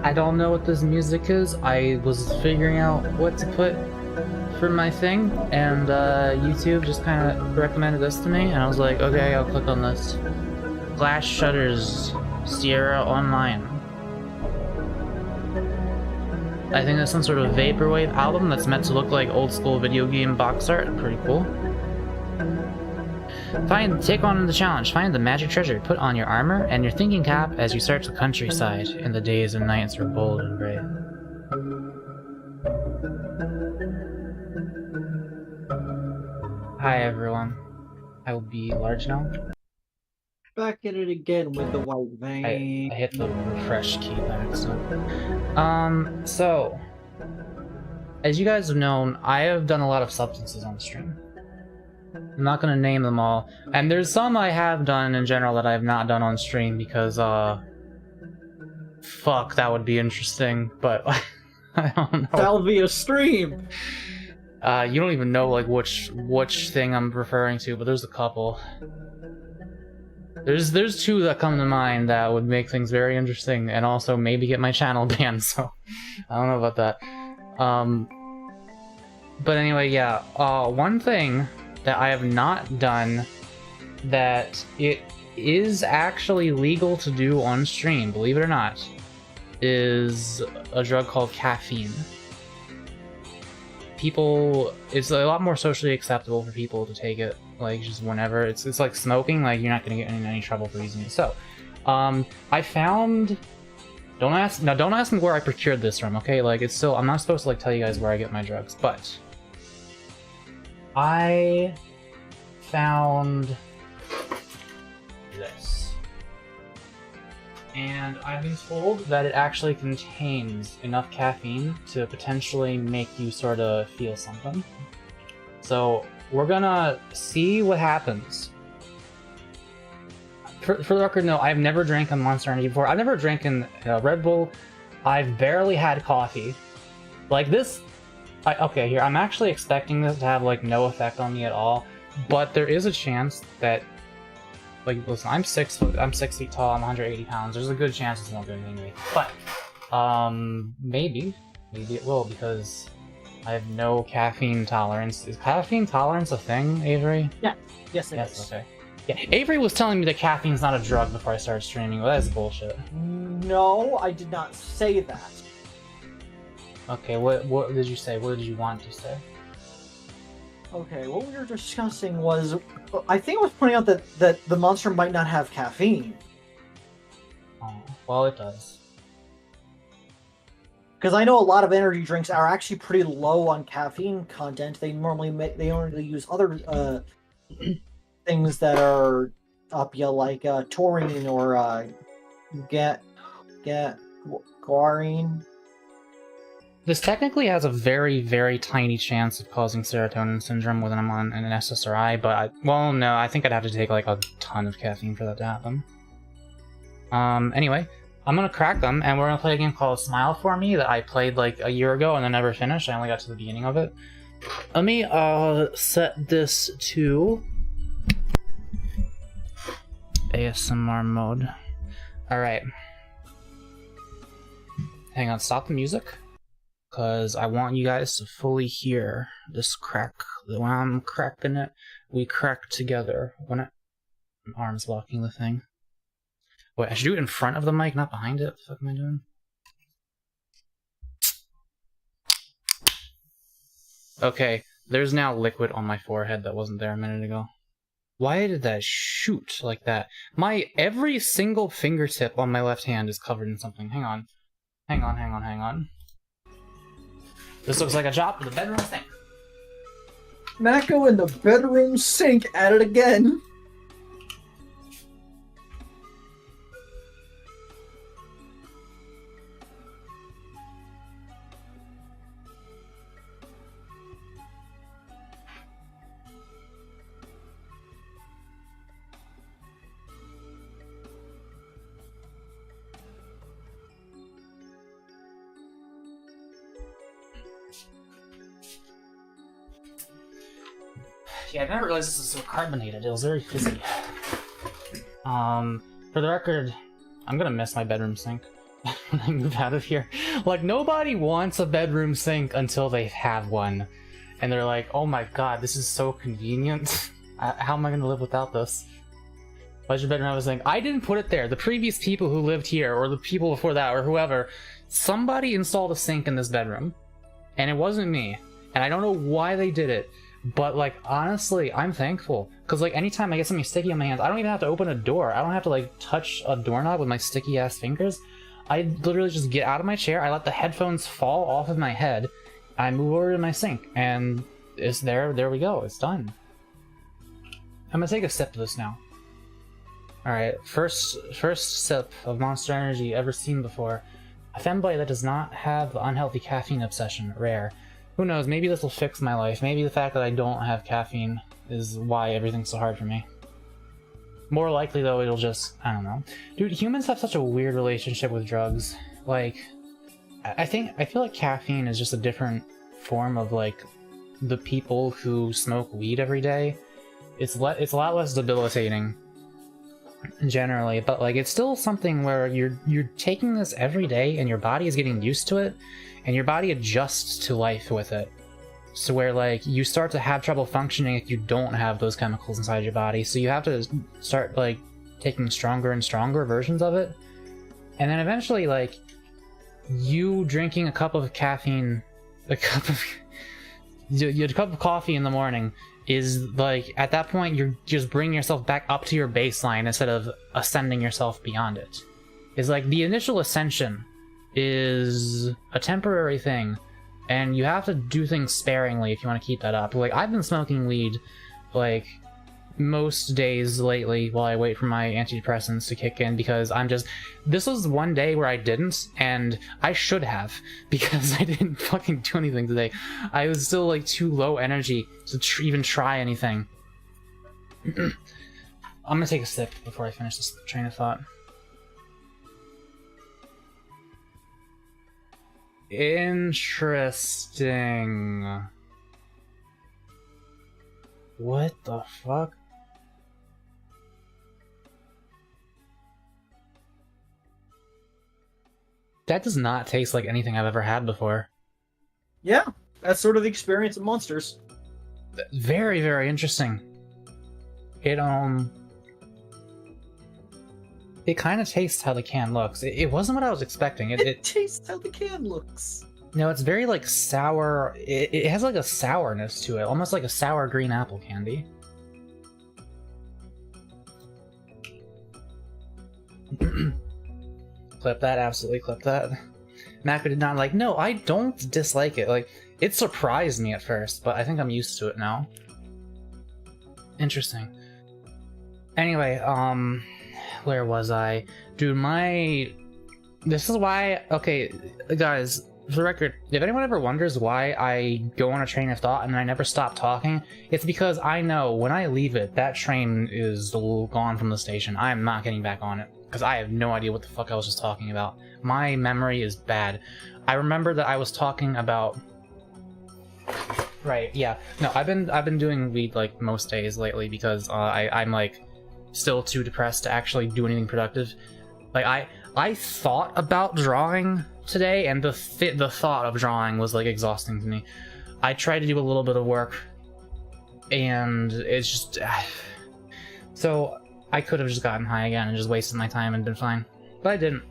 I don't know what this music is. I was figuring out what to put for my thing, and YouTube just kind of recommended this to me, and I was like, okay, I'll click on this. Glass Shutters, Sierra Online. I think that's some sort of vaporwave album that's meant to look like old school video game box art. Pretty cool. Take on the challenge. Find the magic treasure. Put on your armor and your thinking cap as you search the countryside in the days and nights are bold and brave. Hi everyone. I will be large now. Back at it again with the white vein. I hit the refresh key by accident. So, as you guys have known, I have done a lot of substances on stream. I'm not gonna name them all, and there's some I have done in general that I have not done on stream because, fuck, that would be interesting, but I don't know. That'll be a stream! You don't even know, like, which thing I'm referring to, but there's a couple. There's two that come to mind that would make things very interesting, and also maybe get my channel banned, so I don't know about that. But anyway, yeah, one thing that I have not done that it is actually legal to do on stream, believe it or not, is a drug called caffeine. It's a lot more socially acceptable for people to take it, like, just whenever. It's like smoking, like, you're not gonna get in any trouble for using it. So, I found... Don't ask me where I procured this from, okay? Like, it's still... I'm not supposed to, like, tell you guys where I get my drugs, but... I found this, and I've been told that it actually contains enough caffeine to potentially make you sort of feel something. So we're gonna see what happens. For the record, no, I've never drank a Monster Energy before. I've never drank a Red Bull. I've barely had coffee. Like this... okay, here, I'm actually expecting this to have, like, no effect on me at all, but there is a chance that, like, listen, I'm 6 feet tall, I'm 180 pounds, there's a good chance it's not doing anything to me, but, maybe it will, because I have no caffeine tolerance. Is caffeine tolerance a thing, Avery? Yeah, yes it is. Okay. Yeah, Avery was telling me that caffeine's not a drug before I started streaming, well, that's bullshit. No, I did not say that. Okay, what did you say? What did you want to say? Okay, what we were discussing was... I think I was pointing out that the Monster might not have caffeine. Oh, well, it does. Because I know a lot of energy drinks are actually pretty low on caffeine content. They normally use other things that are up ya, like taurine or guarine. This technically has a very, very tiny chance of causing serotonin syndrome when I'm on an SSRI, but well, no, I think I'd have to take like a ton of caffeine for that to happen. Anyway, I'm gonna crack them, and we're gonna play a game called Smile For Me that I played like a year ago and then never finished. I only got to the beginning of it. Let me set this to ASMR mode. Alright. Hang on, stop the music. because I want you guys to fully hear this crack. When I'm cracking it, we crack together. My arm's blocking the thing. Wait, I should do it in front of the mic, not behind it. What the fuck am I doing? Okay, there's now liquid on my forehead that wasn't there a minute ago. Why did that shoot like that? Every single fingertip on my left hand is covered in something. Hang on. Hang on. This looks like a job for the bedroom sink. Mako in the bedroom sink at it again. Yeah, I never realized this was so carbonated. It was very fizzy. For the record, I'm gonna miss my bedroom sink when I move out of here. Like, nobody wants a bedroom sink until they have one. And they're like, oh my god, this is so convenient. How am I gonna live without this? Why does your bedroom have a sink? I didn't put it there. The previous people who lived here, or the people before that, or whoever, somebody installed a sink in this bedroom. And it wasn't me. And I don't know why they did it. But, like, honestly, I'm thankful. Because, like, anytime I get something sticky on my hands, I don't even have to open a door. I don't have to, like, touch a doorknob with my sticky-ass fingers. I literally just get out of my chair, I let the headphones fall off of my head, I move over to my sink, and it's there we go, it's done. I'm gonna take a sip of this now. Alright, first sip of Monster Energy ever seen before. A femboy that does not have the unhealthy caffeine obsession, rare. Who knows, maybe this will fix my life. Maybe the fact that I don't have caffeine is why everything's so hard for me. More likely, though, it'll just... I don't know. Dude, humans have such a weird relationship with drugs. Like, I feel like caffeine is just a different form of, like, the people who smoke weed every day. It's a lot less debilitating, generally, but, like, it's still something where you're taking this every day, and your body is getting used to it, and your body adjusts to life with it. So where, like, you start to have trouble functioning if you don't have those chemicals inside your body. So you have to start, like, taking stronger and stronger versions of it. And then eventually, like, you drinking a cup of caffeine, a cup of coffee in the morning is, like, at that point, you're just bringing yourself back up to your baseline instead of ascending yourself beyond it. It's like the initial ascension is a temporary thing, and you have to do things sparingly if you want to keep that up. Like, I've been smoking weed, like, most days lately while I wait for my antidepressants to kick in, because this was one day where I didn't, and I should have, because I didn't fucking do anything today. I was still, like, too low energy to even try anything. I'm gonna take a sip before I finish this train of thought. Interesting. What the fuck? That does not taste like anything I've ever had before. Yeah, that's sort of the experience of Monsters. Very, very interesting. It kind of tastes how the can looks. It wasn't what I was expecting. It tastes how the can looks. No, it's very, like, sour. It has, like, a sourness to it, almost like a sour green apple candy. Clip that, absolutely clip that. Mako did not like, no, I don't dislike it. Like, it surprised me at first, but I think I'm used to it now. Interesting. Anyway, where was I? Dude, this is why... Okay, guys, for the record, if anyone ever wonders why I go on a train of thought and I never stop talking, it's because I know when I leave it, that train is gone from the station. I am not getting back on it, because I have no idea what the fuck I was just talking about. My memory is bad. I remember that I was talking about... Right, yeah. No, I've been doing weed, like, most days lately, because I'm, like, still too depressed to actually do anything productive. Like, I thought about drawing today, and the thought of drawing was like exhausting to me. I tried to do a little bit of work, and it's just so I could have just gotten high again and just wasted my time and been fine, but I didn't,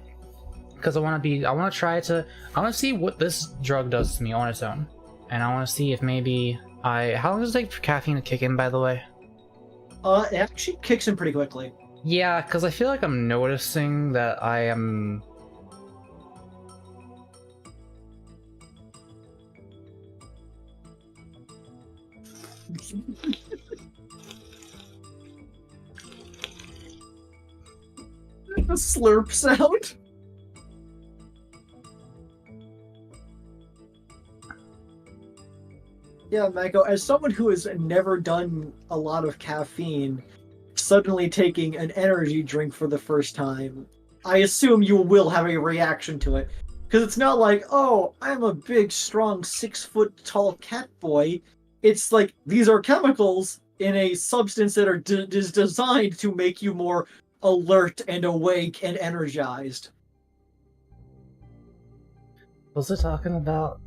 because I want to see what this drug does to me on its own, and I want to see if maybe how long does it take for caffeine to kick in, by the way? It actually kicks in pretty quickly. Yeah, because I feel like I'm noticing that I am. The slurp sound. Yeah, Mako, as someone who has never done a lot of caffeine, suddenly taking an energy drink for the first time, I assume you will have a reaction to it. Because it's not like, oh, I'm a big, strong, 6-foot-tall cat boy. It's like, these are chemicals in a substance that is designed to make you more alert and awake and energized. What was I talking about?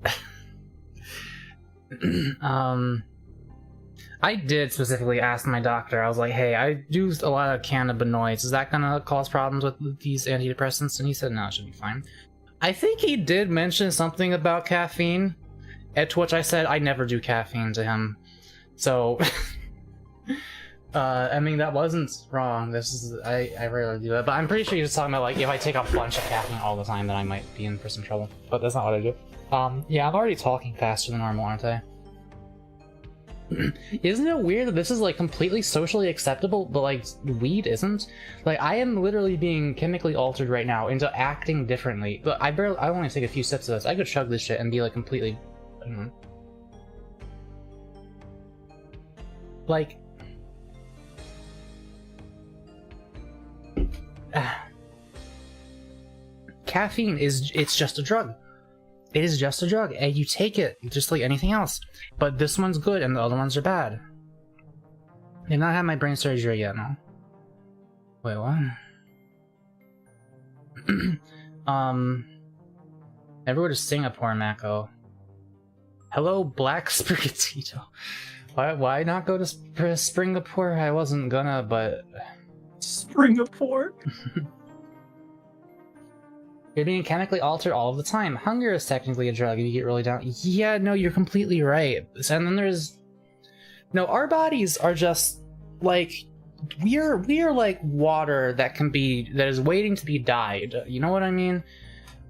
I did specifically ask my doctor. I was like, hey, I used a lot of cannabinoids. Is that gonna cause problems with these antidepressants? And he said, no, it should be fine. I think he did mention something about caffeine, to which I said I never do caffeine to him. So, I mean, that wasn't wrong. I rarely do that, but I'm pretty sure he was talking about, like, if I take a bunch of caffeine all the time, then I might be in for some trouble. But that's not what I do. Yeah, I'm already talking faster than normal, aren't I? Isn't it weird that this is, like, completely socially acceptable, but, like, weed isn't? Like, I am literally being chemically altered right now into acting differently. But I only take a few sips of this. I could chug this shit and be, like, completely... I don't know. Like... Caffeine it's just a drug. It is just a drug, and you take it just like anything else. But this one's good, and the other ones are bad. I've not had my brain surgery yet, no. Wait, what? Never go to Singapore, Mako. Hello, Black Sprigatito. Why not go to Springapore? I wasn't gonna, but... Springapore? You're being chemically altered all of the time. Hunger is technically a drug if you get really down. Yeah, no, you're completely right. And then there's... No, our bodies are just, like... We are like water that is waiting to be dyed. You know what I mean?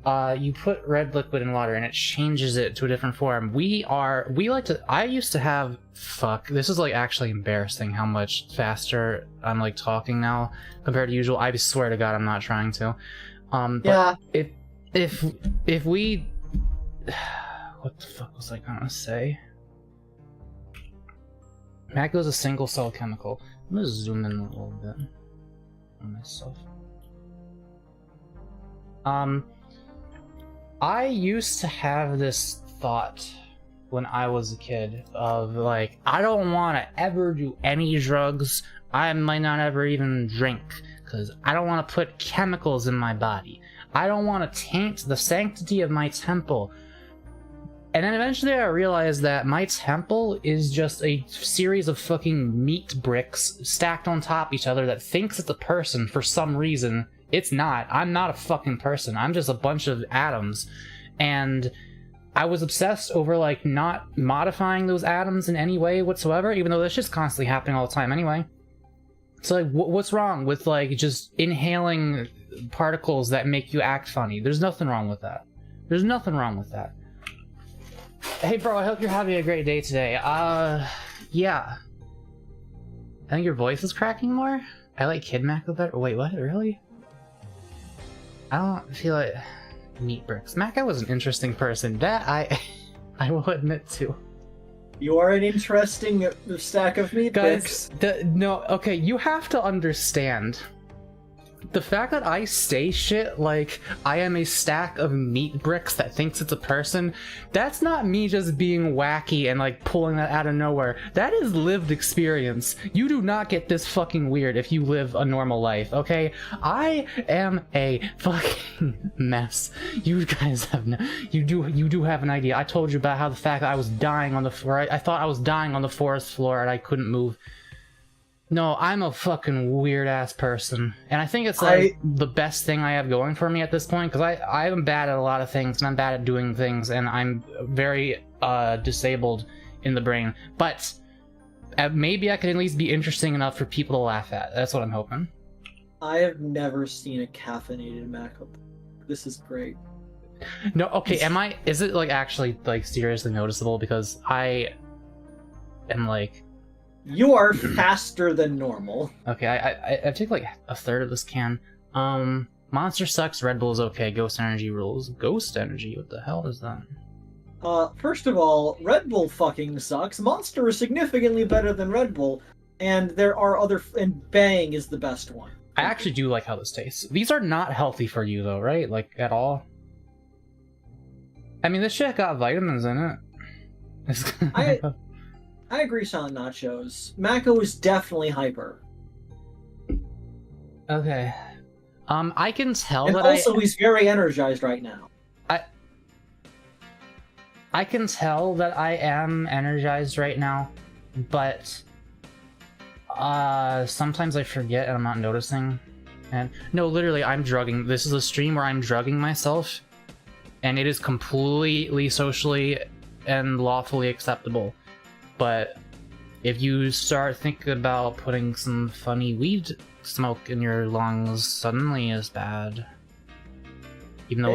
You put red liquid in water and it changes it to a different form. I used to have... Fuck, this is, like, actually embarrassing how much faster I'm, like, talking now compared to usual. I swear to God I'm not trying to. But yeah. If we... What the fuck was I gonna say? Mako is a single cell chemical. I'm gonna zoom in a little bit on myself. I used to have this thought when I was a kid of, like, I don't want to ever do any drugs. I might not ever even drink, because I don't want to put chemicals in my body. I don't want to taint the sanctity of my temple. And then eventually I realized that my temple is just a series of fucking meat bricks stacked on top of each other that thinks it's a person for some reason. It's not. I'm not a fucking person. I'm just a bunch of atoms. And I was obsessed over, like, not modifying those atoms in any way whatsoever, even though that's just constantly happening all the time anyway. So, like, what's wrong with, like, just inhaling particles that make you act funny? There's nothing wrong with that. There's nothing wrong with that. Hey, bro, I hope you're having a great day today. Yeah. I think your voice is cracking more? I like Kid Mako better. Wait, what? Really? I don't feel like... Meat bricks. Mako was an interesting person. That I will admit to. You are an interesting stack of meat bricks. No, okay, you have to understand. The fact that I say shit like I am a stack of meat bricks that thinks it's a person, that's not me just being wacky and like pulling that out of nowhere. That is lived experience. You do not get this fucking weird if you live a normal life, okay? I am a fucking mess. You guys have no, you do have an idea. I told you about how the fact that I was dying on the floor, I thought I was dying on the forest floor and I couldn't move. No, I'm a fucking weird-ass person. And I think it's, like, the best thing I have going for me at this point, because I'm bad at a lot of things, and I'm bad at doing things, and I'm very, disabled in the brain. But maybe I can at least be interesting enough for people to laugh at. That's what I'm hoping. I have never seen a caffeinated Mako. This is great. No, okay, is it, like, actually, like, seriously noticeable? Because I am, like... You are faster than normal. Okay, I take like a third of this can. Monster sucks, Red Bull is okay, Ghost Energy rules. Ghost Energy? What the hell is that? First of all, Red Bull fucking sucks. Monster is significantly better than Red Bull, and there are and Bang is the best one. I actually do like how this tastes. These are not healthy for you though, right? Like, at all? I mean, this shit got vitamins in it. I agree, Silent Nachos. Mako is definitely hyper. Okay. I can tell and that also he's very energized right now. I can tell that I am energized right now, but sometimes I forget and I'm not noticing. And no, literally, I'm drugging. This is a stream where I'm drugging myself, and it is completely socially and lawfully acceptable. But if you start thinking about putting some funny weed smoke in your lungs, suddenly it's bad. Even though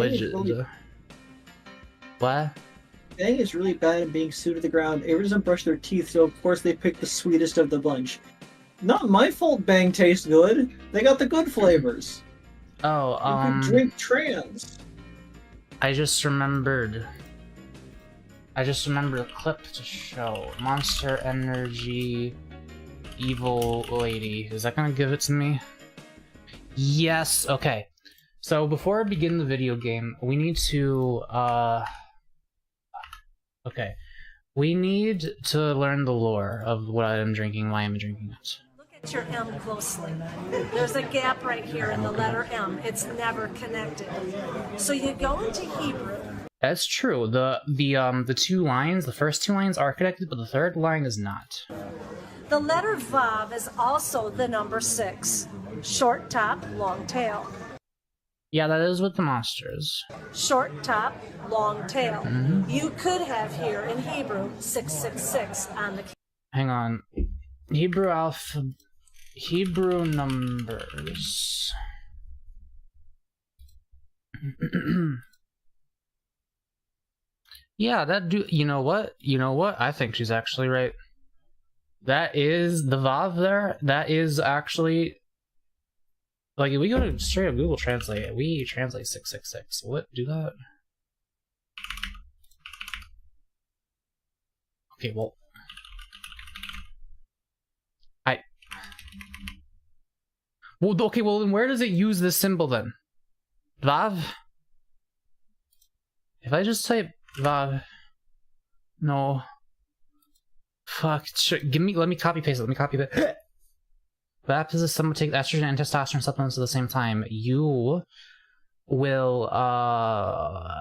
what? Bang is really bad at being sued to the ground. Avery doesn't brush their teeth, so of course they pick the sweetest of the bunch. Not my fault Bang tastes good. They got the good flavors. Oh, You can drink trans. I just remembered a clip to show. Monster Energy Evil Lady. Is that gonna give it to me? Yes, okay. So before I begin the video game, we need to, okay. We need to learn the lore of what I am drinking, why I'm drinking it. Look at your M closely. There's a gap right here in the letter M. It's never connected. So you go into Hebrew. That's true. The two lines, the first two lines are connected, but the third line is not. The letter Vav is also the number 6. Short top, long tail. Yeah, that is with the monsters. Short top, long tail. Mm-hmm. You could have here in Hebrew 666 on the... Hang on. Hebrew numbers. Yeah, you know what? I think she's actually right. That is the Vav there. That is actually, like, if we go to straight up Google Translate, we translate 666. Will it do that? Okay, well, okay, well, then where does it use this symbol then? Vav? If I just type Vav, no. Fuck. Let me copy paste it. Let me copy that. Vav is someone take estrogen and testosterone supplements at the same time. You will,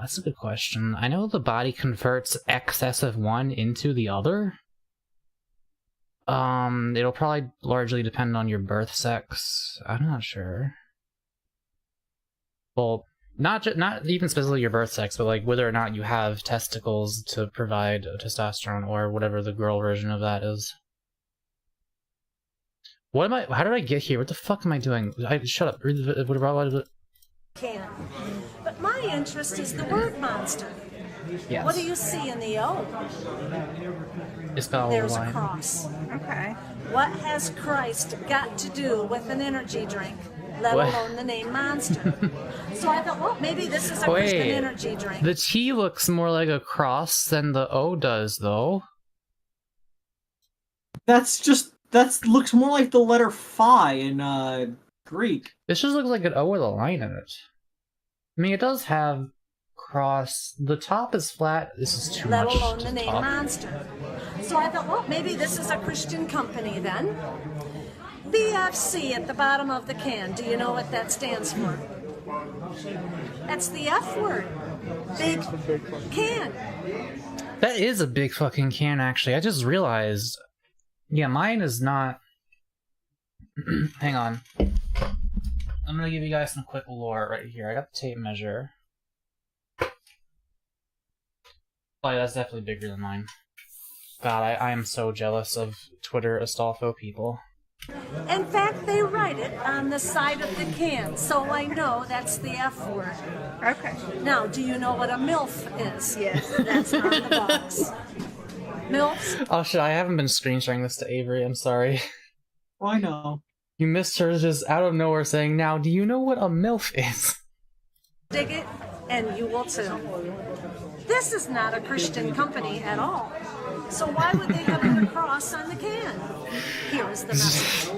that's a good question. I know the body converts excess of one into the other. It'll probably largely depend on your birth sex. I'm not sure. Well, not even specifically your birth sex, but like whether or not you have testicles to provide testosterone or whatever the girl version of that is. How did I get here? What the fuck am I doing? Shut up. What Can. But my interest is the word monster. Yes. What do you see in the O? It's got a There's line. a cross. Okay. What has Christ got to do with an energy drink, let What? alone the name Monster? So I thought, well, maybe this is a Christian energy drink. The T looks more like a cross than the O does, though. That looks more like the letter Phi in Greek. This just looks like an O with a line in it. I mean, it does have cross. The top is flat. This is too let much. alone the name top. Monster. So I thought, well, maybe this is a Christian company then. BFC at the bottom of the can. Do you know what that stands for? That's the F word. Big can. That is a big fucking can, actually. I just realized. Yeah, mine is not. Hang on. I'm gonna give you guys some quick lore right here. I got the tape measure. Oh, yeah, that's definitely bigger than mine. God, I am so jealous of Twitter Astolfo people. In fact, they write it on the side of the can, so I know that's the F word. Okay. Now, do you know what a MILF is? Yes. That's on the box. MILFs? Oh shit, I haven't been screen sharing this to Avery, I'm sorry. Why no? You missed her just out of nowhere saying, now, do you know what a MILF is? Dig it, and you will too. This is not a Christian company at all. So why would they have a cross on the can? Here is the message.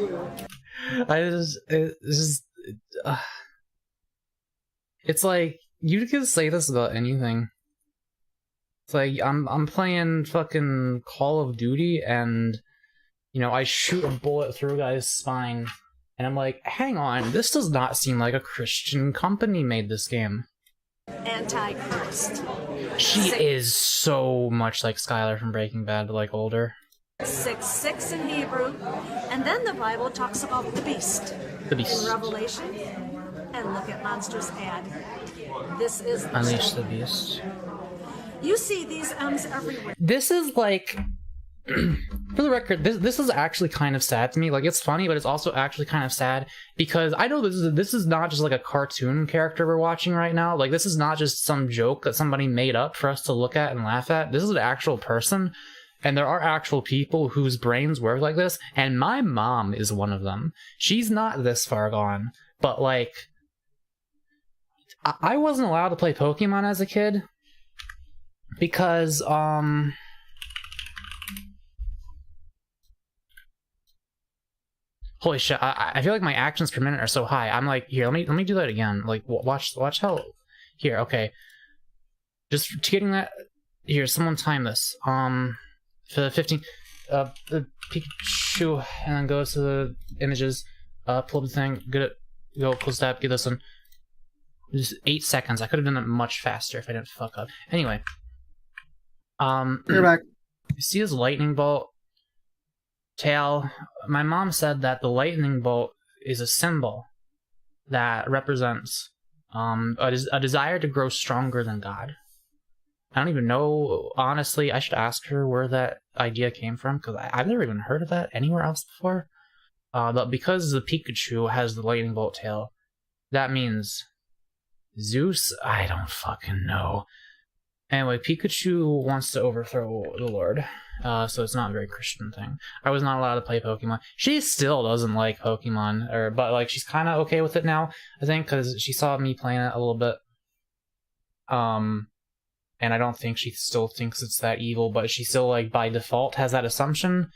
It's like, you can say this about anything. It's like, I'm playing fucking Call of Duty, and, you know, I shoot a bullet through a guy's spine, and I'm like, hang on, this does not seem like a Christian company made this game. Antichrist. She is so much like Skylar from Breaking Bad, but like older. 6:6 in Hebrew, and then the Bible talks about the beast. The beast. In Revelation, and look at Monster's ad. This is the Unleash the beast. You see these M's everywhere. This is like, for the record, this is actually kind of sad to me. Like, it's funny, but it's also actually kind of sad because I know this is not just like a cartoon character we're watching right now. Like, this is not just some joke that somebody made up for us to look at and laugh at. This is an actual person, and there are actual people whose brains work like this, and my mom is one of them. She's not this far gone, but like, I wasn't allowed to play Pokemon as a kid because, holy shit, I feel like my actions per minute are so high. I'm like, here, let me do that again. Like, watch how... Here, okay. Just getting that... Here, someone time this. For the 15... the Pikachu, and then go to the images, pull up the thing, get it, go, close tab, get this one. Just 8 seconds. I could have done it much faster if I didn't fuck up. Anyway. You're back. You see this lightning bolt? Tail. My mom said that the lightning bolt is a symbol that represents a desire to grow stronger than God. I don't even know, honestly, I should ask her where that idea came from, because I've never even heard of that anywhere else before. But because the Pikachu has the lightning bolt tail, that means Zeus? I don't fucking know. Anyway, Pikachu wants to overthrow the Lord. So it's not a very Christian thing. I was not allowed to play Pokemon. She still doesn't like Pokemon, but like she's kind of okay with it now, I think, because she saw me playing it a little bit. And I don't think she still thinks it's that evil, but she still, like, by default has that assumption.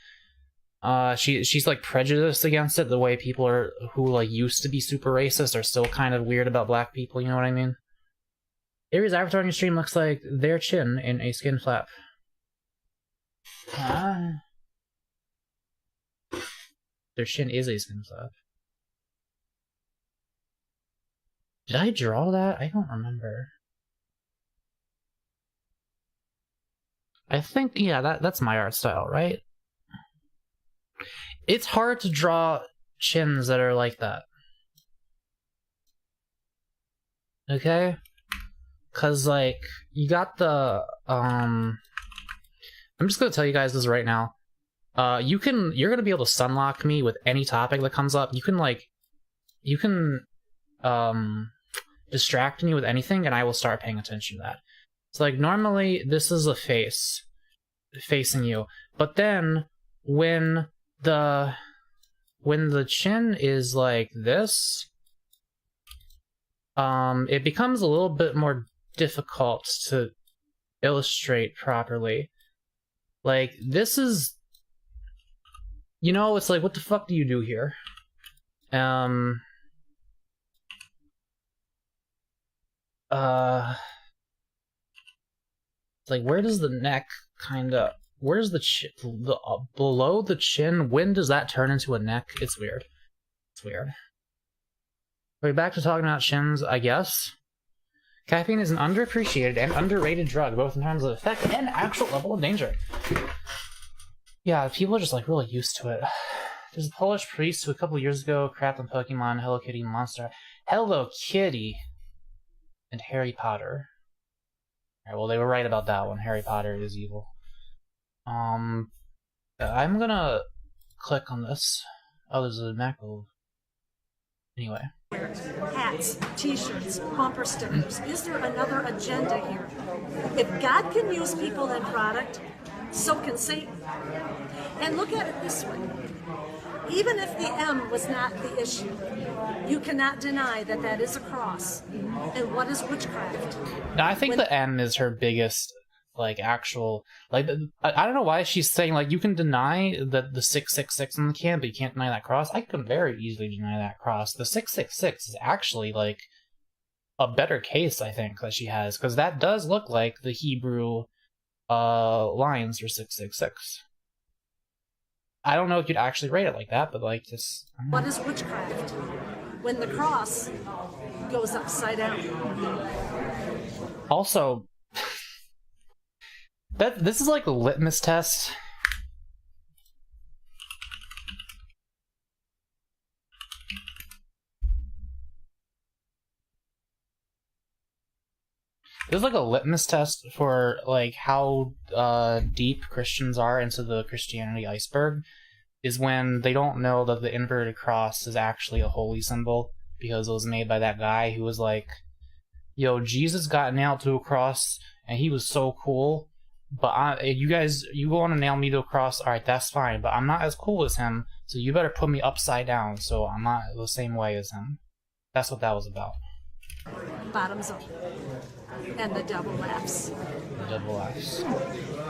She's like prejudiced against it, the way people are who like used to be super racist are still kind of weird about black people, you know what I mean? Aries avatar on your stream looks like their chin in a skin flap. Their chin is a skin flap. Did I draw that? I don't remember. I think, yeah, that's my art style, right? It's hard to draw chins that are like that. Okay? Cause like, you got the, I'm just gonna tell you guys this right now. You're gonna be able to sunlock me with any topic that comes up. You can distract me with anything and I will start paying attention to that. So like, normally this is a face facing you, but then when the chin is like this, it becomes a little bit more difficult to illustrate properly. Like, this is, you know, it's like, what the fuck do you do here? like, where does the neck kind of, where's the chin, below the chin, when does that turn into a neck? It's weird. It's weird. We're back to talking about chins, I guess. Caffeine is an underappreciated and underrated drug, both in terms of effect and actual level of danger. Yeah, people are just, like, really used to it. There's a Polish priest who a couple years ago crapped on Pokemon, Hello Kitty, Monster, Hello Kitty, and Harry Potter. Alright, well, they were right about that one. Harry Potter is evil. I'm gonna click on this. Oh, there's a Mako. Anyway. Hats, t-shirts, bumper stickers. Is there another agenda here? If God can use people and product, so can Satan. And look at it this way. Even if the M was not the issue, you cannot deny that that is a cross. And what is witchcraft? Now, I think the M is her biggest, like, actual, like, I don't know why she's saying, like, you can deny the 666 in the can, but you can't deny that cross. I can very easily deny that cross. The 666 is actually, like, a better case, I think, that she has, because that does look like the Hebrew lines for 666. I don't know if you'd actually rate it like that, but, like, just... What is witchcraft? When the cross goes upside down. Also, this is like a litmus test. This is like a litmus test for, like, how deep Christians are into the Christianity iceberg, is when they don't know that the inverted cross is actually a holy symbol, because it was made by that guy who was like, yo, Jesus got nailed to a cross, and he was so cool, but you want to nail me to a cross, alright, that's fine, but I'm not as cool as him, so you better put me upside down, so I'm not the same way as him. That's what that was about. Bottoms up. And the devil laughs. The devil laughs.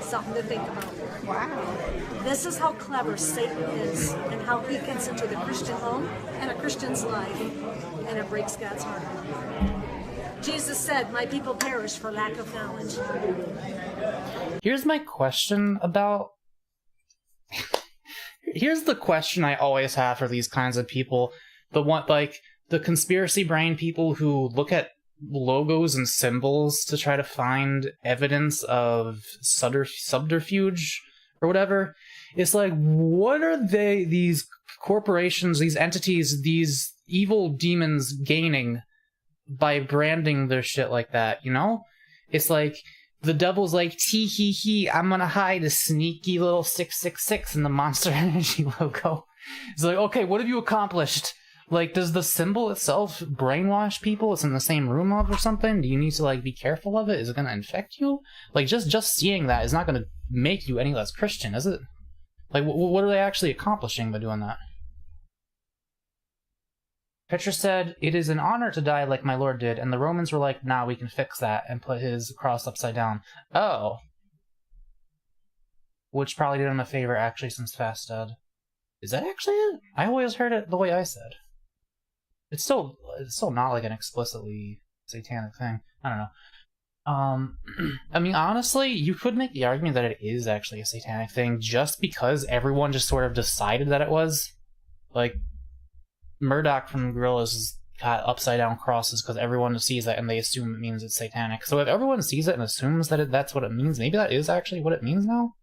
Something to think about. Wow. This is how clever Satan is, and how he gets into the Christian home and a Christian's life, and it breaks God's heart. Jesus said, my people perish for lack of knowledge. Here's my question about... Here's the question I always have for these kinds of people. The conspiracy brain people who look at logos and symbols to try to find evidence of subterfuge or whatever. It's like, what are these corporations, these entities, these evil demons gaining by branding their shit like that, you know? It's like, the devil's like, tee hee hee, I'm gonna hide a sneaky little 666 in the Monster Energy logo. It's like, okay, what have you accomplished? Like, does the symbol itself brainwash people it's in the same room of or something? Do you need to, like, be careful of it? Is it gonna infect you? Like, just seeing that is not gonna make you any less Christian, is it? Like, what are they actually accomplishing by doing that? Petra said, it is an honor to die like my lord did, and the Romans were like, nah, we can fix that, and put his cross upside down. Oh. Which probably did him a favor, actually, since Fast dead. Is that actually it? I always heard it the way I said. It's still not like an explicitly satanic thing. I don't know. I mean, honestly, you could make the argument that it is actually a satanic thing just because everyone just sort of decided that it was. Like, Murdoch from Gorillaz got upside down crosses because everyone sees that and they assume it means it's satanic. So if everyone sees it and assumes that that's what it means, maybe that is actually what it means now?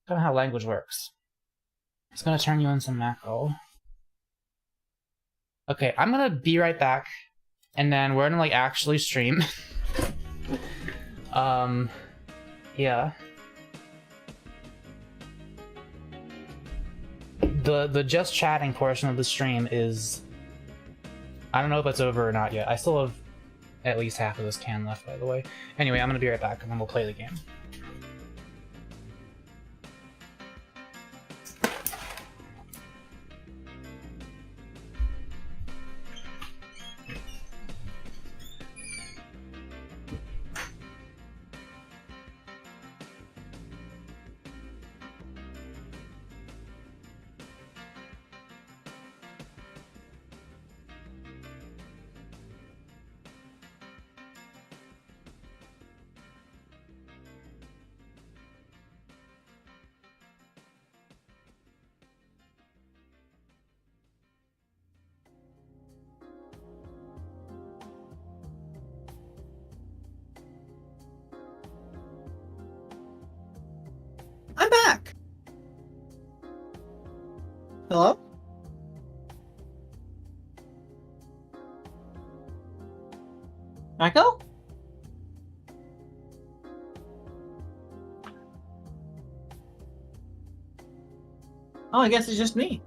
Kind of how language works. It's gonna turn you into Mako. Okay, I'm gonna be right back, and then we're gonna, like, actually stream. Yeah. The just chatting portion of the stream is... I don't know if it's over or not yet. I still have at least half of this can left, by the way. Anyway, I'm gonna be right back, and then we'll play the game. back. Hello? Mako? Oh, I guess it's just me.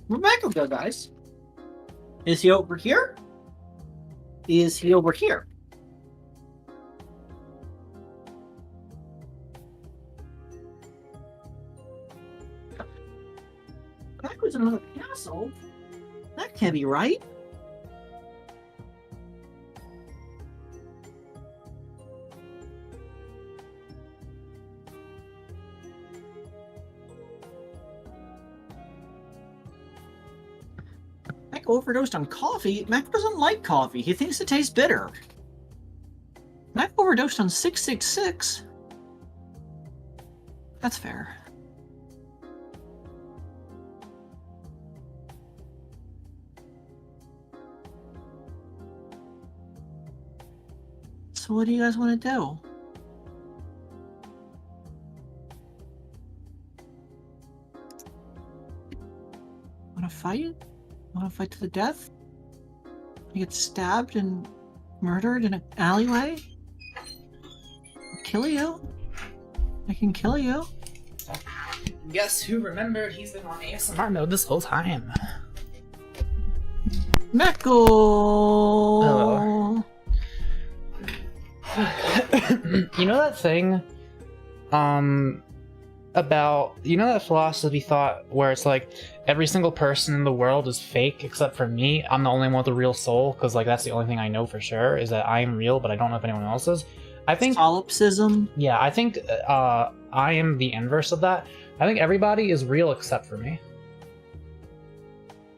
Where'd Mako go, guys? Is he over here? Is he over here? Mako's in another castle? That can't be right. Mako overdosed on coffee? Mako doesn't like coffee. He thinks it tastes bitter. Mako overdosed on 666? That's fair. So what do you guys want to do? Want to fight? Want to fight to the death? You get stabbed and murdered in an alleyway? I'll kill you. I can kill you. Guess who remembered he's been on ASMR mode this whole time? Mako! Hello. You know that thing? About, you know that philosophy thought where it's like every single person in the world is fake except for me? I'm the only one with a real soul because like that's the only thing I know for sure is that I am real, but I don't know if anyone else is. I think Solipsism? Yeah, I think I am the inverse of that. I think everybody is real except for me.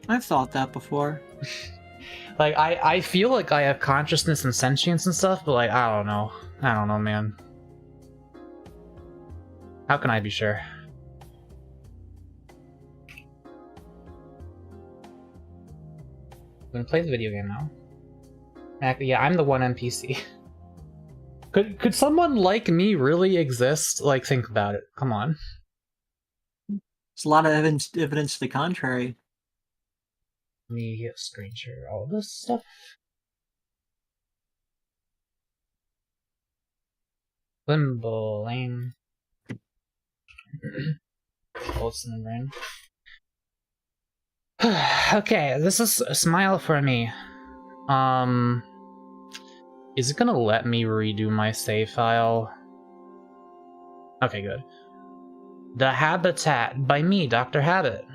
I've thought that before. Like I feel like I have consciousness and sentience and stuff, but like I don't know, man. How can I be sure? I'm gonna play the video game now. Yeah, I'm the one NPC. Could someone like me really exist? Like, think about it. Come on. There's a lot of evidence to the contrary. Let me screen share all this stuff. Limbo Lane. Olsen and Rain. Okay, this is a smile for me. Is it gonna let me redo my save file? Okay, good. The Habitat by me, Dr. Habit.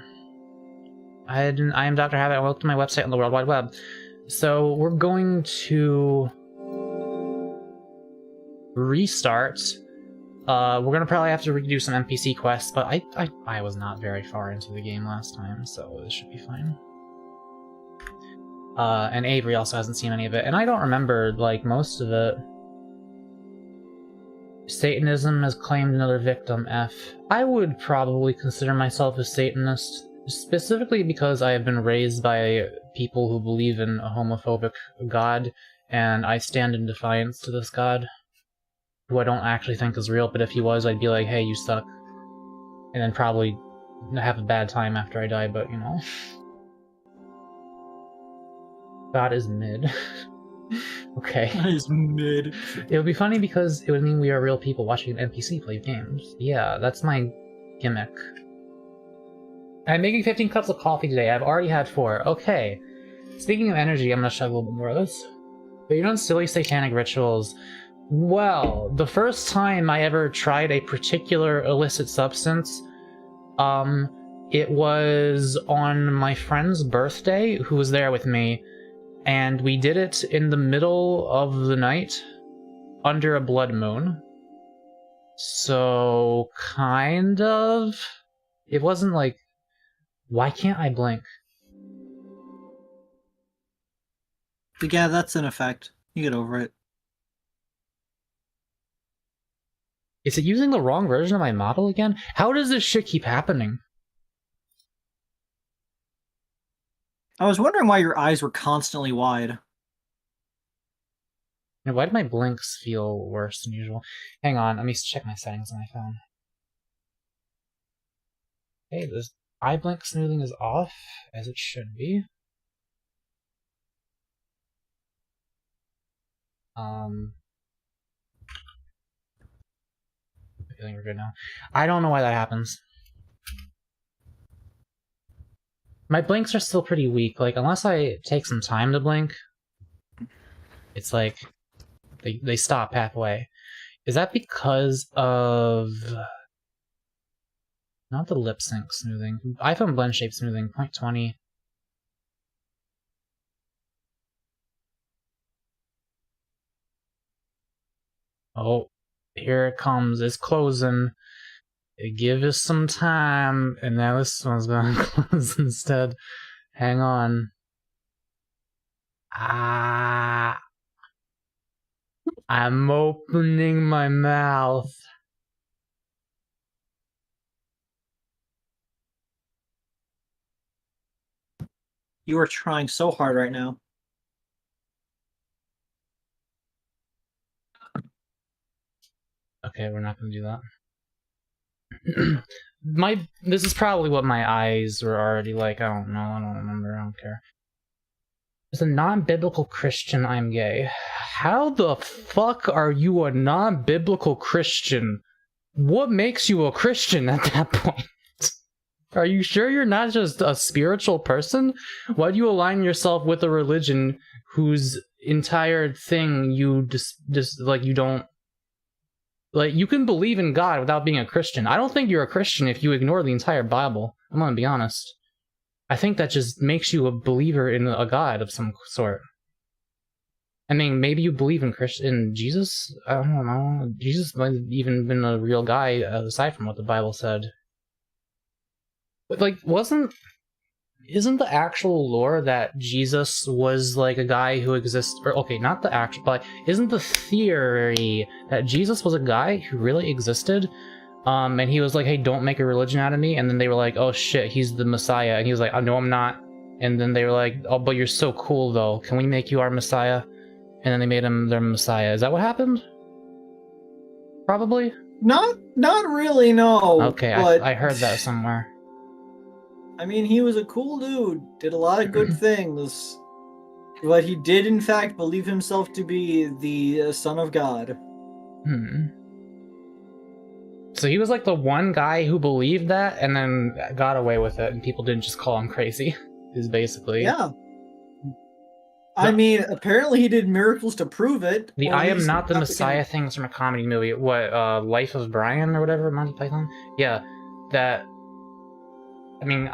I am Dr. Habit. Welcome to my website on the World Wide Web. So we're going to restart. We're gonna probably have to redo some NPC quests, but I was not very far into the game last time, so this should be fine. And Avery also hasn't seen any of it, and I don't remember, like, most of it. Satanism has claimed another victim, F. I would probably consider myself a Satanist, specifically because I have been raised by people who believe in a homophobic god, and I stand in defiance to this god, who I don't actually think is real, but if he was, I'd be like, hey, you suck. And then probably have a bad time after I die, but, you know. God is mid. Okay. That is mid. It would be funny because it would mean we are real people watching an NPC play games. Yeah, that's my gimmick. I'm making 15 cups of coffee today. I've already had 4. Okay. Speaking of energy, I'm gonna chug a little bit more of this. But you know silly satanic rituals? Well, the first time I ever tried a particular illicit substance, it was on my friend's birthday, who was there with me, and we did it in the middle of the night, under a blood moon. So, kind of? It wasn't like... Why can't I blink? But yeah, that's an effect. You get over it. Is it using the wrong version of my model again? How does this shit keep happening? I was wondering why your eyes were constantly wide. Now, why do my blinks feel worse than usual? Hang on, let me check my settings on my phone. Okay, this eye blink smoothing is off, as it should be. I think we're good now. I don't know why that happens. My blinks are still pretty weak. Like, unless I take some time to blink, it's like they stop halfway. Is that because of not the lip sync smoothing? iPhone blend shape smoothing 0.20. Oh, here it comes. It's closing. Give us some time, and now this one's gonna close instead. Hang on. I'm opening my mouth. You are trying so hard right now. Okay, we're not gonna do that. This is probably what my eyes were already like. I don't know. I don't remember. I don't care. As a non-biblical Christian, I'm gay. How the fuck are you a non-biblical Christian? What makes you a Christian at that point? Are you sure you're not just a spiritual person? Why do you align yourself with a religion whose entire thing you just like you don't... Like, you can believe in God without being a Christian. I don't think you're a Christian if you ignore the entire Bible. I'm gonna be honest. I think that just makes you a believer in a God of some sort. I mean, maybe you believe in Jesus? I don't know. Jesus might have even been a real guy, aside from what the Bible said. But, like, isn't the actual lore that Jesus was like a guy who exists, or okay, not the actual, but isn't the theory that Jesus was a guy who really existed, and he was like, hey, don't make a religion out of me, and then they were like, oh shit, he's the Messiah, and he was like, oh no, I'm not, and then they were like, oh, but you're so cool though, can we make you our Messiah? And then they made him their Messiah. Is that what happened? Probably? Not really, no. Okay, but... I heard that somewhere. I mean, he was a cool dude, did a lot of good things, but he did in fact believe himself to be the Son of God. So he was like the one guy who believed that and then got away with it, and people didn't just call him crazy, is basically... Yeah. I mean, apparently he did miracles to prove it. The I am not the Messiah thing is from a comedy movie. What, Life of Brian or whatever, Monty Python? Yeah, that... I mean,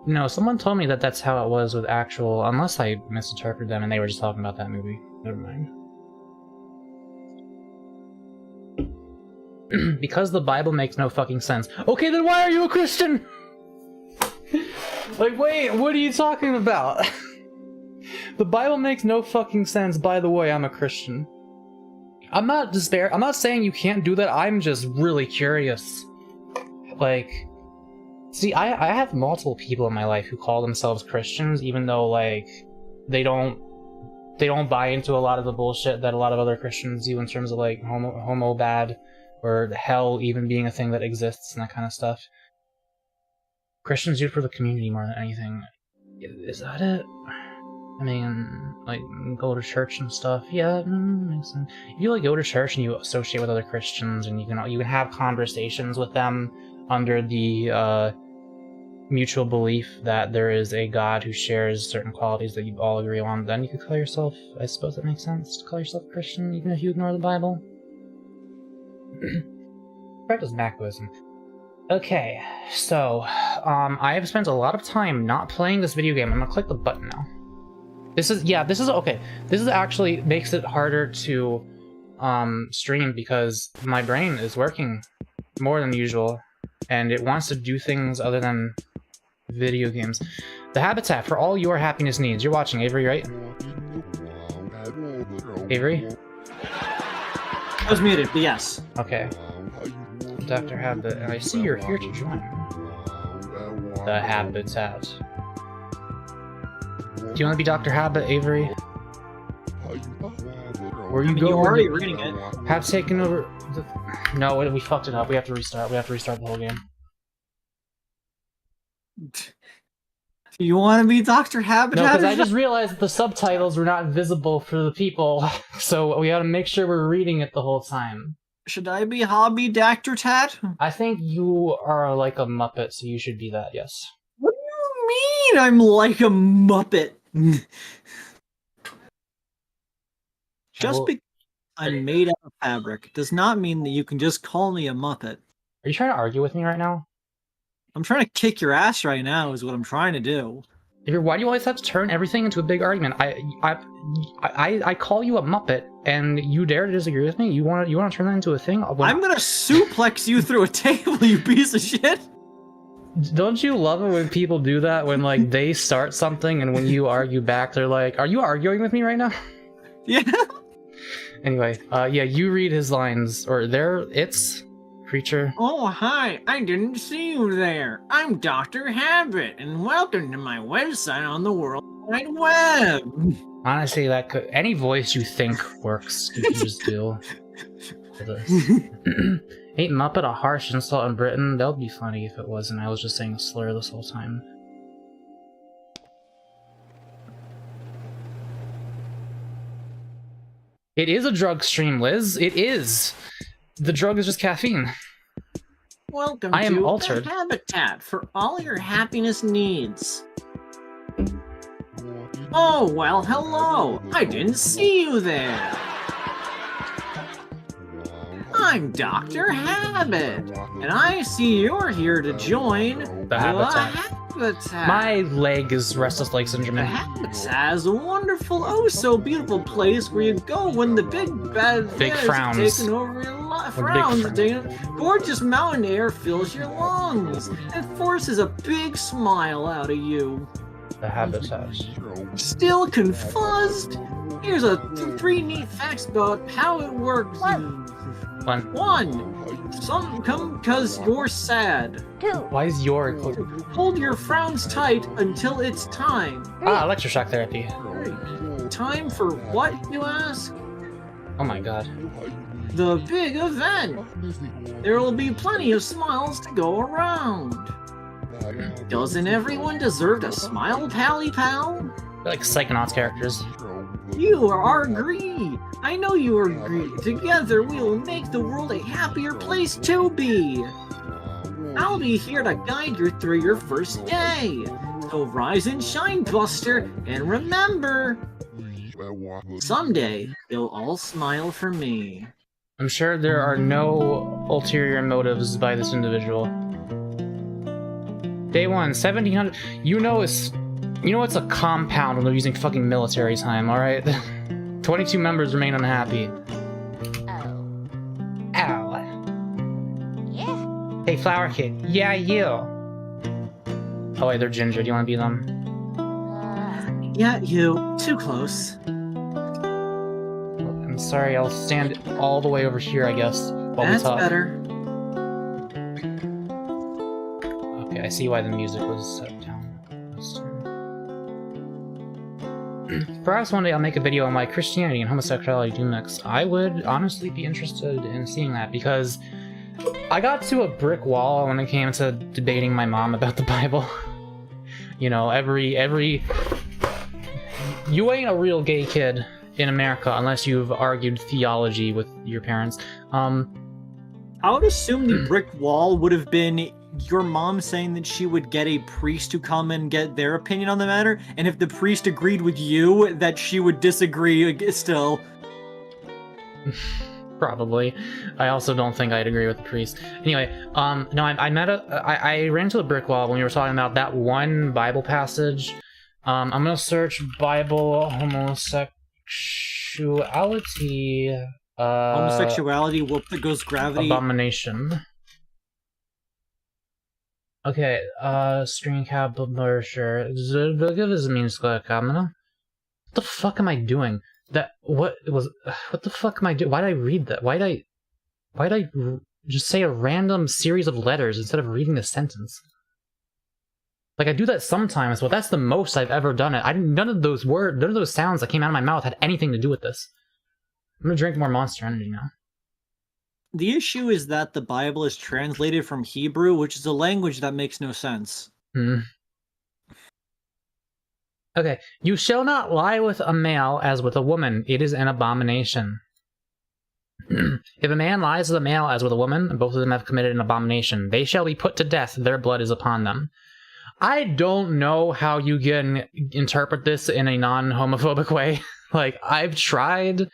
no, someone told me that that's how it was with actual, unless I misinterpreted them and they were just talking about that movie. Never mind. Because the Bible makes no fucking sense. Okay, then why are you a Christian? Like, wait, what are you talking about? The Bible makes no fucking sense. By the way, I'm a Christian. I'm not saying you can't do that. I'm just really curious. Like... See, I have multiple people in my life who call themselves Christians, even though, like, they don't buy into a lot of the bullshit that a lot of other Christians do in terms of, like, homo bad, or hell even being a thing that exists and that kind of stuff. Christians do it for the community more than anything. Is that it? I mean, like, go to church and stuff. Yeah, makes sense. If you, like, go to church and you associate with other Christians and you can have conversations with them under the mutual belief that there is a God who shares certain qualities that you all agree on, then you could call yourself, I suppose that makes sense, to call yourself a Christian even if you ignore the Bible. Practice Makoism. Okay, so, I have spent a lot of time not playing this video game. I'm gonna click the button now. This is okay. This is actually makes it harder to, stream because my brain is working more than usual. And it wants to do things other than video games. The habitat for all your happiness needs. You're watching Avery, right? Avery? I was muted, but yes. Okay. Dr. Habit, and I see you're here to join. The habitat. Do you want to be Dr. Habit, Avery? Where you I mean, go? you're already reading it. Have taken over. No, we fucked it up. We have to restart. We have to restart the whole game. You want to be Dr. Habitat? No, because I just realized that the subtitles were not visible for the people, so we gotta make sure we're reading it the whole time. Should I be Hobby Dr. Tat? I think you are like a Muppet, so you should be that, yes. What do you mean I'm like a Muppet? Just because I'm made out of fabric does not mean that you can just call me a Muppet. Are you trying to argue with me right now? I'm trying to kick your ass right now is what I'm trying to do. Why do you always have to turn everything into a big argument? I call you a Muppet, and you dare to disagree with me? You want to turn that into a thing? I'm gonna suplex you through a table, you piece of shit! Don't you love it when people do that? When, like, they start something, and when you argue back, they're like, are you arguing with me right now? Yeah. Anyway, yeah, you read his lines, or it's... creature. Oh, hi, I didn't see you there. I'm Dr. Habit, and welcome to my website on the World Wide Web. Honestly, that could... any voice you think works, you can just do. For this. Ain't Muppet a harsh insult in Britain? That would be funny if it wasn't. I was just saying a slur this whole time. It is a drug stream, Liz. It is. The drug is just caffeine. Welcome I am to altered. the Habitat for all your happiness needs. Oh, well, hello. I didn't see you there. I'm Dr. Habit, and I see you're here to join The Habitat. Habitat. My leg is restless leg syndrome. The Habitat is a wonderful, oh so beautiful place where you go when the big bad Big air frowns. is taking over your life. Or big Frowns, frowns. taking gorgeous mountain air fills your lungs and forces a big smile out of you. The Habitat. Still confused? Here's three neat facts about how it works. One. 1. Some come cause you're sad. 2. Why is your... Hold your frowns tight until it's time. Ah, electroshock therapy. Time for what, you ask? Oh my god. The big event. There will be plenty of smiles to go around. Doesn't everyone deserve a smile, pally pal? They're like Psychonauts characters. You are agree. I know you agree. Together we will make the world a happier place to be. I'll be here to guide you through your first day. So rise and shine, Buster, and remember, someday you'll all smile for me. I'm sure there are no ulterior motives by this individual. Day 1, 1700. You know it's a compound when they're using fucking military time, alright? 22 members remain unhappy. Oh. Ow. Yeah. Hey, Flower Kid. Yeah, you. Oh wait, they're ginger. Do you want to be them? Yeah, you. Too close. I'm sorry, I'll stand all the way over here, I guess, while That's we talk. better. Okay, I see why the music was set down. Perhaps one day I'll make a video on why Christianity and homosexuality do mix. I would honestly be interested in seeing that, because I got to a brick wall when it came to debating my mom about the Bible. You know, every... You ain't a real gay kid in America unless you've argued theology with your parents. I would assume the brick wall would have been your mom saying that she would get a priest to come and get their opinion on the matter, and if the priest agreed with you, that she would disagree still. Probably. I also don't think I'd agree with the priest. Anyway, no, I ran into a brick wall when we were talking about that one Bible passage. I'm gonna search Bible homosexuality. Homosexuality, whoop that goes gravity. Abomination. Okay, screen cap blur, What the fuck am I doing? What the fuck am I doing? Why'd I read that? Why'd I just say a random series of letters instead of reading the sentence? Like, I do that sometimes, but that's the most I've ever done it. None of those sounds that came out of my mouth had anything to do with this. I'm gonna drink more Monster Energy now. The issue is that the Bible is translated from Hebrew, which is a language that makes no sense. Okay, you shall not lie with a male as with a woman. It is an abomination. If a man lies with a male as with a woman, and both of them have committed an abomination, they shall be put to death. Their blood is upon them. I don't know how you can interpret this in a non-homophobic way. Like, I've tried.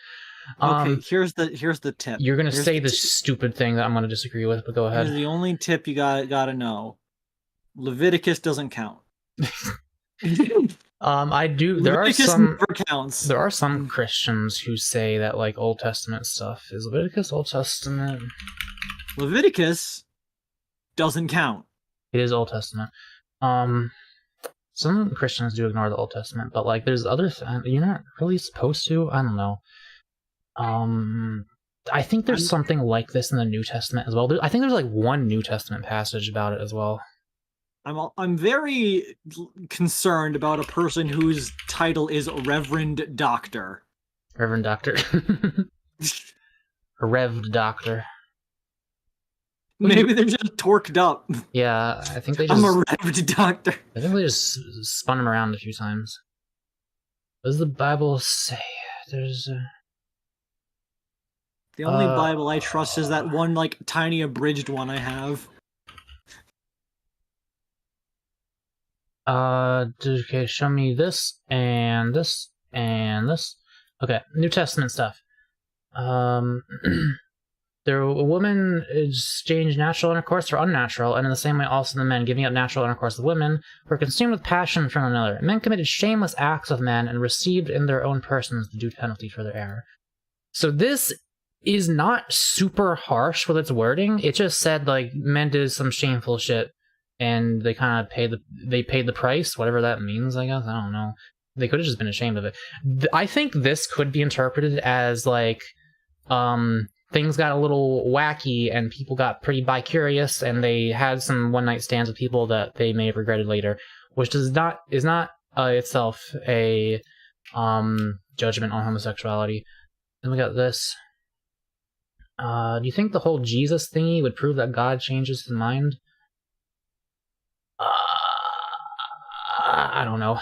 Okay, here's the tip. You're gonna say this stupid thing that I'm gonna disagree with, but go ahead. Here's the only tip you gotta know. Leviticus doesn't count. I do. There Leviticus are some. never counts. There are some Christians who say that like Old Testament stuff is Leviticus, Old Testament. Leviticus doesn't count. It is Old Testament. Some Christians do ignore the Old Testament, but like there's other you're not really supposed to. I don't know. I think there's something like this in the New Testament as well. I think there's like one New Testament passage about it as well. I'm very concerned about a person whose title is Reverend Doctor. Reverend Doctor. Revved Doctor. Maybe they're just torqued up. Yeah, I think they just... I'm a Revved Doctor. I think they just spun him around a few times. What does the Bible say? There's... The only Bible I trust is that one, like, tiny abridged one I have. Okay, show me this, and this, and this. Okay, New Testament stuff. A woman exchanged natural intercourse for unnatural, and in the same way also the men, giving up natural intercourse with women, were consumed with passion for another. Men committed shameless acts of men, and received in their own persons the due penalty for their error. So this is not super harsh with its wording. It just said, like, men did some shameful shit, and they kind of paid the price, whatever that means, I guess. I don't know. They could have just been ashamed of it. I think this could be interpreted as, like, things got a little wacky, and people got pretty bi-curious, and they had some one-night stands with people that they may have regretted later, which is not itself a judgment on homosexuality. Then we got this. Do you think the whole Jesus thingy would prove that God changes his mind? I don't know.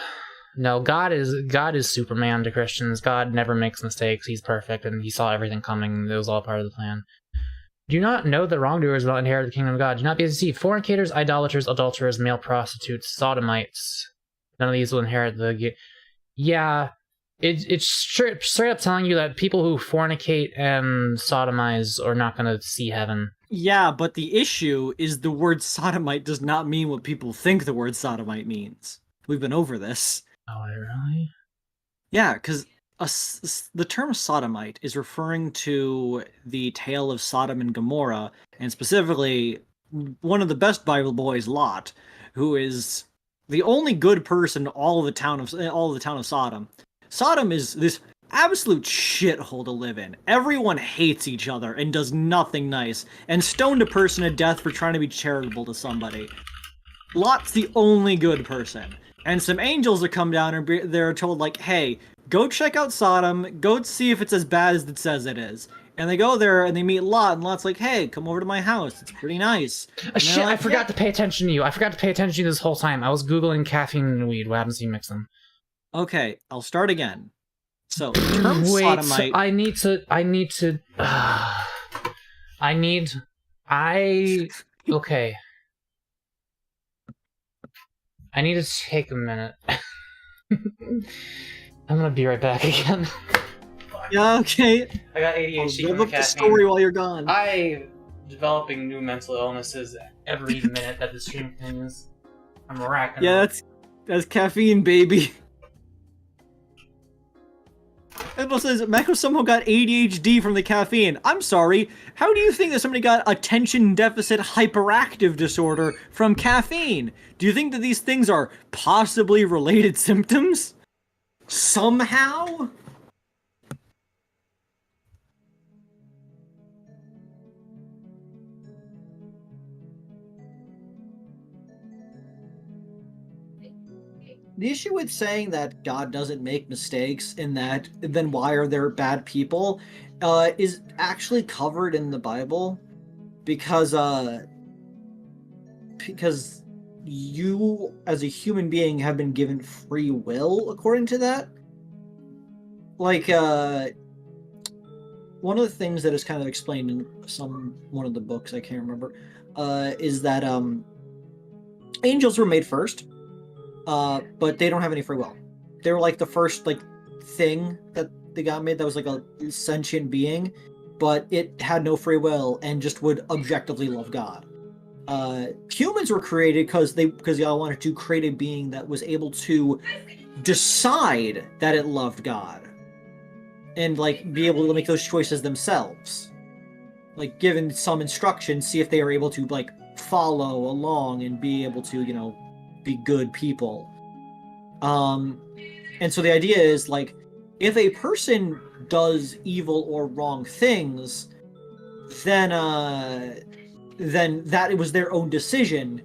No, God is Superman to Christians. God never makes mistakes. He's perfect, and he saw everything coming. It was all part of the plan. Do you not know that wrongdoers will not inherit the kingdom of God? Do not be deceived. Fornicators, idolaters, adulterers, male prostitutes, sodomites. None of these will inherit the... Yeah, it's straight up telling you that people who fornicate and sodomize are not going to see heaven. Yeah, but the issue is the word sodomite does not mean what people think the word sodomite means. We've been over this. Oh, really? Yeah, because the term sodomite is referring to the tale of Sodom and Gomorrah, and specifically one of the best Bible boys, Lot, who is the only good person in all of the town of Sodom. Sodom is this absolute shithole to live in. Everyone hates each other and does nothing nice, and stoned a person to death for trying to be charitable to somebody. Lot's the only good person. And some angels will come down and they're told, like, hey, go check out Sodom, go see if it's as bad as it says it is. And they go there and they meet Lot, and Lot's like, hey, come over to my house, it's pretty nice. Shit, like, I forgot to pay attention to you. I forgot to pay attention to you this whole time. I was Googling caffeine and weed. What happens if you mix them? Okay, I'll start again. So, the term sodomite... I need to take a minute. I'm gonna be right back again. Yeah, okay. I got ADHD. I'll give up the story while you're gone. I'm developing new mental illnesses every minute that the stream continues. I'm racking. Yeah, that's caffeine, baby. It says, Mako somehow got ADHD from the caffeine. I'm sorry, how do you think that somebody got attention deficit hyperactive disorder from caffeine? Do you think that these things are possibly related symptoms? Somehow? the issue with saying that God doesn't make mistakes and that then why are there bad people is actually covered in the Bible because you as a human being have been given free will according to that. Like one of the things that is kind of explained in one of the books, I can't remember, is that angels were made first, but they don't have any free will. They were like the first thing that they got made that was like a sentient being, but it had no free will and just would objectively love God. Humans were created because y'all wanted to create a being that was able to decide that it loved God and be able to make those choices themselves. Given some instruction, see if they are able to follow along and be able to be good people. And so the idea is if a person does evil or wrong things, then that it was their own decision.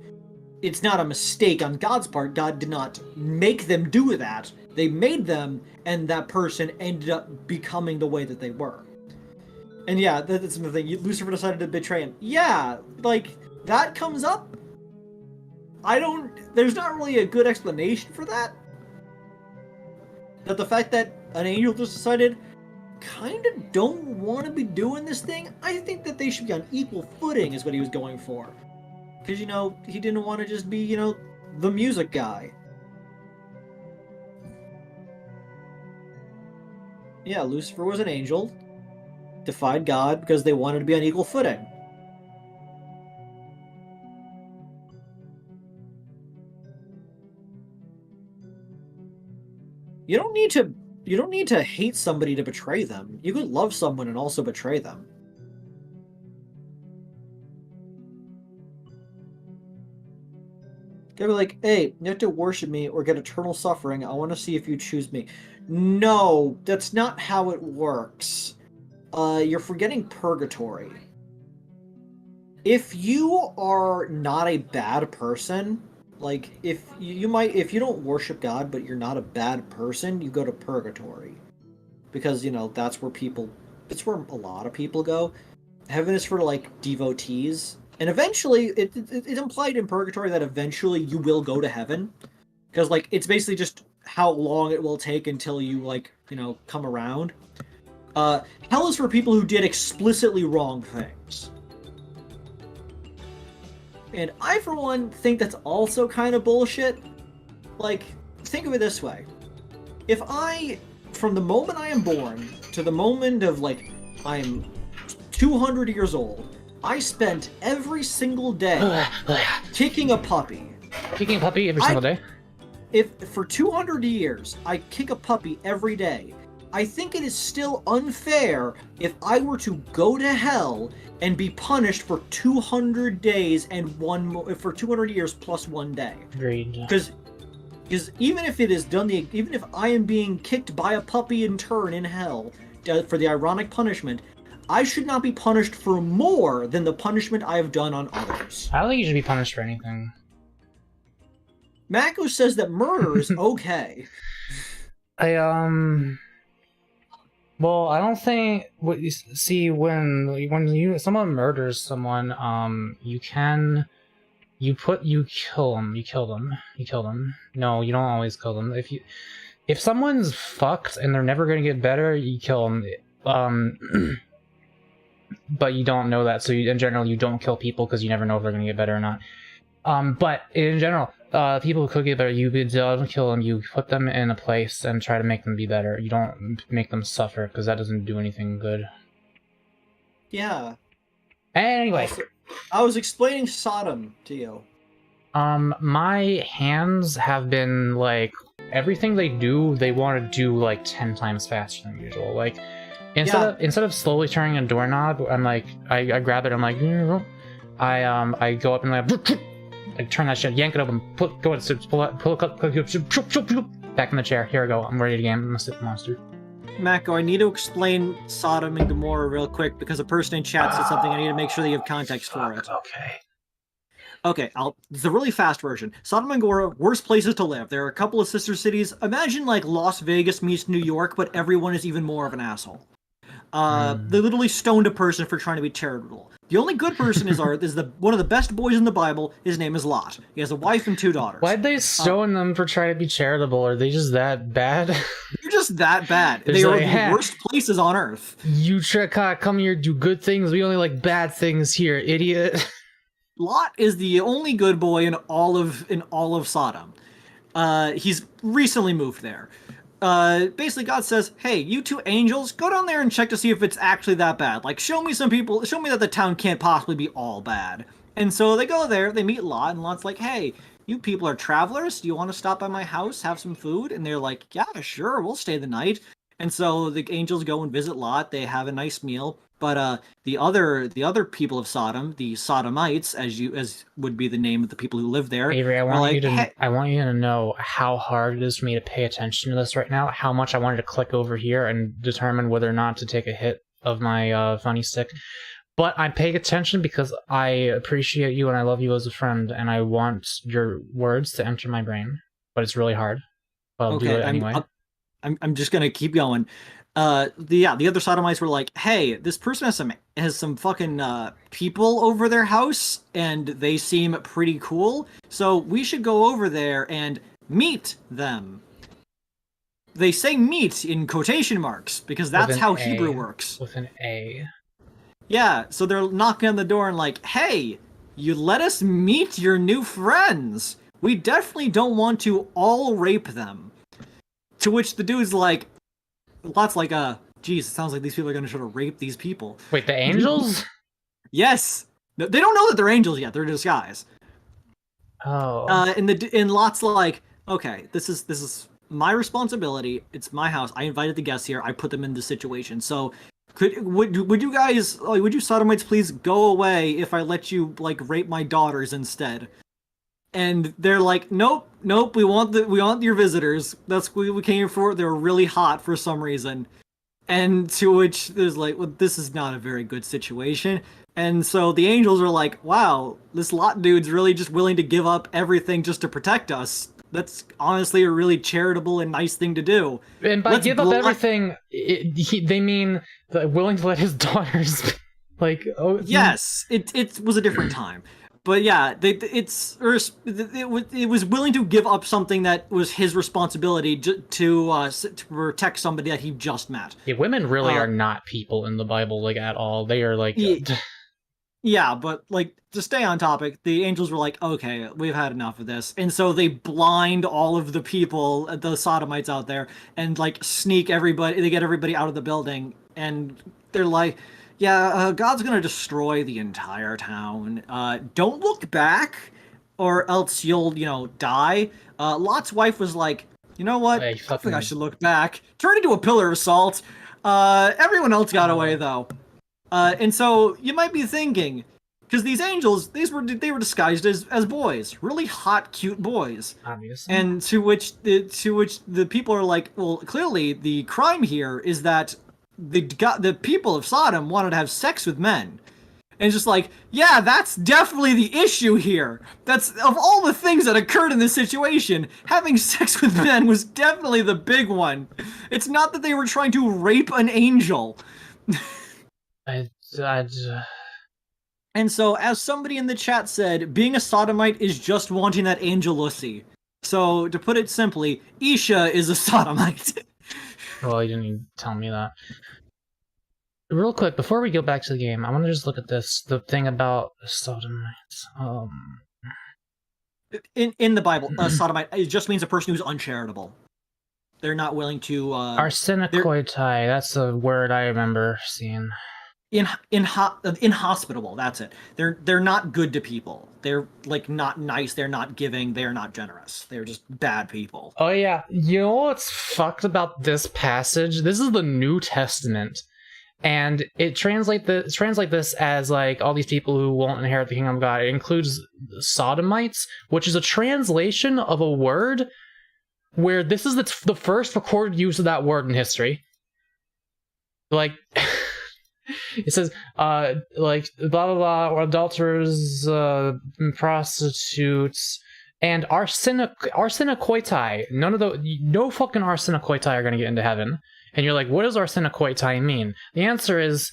It's not a mistake on God's part. God did not make them do that. They made them, and that person ended up becoming the way that they were. And yeah, that's another thing. Lucifer decided to betray him. Yeah, that comes up. There's not really a good explanation for that. That the fact that an angel just decided, kind of don't want to be doing this thing. I think that they should be on equal footing is what he was going for. Because, he didn't want to just be, the music guy. Yeah, Lucifer was an angel. Defied God because they wanted to be on equal footing. You don't need to hate somebody to betray them. You could love someone and also betray them. They'd be like, hey, you have to worship me or get eternal suffering. I want to see if you choose me. No, that's not how it works. You're forgetting purgatory. If you are not a bad person, if you don't worship God, but you're not a bad person, you go to purgatory. Because, that's where a lot of people go. Heaven is for, devotees. And eventually, it's implied in purgatory that eventually you will go to heaven. Because, it's basically just how long it will take until you, come around. Hell is for people who did explicitly wrong things. And I, for one, think that's also kind of bullshit. Think of it this way. If from the moment I am born to the moment of, I'm 200 years old, I spent every single day kicking a puppy. Kicking a puppy every single day? If for 200 years I kick a puppy every day, I think it is still unfair if I were to go to hell and be punished for 200 days and for 200 years plus 1 day. Agreed. Because even if it is done, even if I am being kicked by a puppy in turn in hell for the ironic punishment, I should not be punished for more than the punishment I have done on others. I don't think you should be punished for anything. Mako says that murder is okay. Well, I don't think. When someone murders someone, you kill them. No, you don't always kill them. If someone's fucked and they're never gonna get better, you kill them. But you don't know that, so in general, you don't kill people because you never know if they're gonna get better or not. But in general, people who could get better, you don't kill them, you put them in a place and try to make them be better. You don't make them suffer, because that doesn't do anything good. Yeah. Anyway. I was explaining Sodom to you. My hands have been, everything they do, they want to do, 10 times faster than usual. Instead of slowly turning a doorknob, I'm I grab it, I'm I go up and I turn that shit, yank it up, and pull it, back in the chair. Here I go. I'm ready to game. I'm a Sith monster. Mako, I need to explain Sodom and Gomorrah real quick because a person in chat said something. I need to make sure that you have context for it. Okay. Okay, it's a really fast version. Sodom and Gomorrah, worst places to live. There are a couple of sister cities. Imagine like Las Vegas meets New York, but everyone is even more of an asshole. They literally stoned a person for trying to be charitable. The only good person is one of the best boys in the Bible. His name is Lot. He has a wife and 2 daughters. Why'd they stone them for trying to be charitable? Are they just that bad? They're just that bad. There's They are like, the "Hey, worst places on earth. You come here, do good things. We only like bad things here, idiot." Lot is the only good boy in all of Sodom. He's recently moved there. Basically God says, hey, you 2 angels, go down there and check to see if it's actually that bad. Like, show me that the town can't possibly be all bad. And so they go there, they meet Lot, and Lot's like, hey, you people are travelers, do you want to stop by my house, have some food? And they're like, yeah, sure, we'll stay the night. And so the angels go and visit Lot, they have a nice meal. But the other people of Sodom, the Sodomites, as would be the name of the people who live there, Avery, I want you to know how hard it is for me to pay attention to this right now. How much I wanted to click over here and determine whether or not to take a hit of my funny stick. But I'm paying attention because I appreciate you and I love you as a friend, and I want your words to enter my brain. But it's really hard. But I'll do it anyway. I'm just gonna keep going. The other Sodomites were like, hey, this person has some fucking people over their house, and they seem pretty cool, so we should go over there and meet them. They say meet in quotation marks, because that's how Hebrew works. With an A. Yeah, so they're knocking on the door and like, hey, you let us meet your new friends. We definitely don't want to all rape them. To which the dude's like, Lot's like, geez, it sounds like these people are going to try to rape these people. Wait, the angels? Yes. They don't know that they're angels yet. They're in disguise. Oh. And Lot's like, okay, this is my responsibility. It's my house. I invited the guests here. I put them in this situation. So would you guys, would you Sodomites please go away if I let you, like, rape my daughters instead? And they're like, nope, we want your visitors. That's what we came here for. They're really hot for some reason. And to which there's like, well, this is not a very good situation. And so the angels are like, wow, this Lot dude's really just willing to give up everything just to protect us. That's honestly a really charitable and nice thing to do. And by give up everything, they mean willing to let his daughters, like, oh. Yes, it was a different time. But yeah, it was willing to give up something that was his responsibility to protect somebody that he just met. Yeah, women really are not people in the Bible, like, at all. They are like... Yeah, but, like, to stay on topic, the angels were like, okay, we've had enough of this. And so they blind all of the people, the Sodomites out there, and, like, sneak everybody, they get everybody out of the building, and they're like... Yeah, God's gonna destroy the entire town. Don't look back, or else you'll, die. Lot's wife was like, you know what? I think I should look back. Turned into a pillar of salt. Everyone else got away, though. And so, you might be thinking, because these angels, they were disguised as boys. Really hot, cute boys. Obviously. And to which the people are like, well, clearly, the crime here is that the people of Sodom wanted to have sex with men. And it's just like, yeah, that's definitely the issue here. That's, of all the things that occurred in this situation, having sex with men was definitely the big one. It's not that they were trying to rape an angel. And so, as somebody in the chat said, being a sodomite is just wanting that angelussy. So, to put it simply, Isha is a sodomite. Well, you didn't even tell me that. Real quick, before we go back to the game, I want to just look at this, the thing about sodomites. In the Bible, sodomite, it just means a person who's uncharitable. They're not willing to... Arsenicoitai, that's a word I remember seeing. Inhospitable, that's it. They're not good to people. They're, like, not nice, they're not giving, they're not generous. They're just bad people. Oh yeah, you know what's fucked about this passage? This is the New Testament. And it translate this as, like, all these people who won't inherit the kingdom of God. It includes sodomites, which is a translation of a word where this is the first recorded use of that word in history. Like... It says, like, blah, blah, blah, or adulterers, prostitutes, and arsenicoitai. No fucking arsenicoitai are gonna get into heaven. And you're like, what does arsenicoitai mean? The answer is,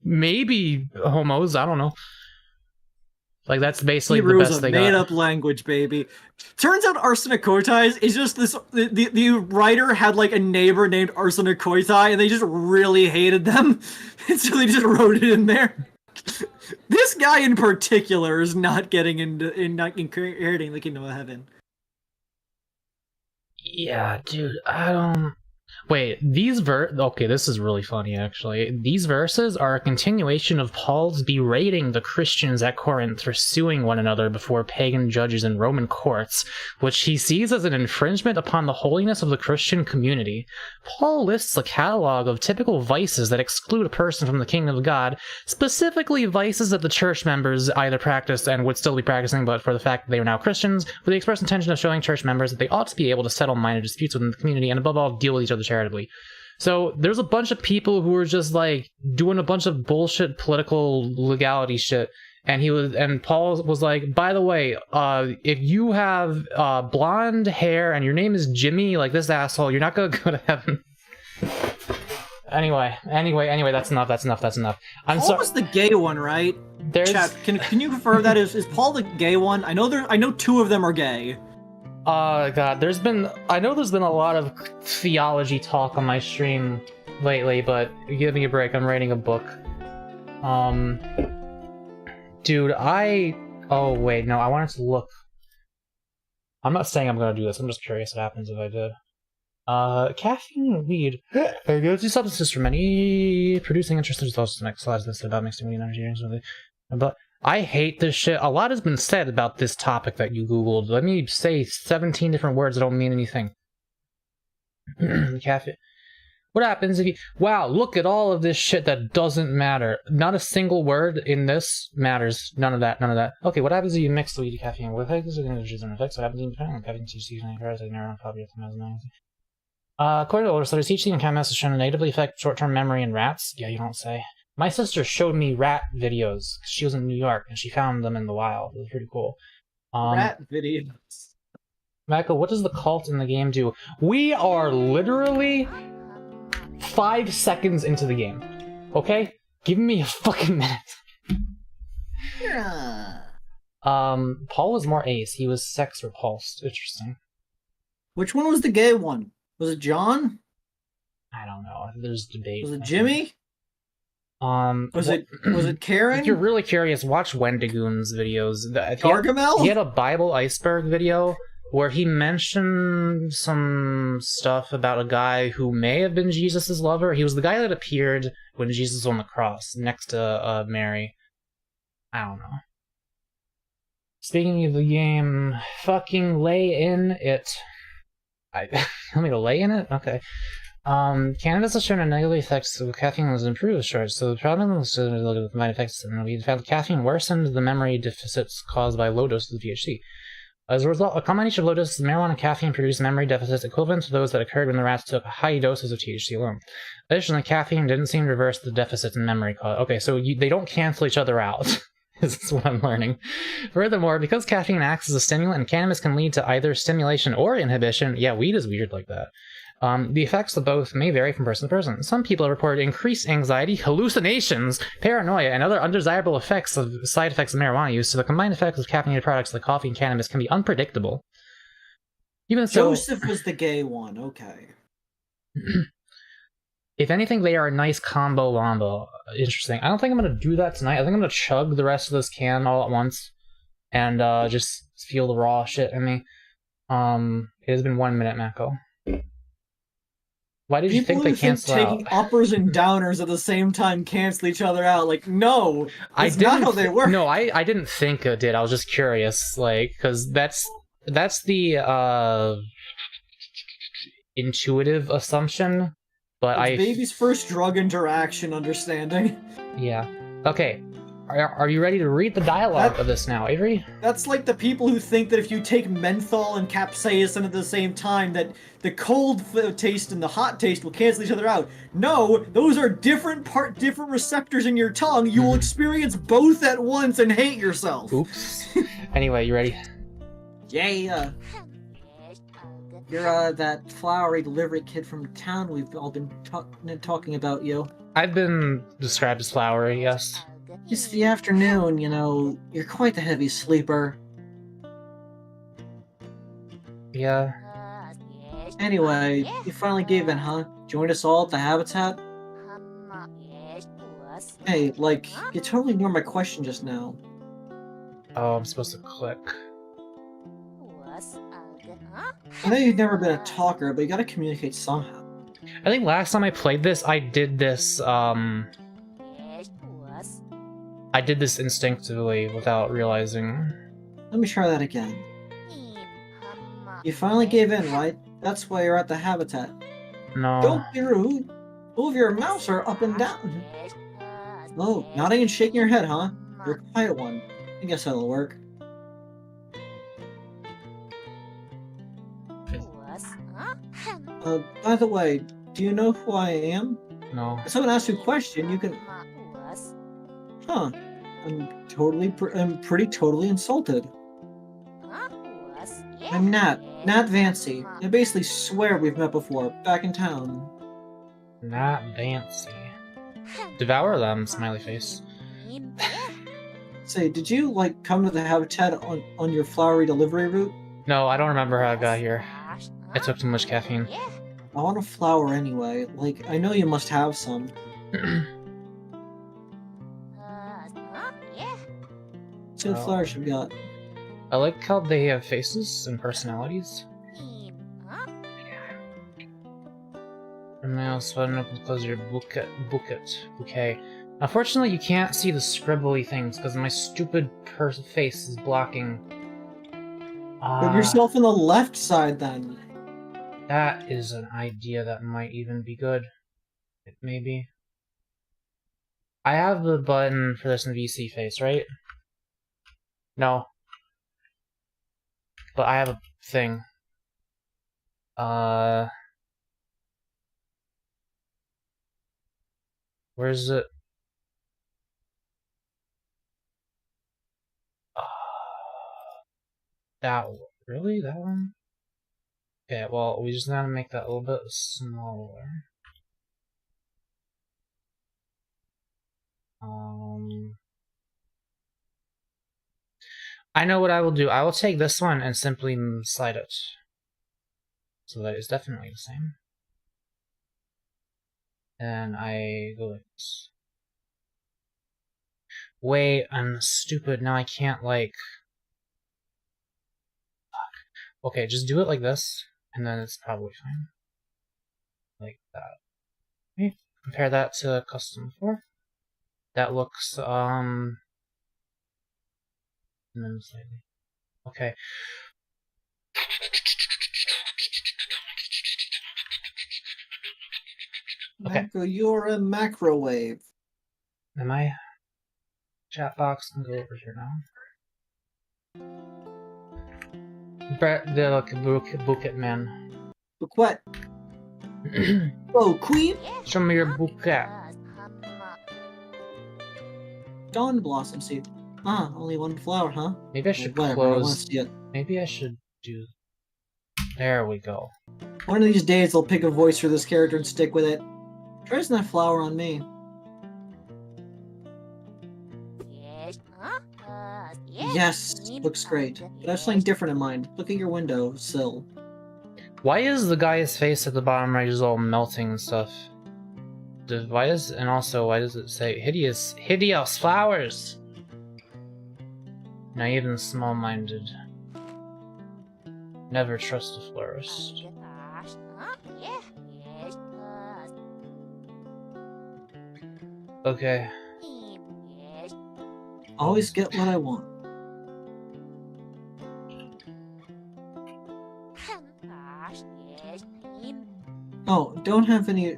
maybe homos, I don't know. Like, that's basically Hebrew the is best a they got. made-up language, baby. Turns out arsenicoitai is just this... The writer had, like, a neighbor named arsenicoitai, and they just really hated them. And so they just wrote it in there. This guy in particular is not getting not inheriting the kingdom of heaven. Yeah, dude, I don't... Wait, okay, this is really funny, actually. These verses are a continuation of Paul's berating the Christians at Corinth for suing one another before pagan judges in Roman courts, which he sees as an infringement upon the holiness of the Christian community. Paul lists a catalog of typical vices that exclude a person from the kingdom of God, specifically vices that the church members either practiced and would still be practicing, but for the fact that they are now Christians, with the express intention of showing church members that they ought to be able to settle minor disputes within the community and above all deal with each other charitably. So there's a bunch of people who were just like doing a bunch of bullshit political legality shit, and Paul was like, by the way, if you have blonde hair and your name is Jimmy, like this asshole, you're not gonna go to heaven. Anyway, that's enough. Paul was the gay one, right? Chat, can you confirm that? Is Paul the gay one? I know two of them are gay. God, I know there's been a lot of theology talk on my stream lately, but give me a break, I'm writing a book. Dude, oh wait, no, I wanted to look. I'm not saying I'm gonna do this, I'm just curious what happens if I did. Caffeine, weed, these substances for many producing interesting results. The next slide is about mixing weed and energy drinks with it. But I hate this shit. A lot has been said about this topic that you googled. Let me say 17 different words that don't mean anything. Caffeine. What happens if you... Wow, look at all of this shit that doesn't matter. Not a single word in this matters. None of that. Okay, what happens if you mix the weed and caffeine? What happens if you effects? What happens if you caffeine THC and parasitic neuron probably according to older studies, THC and chemicals has shown to negatively affect short-term memory in rats. Yeah, you don't say. My sister showed me rat videos. She was in New York and she found them in the wild. It was pretty cool. Rat videos. Mako, what does the cult in the game do? We are literally 5 seconds into the game. Okay? Give me a fucking minute. Yeah. Paul was more ace. He was sex repulsed. Interesting. Which one was the gay one? Was it John? I don't know. There's debate. Was it Jimmy? Was it Karen? If you're really curious, watch Wendigoon's videos. Gargamel? He had a Bible iceberg video where he mentioned some stuff about a guy who may have been Jesus' lover. He was the guy that appeared when Jesus was on the cross next to Mary. I don't know. Speaking of the game, fucking lay in it. Want me to lay in it? Okay. Cannabis has shown a negative effects of caffeine was improved short, so the problem was to look at the combined effects, and we found caffeine worsened the memory deficits caused by low doses of THC. As a result, a combination of low doses of marijuana and caffeine produced memory deficits equivalent to those that occurred when the rats took high doses of THC alone. Additionally, caffeine didn't seem to reverse the deficits in memory. Okay, so they don't cancel each other out. This is what I'm learning. Furthermore, because caffeine acts as a stimulant and cannabis can lead to either stimulation or inhibition, yeah, weed is weird like that. The effects of both may vary from person to person. Some people have reported increased anxiety, hallucinations, paranoia, and other undesirable side effects of marijuana use, so the combined effects of caffeinated products like coffee and cannabis can be unpredictable. Even so, Joseph was the gay one, okay. If anything, they are a nice combo wombo. Interesting. I don't think I'm going to do that tonight. I think I'm going to chug the rest of this can all at once and just feel the raw shit in me. It has been 1 minute, Mako. Why did you think they cancel out? Taking uppers and downers at the same time cancel each other out. Like, no, that's not how they work. No, I didn't think it did. I was just curious, like, because that's the intuitive assumption. But it's baby's first drug interaction understanding. Yeah. Okay. Are you ready to read the dialogue of this now, Avery? That's like the people who think that if you take menthol and capsaicin at the same time, that the cold taste and the hot taste will cancel each other out. No, those are different receptors in your tongue. You will experience both at once and hate yourself. Oops. Anyway, you ready? Yeah. You're that flowery delivery kid from town we've all been talking about, you. I've been described as flowery, yes. It's the afternoon, you know. You're quite the heavy sleeper. Yeah. Anyway, you finally gave in, huh? Joined us all at the Habitat? Hey, like, you totally ignored my question just now. Oh, I'm supposed to click. I know you've never been a talker, but you gotta communicate somehow. I think last time I played this, I did this, I did this instinctively without realizing. Let me try that again. You finally gave in, right? That's why you're at the Habitat. No. Don't be rude. Move your mouse or up and down. Oh, nodding and shaking your head, huh? You're a quiet one. I guess that'll work. By the way, do you know who I am? No. If someone asks you a question, you can... Huh. I'm pretty totally insulted. I'm Nat Vancy. I basically swear we've met before, back in town. Nat Vancy. Devour them, smiley face. Say, did you, like, come to the Habitat on your flowery delivery route? No, I don't remember how I got here. I took too much caffeine. I want a flower anyway. Like, I know you must have some. See what flowers you got. I like how they have faces and personalities. And now sweating up and close your bouquet. Unfortunately, you can't see the scribbly things because my stupid face is blocking. Put yourself on the left side then. That is an idea that might even be good. Maybe. I have the button for this in VC face, right? No. But I have a thing. Where's it? Really? That one? Okay, well, we just gotta make that a little bit smaller. I know what I will do. I will take this one and simply slide it. So that is definitely the same. And I go like this. Wait, I'm stupid. Now I can't, like... Fuck. Okay, just do it like this, and then it's probably fine. Like that. Okay, compare that to custom 4. That looks, and then slightly. Okay. Okay. Mako, you're a microwave. Am I? Chat box, I'm going over here now. The bouquet man. Bouquet. Oh, queen? Show me your bouquet. Dawn blossom seed. Ah, only one flower, huh? Maybe I should Whatever, I want to close. see it. Maybe I should do. There we go. One of these days, they'll pick a voice for this character and stick with it. Try that flower on me. Yes, looks great. But I have something different in mind. Look at your window sill. Why is the guy's face at the bottom right just all melting and stuff? Why does it say hideous flowers? Naive and small-minded. Never trust a florist. Okay. Always get what I want. Oh, you don't have any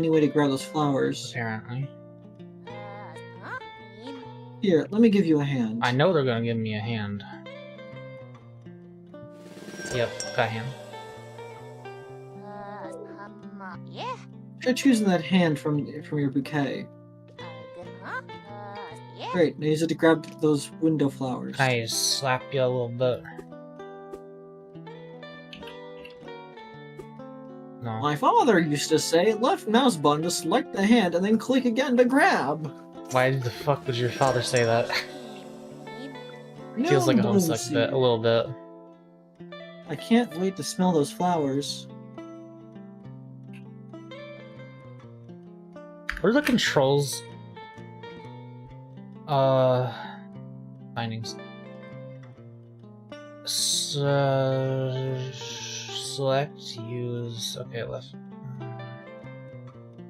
way to grab those flowers. Apparently. Here, let me give you a hand. I know they're gonna give me a hand. Yep, got a hand. Try choosing that hand from your bouquet. Great, now use it to grab those window flowers. Can I slap you a little bit? No. My father used to say, left mouse button to select the hand and then click again to grab. Why the fuck would your father say that? Now Feels like a I'm homesick woozy. bit, a little bit. I can't wait to smell those flowers. What are the controls? Findings. Select, use. Okay, left.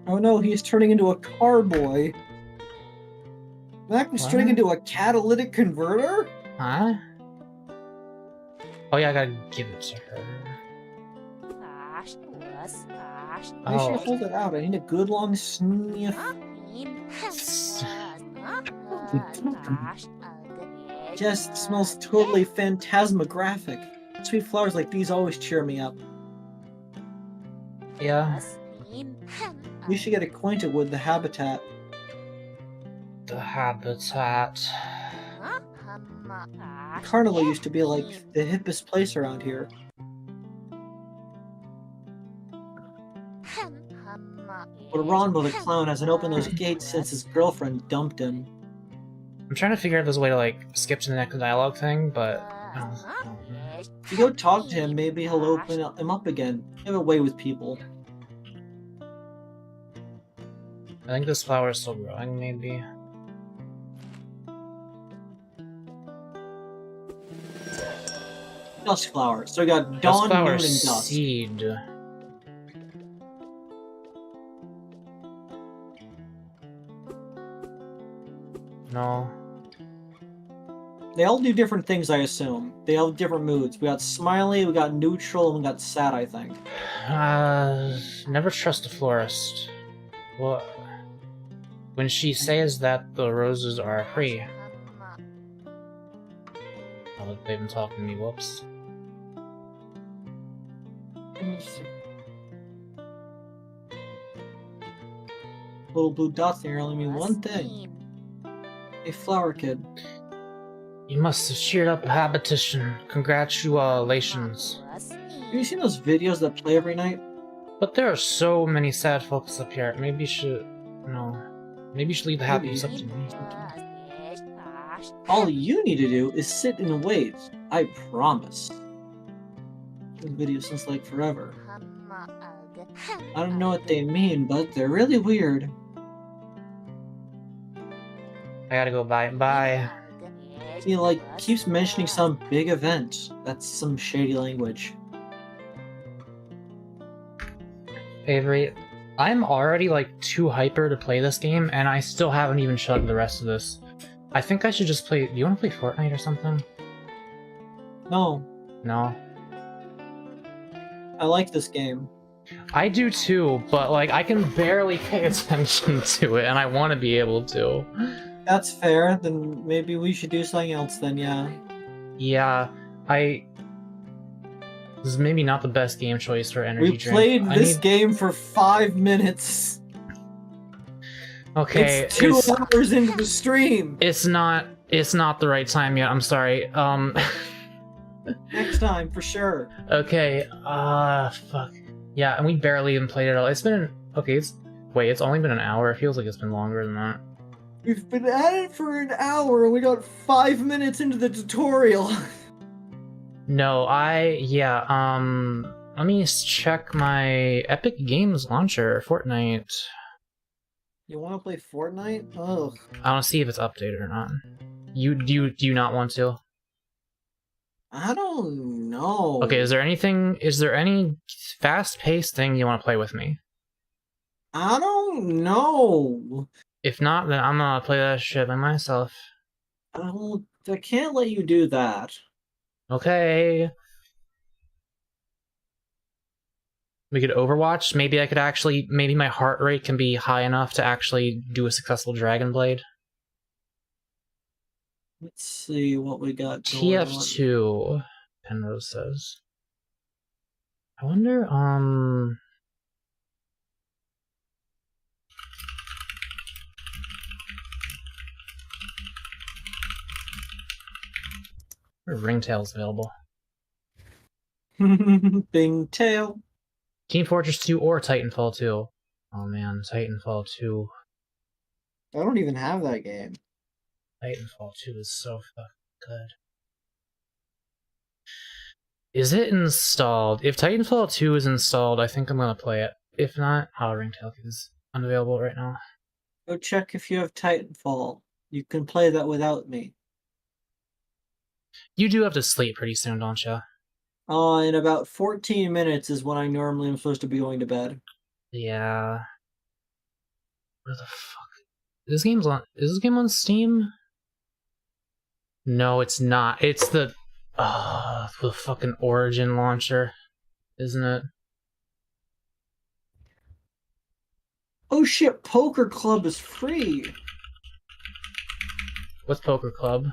Oh no, he's turning into a car boy. Mac was turning What? into a catalytic converter? Huh? Oh yeah, I gotta give it to her. I should Oh. hold it out. I need a good long sniff. Just smells totally phantasmographic. Sweet flowers like these always cheer me up. Yeah. We should get acquainted with the habitat. The habitat. Carnival used to be like the hippest place around here. But Ronbo the clown hasn't opened those gates since his girlfriend dumped him. I'm trying to figure out if there's a way to like skip to the next dialogue thing, but I don't know. If you go talk to him, maybe he'll open him up again. Have a way with people. I think this flower is still growing, maybe. Dusk flower. So we got Dusk dawn, flower moon, and dusk. seed. No. They all do different things, I assume. They all have different moods. We got smiley, we got neutral, and we got sad, I think. Never trust a florist. Well, when she says that the roses are free. Oh, they've been talking to me, whoops. Little blue dots there only mean one thing. A flower kid. You must have cheered up a habitation. Congratulations. Have you seen those videos that play every night? But there are so many sad folks up here. Maybe you should... No. Maybe you should leave the happiness up to me. All you need to do is sit and wait. I promise. Those videos since like forever. I don't know what they mean, but they're really weird. I gotta go, bye. Bye. He like keeps mentioning some big event. That's some shady language. Avery, I'm already like too hyper to play this game, and I still haven't even chugged the rest of this. I think I should just play... Do you want to play Fortnite or something? No, No. I like this game. I do too, but like I can barely pay attention to it, and I want to be able to. That's fair. Then maybe we should do something else then, yeah. Yeah, this is maybe not the best game choice for energy We drink. played I this need- game for 5 minutes. Okay, It's 2 hours into the stream. It's not the right time yet. I'm sorry. Next time, for sure. Okay. Fuck. Yeah, and we barely even played it all. It's been it's only been an hour. It feels like it's been longer than that. We've been at it for an hour and we got 5 minutes into the tutorial. No, let me check my Epic Games launcher, Fortnite. You want to play Fortnite? Ugh. I want to see if it's updated or not. Do you not want to? I don't know. Okay, is there any fast-paced thing you want to play with me? I don't know. If not, then I'm gonna play that shit by myself. I can't let you do that. Okay. We could Overwatch. Maybe my heart rate can be high enough to actually do a successful Dragon Blade. Let's see what we got going TF2, Penrose says. I wonder, Ringtail's available. on. Bing tail. Team Fortress 2 or Titanfall 2. Oh man, Titanfall 2. I don't even have that game. Titanfall 2 is so fucking good. Is it installed? If Titanfall 2 is installed, I think I'm gonna play it. If not, Ringtail is unavailable right now. Go check if you have Titanfall. You can play that without me. You do have to sleep pretty soon, don't you? In about 14 minutes is when I normally am supposed to be going to bed. Yeah. Where the fuck? This game's on. Is this game on Steam? No, it's not. It's the fucking Origin launcher, isn't it? Oh shit, Poker Club is free! What's Poker Club?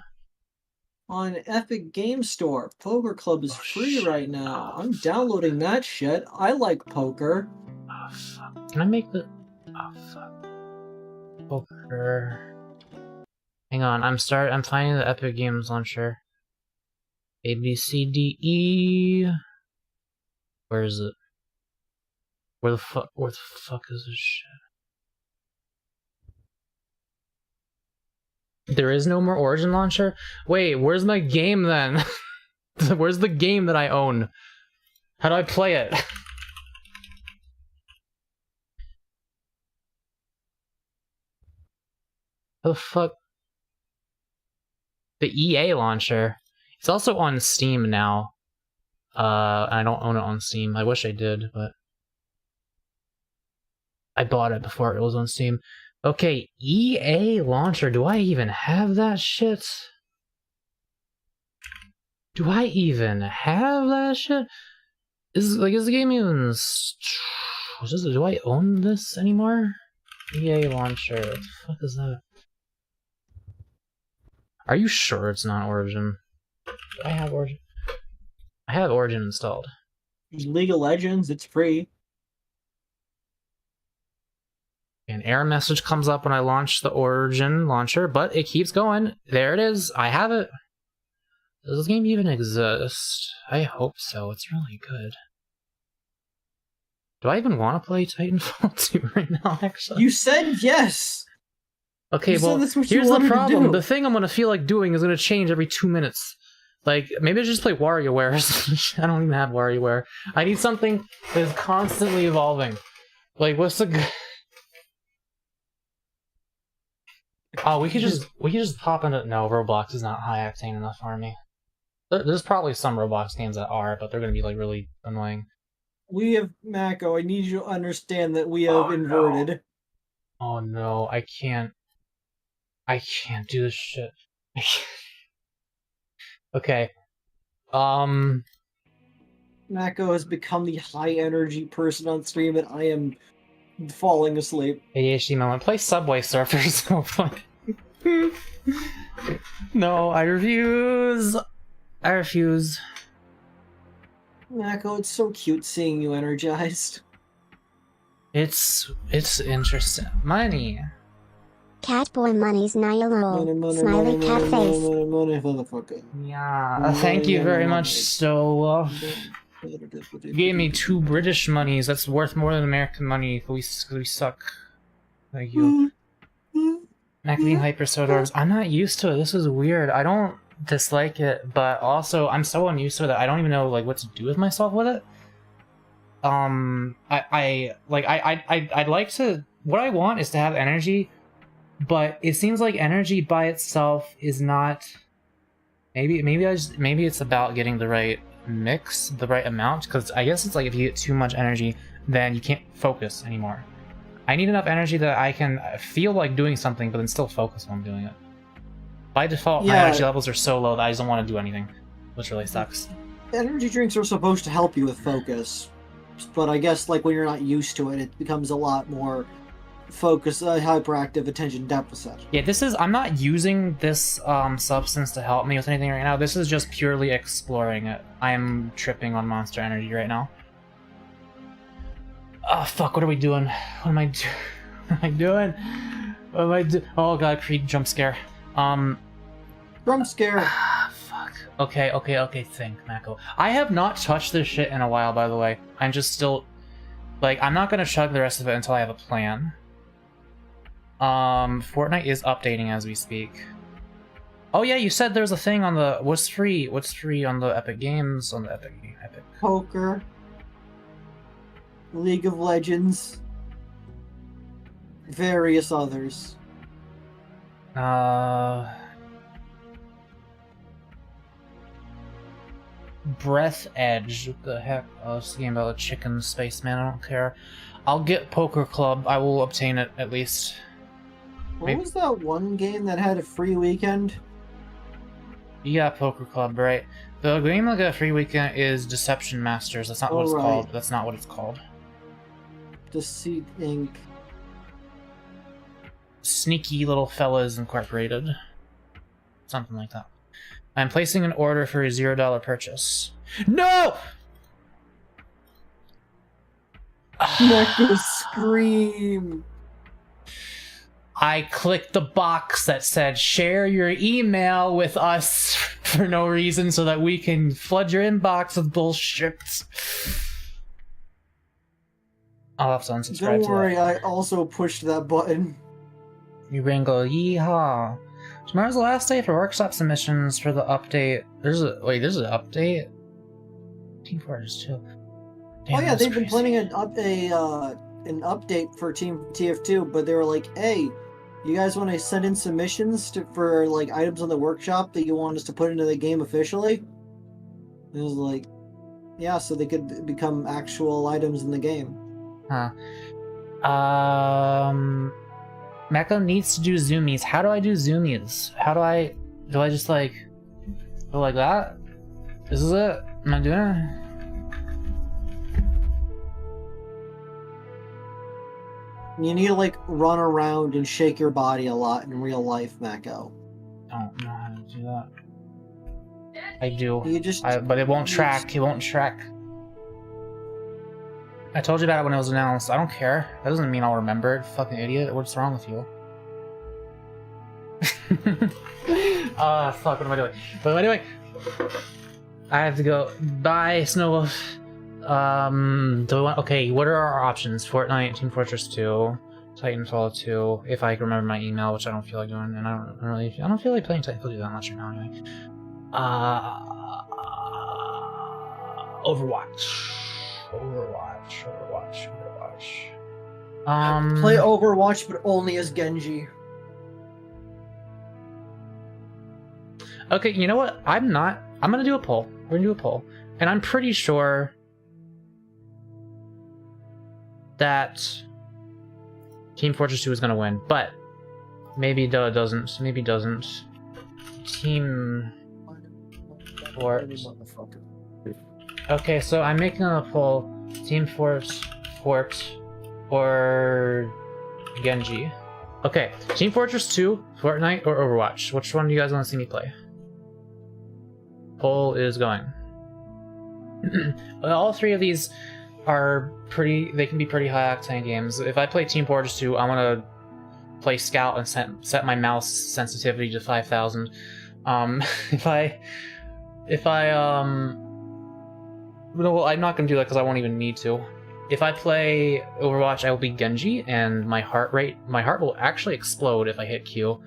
On Epic Game Store. Poker Club is free right now. I'm downloading that shit. I like poker. Oh fuck. Can I make the... Oh fuck. Poker... Hang on, I'm finding the Epic Games launcher. A, B, C, D, E... Where is it? Where the fuck is this shit? There is no more Origin launcher? Wait, where's my game then? Where's the game that I own? How do I play it? How the fuck? The EA launcher. It's also on Steam now. I don't own it on Steam. I wish I did, but I bought it before it was on Steam. Okay, EA launcher. Do I even have that shit? Do I even have that shit? Is the game even... Do I own this anymore? EA launcher. What the fuck is that? Are you sure it's not Origin? Do I have Origin? I have Origin installed. There's League of Legends, it's free. An error message comes up when I launch the Origin launcher, but it keeps going. There it is. I have it. Does this game even exist? I hope so. It's really good. Do I even want to play Titanfall 2 right now, actually? You said yes! Okay, well, here's the problem. The thing I'm going to feel like doing is going to change every 2 minutes. Like, maybe I should just play WarioWare. I don't even have WarioWare. I need something that is constantly evolving. Like, what's the... Oh, we could just pop into... No, Roblox is not high octane enough for me. There's probably some Roblox games that are, but they're going to be, like, really annoying. We have... Mako, I need you to understand that we have inverted. No. Oh, no, I can't do this shit. Okay. Mako has become the high-energy person on stream, and I am falling asleep. ADHD moment. Play Subway Surfers. No, I refuse. I refuse. Mako, it's so cute seeing you energized. It's interesting. Money. Catboy money's Nihilo. Smiley cat face. Money, motherfucker. Yeah, thank you very much, so, you gave me 2 British monies. That's worth more than American money. We suck. Thank you. Macadine Hyper Soda Orbs. I'm not used to it. This is weird. I don't dislike it, but also I'm so unused to it that I don't even know, like, what to do with myself with it. I'd like to... What I want is to have energy, but it seems like energy by itself is not... Maybe it's about getting the right mix, the right amount, because I guess it's like if you get too much energy, then you can't focus anymore. I need enough energy that I can feel like doing something, but then still focus when I'm doing it. By default, my energy levels are so low that I just don't want to do anything, which really sucks. Energy drinks are supposed to help you with focus, but I guess like when you're not used to it, it becomes a lot more focus, hyperactive attention deficit. Yeah, this is. I'm not using this substance to help me with anything right now. This is just purely exploring it. I'm tripping on Monster Energy right now. Oh fuck! What are we doing? What am I doing? What am I doing? What am I doing? Oh god! Creep jump scare. Jump scare. Fuck. Okay. Think, Mako. I have not touched this shit in a while, by the way. I'm just still, like, I'm not gonna chug the rest of it until I have a plan. Fortnite is updating as we speak. Oh yeah, you said there's a thing on the what's free on the Epic Games on the Epic. Poker. League of Legends. Various others. Breath Edge. What the heck? Oh, this game about a chicken spaceman. I don't care. I'll get Poker Club. I will obtain it at least. What was that one game that had a free weekend? Yeah, Poker Club, right? The game that got a free weekend is Deception Masters. That's not what it's called. That's not what it's called. Deceit Inc. Sneaky Little Fellas Incorporated. Something like that. I'm placing an order for a $0 purchase. No! Mako scream. I clicked the box that said share your email with us for no reason so that we can flood your inbox with bullshit. I'll have to unsubscribe. Don't worry, I also pushed that button. You wrangle, yeehaw. Tomorrow's the last day for workshop submissions for the update. There's an update? Team Fortress 2. Damn, oh yeah, they've been crazy. planning an update for Team TF2, but they were like, hey, you guys want to send in submissions for like items on the workshop that you want us to put into the game officially? It was like, yeah, so they could become actual items in the game. Huh. Mako needs to do zoomies. How do I do zoomies? Do I just like go like that? This is it? Am I doing it? You need to like run around and shake your body a lot in real life, Mako. Don't know how to do that. I do. You just but it won't track. It won't track. I told you about it when it was announced. I don't care. That doesn't mean I'll remember it. Fucking idiot. What's wrong with you? Fuck, what am I doing? But anyway, I have to go. Bye, Snow. Do we want? Okay, what are our options? Fortnite, Team Fortress 2, Titanfall 2. If I can remember my email, which I don't feel like doing, and I don't feel like playing Titanfall 2 that much right now. Anyway, Overwatch. play Overwatch, but only as Genji. Okay, you know what? I'm gonna do a poll. We're gonna do a poll. And I'm pretty sure that Team Fortress 2 is gonna win, but maybe it doesn't. Maybe it doesn't. Team Fort. Okay, so I'm making a poll. Team Fort or Genji. Okay, Team Fortress 2, Fortnite, or Overwatch? Which one do you guys want to see me play? Poll is going. All three of these are they can be pretty high octane games. If I play Team Fortress 2, I want to play Scout and set my mouse sensitivity to 5,000. No, well, I'm not gonna do that because I won't even need to. If I play Overwatch, I will be Genji, and my heart will actually explode if I hit Q.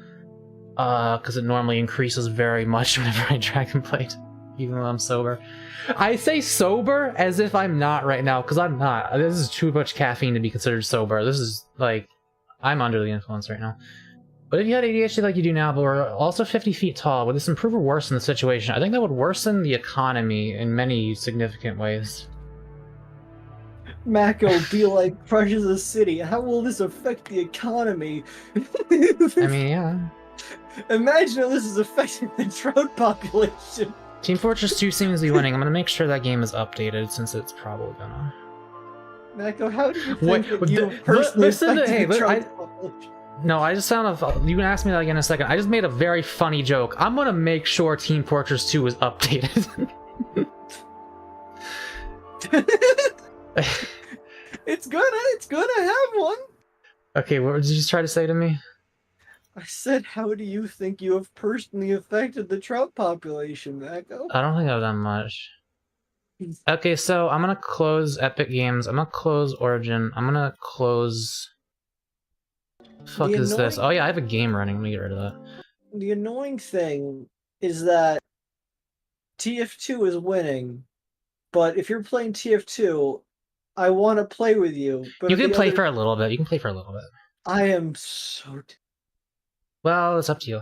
Because it normally increases very much whenever I Dragonblade, even though I'm sober. I say sober as if I'm not right now, because I'm not. This is too much caffeine to be considered sober. This is, like, I'm under the influence right now. But if you had ADHD like you do now, but we're also 50 feet tall, would this improve or worsen the situation? I think that would worsen the economy in many significant ways. Mako be like, crushes a city. How will this affect the economy? I mean, yeah. Imagine if this is affecting the drone population. Team Fortress 2 seems to be winning. I'm gonna make sure that game is updated since it's probably gonna. Mako, how do you think Wait, that you personally listen to- affected hey, the li- Trump population? No, I just found you can ask me that again in a second. I just made a very funny joke. I'm gonna make sure Team Fortress 2 is updated. It's gonna have one. Okay, what did you just try to say to me? I said, how do you think you have personally affected the trout population, Mako? I don't think I've done much. Okay, so I'm gonna close Epic Games. I'm gonna close Origin. I'm gonna close... Fuck is this? Oh yeah, I have a game running. Let me get rid of that. The annoying thing is that TF2 is winning, but if you're playing TF2, I want to play with you. But You can play for a little bit. You can play for a little bit. I am so... Well, it's up to you.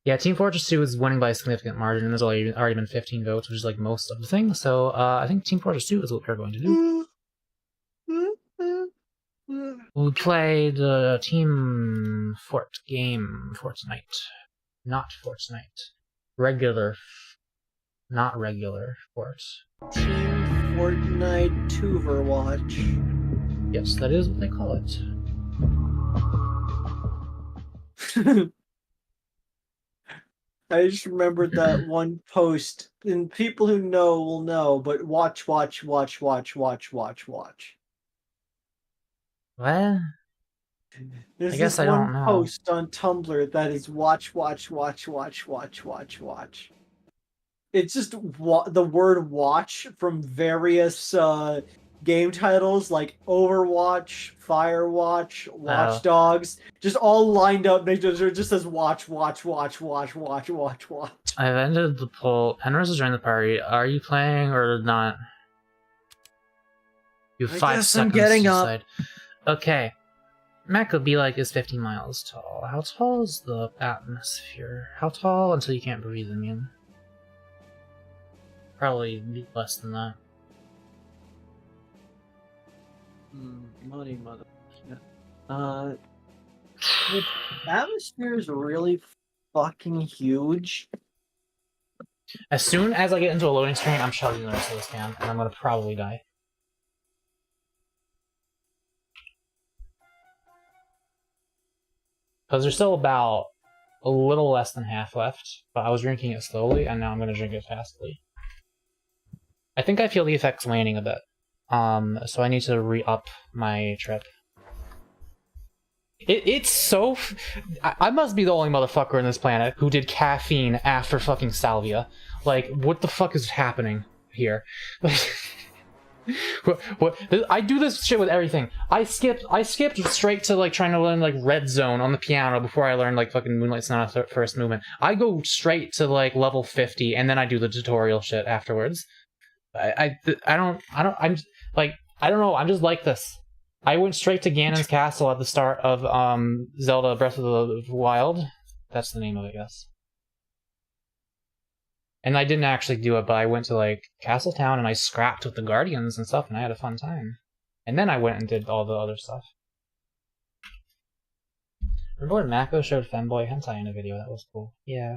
Yeah, Team Fortress 2 is winning by a significant margin, and there's already been 15 votes, which is like most of the thing, so I think Team Fortress 2 is what we're going to do. We played Team Fort game Fortnite. Not Fortnite. Regular. Not regular Fort. Team Fortnite Overwatch. Yes, that is what they call it. I just remembered that one post, and people who know will know, but watch. What? There's I guess this I one don't know. post on Tumblr that is watch. It's just the word watch from various game titles like Overwatch, Firewatch, Watch Dogs, just all lined up. It just says watch. I've ended the poll. Penrose has joined the party. Are you playing or not? You have 5 seconds I'm getting to up. decide. Okay. Mako be like is 50 miles tall. How tall is the atmosphere? How tall until you can't breathe, I mean? Probably less than that. Money, mother. The atmosphere is really fucking huge. As soon as I get into a loading screen, I'm chugging the rest of this can, and I'm gonna probably die. Because there's still about a little less than half left, but I was drinking it slowly, and now I'm gonna drink it fastly. I think I feel the effects waning a bit. So I need to re-up my trip. It's so... I must be the only motherfucker on this planet who did caffeine after fucking salvia. Like, what the fuck is happening here? What? I do this shit with everything. I skipped straight to like trying to learn like Red Zone on the piano before I learned like fucking Moonlight Sonata first movement. I go straight to like level 50 and then I do the tutorial shit afterwards. I don't know. I'm just like this. I went straight to Ganon's castle at the start of Zelda Breath of the Wild. That's the name of it, yes. And I didn't actually do it, but I went to like Castletown and I scrapped with the Guardians and stuff, and I had a fun time. And then I went and did all the other stuff. Remember when Mako showed Femboy Hentai in a video? That was cool. Yeah.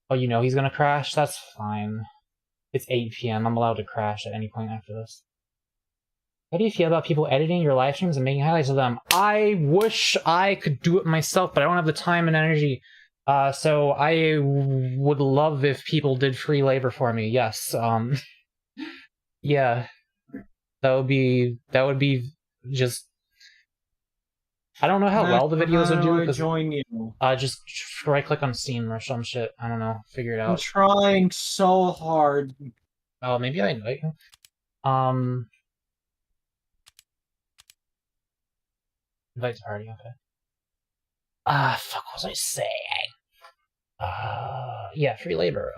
Oh, you know he's gonna crash? That's fine. It's 8 PM. I'm allowed to crash at any point after this. How do you feel about people editing your live streams and making highlights of them? I wish I could do it myself, but I don't have the time and energy. So I would love if people did free labor for me. Yes. Yeah. That would be just... I don't know how well the videos would do. Join you. Just right-click on Steam or some shit. I don't know. Figure it out. I'm trying so hard. Oh, maybe I invite you. Invite to party, okay. Fuck, what was I saying? Yeah, free labor.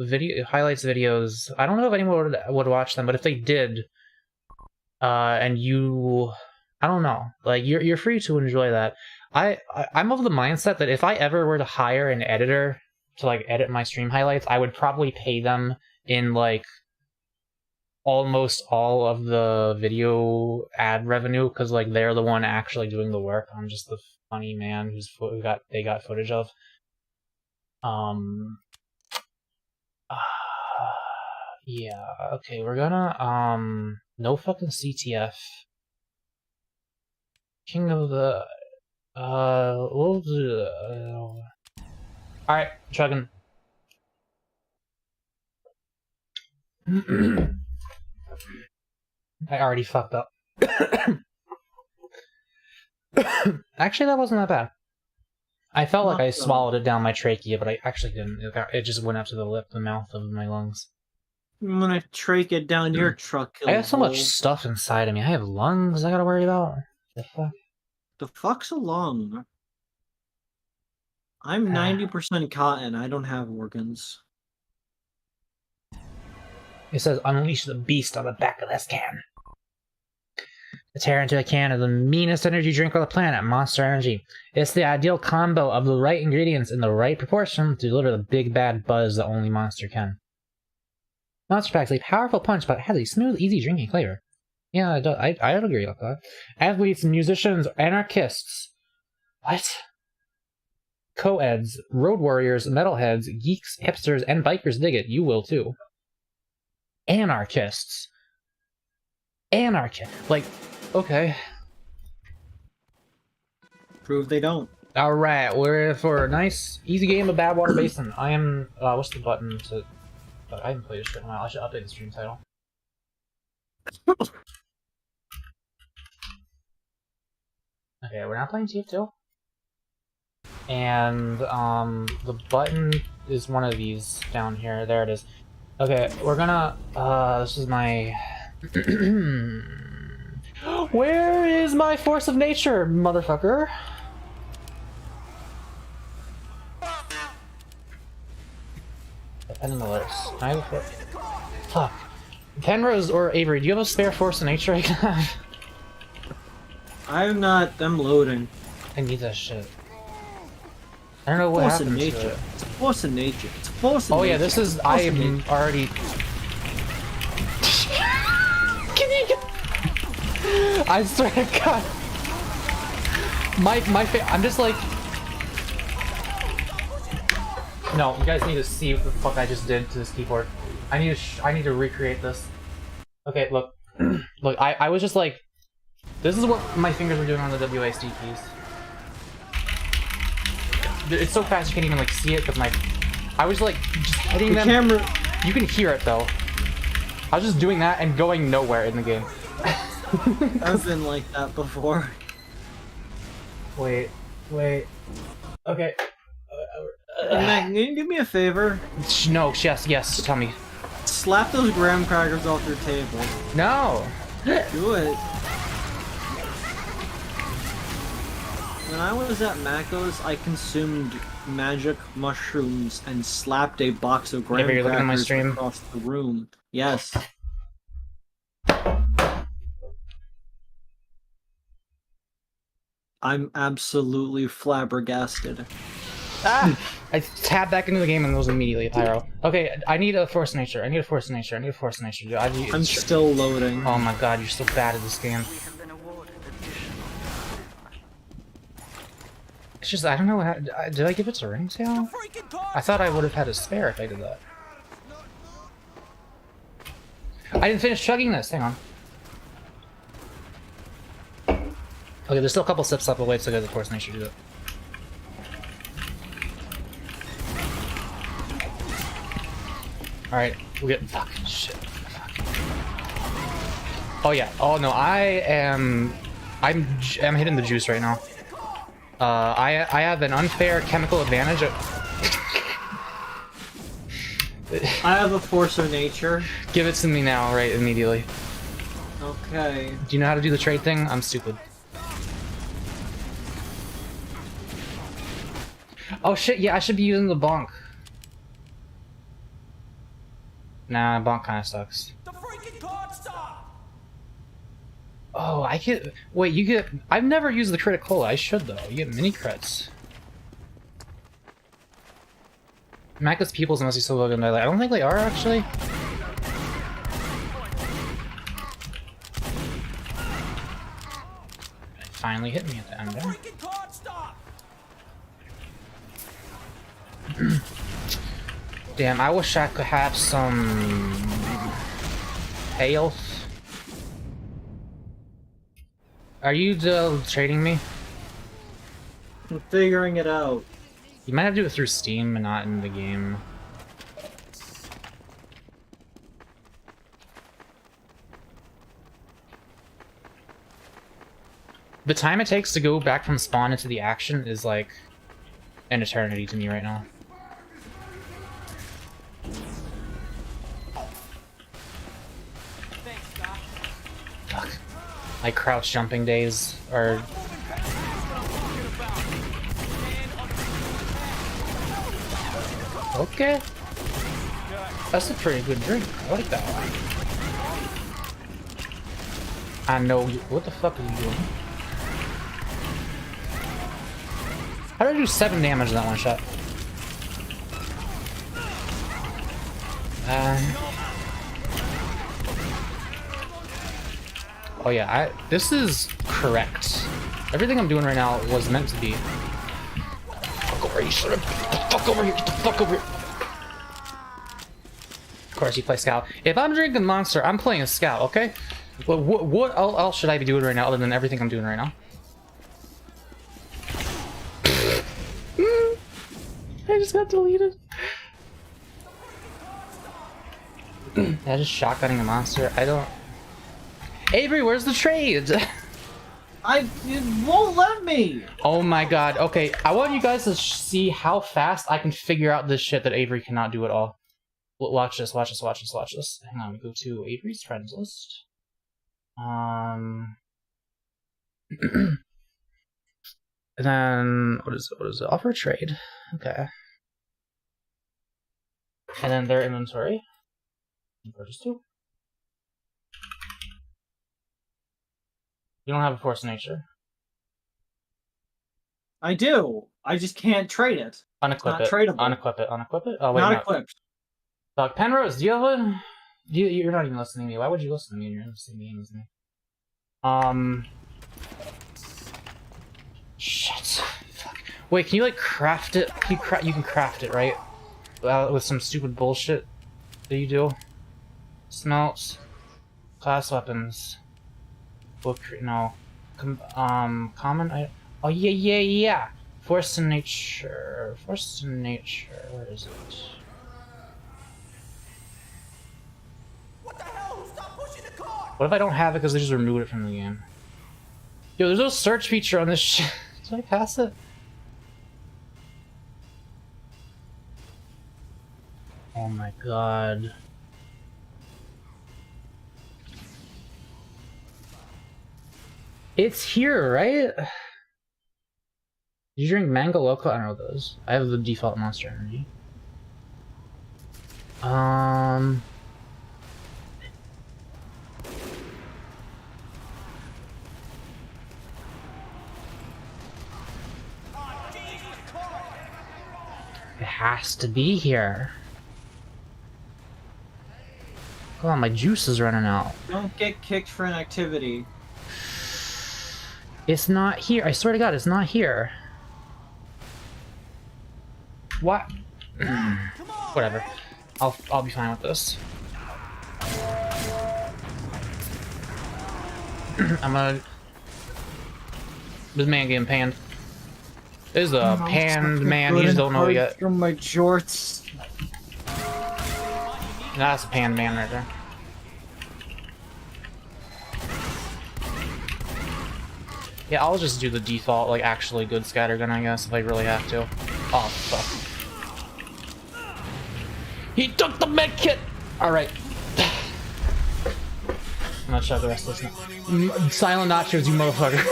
Video highlights videos. I don't know if anyone would watch them, but if they did, and you... I don't know. Like, you're free to enjoy that. I'm of the mindset that if I ever were to hire an editor to, like, edit my stream highlights, I would probably pay them in, like, almost all of the video ad revenue, because, like, they're the one actually doing the work. I'm just the funny man they got footage of. Yeah, okay, we're gonna, no fucking CTF. King of the, we'll do, alright, chugging. I already fucked up. Actually, that wasn't that bad. I felt like I swallowed it down my trachea, but I actually didn't. It just went up to the mouth of my lungs. I'm gonna trach it down your truck. I have so much stuff inside of me. I have lungs I gotta worry about. The fuck? The fuck's a lung? I'm 90% cotton. I don't have organs. It says unleash the beast on the back of this can. The tear into a can is the meanest energy drink on the planet, Monster Energy. It's the ideal combo of the right ingredients in the right proportion to deliver the big bad buzz that only Monster can. Monster packs a powerful punch, but has a smooth, easy drinking flavor. Yeah, I'd agree with that. Athletes, musicians, anarchists. What? Co-eds, road warriors, metalheads, geeks, hipsters, and bikers dig it. You will too. Anarchists. Like, okay. Prove they don't. Alright, we're for a nice, easy game of Badwater Basin. I am, what's the button to... I haven't played this shit in a while. I should update the stream title. Okay, we're not playing TF2. And, the button is one of these down here. There it is. Okay, we're gonna, this is my... Where is my force of nature, motherfucker? Depending on the letters. Fuck. Penrose or Avery, do you have a spare force of nature I can have? I'm not. I'm loading. I need that shit. I don't know what happened to it. It's a force of nature. It's a force of nature. Oh yeah, this is. I'm already. Can you get? I swear to God. I'm just like. No, you guys need to see what the fuck I just did to this keyboard. I need to recreate this. Okay, look. Look, I was just like... This is what my fingers were doing on the WASD keys. It's so fast you can't even like see it, because I was like just hitting them. Camera. You can hear it though. I was just doing that and going nowhere in the game. I've been like that before. Wait. Okay. Mac, can you do me a favor? No, yes, tell me. Slap those graham crackers off your table. No! Do it. When I was at Mako's, I consumed magic mushrooms and slapped a box of graham you're looking at my crackers stream? across the room. Yes. I'm absolutely flabbergasted. Ah! I tabbed back into the game and it was immediately a pyro. Okay, I need a force of nature. I need a force of nature. I'm still loading. Oh my god, you're so bad at this game. It's just, I don't know how... Did I give it to Ringtail? I thought I would have had a spare if I did that. I didn't finish chugging this, hang on. Okay, there's still a couple sips left, but wait, so good, of course, make sure to do it. Alright, we'll get... Fuck, shit. Fuck. Oh yeah, oh no, I'm hitting the juice right now. I have an unfair chemical advantage. I have a force of nature. Give it to me now, right, immediately. Okay. Do you know how to do the trade thing? I'm stupid. Oh shit, yeah, I should be using the bonk. Nah, bonk kinda sucks. The freaking card stop! Oh, I get... Wait, you get... I've never used the critical. I should, though. You get mini crits. Mako's pupils must be so low. I don't think they are, actually. It finally hit me at the end there. Freaking card stop! Damn, I wish I could have some health. Are you trading me? I'm figuring it out. You might have to do it through Steam and not in the game. The time it takes to go back from spawn into the action is like an eternity to me right now. Fuck. Like crouch jumping days are... Okay. That's a pretty good drink. I like that one. I know you. What the fuck are you doing? How did I do 7 damage in that one shot? Oh yeah, this is correct. Everything I'm doing right now was meant to be. Fuck over here, you son of- Get the fuck over here, get the fuck over here! Of course you play Scout. If I'm drinking Monster, I'm playing a Scout, okay? What else should I be doing right now other than everything I'm doing right now? I just got deleted. I just shotgunning a monster. I don't... Avery, where's the trade? It won't let me! Oh my god. Okay, I want you guys to see how fast I can figure out this shit that Avery cannot do at all. Watch this, watch this, watch this, watch this. Hang on, go to Avery's friends list. And then, what is it? Offer a trade. Okay. And then their inventory. Purchase 2. You don't have a force of nature. I do. I just can't trade it. Unequip it. Tradable. Unequip it. Unequip it. Oh wait, Not no. equipped. Penrose, do you have a... You're not even listening to me. Why would you listen to me when you're in the same game as me? Shit. Fuck. Wait, can you like craft it? You can craft it, right? With some stupid bullshit that you do. Smelts. Class weapons. Book. No. Common. Oh yeah. Force in nature. Force in nature. Where is it? What the hell? Stop pushing the car! What if I don't have it because they just removed it from the game? Yo, there's no search feature on this shit. Did I pass it? Oh my god. It's here, right? Did you drink Mango Loco? I don't know those. I have the default Monster Energy. It has to be here. Come on, my juice is running out. Don't get kicked for an activity. It's not here. I swear to God, it's not here. What? Whatever. I'll be fine with this. I'm gonna... This man getting panned. This is a panned man, you just don't know it yet. From my jorts. That's a panned man right there. Yeah, I'll just do the default, like, actually good scattergun, I guess, if I really have to. Oh, fuck. He took the med kit! Alright. I'm gonna shove the rest of this now. Silent nachos, you motherfucker.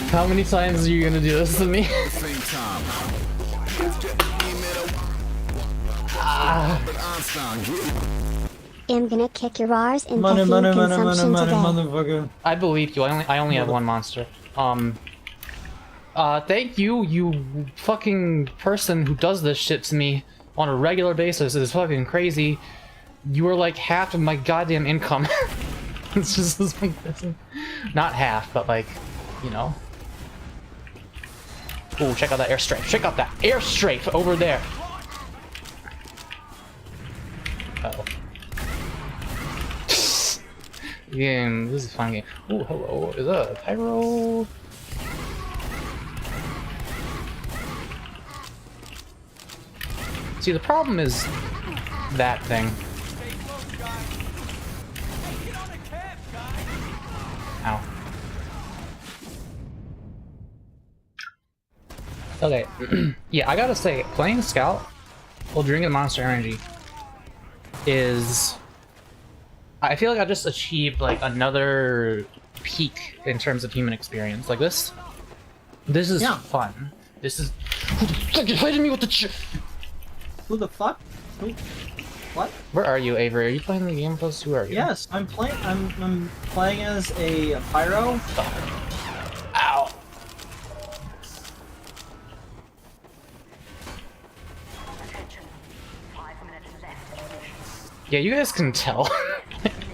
How many times are you gonna do this to me? I'm gonna kick your R's in caffeine consumption today. Motherfucker. I believe you. I only have one monster. Thank you, you fucking person who does this shit to me on a regular basis. It's fucking crazy. You are like half of my goddamn income. It's just like, not half, but like, you know. Ooh, check out that airstrike. Check out that airstrike over there. Uh-oh. Game, this is a fun game. Ooh, hello. Is that a pyro? See, the problem is that thing. Ow. Okay. Yeah, I gotta say, playing Scout while drinking Monster Energy is... I feel like I just achieved like another peak in terms of human experience. Like this is fun. This is... Who the fuck is hitting me with the Who the fuck? Who? What? Where are you, Avery? Are you playing the game with us? Who are you? Yes, I'm playing. I'm playing as a pyro. Ow. Yeah, you guys can tell.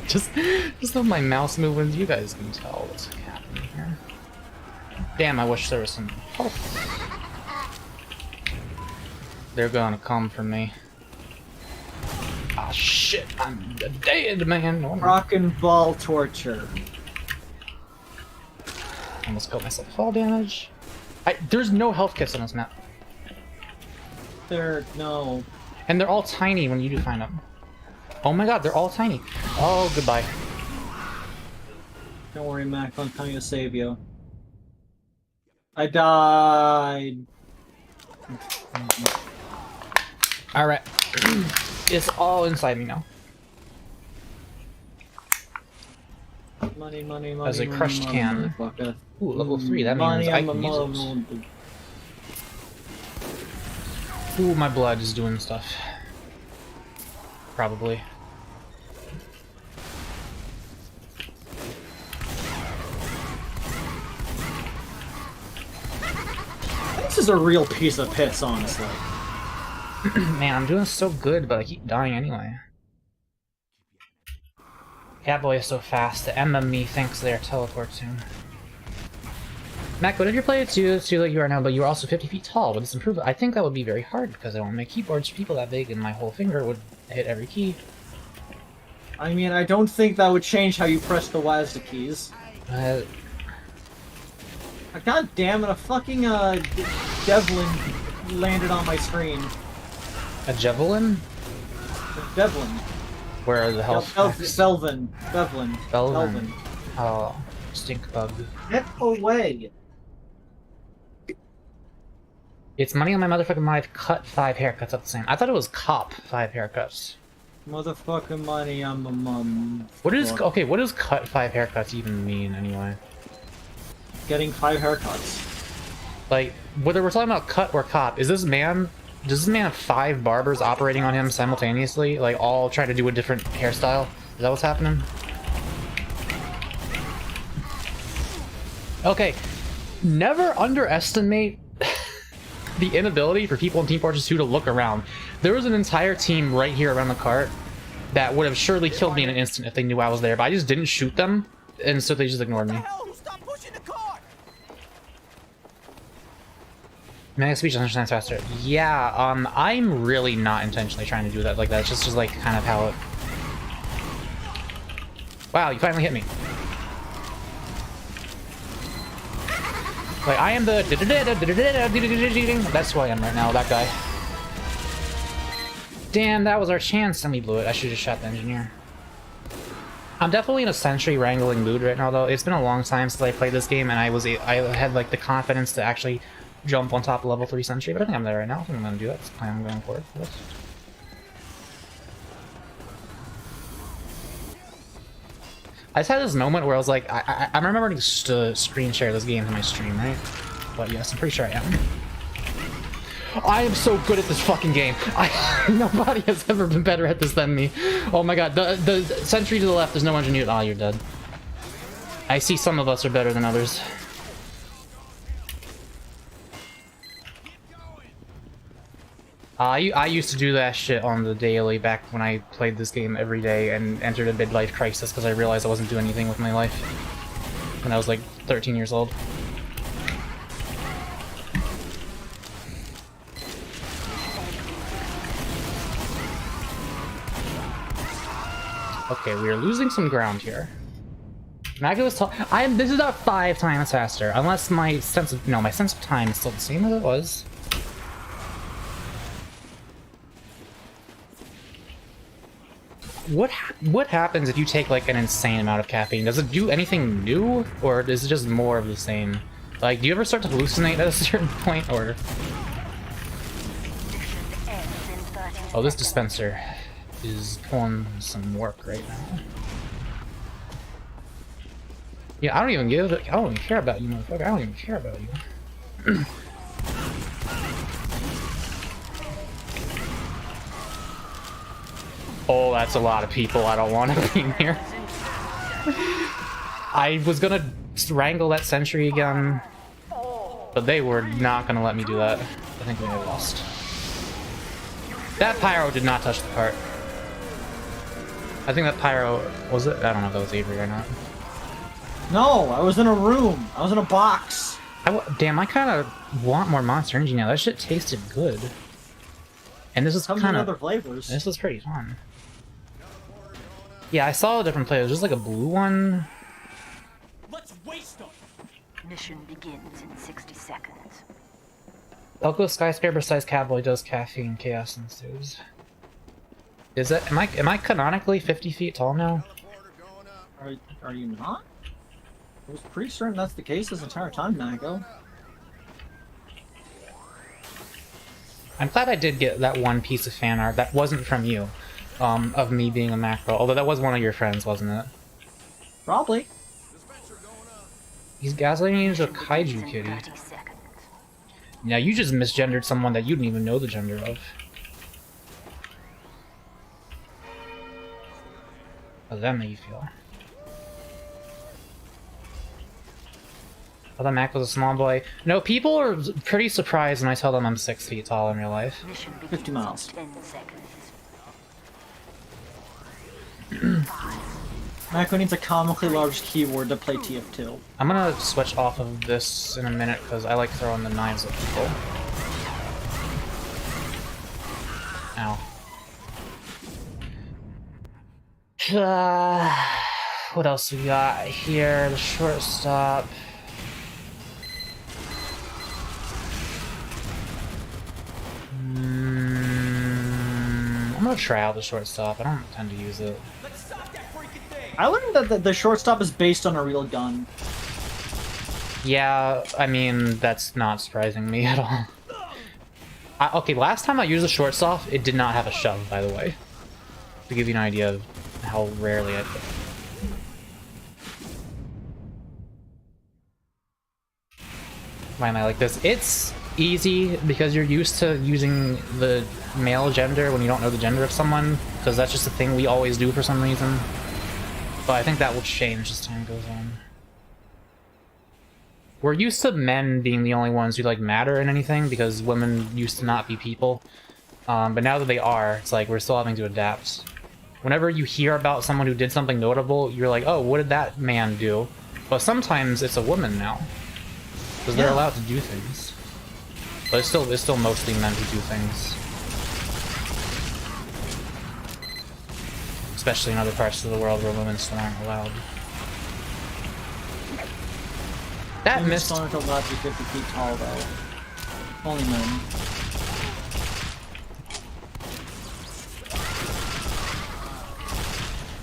just with my mouse movements, you guys can tell what's happening here. Damn, I wish there was some help. They're gonna come for me. Ah, shit, I'm dead, man. Oh, Rock and ball torture. almost killed myself. Fall damage. There's no health kits on this map. No. And they're all tiny when you do find them. Oh my god, they're all tiny. Oh, goodbye. Don't worry, Mac. I'm coming to save you. I died. Alright. It's all inside me now. Money, money, money. As a money, crushed money, can. motherfucker. Ooh, level 3. That means I can use it. Ooh, my blood is doing stuff. Probably. This is a real piece of piss, honestly. Man, I'm doing so good, but I keep dying anyway. Catboy is so fast, the MME thinks they're teleporting. Mako, did you play it too like you are now, but you are also 50 feet tall? With this improvement, I think that would be very hard because I won't make keyboards for people that big and my whole finger would hit every key. I mean, I don't think that would change how you press the WASD keys. God damn it, a fucking Devlin landed on my screen. A javelin? Devlin. Where are the health? Belvin. Oh, stink bug. Get away. It's money on my motherfucking life. Cut 5 haircuts up the same. I thought it was cop 5 haircuts. Motherfucking money on my mum. What is okay? What does cut 5 haircuts even mean anyway? Getting 5 haircuts. Like, whether we're talking about cut or cop, does this man have 5 barbers operating on him simultaneously? Like, all trying to do a different hairstyle? Is that what's happening? Okay, never underestimate the inability for people in Team Fortress 2 to look around. There was an entire team right here around the cart that would have surely killed me in an instant if they knew I was there, but I just didn't shoot them, and so they just ignored me. Mega speech 100 times faster. Yeah, I'm really not intentionally trying to do that like that. It's just like kind of how it... Wow, you finally hit me. Like, I am the... That's who I am right now, that guy. Damn, that was our chance, and we blew it. I should have just shot the engineer. I'm definitely in a sentry wrangling mood right now, though. It's been a long time since I played this game, and I had, like, the confidence to actually jump on top of level 3 sentry, but I think I'm there right now. I think I'm gonna do that. That's the plan I'm going for this. I just had this moment where I was like, I'm remembering to screen share this game to my stream, right? But yes, I'm pretty sure I am. I am so good at this fucking game. Nobody has ever been better at this than me. Oh my god, the sentry to the left, there's no engineer. Oh, you're dead. I see some of us are better than others. I used to do that shit on the daily back when I played this game every day and entered a midlife crisis because I realized I wasn't doing anything with my life when I was like 13 years old. Okay, we are losing some ground here. Mako was this is about 5 times faster, unless my sense of time is still the same as it was. What happens if you take like an insane amount of caffeine? Does it do anything new, or is it just more of the same? Like, do you ever start to hallucinate at a certain point, or? Oh, this dispenser is pulling some work right now. Yeah, I don't even care about you, motherfucker. I don't even care about you. Oh, that's a lot of people. I don't want to be near. I was gonna wrangle that sentry again, but they were not gonna let me do that. I think we may have lost. That pyro did not touch the cart. I think that pyro was it? I don't know if that was Avery or not. No, I was in a room. I was in a box. Damn, I kind of want more Monster Energy now. That shit tasted good. And this is kind of other flavors. This was pretty fun. Yeah, I saw a different flavor. There's just like a blue one. Let's waste them. Mission begins in 60 seconds. Elko skyscraper-sized cowboy does caffeine. Chaos ensues. Is that? Am I canonically 50 feet tall now? Are you not? I was pretty certain that's the case this entire time, Mako. I'm glad I did get that one piece of fan art that wasn't from you, of me being a Mako. Although that was one of your friends, wasn't it? Probably. He's gaslighting into a kaiju kitty. Now you just misgendered someone that you didn't even know the gender of. How does that make you feel? I thought Mac was a small boy. No, people are pretty surprised when I tell them I'm 6 feet tall in real life. 50 miles. 10 seconds. Mako needs a comically large keyboard to play TF2. I'm gonna switch off of this in a minute because I like throwing the knives at people. Ow. What else we got here? The shortstop. I'm gonna try out the shortstop. I don't tend to use it. I learned that the shortstop is based on a real gun. Yeah, I mean, that's not surprising me at all. Okay, last time I used the shortstop, it did not have a shove, by the way. To give you an idea of how rarely I... Why am I like this? It's easy because you're used to using the male gender when you don't know the gender of someone, because that's just a thing we always do for some reason. But I think that will change as time goes on. We're used to men being the only ones who like matter in anything because women used to not be people. But now that they are, it's like we're still having to adapt. Whenever you hear about someone who did something notable, you're like, oh, what did that man do? But sometimes it's a woman now. Because they're allowed to do things. But it's still mostly men who do things. Especially in other parts of the world where women still aren't allowed. That missed. Women still aren't allowed to be 50 feet tall, though. Only men.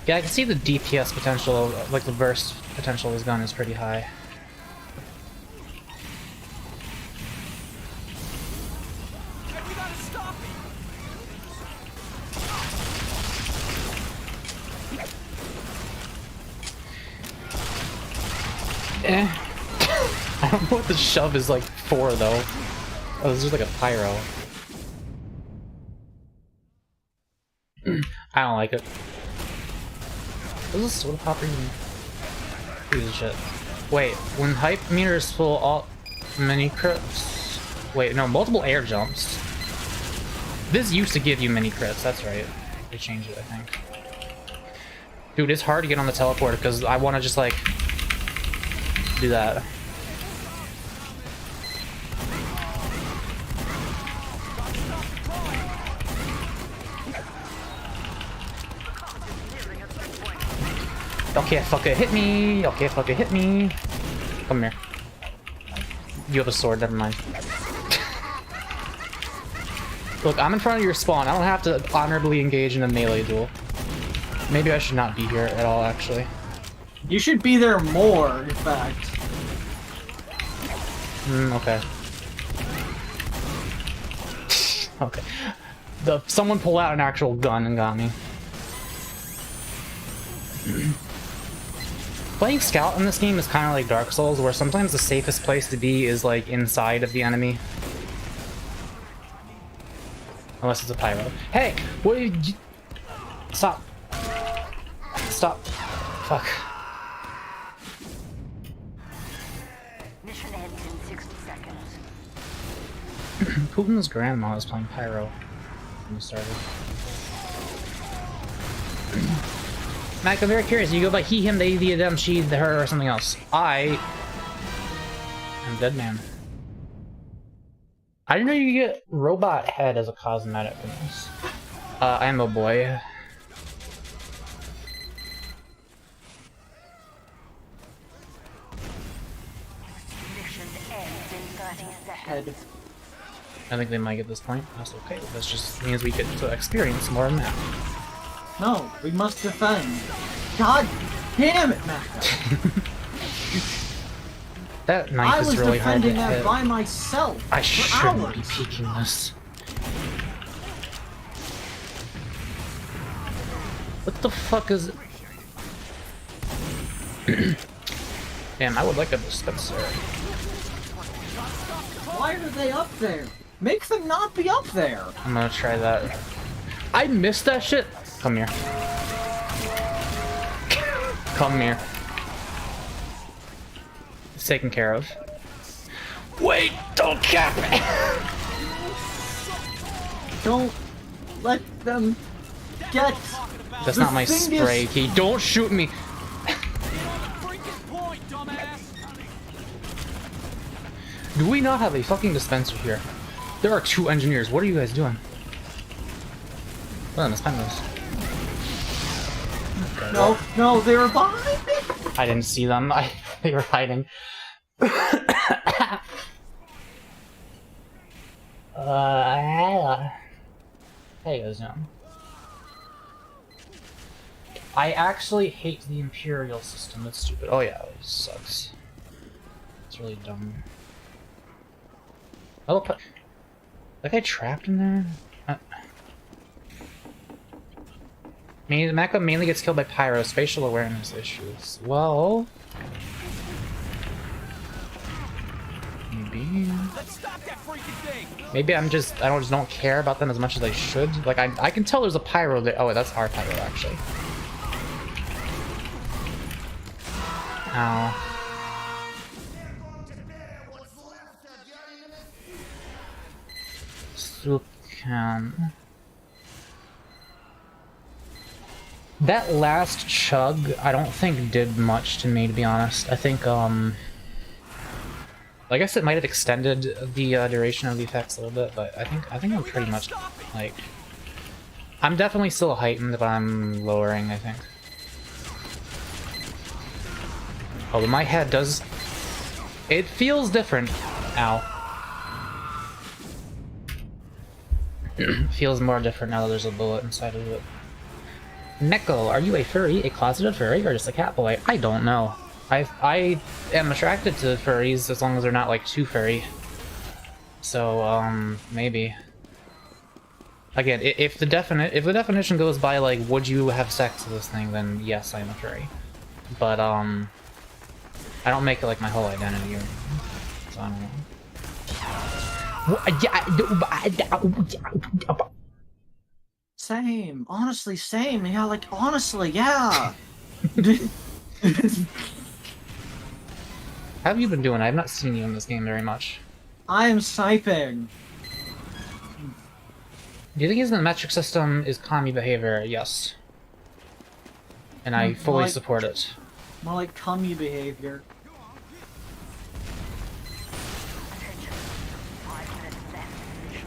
Yeah, I can see the DPS potential, like the burst potential of this gun is pretty high. I don't know what the shove is like for, though. Oh, this is like a pyro. I don't like it. What is this soda popper even? Piece of shit. Wait, when hype meter is full, all mini crits. Wait, no, multiple air jumps. This used to give you mini crits, that's right. They changed it, I think. Dude, it's hard to get on the teleporter because I want to just like do that. Okay, fucking hit me. Okay, fucking hit me. Come here. You have a sword, never mind. Look, I'm in front of your spawn. I don't have to honorably engage in a melee duel. Maybe I should not be here at all, actually. You should be there more, in fact. Okay. Okay. Someone pulled out an actual gun and got me. Playing Scout in this game is kind of like Dark Souls, where sometimes the safest place to be is like inside of the enemy. Unless it's a pyro. Hey! What did you... Stop. Stop. Fuck. Mission ends in 60 seconds. Putin's grandma was playing pyro when we started. Mac, I'm very curious. You go by he, him, they, the, them, she, the, her, or something else. I am dead man. I didn't know you could get robot head as a cosmetic in this. I am a boy. Mission ends in 30 seconds. Head. I think they might get this point. That's okay. That just means we get to experience more of that. No, we must defend. God damn it, Mako. That knife is really hard to defending that hit. by myself. I for shouldn't be hours. peeking this. What the fuck is... Damn, I would like a dispenser. Why are they up there? Make them not be up there. I'm gonna try that. I missed that shit. Come here. Come here. It's taken care of. Wait! Don't cap me! Don't let them get. That's The not my thing spray is- key. Don't shoot me! Do we not have a fucking dispenser here? There are 2 engineers. What are you guys doing? Oh, let's find those. No, no, they were behind me. I didn't see them. They were hiding. How you guys doing? I actually hate the Imperial system. It's stupid. Oh yeah, it sucks. It's really dumb. Oh, that guy trapped in there? Mako mainly gets killed by pyro, spatial awareness issues. Well... Maybe I just don't care about them as much as I should. Like, I can tell there's a pyro there. Oh, that's our pyro, actually. Ow. Sukan. That last chug, I don't think did much to me, to be honest. I think, I guess it might have extended the duration of the effects a little bit, but I think I'm pretty much, like... I'm definitely still heightened, but I'm lowering, I think. Oh, but my head does... It feels different. Ow. It feels more different now that there's a bullet inside of it. Mako, are you a furry, a closeted furry, or just a cat boy? I don't know. I am attracted to furries as long as they're not like too furry. So maybe. Again, if the definition goes by like would you have sex with this thing, then yes, I'm a furry. But I don't make it like my whole identity or anything. So I don't know. Same. Honestly, same. Yeah, like, honestly, yeah. How have you been doing? I have not seen you in this game very much. I am sniping. Do you think using the metric system is commie behavior? Yes. And I fully support it. More like cummy behavior. Attention. 5 minutes left in the mission.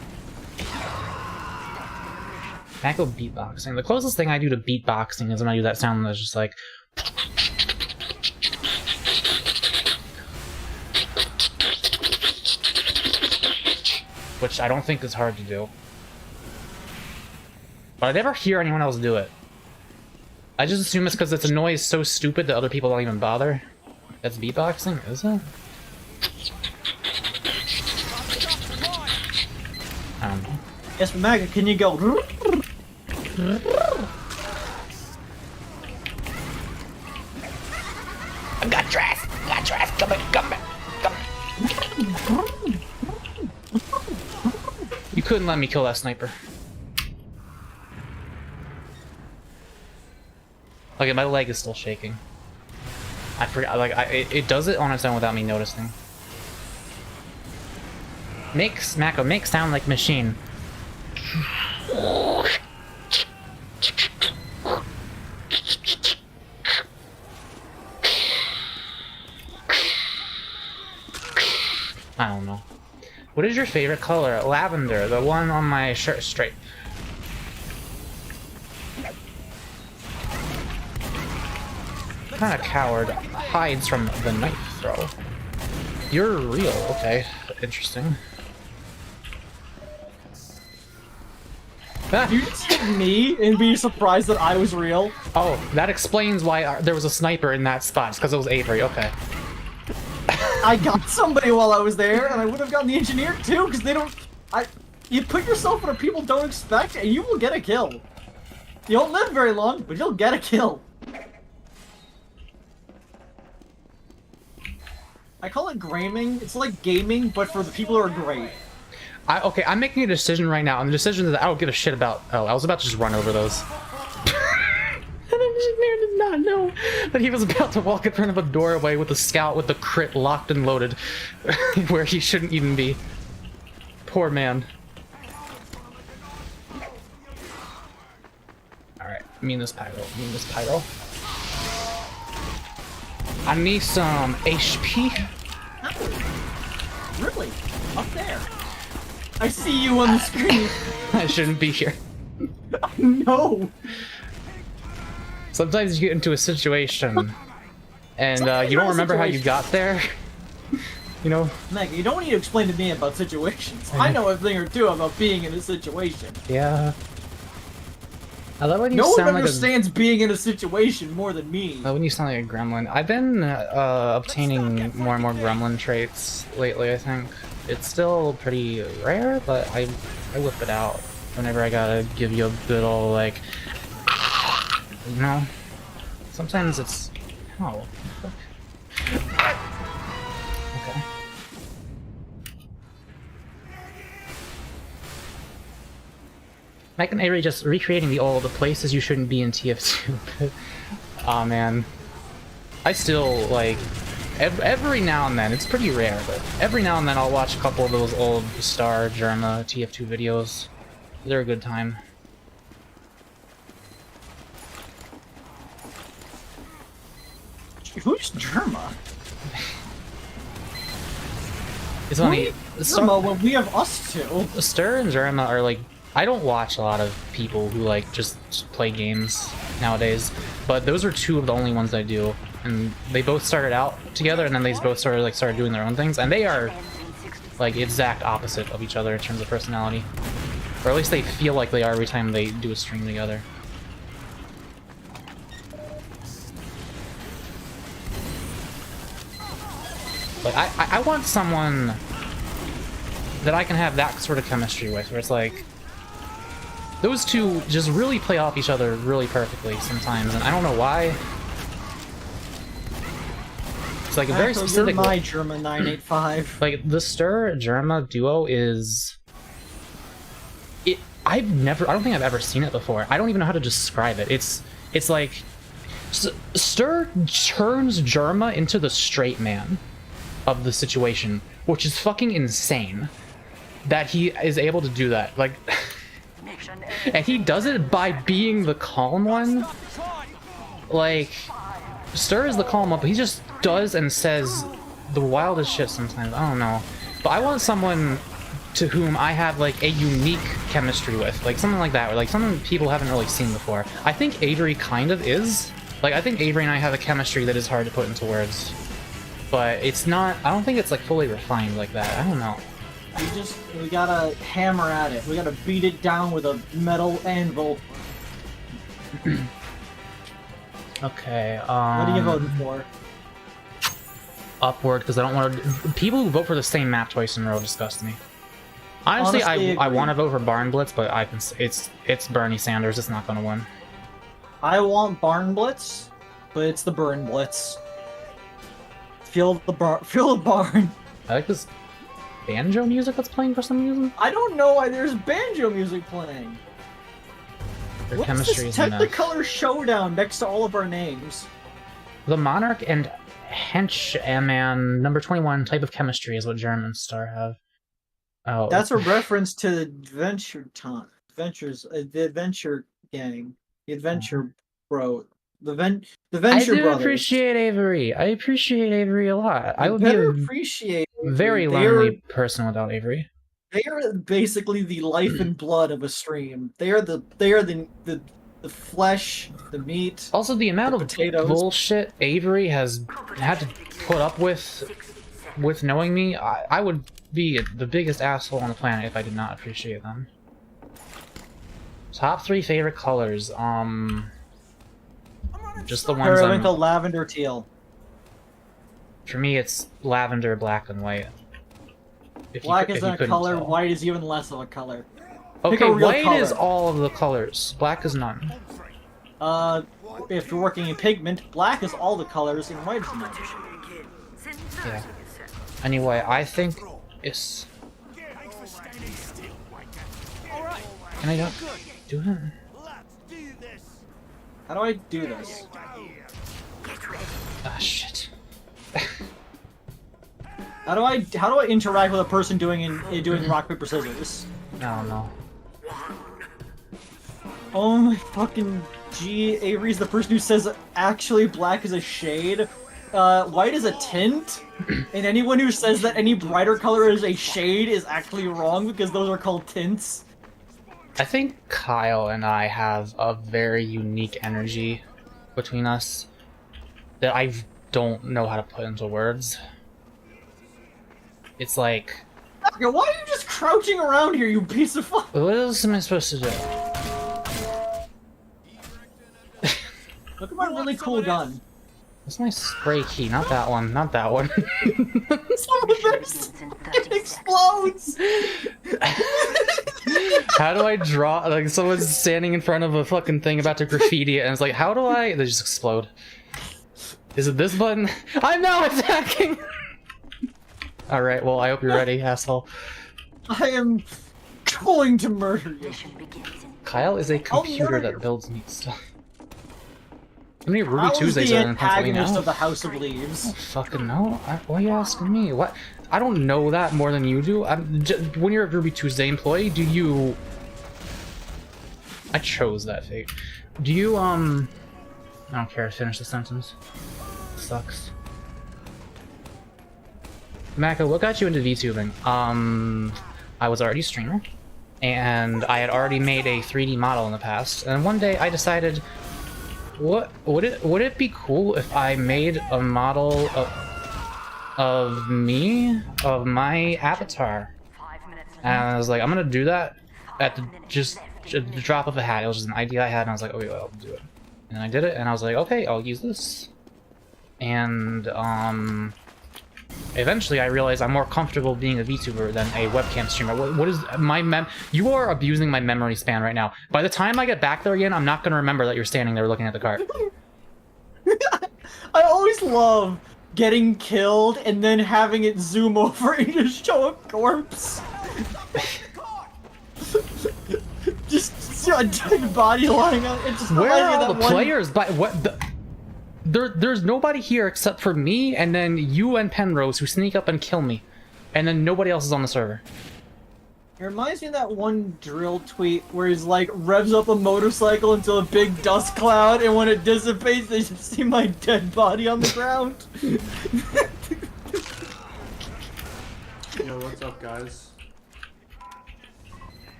Mako beatboxing. The closest thing I do to beatboxing is when I do that sound that's just like... which I don't think is hard to do. But I never hear anyone else do it. I just assume it's because it's a noise so stupid that other people don't even bother. That's beatboxing, is it? I don't know. Yes, but Mako, can you go? I got dressed! Got dressed! Come back! Come back! Come back! You couldn't let me kill that sniper. Okay, my leg is still shaking. I forgot, like, it does it on its own without me noticing. Mako, make sound like machine. I don't know. What is your favorite color? Lavender, the one on my shirt stripe. What kind of coward hides from the knife throw? You're real, okay. Interesting. You just hit me and be surprised that I was real? Oh, that explains why there was a sniper in that spot. It's because it was Avery, okay. I got somebody while I was there, and I would have gotten the engineer too, because they don't... You put yourself where people don't expect, and you will get a kill. You don't live very long, but you'll get a kill. I call it graming. It's like gaming, but for the people who are great. Okay, I'm making a decision right now, and the decision that I don't give a shit about... Oh, I was about to just run over those. And the engineer did not know that he was about to walk in front of a doorway with a scout with the crit locked and loaded, where he shouldn't even be. Poor man. Alright, me and this pyro, I need some HP. Really? Up there? I see you on the screen. I shouldn't be here. No. Sometimes you get into a situation, and you don't remember how you got there. You know? Mako, you don't need to explain to me about situations. I know a thing or two about being in a situation. Yeah. I love when you No one sound like understands being in a situation more than me. I love when you sound like a gremlin. I've been obtaining more and more gremlin traits lately, I think. It's still pretty rare, but I whip it out whenever I gotta give you a good old, like... You know? Sometimes it's... Oh. Okay. Mike and Avery just recreating the old places you shouldn't be in TF2. Aw, man. I still, like... Every now and then, it's pretty rare, but every now and then I'll watch a couple of those old Star, Germa, TF2 videos. They're a good time. Who's Germa? It's funny. Germa when we have us two. Stir and Germa are like... I don't watch a lot of people who like just play games nowadays, but those are two of the only ones I do. And they both started out together, and then they both started doing their own things, and they are like exact opposite of each other in terms of personality, or at least they feel like they are every time they do a stream together. Like I want someone that I can have that sort of chemistry with, where it's like those two just really play off each other really perfectly sometimes, and I don't know why. It's like a very specific. You're my Germa 985. Like the Stir Germa duo is. I don't think I've ever seen it before. I don't even know how to describe it. It's like Stir turns Germa into the straight man of the situation, which is fucking insane that he is able to do that. Like, and he does it by being the calm one. Like, Stir is the calm one, but he just does and says the wildest shit sometimes. I don't know. But I want someone to whom I have like a unique chemistry with. Like something like that, or like something people haven't really seen before. I think Avery kind of is. Like I think Avery and I have a chemistry that is hard to put into words. But it's not, I don't think it's like fully refined like that. I don't know. We gotta hammer at it. We gotta beat it down with a metal anvil. Okay, What are you voting for? Upward, because I don't want to... People who vote for the same map twice in a row disgust me. Honestly, I want to vote for Barn Blitz, but I can. It's Bernie Sanders. It's not going to win. I want Barn Blitz, but it's the Burn Blitz. Feel the barn. I like this banjo music that's playing for some reason. I don't know why there's banjo music playing. Their What's chemistry this is enough. Technicolor showdown next to all of our names? The Monarch and Hench and number 21 type of chemistry is what German Star have. Oh, That's a reference to the Adventure Time. The Adventure Gang. The Adventure Bro. The Venture I do Brothers. appreciate Avery. I appreciate Avery a lot. I would be better a appreciate Avery. very lonely person without Avery. They are basically the life and blood of a stream. They are the flesh, the meat. Also, the amount of potatoes. bullshit Avery has had to put up with knowing me, I would be the biggest asshole on the planet if I did not appreciate them. Top 3 favorite colors. Just the ones The lavender teal. For me, it's lavender, black, and white. Black isn't a color. Tell. White is even less of a color. Okay, white color. Is all of the colors. Black is none. If you're working in pigment, black is all the colors, and white is none. Yeah. Anyway, I think it's... Can I not do it? How do I do this? Ah, shit. How do I interact with a person doing rock paper scissors? I don't know. Oh my fucking G. Avery's the person who says actually black is a shade. White is a tint, and anyone who says that any brighter color is a shade is actually wrong because those are called tints. I think Kyle and I have a very unique energy between us that I don't know how to put into words. It's like... Okay, why are you just crouching around here, you piece of fuck? What else am I supposed to do? Look at my really cool gun. That's my spray key, not that one, not that one. It explodes! How do I draw? Like, someone's standing in front of a fucking thing about to graffiti it, and it's like, how do I? They just explode. Is it this button? I'm now attacking! Alright, well, I hope you're ready, asshole. I am going to murder you. Kyle is a computer that builds neat stuff. How many Ruby Tuesdays are in Pennsylvania? Antagonist of the House of Leaves. I don't fucking know. Why are you asking me? What? I don't know that more than you do. When you're a Ruby Tuesday employee, do you... I chose that fate. Do you, I don't care, finish the sentence. Sucks. Mako, what got you into VTubing? I was already a streamer, and I had already made a 3D model in the past, and one day I decided, what would it be cool if I made a model of me, of my avatar? And I was like, I'm gonna do that at the drop of a hat. It was just an idea I had, and I was like, okay, well, I'll do it. And I did it, and I was like, okay, I'll use this. And eventually I realized I'm more comfortable being a VTuber than a webcam streamer. What is my You are abusing my memory span right now. By the time I get back there again, I'm not gonna remember that you're standing there looking at the cart. I always love getting killed and then having it zoom over and just show a corpse. Just a dead body lying on it. Just where are all the players? But what there's nobody here except for me and then you and Penrose who sneak up and kill me. And then nobody else is on the server. It reminds me of that one drill tweet where he's like revs up a motorcycle into a big dust cloud, and when it dissipates they just see my dead body on the ground. Yo, what's up, guys?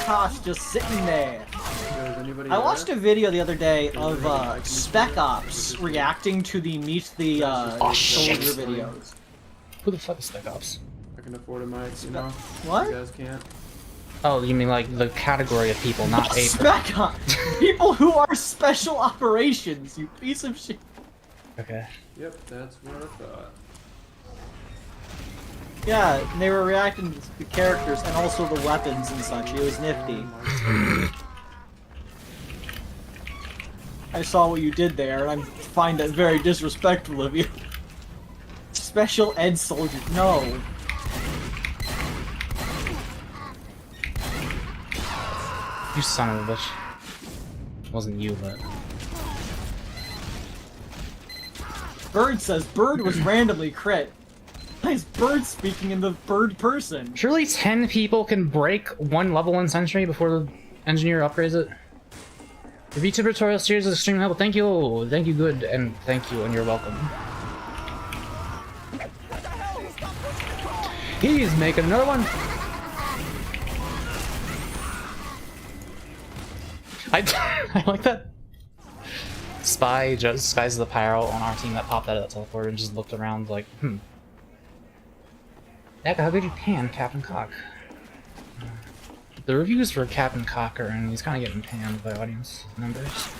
Tosh just sitting there. I watched a video the other day of Spec Ops reacting to the Meet the Soldier videos. Who the fuck is Spec Ops? can afford a mic, you know? What? You guys can't. Oh, you mean like the category of people, not a... Smack on! People who are special operations, you piece of shit. Okay. Yep, that's what I thought. Yeah, and they were reacting to the characters and also the weapons and such. It was nifty. I saw what you did there, and I find that very disrespectful of you. Special ed soldier, no. You son of a bitch. It wasn't you, but... Bird says Bird was randomly crit. Why is Bird speaking in the bird person? Surely 10 people can break one level in Sentry before the engineer upgrades it? The VTuber tutorial series is extremely helpful. Thank you, good, and thank you, and you're welcome. He's making another one! I like that Spy just disguises the pyro on our team that popped out of that teleporter and just looked around like, Heck, how good you pan Captain Cock? The reviews for Captain Cock are, and he's kind of getting panned by audience members.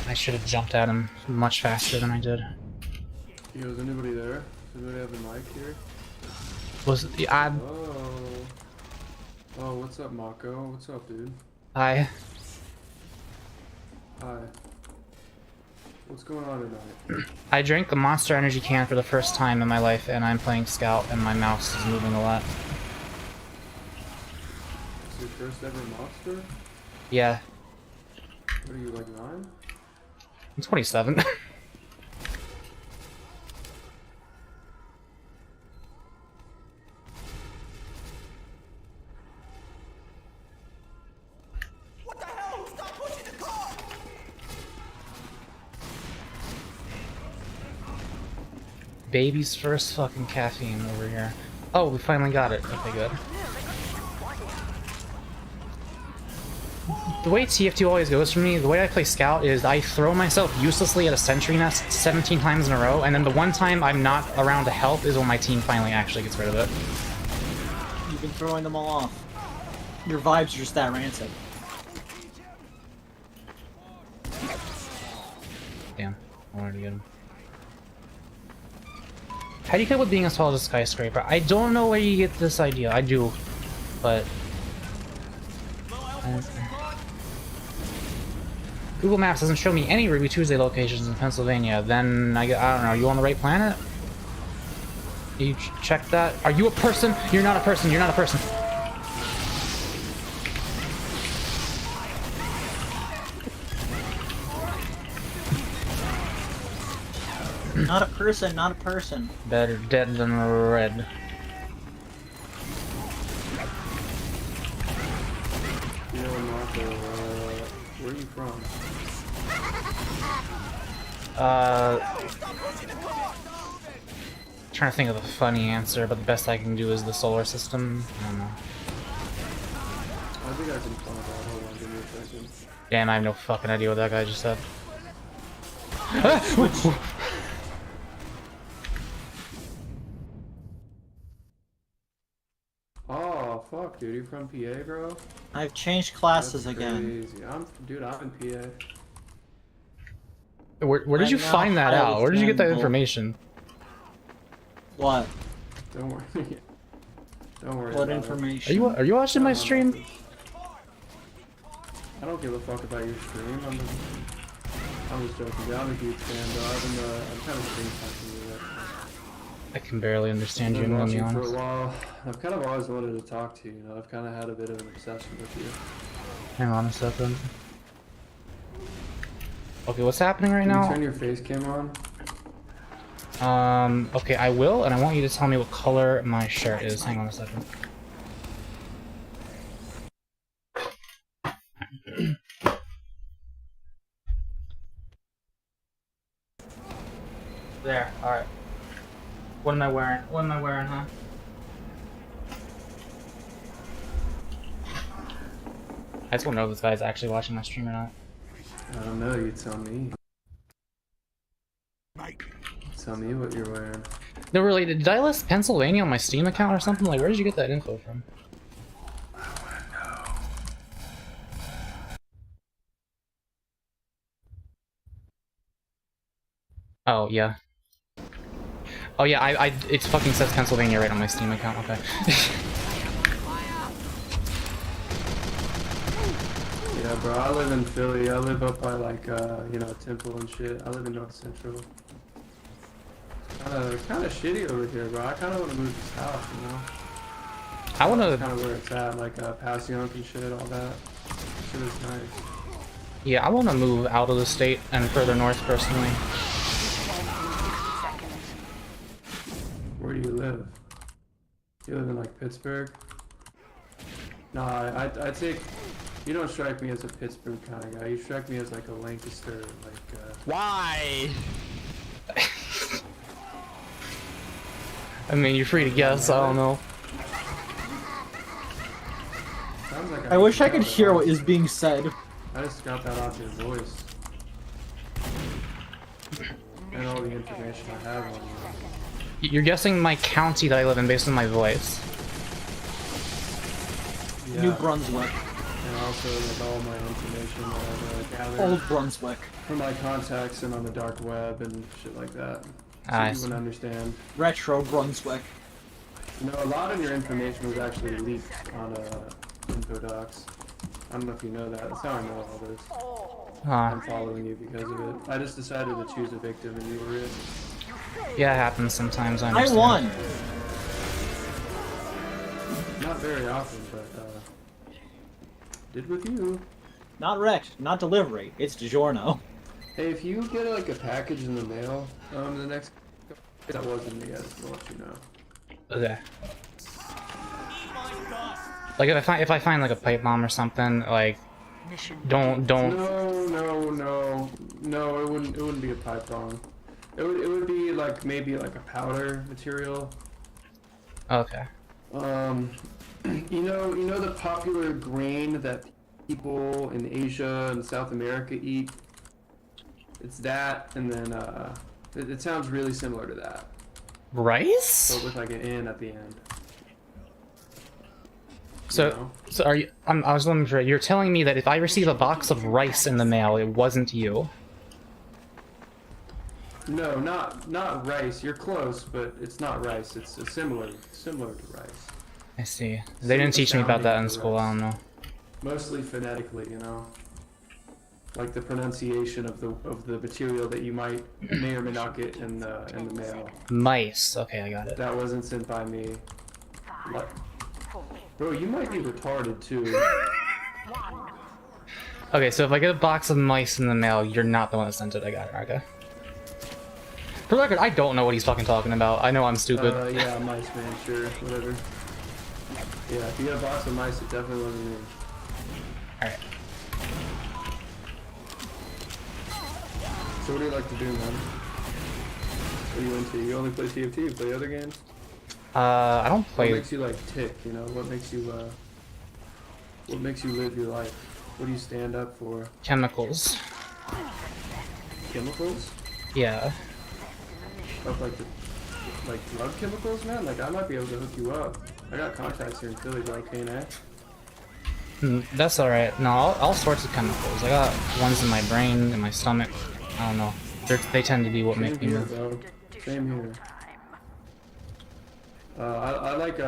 I should have jumped at him much faster than I did. Yo, is anybody there? Does anybody have a mic here? Was I? Oh, what's up, Mako? What's up, dude? Hi. Hi. What's going on tonight? I drank a Monster Energy can for the first time in my life, and I'm playing Scout, and my mouse is moving a lot. It's your first ever monster? Yeah. What are you, like 9? I'm 27. What the hell? Stop pushing the car! Baby's first fucking caffeine over here. Oh, we finally got it. Okay, good. The way TF2 always goes for me, the way I play Scout is I throw myself uselessly at a sentry nest 17 times in a row, and then the one time I'm not around to help is when my team finally actually gets rid of it. You've been throwing them all off. Your vibes are just that rancid. Damn, I wanted to get him. How do you get with being as tall as a skyscraper? I don't know where you get this idea. I do, but... Google Maps doesn't show me any Ruby Tuesday locations in Pennsylvania. Then I don't know. Are you on the right planet? You check that? Are you a person? You're not a person. You're not a person. Not a person, not a person. Better dead than red. You know, Mako, where are you from? Trying to think of a funny answer, but the best I can do is the solar system. I don't know. I think I can find out. Hold on, give me a second. Damn, I have no fucking idea what that guy just said. Oh, fuck, dude. You from PA, bro? I've changed classes That's again. crazy. Dude, I'm in PA. Where did you find that out? Where did you get that information? What? Don't worry. Don't worry. What about information? Are you watching my stream? I don't give a fuck about your stream. I'm just joking. I'm a huge fan, though. I'm kind of stream testing you. I can barely understand you, I've I'm been gonna be watching for a honest. while. I've kind of always wanted to talk to you. You know, I've kind of had a bit of an obsession with you. Hang on a second. Okay, what's happening right Can now? you turn your face cam on? Okay, I will, and I want you to tell me what color my shirt is. Hang on a second. There, alright. What am I wearing? What am I wearing, huh? I just want to know if this guy's actually watching my stream or not. I don't know. You tell me. tell me what you're wearing. No, really, did I list Pennsylvania on my Steam account or something? Like, where did you get that info from? Oh, yeah. Oh, yeah, it fucking says Pennsylvania right on my Steam account, okay. Yeah, bro, I live in Philly. I live up by, like, you know, Temple and shit. I live in North Central. Kind of shitty over here, bro. I kind of want to move to South, you know? I want to... kind of where it's at, like, Passyunk and shit, all that. Shit is nice. Yeah, I want to move out of the state and further north, personally. Where do you live? You live in, like, Pittsburgh? Nah, I'd say... You don't strike me as a Pittsburgh kind of guy. You strike me as, like, a Lancaster, like, Why? I mean, you're free to guess, I don't know. Sounds like I wish I could hear what is being said. I just got that off your voice. And all the information I have on you. You're guessing my county that I live in based on my voice. Yeah. New Brunswick. And also like all my information that I've gathered Old Brunswick. from my contacts and on the dark web and shit like that. So I you see. would understand. Retro Brunswick. You know, a lot of your information was actually leaked on InfoDocs. I don't know if you know that. That's how I know all this. I'm following you because of it. I just decided to choose a victim and you were it. Yeah, it happens sometimes, I I understand. won! Not very often, but did with you. Not wrecked, not delivery. It's DiGiorno. Hey, if you get like a package in the mail, the next that wasn't me, I just want you to know. Okay. Like if I find like a pipe bomb or something, like don't. No, it wouldn't be a pipe bomb. It would be like maybe like a powder material. Okay. You know the popular grain that people in Asia and South America eat? It's that, and then it sounds really similar to that. Rice? But with like an N at the end. So, You know? so are you? I was wondering, for you're telling me that if I receive a box of rice in the mail, it wasn't you? No, not rice. You're close, but it's not rice. It's similar to rice. I see. They didn't teach me about that in school. I don't know. Mostly phonetically, you know, like the pronunciation of the material that you may or may not get in the mail. Mice. Okay, I got it. That wasn't sent by me. What? Bro, you might be retarded too. Okay, so if I get a box of mice in the mail, you're not the one that sent it. I got it. Okay. For the record, I don't know what he's fucking talking about. I know I'm stupid. Yeah, mice, man. Sure, whatever. Yeah, if you get a box of mice, it definitely wasn't me. Alright. So what do you like to do, man? What are you into? You only play TF2? You play other games? I don't play. What makes you like tick? You know, what makes you live your life? What do you stand up for? Chemicals. Chemicals? Yeah. Stuff like drug chemicals, man? Like I might be able to hook you up. I got contacts here in Philly, bro. K&A. That's alright. No, all sorts of chemicals. I got ones in my brain, in my stomach. I don't know. They tend to be what make me move. Bro. Same here. I like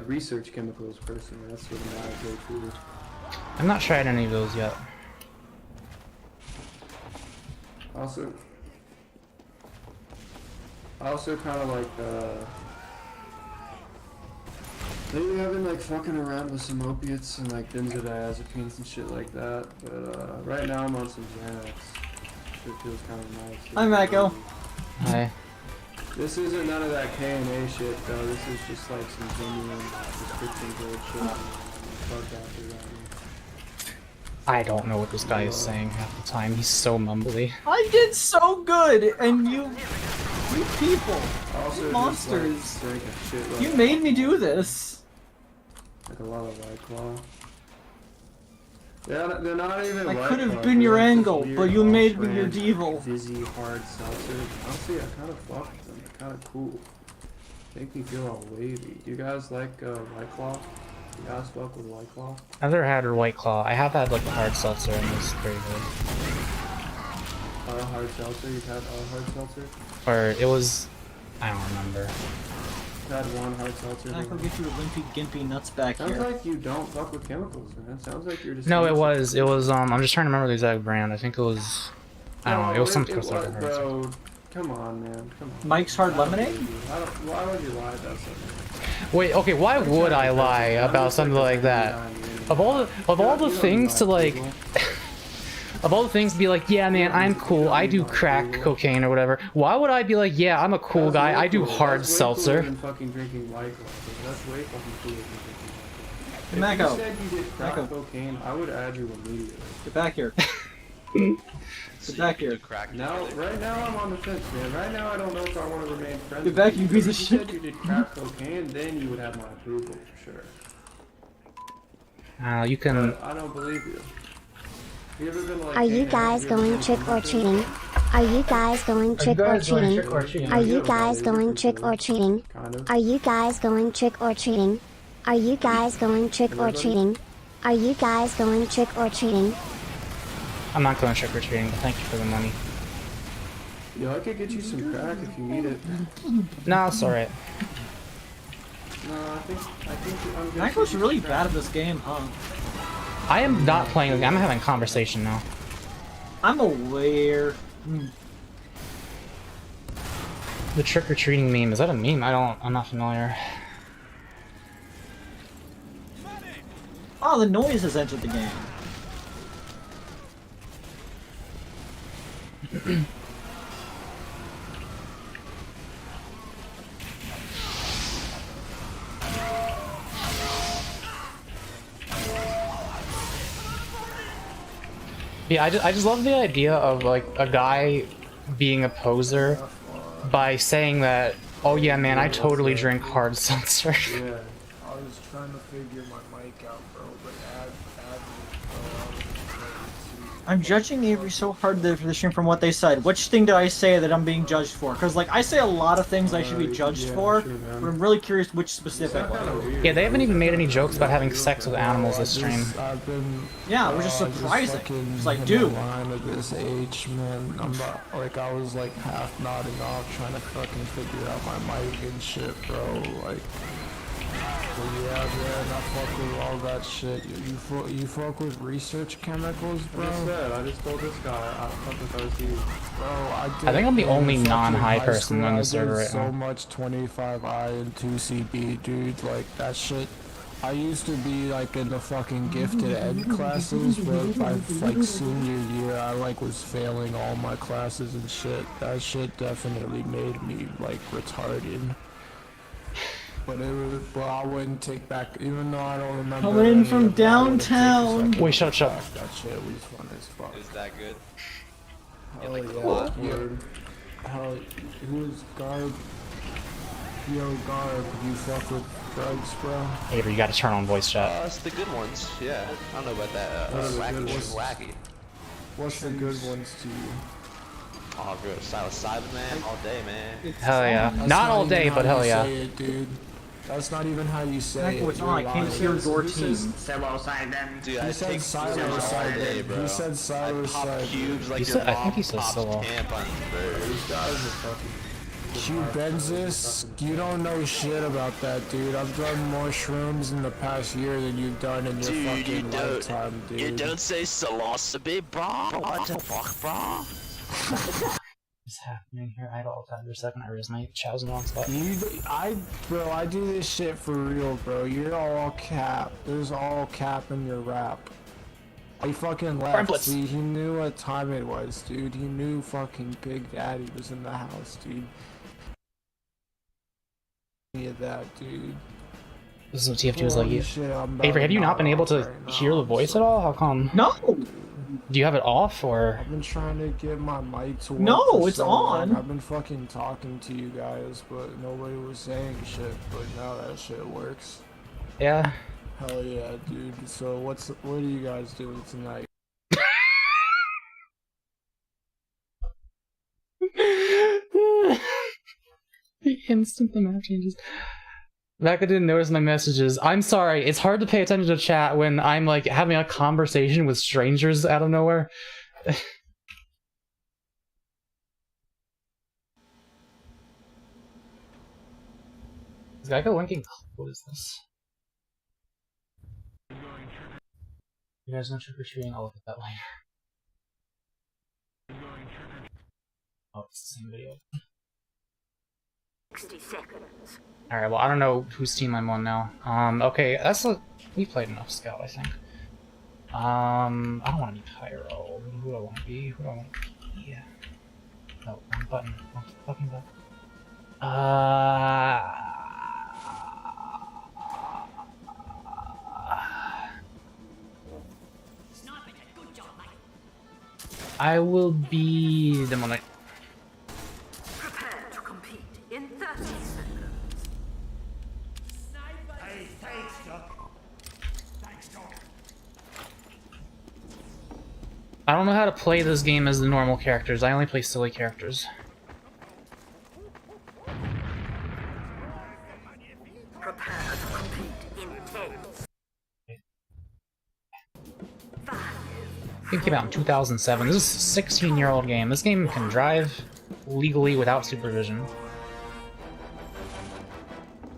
research chemicals personally. That's what I go to. I've not tried any of those yet. I also kind of like maybe I've been like fucking around with some opiates and like benzodiazepines and shit like that. But right now I'm on some Xanax. It feels kind of nice. Hi, Mako. Hi. This isn't none of that K&A shit though. This is just like some genuine prescription bullshit. Fuck after that. I don't know what this guy is saying half the time. He's so mumbly. I did so good, and you people, Also you monsters, just, like, drink a shitload. you made me do this. Like a lot of White Claw. Yeah, they're not even I White could have Claw, been they're your like this angle, weird but you made me your off-brand devil. Fizzy hard seltzer. Honestly, I kind of fucked them. kind of cool. Make me feel all wavy. Do you guys like White Claw? Do you guys fuck with White Claw? I've never had a White Claw. I have had like a hard seltzer and it's pretty good. A hard seltzer? You've had a hard seltzer? Or it was, I don't remember. You've had one hard seltzer? I can get your limpy gimpy nuts back Sounds here. like you don't fuck with chemicals, man. Sounds like you're just... No, it was, I'm just trying to remember the exact brand. I think it was, I don't know, it was some sort of bro, come on, man. Come on. Mike's Hard Lemonade? Why would you lie about something? Wait, okay, why would I lie about something like that? Of all the things to like... Of all the things to be like, yeah man, I'm cool, I do crack cocaine or whatever, why would I be like, yeah, I'm a cool guy, I do hard seltzer? That's fucking drinking White Claw. That's way fucking cooler than drinking White Claw. Mako. If you said you did crack cocaine, I would add you immediately. Get back here. Get back here. Now, right now I'm on the fence, man. Right now I don't know if I want to remain friends. Get back, with you piece of If you shit. said you did crack cocaine, then you would have my approval for sure. You can... But I don't believe you. You ever been like, Are you hey, guys have you ever going been trick or to- treating? Are you guys going trick or treating? Are you guys going trick or treating? Kind of. Are you guys going trick or treating? Are you guys going trick or treating? Are you guys going trick or treating? I'm not going trick or treating, but thank you for the money. Yo, I could get you some crack if you need it. No, it's alright. No, I think I'm good. Mako's really bad at this game, huh? I am not playing the game, I'm having a conversation now. I'm aware. The trick or treating meme, is that a meme? I'm not familiar. Oh, the noise has entered the game. Yeah, I just love the idea of like a guy being a poser by saying that, oh yeah man, I totally drink hard seltzer. Yeah. I was trying to figure my mic out, bro, but I'm judging Avery so hard for the stream from what they said. Which thing did I say that I'm being judged for? Because like I say a lot of things I should be judged for, sure, but I'm really curious which specific one. Yeah, they haven't even made any jokes about having sex with animals this stream. I've been, Yeah, which is surprising. It's like, dude. Line at this age, man. I'm not, like, I was like half nodding off, trying to fucking figure out my mic and shit, bro. Like, but yeah, man, I fuck with all that shit. You fuck with research chemicals, bro? I just told this guy I fuck with RC. Bro, I think I'm the only fucking non-high high person school, on the I server did right so now. much 25I and 2CB, dude. Like, that shit. I used to be like in the fucking gifted ed classes, but by like senior year, I like was failing all my classes and shit. That shit definitely made me like retarded. But I wouldn't take back, even though I don't remember. Coming in any from of it, I wouldn't take a downtown. second Wait, shut up. That shit was fun as fuck. Is that good? Hell yeah. Word. Hell, who's Garb? Yo, Garb, you fuck with drugs, bro? Avery, you gotta turn on voice chat. It's the good ones. Yeah. I don't know about that. What are the Wacky, good ones? wacky. What's the good ones to you? Oh, bro, Silent man, all day, man. Hell yeah. That's Not all even day, how but you hell yeah. say it, dude. That's not even how you say Heck, it. what's on? I can't hear your team. Dude, I He said take silent all day, side. bro. He said I silent pop side. cubes like He your said- I mom think he said pops solo. tampons, These guys are fucking. Q Benzis, you don't know shit about that, dude. I've done more shrooms in the past year than you've done in your fucking lifetime, dude. You don't say philosophy, bro. What the fuck, bro? What's happening here? I had all time for a second. I raised my chow's in the wrong spot. Bro, I do this shit for real, bro. You're all cap. There's all cap in your rap. He fucking left. Blitz. See, he knew what time it was, dude. He knew fucking Big Daddy was in the house, dude. Any of that, dude. This is what TF2 was like. Holy shit, I'm about Avery, have you not knock been able off to right now. hear the I'm voice at sorry. all? How come? No, Do you have it off or? I've been trying to get my mic to work. No, for it's so long. on. I've been fucking talking to you guys, but nobody was saying shit. But now that shit works. Yeah. Hell yeah, dude. So what are you guys doing tonight? The instant the map changes. Mako didn't notice my messages. I'm sorry, it's hard to pay attention to chat when I'm like having a conversation with strangers out of nowhere. Is Geico linking? What is this? You guys know trick or treating? I'll look at that later. Oh, it's the same video. 60 seconds. Alright, well, I don't know whose team I'm on now. Okay, we played enough Scout, I think. I don't want to be Pyro. Who do I want to be? Who do I want to be? Yeah. No, wrong button. Wrong fucking button. I will be the Monarch. Prepare to compete in 30 seconds. Hey, thanks, Doc. Thanks, Doc. I don't know how to play this game as the normal characters. I only play silly characters. Prepare to compete in 10. It came out in 2007. This is a 16-year-old game. This game can drive legally without supervision.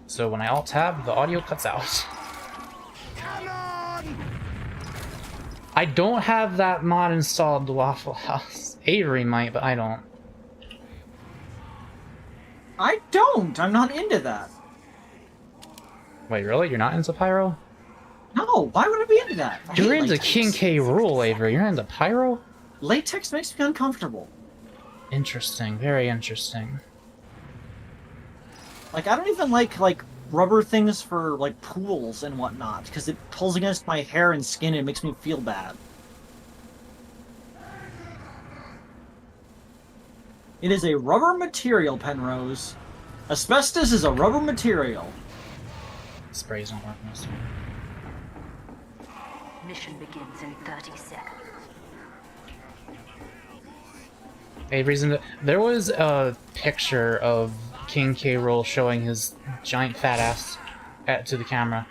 So when I alt-tab, the audio cuts out. Come on! I don't have that mod installed, Waffle House. Avery might, but I don't. I don't. I'm not into that. Wait, really? You're not into Pyro? No, why would I be into that? I You're hate into latex. King K. Rool, Avery. You're into Pyro? Latex makes me uncomfortable. Interesting. Very interesting. Like, I don't even like rubber things for like pools and whatnot because it pulls against my hair and skin and it makes me feel bad. It is a rubber material, Penrose. Asbestos is a rubber material. Spray's not working this time. Mission begins in 30 seconds. Avery's into. There was a picture of King K. Rool showing his giant fat ass to the camera,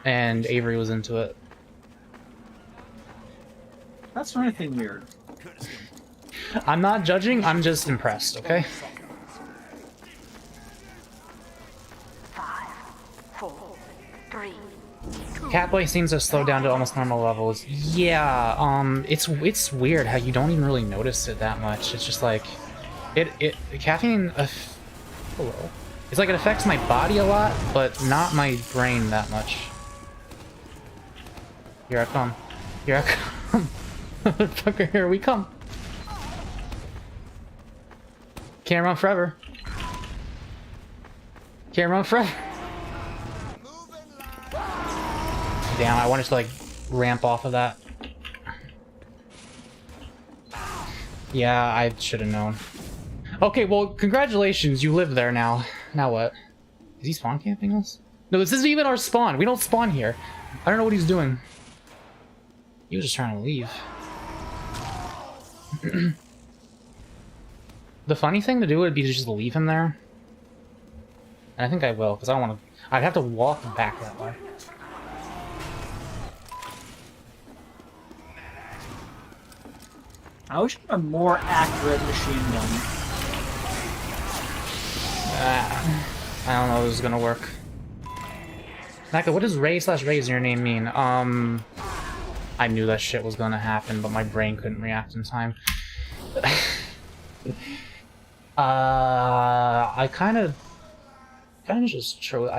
and Avery was into it. That's not anything weird. I'm not judging, I'm just impressed, okay? 5, 4, 3, 2. Catboy seems to slow down to almost normal levels. Yeah, it's weird how you don't even really notice it that much. It's just like, caffeine, hello. It's like it affects my body a lot, but not my brain that much. Here I come. Here I come. Motherfucker, here we come. Can't run forever. Can't run forever. Damn, I wanted to like ramp off of that. Yeah, I should have known. Okay, well, congratulations, you live there now. Now what? Is he spawn camping us? No, this isn't even our spawn. We don't spawn here. I don't know what he's doing. He was just trying to leave. The funny thing to do would be to just leave him there. And I think I will, because I don't want to... I'd have to walk back that way. I wish I had a more accurate machine gun. I don't know if this is gonna work. Mako, what does Ray/Ray's your name mean? I knew that shit was gonna happen, but my brain couldn't react in time. I kind of just chose.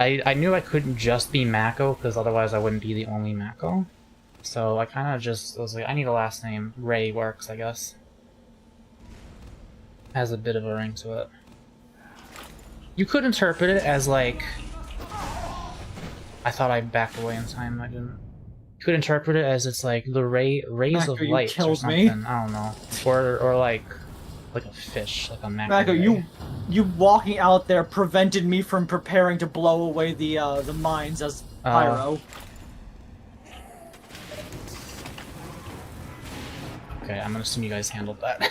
I knew I couldn't just be Mako because otherwise I wouldn't be the only Mako. So I kind of just was like, I need a last name. Ray works, I guess. Has a bit of a ring to it. You could interpret it as like, I thought I backed away in time. I didn't. You could interpret it as it's like the rays Mako, of you light or killed something. me. I don't know. Or like a fish, like a Mako. Mako, ray. you walking out there prevented me from preparing to blow away the mines as pyro. Okay, I'm gonna assume you guys handled that.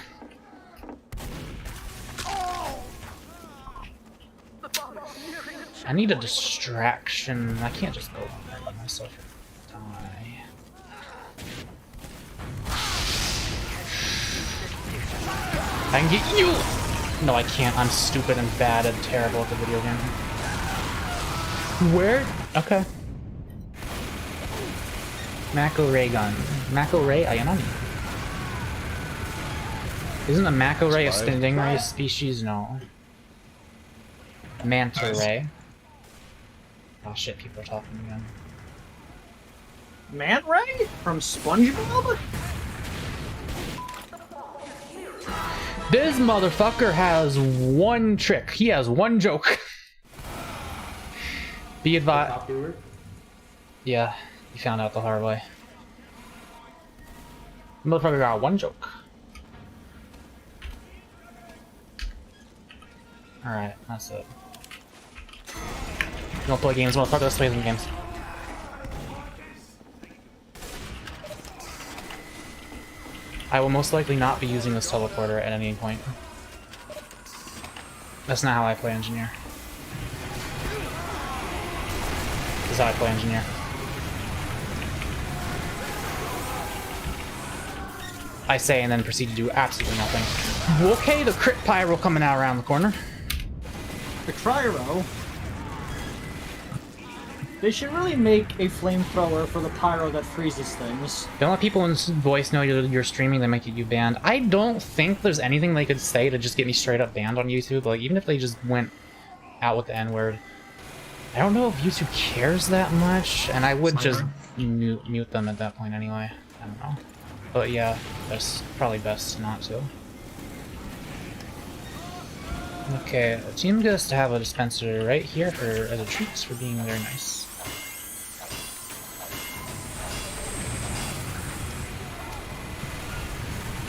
I need a distraction. I can't just go let myself die. I can get you! No, I can't. I'm stupid and bad and terrible at the video game. Where? Okay. Mako ray gun. Mako ray Ayanami. Isn't a Mako ray a stingray species? No. Manta ray. Oh shit, people are talking again. Man Ray from SpongeBob? This motherfucker has one trick. He has one joke. Be advised. Yeah, he found out the hard way. Motherfucker got one joke. Alright, that's it. You don't play games, motherfucker, let's play some games. I will most likely not be using this teleporter at any point. That's not how I play engineer. This is how I play engineer. I say and then proceed to do absolutely nothing. Okay, the crit pyro coming out around the corner. The Cryo. They should really make a flamethrower for the pyro that freezes things. Don't let people in voice know you're streaming, they might get you banned. I don't think there's anything they could say to just get me straight up banned on YouTube. Like, even if they just went out with the N-word. I don't know if YouTube cares that much, and I would just mute them at that point anyway. I don't know. But yeah, that's probably best not to. Okay, the team gets to have a dispenser right here as a treat for being very nice.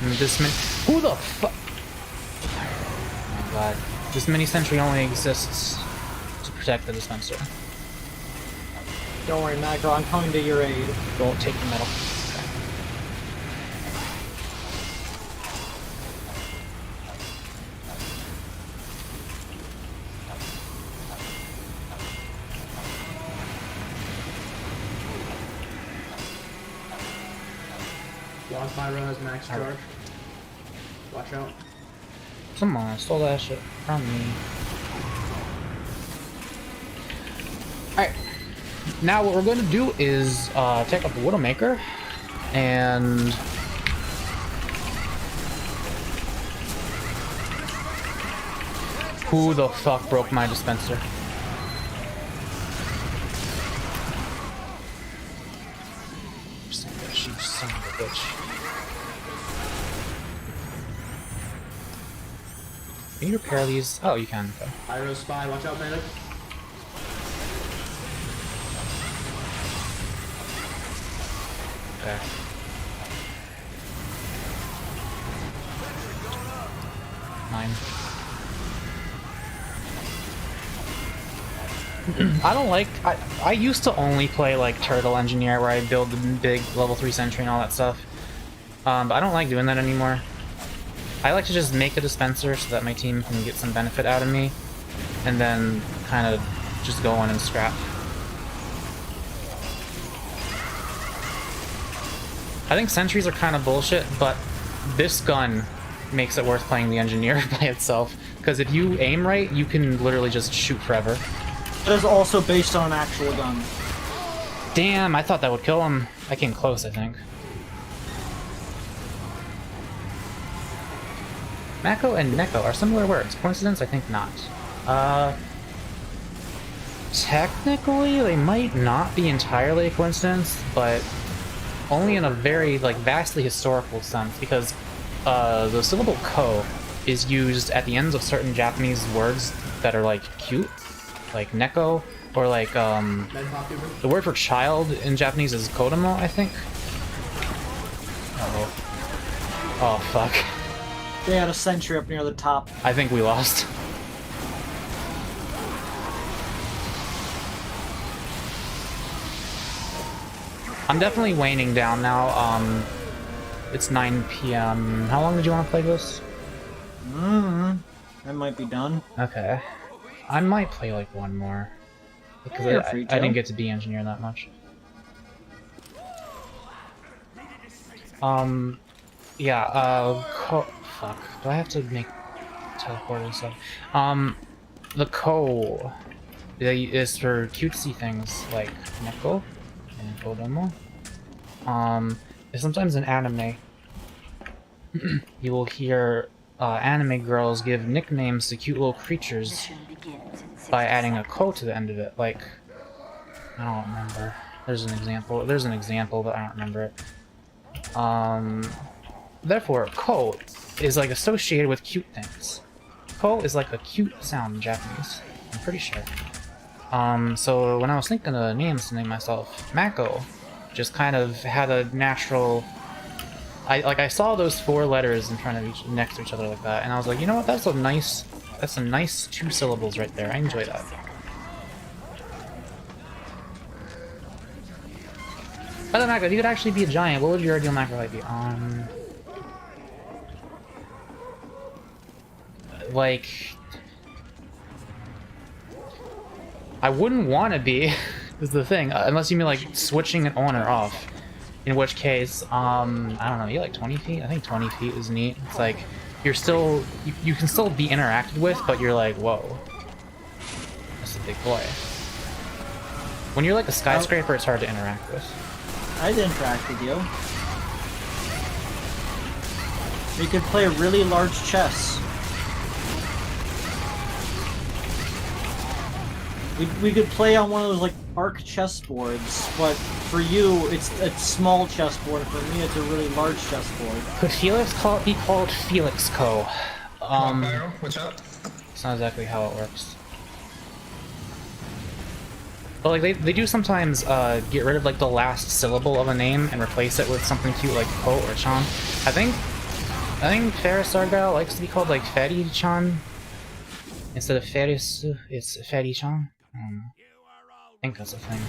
And this who the fuck? Oh my god. This mini sentry only exists to protect the dispenser. Don't worry, Mako, I'm coming to your aid. Don't take the metal. Long Pyro has max charge. Watch out. Come on, stole that shit from me. Alright. Now what we're going to do is take up the Widowmaker and who the fuck broke my dispenser? Son of a bitch. Can you repair these? Oh, you can. Okay. Pyro spy, watch out, medic. Okay. Nine. I don't like. I used to only play like Turtle Engineer, where I build the big level 3 sentry and all that stuff. But I don't like doing that anymore. I like to just make a dispenser so that my team can get some benefit out of me, and then kind of just go in and scrap. I think sentries are kind of bullshit, but this gun makes it worth playing the engineer by itself. Because if you aim right, you can literally just shoot forever. It is also based on an actual gun. Damn, I thought that would kill him. I came close, I think. Mako and Neko are similar words. Coincidence? I think not. Technically, they might not be entirely a coincidence, but only in a very, like, vastly historical sense, because the syllable ko is used at the ends of certain Japanese words that are, like, cute. Like Neko, or like, the word for child in Japanese is kodomo, I think. Uh-oh. Oh, fuck. They had a sentry up near the top. I think we lost. I'm definitely waning down now. It's 9 p.m. How long did you want to play this? I might be done. Okay. I might play like one more. because You're I free didn't to. get to be engineer that much. Yeah, fuck. Do I have to make teleport and stuff? The ko is for cutesy things like Mako and Kodomo. Sometimes in anime, you will hear anime girls give nicknames to cute little creatures by adding a ko to the end of it. Like, I don't remember. There's an example, but I don't remember it. Therefore, ko is like associated with cute things. Ko is like a cute sound in Japanese, I'm pretty sure. So when I was thinking of names to name myself, Mako just kind of had a natural... I saw those 4 letters in front of next to each other like that, and I was like, you know what, that's a nice 2 syllables right there. I enjoy that. Other Mako, if you could actually be a giant, what would your ideal Mako height be? Like, I wouldn't want to be, is the thing, unless you mean like switching it on or off. In which case, I don't know, you like 20 feet? I think 20 feet is neat. It's like, you're still, you can still be interacted with, but you're like, whoa. That's a big boy. When you're like a skyscraper, it's hard to interact with. I'd interact with you. We could play really large chess. We could play on one of those like arc chessboards, but for you it's a small chessboard. For me, it's a really large chessboard. Could Felix be called Felix Co? What's up? It's not exactly how it works. But like they do sometimes get rid of like the last syllable of a name and replace it with something cute like Ko or Chan. I think Ferris Argyle likes to be called like Fatty Chan instead of Ferris. It's Fatty Chan. I think that's a thing.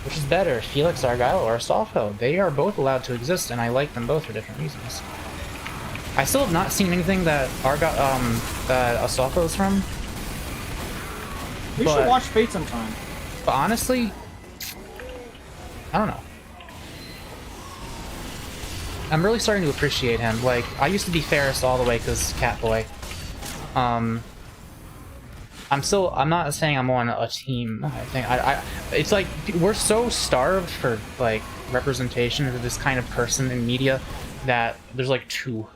Which is better, Felix Argyle or Astolfo? They are both allowed to exist, and I like them both for different reasons. I still have not seen anything that that Astolfo is from. We should watch Fate sometime. But honestly, I don't know. I'm really starting to appreciate him. Like, I used to be Ferris all the way because Catboy. I'm not saying I'm on a team. I think it's like we're so starved for like representation of this kind of person in media that there's like 2,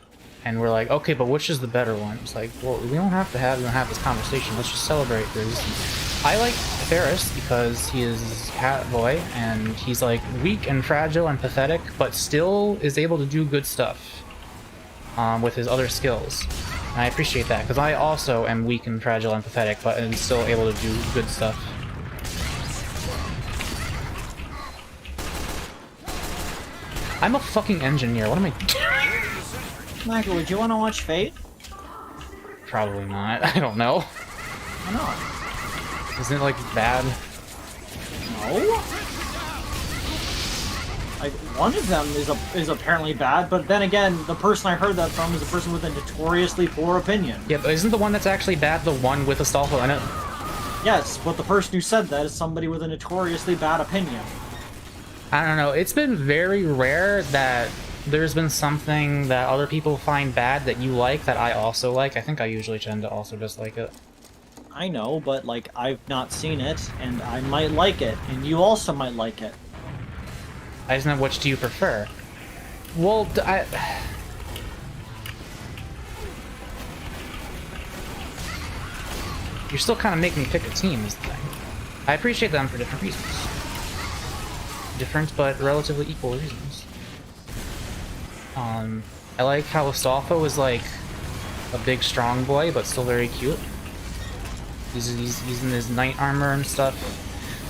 and we're like, okay, but which is the better one? It's like, well, we don't have to this conversation. Let's just celebrate their existence. I like Ferris because he is Catboy and he's like weak and fragile and pathetic, but still is able to do good stuff with his other skills. And I appreciate that, because I also am weak and fragile and pathetic, but am still able to do good stuff. I'm a fucking engineer, what am I doing? Michael, would you want to watch Fate? Probably not, I don't know. Why not? Isn't it like bad? No. Like, one of them is apparently bad, but then again, the person I heard that from is a person with a notoriously poor opinion. Yeah, but isn't the one that's actually bad the one with Astolfo in it? Yes, but the person who said that is somebody with a notoriously bad opinion. I don't know, it's been very rare that there's been something that other people find bad that you like that I also like. I think I usually tend to also dislike it. I know, but like, I've not seen it, and I might like it, and you also might like it. I just know, which do you prefer? Well, you're still kind of making me pick a team is the thing. I appreciate them for different reasons. Different but relatively equal reasons. I like how Astolfo is like a big strong boy, but still very cute. He's in his knight armor and stuff.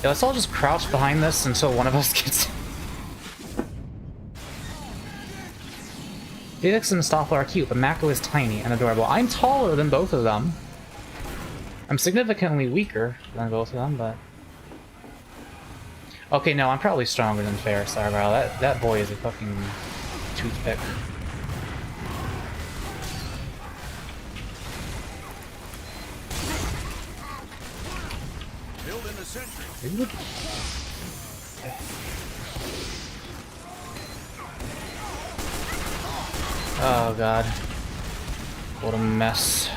Yeah, let's all just crouch behind this until one of us gets... Felix and Astolfo are cute, but Mako is tiny and adorable. I'm taller than both of them. I'm significantly weaker than both of them, but... Okay, no, I'm probably stronger than Ferris Argyle. That boy is a fucking toothpick. Oh god. What a mess.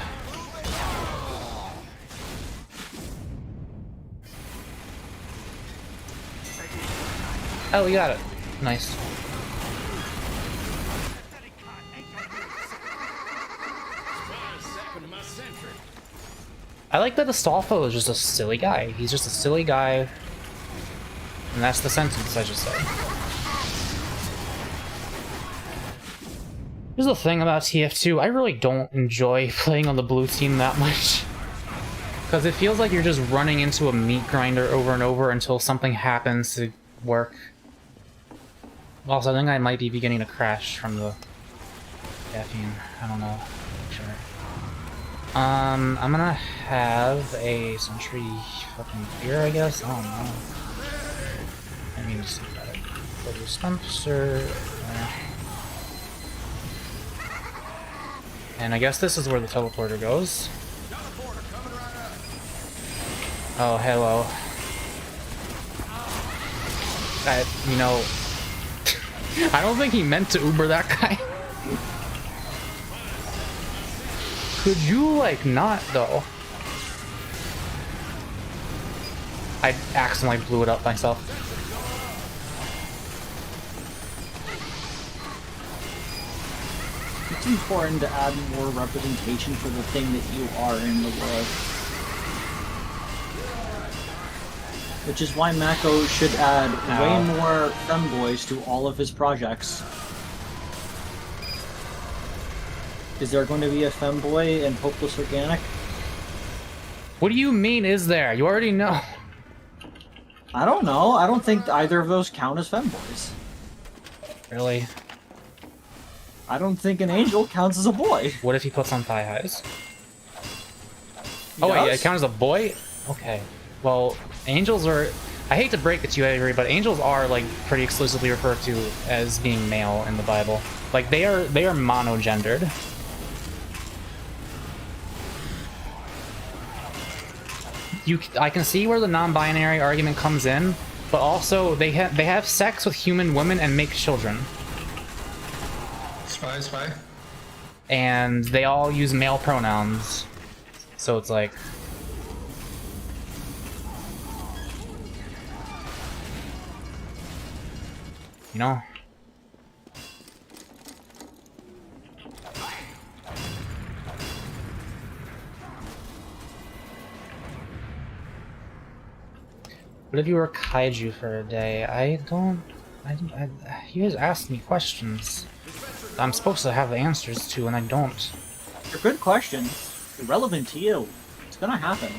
Oh, we got it. Nice. I like that Astolfo is just a silly guy. He's just a silly guy. And that's the sentence I just said. Here's the thing about TF2, I really don't enjoy playing on the blue team that much. Because it feels like you're just running into a meat grinder over and over until something happens to work. Also, I think I might be beginning to crash from the caffeine. I don't know. Sure. I'm gonna have a sentry fucking here, I guess? I don't know. I mean, just think about it. Go to Spencer. And I guess this is where the teleporter goes. Oh, hello. You know, I don't think he meant to Uber that guy. Could you, like, not, though? I accidentally blew it up myself. It's important to add more representation for the thing that you are in the world. Which is why Mako should add way more femboys to all of his projects. Is there going to be a femboy in Hopeless Organic? What do you mean, is there? You already know. I don't know. I don't think either of those count as femboys. Really? I don't think an angel counts as a boy. What if he puts on thigh highs? He Oh wait, does? it counts as a boy? Okay. Well, angels are... I hate to break it to you, Avery, but angels are, like, pretty exclusively referred to as being male in the Bible. Like, they are monogendered. I can see where the non-binary argument comes in, but also they have sex with human women and make children. Spy. And they all use male pronouns. So it's like... You know? What if you were kaiju for a day? You guys asked me questions I'm supposed to have the answers to, and I don't. They're good questions. They're relevant to you. It's gonna happen.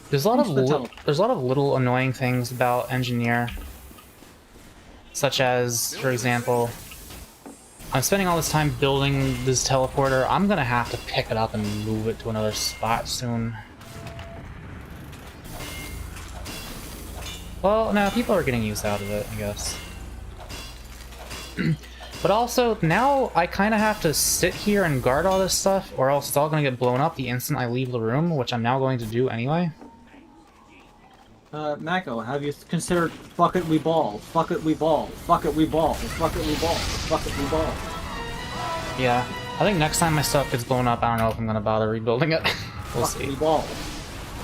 There's a lot of little annoying things about Engineer, such as, for example, I'm spending all this time building this teleporter. I'm gonna have to pick it up and move it to another spot soon. Well, no, people are getting use out of it, I guess. But also, now I kind of have to sit here and guard all this stuff, or else it's all going to get blown up the instant I leave the room, which I'm now going to do anyway. Mako, have you considered fuck it, we ball, fuck it, we ball, fuck it, we ball, fuck it, we ball, fuck it, we ball? Yeah, I think next time my stuff gets blown up, I don't know if I'm going to bother rebuilding it. We'll Fuck see. it, we ball.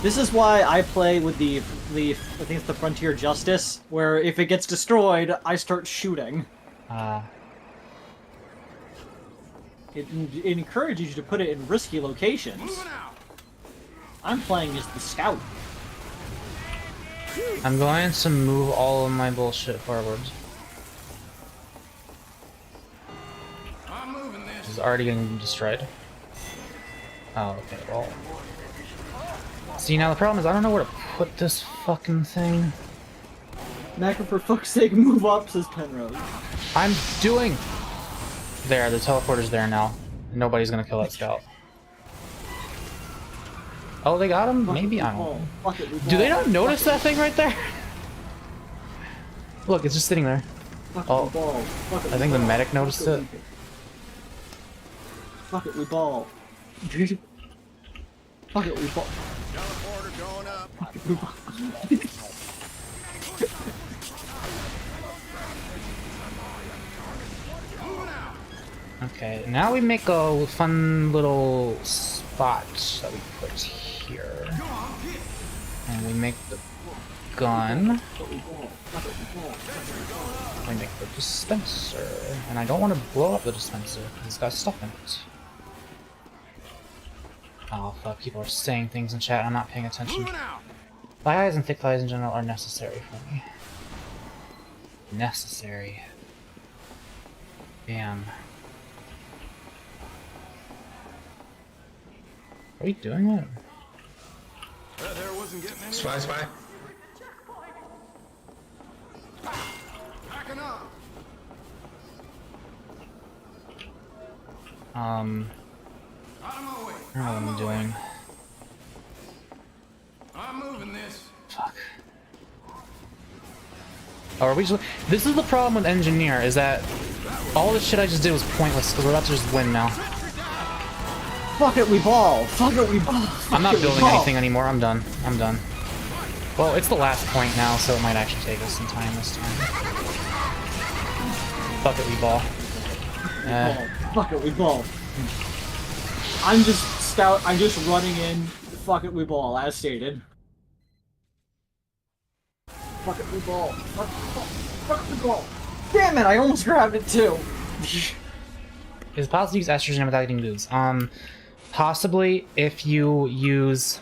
This is why I play with the I think it's the Frontier Justice, where if it gets destroyed, I start shooting. It encourages you to put it in risky locations. I'm playing as the scout. I'm going to move all of my bullshit forward. It's already getting destroyed. Oh, okay, well... See, now the problem is I don't know where to put this fucking thing. Mako, for fuck's sake, move up, says Penrose. I'm doing... There, the teleporter's there now. Nobody's gonna kill that scout. Oh, they got him? Maybe? I don't know. Do they not notice that thing right there? Look, it's just sitting there. Oh, I think the medic noticed it. Fuck it, we ball. Fuck it, we ball. Teleporter going up. Fuck it, we ball. Okay, now we make a fun little spot that we put here. And we make the gun. We make the dispenser. And I don't want to blow up the dispenser because it's got stuff in it. Oh fuck, people are saying things in chat and I'm not paying attention. Fly eyes and thick thighs in general are necessary for me. Necessary. Damn. Are we doing it? Spy, spy. I don't know what I'm doing. I'm moving this. Fuck. Oh, are we just... This is the problem with Engineer, is that all the shit I just did was pointless, because we're about to just win now. Fuck it, we ball. Fuck it, we ball. I'm not building anything anymore, I'm done. I'm done. Well, it's the last point now, so it might actually take us some time this time. Fuck it, we ball. Fuck it, we ball. I'm just running in. Fuck it, we ball, as stated. Fuck it, we ball. Fuck it, we ball. Fuck it, we ball. Damn it, I almost grabbed it too. Is it possible to use estrogen without eating boobs? Possibly if you use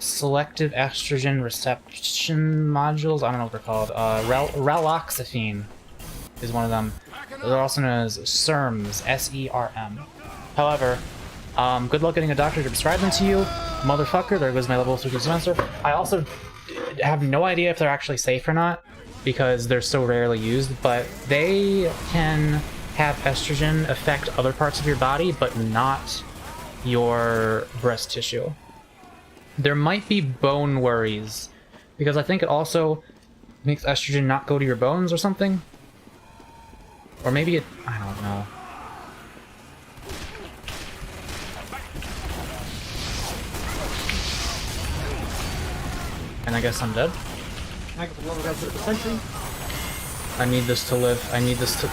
selective estrogen reception modules. I don't know what they're called. Raloxifene is one of them. They're also known as SERMs, S-E-R-M. However, good luck getting a doctor to prescribe them to you. Motherfucker, there goes my level 3 dispenser. I also have no idea if they're actually safe or not, because they're so rarely used, but they can have estrogen affect other parts of your body, but not your breast tissue. There might be bone worries, because I think it also makes estrogen not go to your bones or something. Or maybe it... I don't know. And I guess I'm dead. I need this to live. I need this to...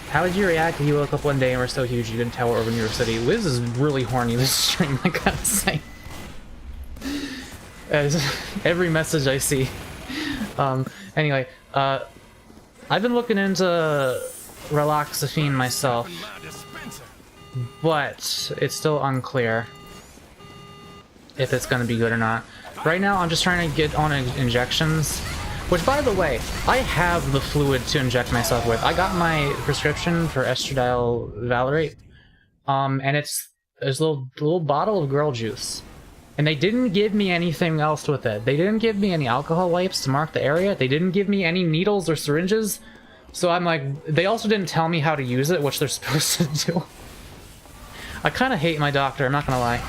How did you react if you woke up one day and were so huge you couldn't tower over New York City? Liz is really horny this stream, I gotta say. As every message I see. Anyway, I've been looking into Raloxifene myself, but it's still unclear if it's gonna be good or not. Right now, I'm just trying to get on injections. Which, by the way, I have the fluid to inject myself with. I got my prescription for estradiol valerate, and it's a little bottle of girl juice. And they didn't give me anything else with it. They didn't give me any alcohol wipes to mark the area. They didn't give me any needles or syringes. So I'm like, they also didn't tell me how to use it, which they're supposed to do. I kind of hate my doctor, I'm not gonna lie.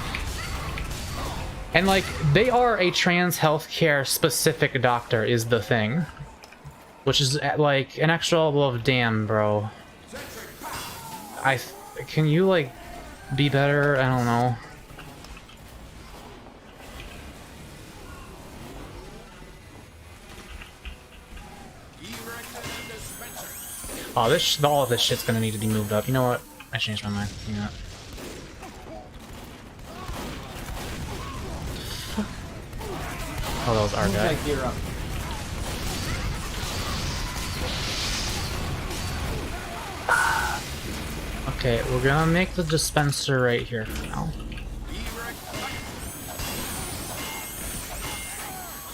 And like, they are a trans healthcare specific doctor is the thing. Which is like an extra level of damn, bro. Can you like be better? I don't know. Oh, all of this shit's gonna need to be moved up. You know what? I changed my mind. You know what? Oh, that was our guy. Okay, we're gonna make the dispenser right here for now.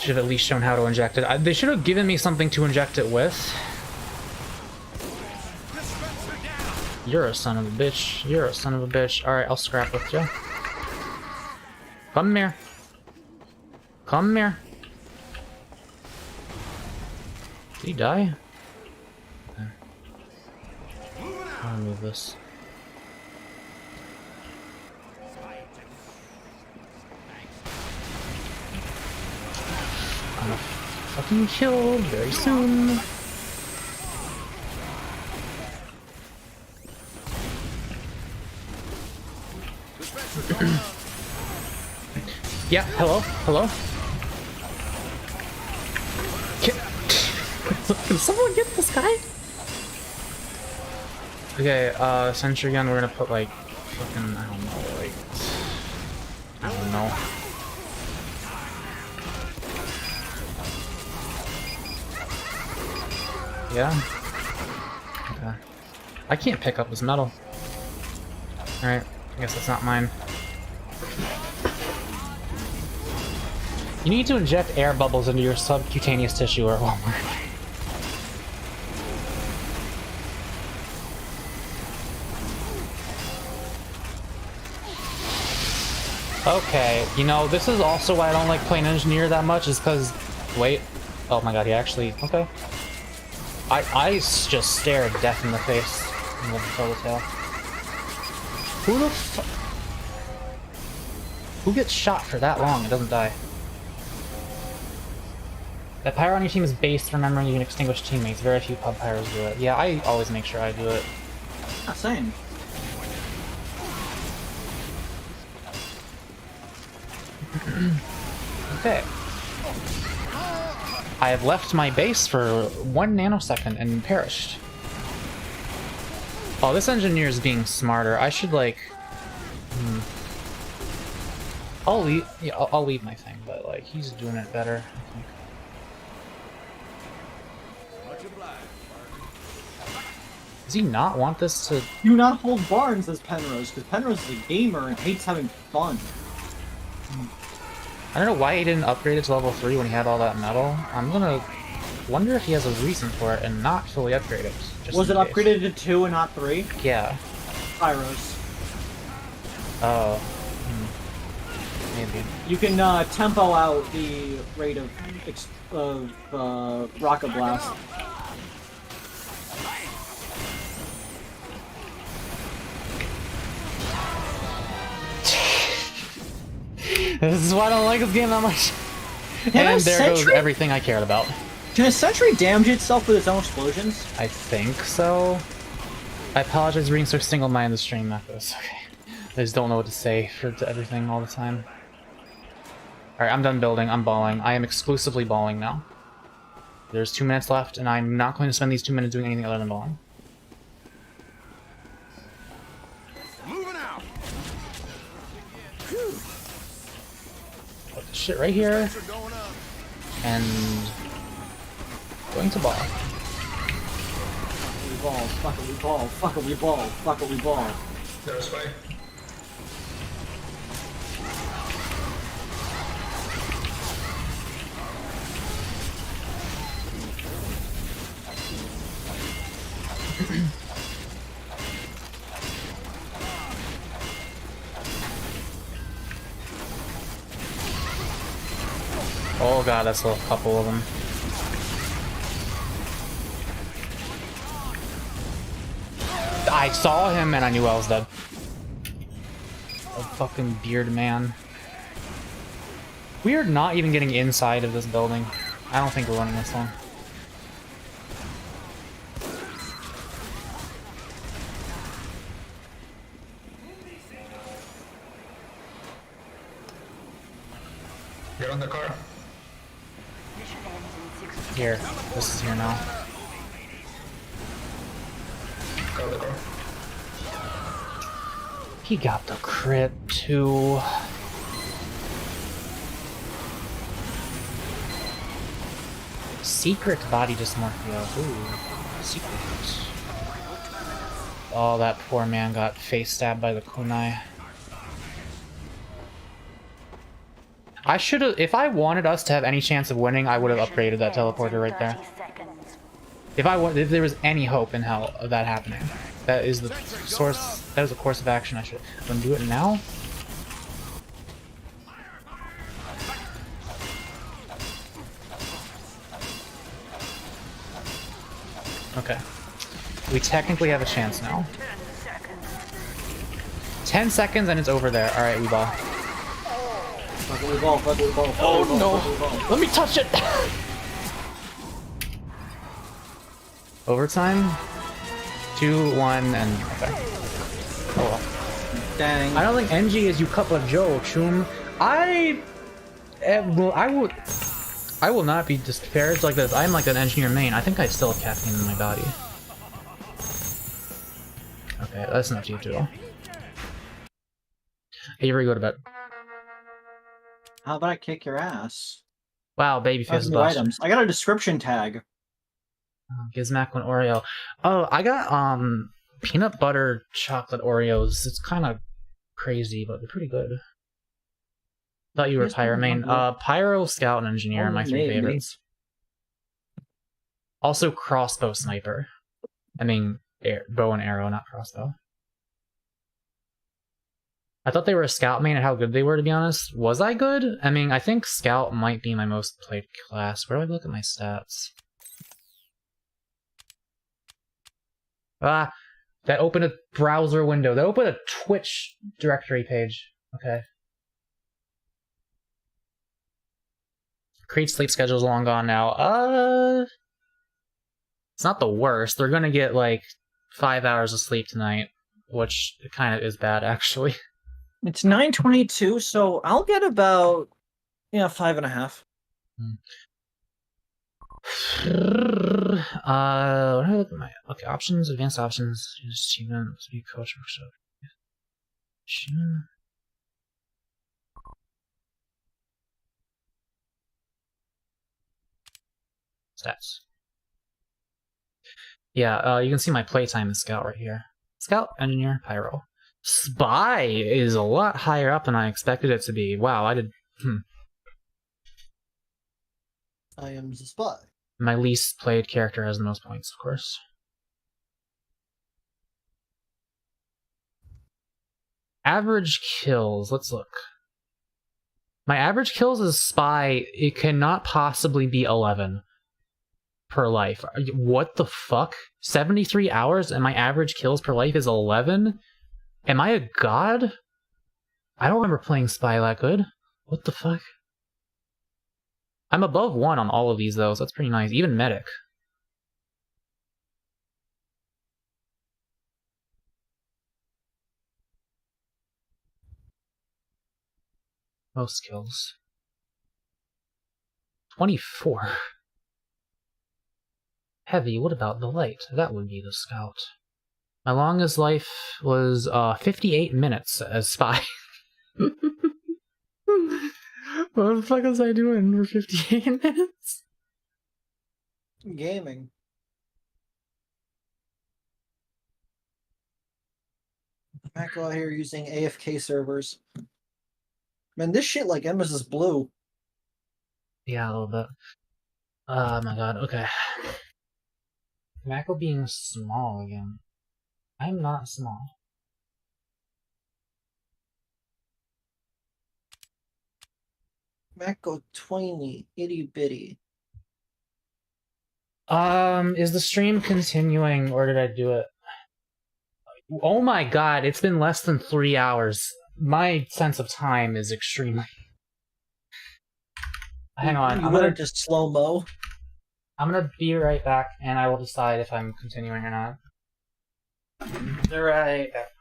Should have at least shown how to inject it. They should have given me something to inject it with. You're a son of a bitch. You're a son of a bitch. Alright, I'll scrap with you. Come here. Come here. Did he die? Okay. I'll remove this. I'm gonna fucking kill very soon. Yeah, hello? Hello? Can someone get this guy? Okay, sentry gun, we're gonna put like fucking, I don't know, like, I don't know. Yeah? Okay. I can't pick up this metal. Alright, I guess that's not mine. You need to inject air bubbles into your subcutaneous tissue or it won't work. Okay, you know, this is also why I don't like playing engineer that much, is because... Wait. Oh my god, he actually... Okay. I just stared death in the face in the tail. Who the fuck? Who gets shot for that long and doesn't die? That pyro on your team is based remembering you can extinguish teammates. Very few pub pyros do it. Yeah, I always make sure I do it. Same. Okay. I have left my base for 1 nanosecond and perished. Oh, this engineer is being smarter. I should like... I'll leave. Yeah, I'll leave my thing, but like he's doing it better, I think. Does he not want this to... Do not hold Barnes as Penrose, because Penrose is a gamer and hates having fun. I don't know why he didn't upgrade it to level 3 when he had all that metal. I'm gonna wonder if he has a reason for it and not fully upgrade it. Was it upgraded to 2 and not 3? Yeah. Pyros. Oh. Maybe. You can tempo out the rate of Rocket Blast. This is why I don't like this game that much. Can and there goes everything I cared about. Can a sentry damage itself with its own explosions? I think so. I apologize for being so single-minded in the stream, Mako. Okay. I just don't know what to say to everything all the time. Alright, I'm done building. I'm balling. I am exclusively balling now. There's 2 minutes left, and I'm not going to spend these 2 minutes doing anything other than balling. Moving out. Put this shit right here. And... going to ball. We ball, fuck it, we ball, fuck it, we ball, fuck it, we ball. There's way. Oh god, that's a couple of them. I saw him and I knew I was dead. A fucking beard man. We are not even getting inside of this building. I don't think we're running this long. Get on the car. Here, this is here now. Got the car. He got the crit too. Secret body dysmorphia. Ooh, secret. Oh, that poor man got face stabbed by the kunai. I should have, if I wanted us to have any chance of winning, I would have upgraded that teleporter right there. If there was any hope in hell of that happening. That is the source, that is a course of action I should. I'm gonna do it now. Okay. We technically have a chance now. 10 seconds and it's over there. Alright, we ball. Oh no! Let me touch it! Overtime? 2, 1, and... okay. Oh well. Dang. I don't think NG is you couple of Joe, Chum. I Well, I will not be disparaged like this. I'm like an engineer main. I think I still have caffeine in my body. Okay, that's enough you two. Avery, go to bed. How about I kick your ass? Wow, babyface New Buster. items. I got a description tag. Gizmac and Oreo. Oh, I got peanut butter chocolate Oreos. It's kind of crazy, but they're pretty good. Thought you were Pyro main. Pyro, Scout, and Engineer are my three favorites. Also, Crossbow Sniper. I mean, bow and arrow, not crossbow. I thought they were a Scout main and how good they were, to be honest. Was I good? I mean, I think Scout might be my most played class. Where do I look at my stats? Ah, that opened a browser window. That opened a Twitch directory page. Okay. Creed sleep schedule's long gone now. It's not the worst. They're gonna get like 5 hours of sleep tonight, which kind of is bad, actually. It's 9:22, so I'll get about 5.5. What do I look at my options, advanced options, achievements, be coach workshop. Stats. Yeah, you can see my playtime in Scout right here. Scout, Engineer, Pyro. Spy is a lot higher up than I expected it to be. Wow, I did. I am the spy. My least played character has the most points, of course. Average kills. Let's look. My average kills as Spy, it cannot possibly be 11 per life. What the fuck? 73 hours and my average kills per life is 11? Am I a god? I don't remember playing Spy that good. What the fuck? I'm above 1 on all of these, though, so that's pretty nice. Even Medic. Most kills. 24. Heavy, what about the light? That would be the Scout. My longest life was 58 minutes as Spy. What the fuck was I doing for 58 minutes? Gaming. Mako out here using AFK servers. Man, this shit like Emma's is blue. Yeah, a little bit. Oh my god, okay. Mako being small again. I'm not small. Mako tiny, itty bitty. Is the stream continuing or did I do it? Oh my god, it's been less than 3 hours. My sense of time is extremely... Hang on, I'm gonna just slow-mo. I'm gonna be right back and I will decide if I'm continuing or not. Right back.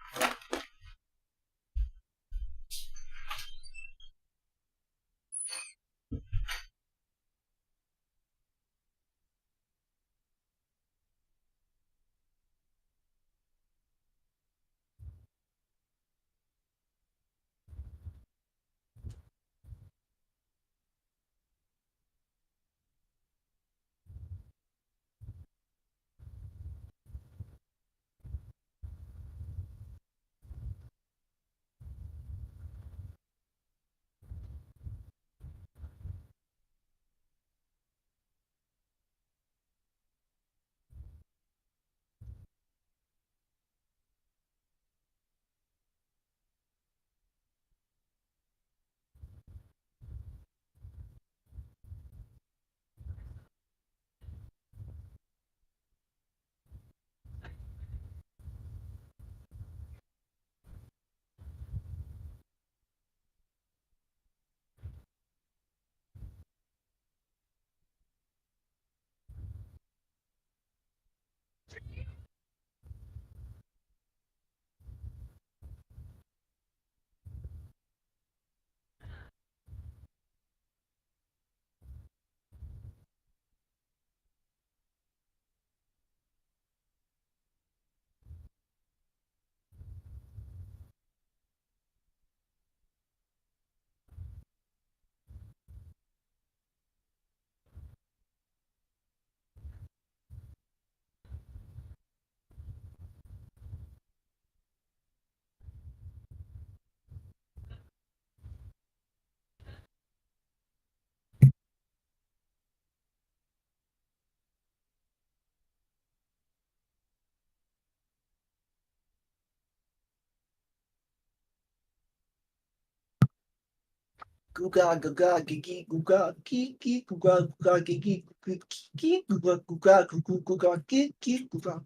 Guga guga gigi guga gigi guga guga gigi gigi guga guga guga gigi guga.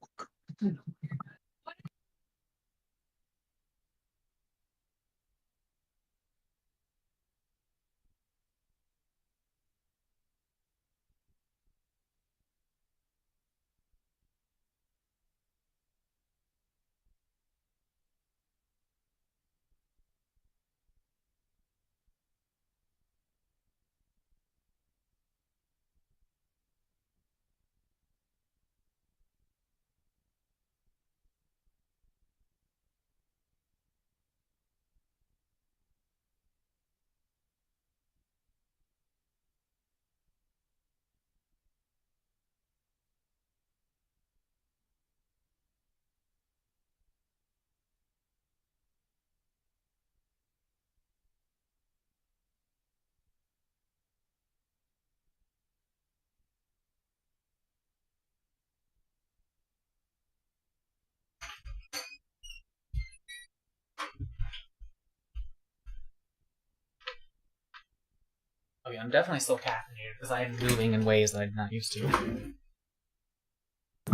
Okay, I'm definitely still caffeinated because I am moving in ways that I'm not used to.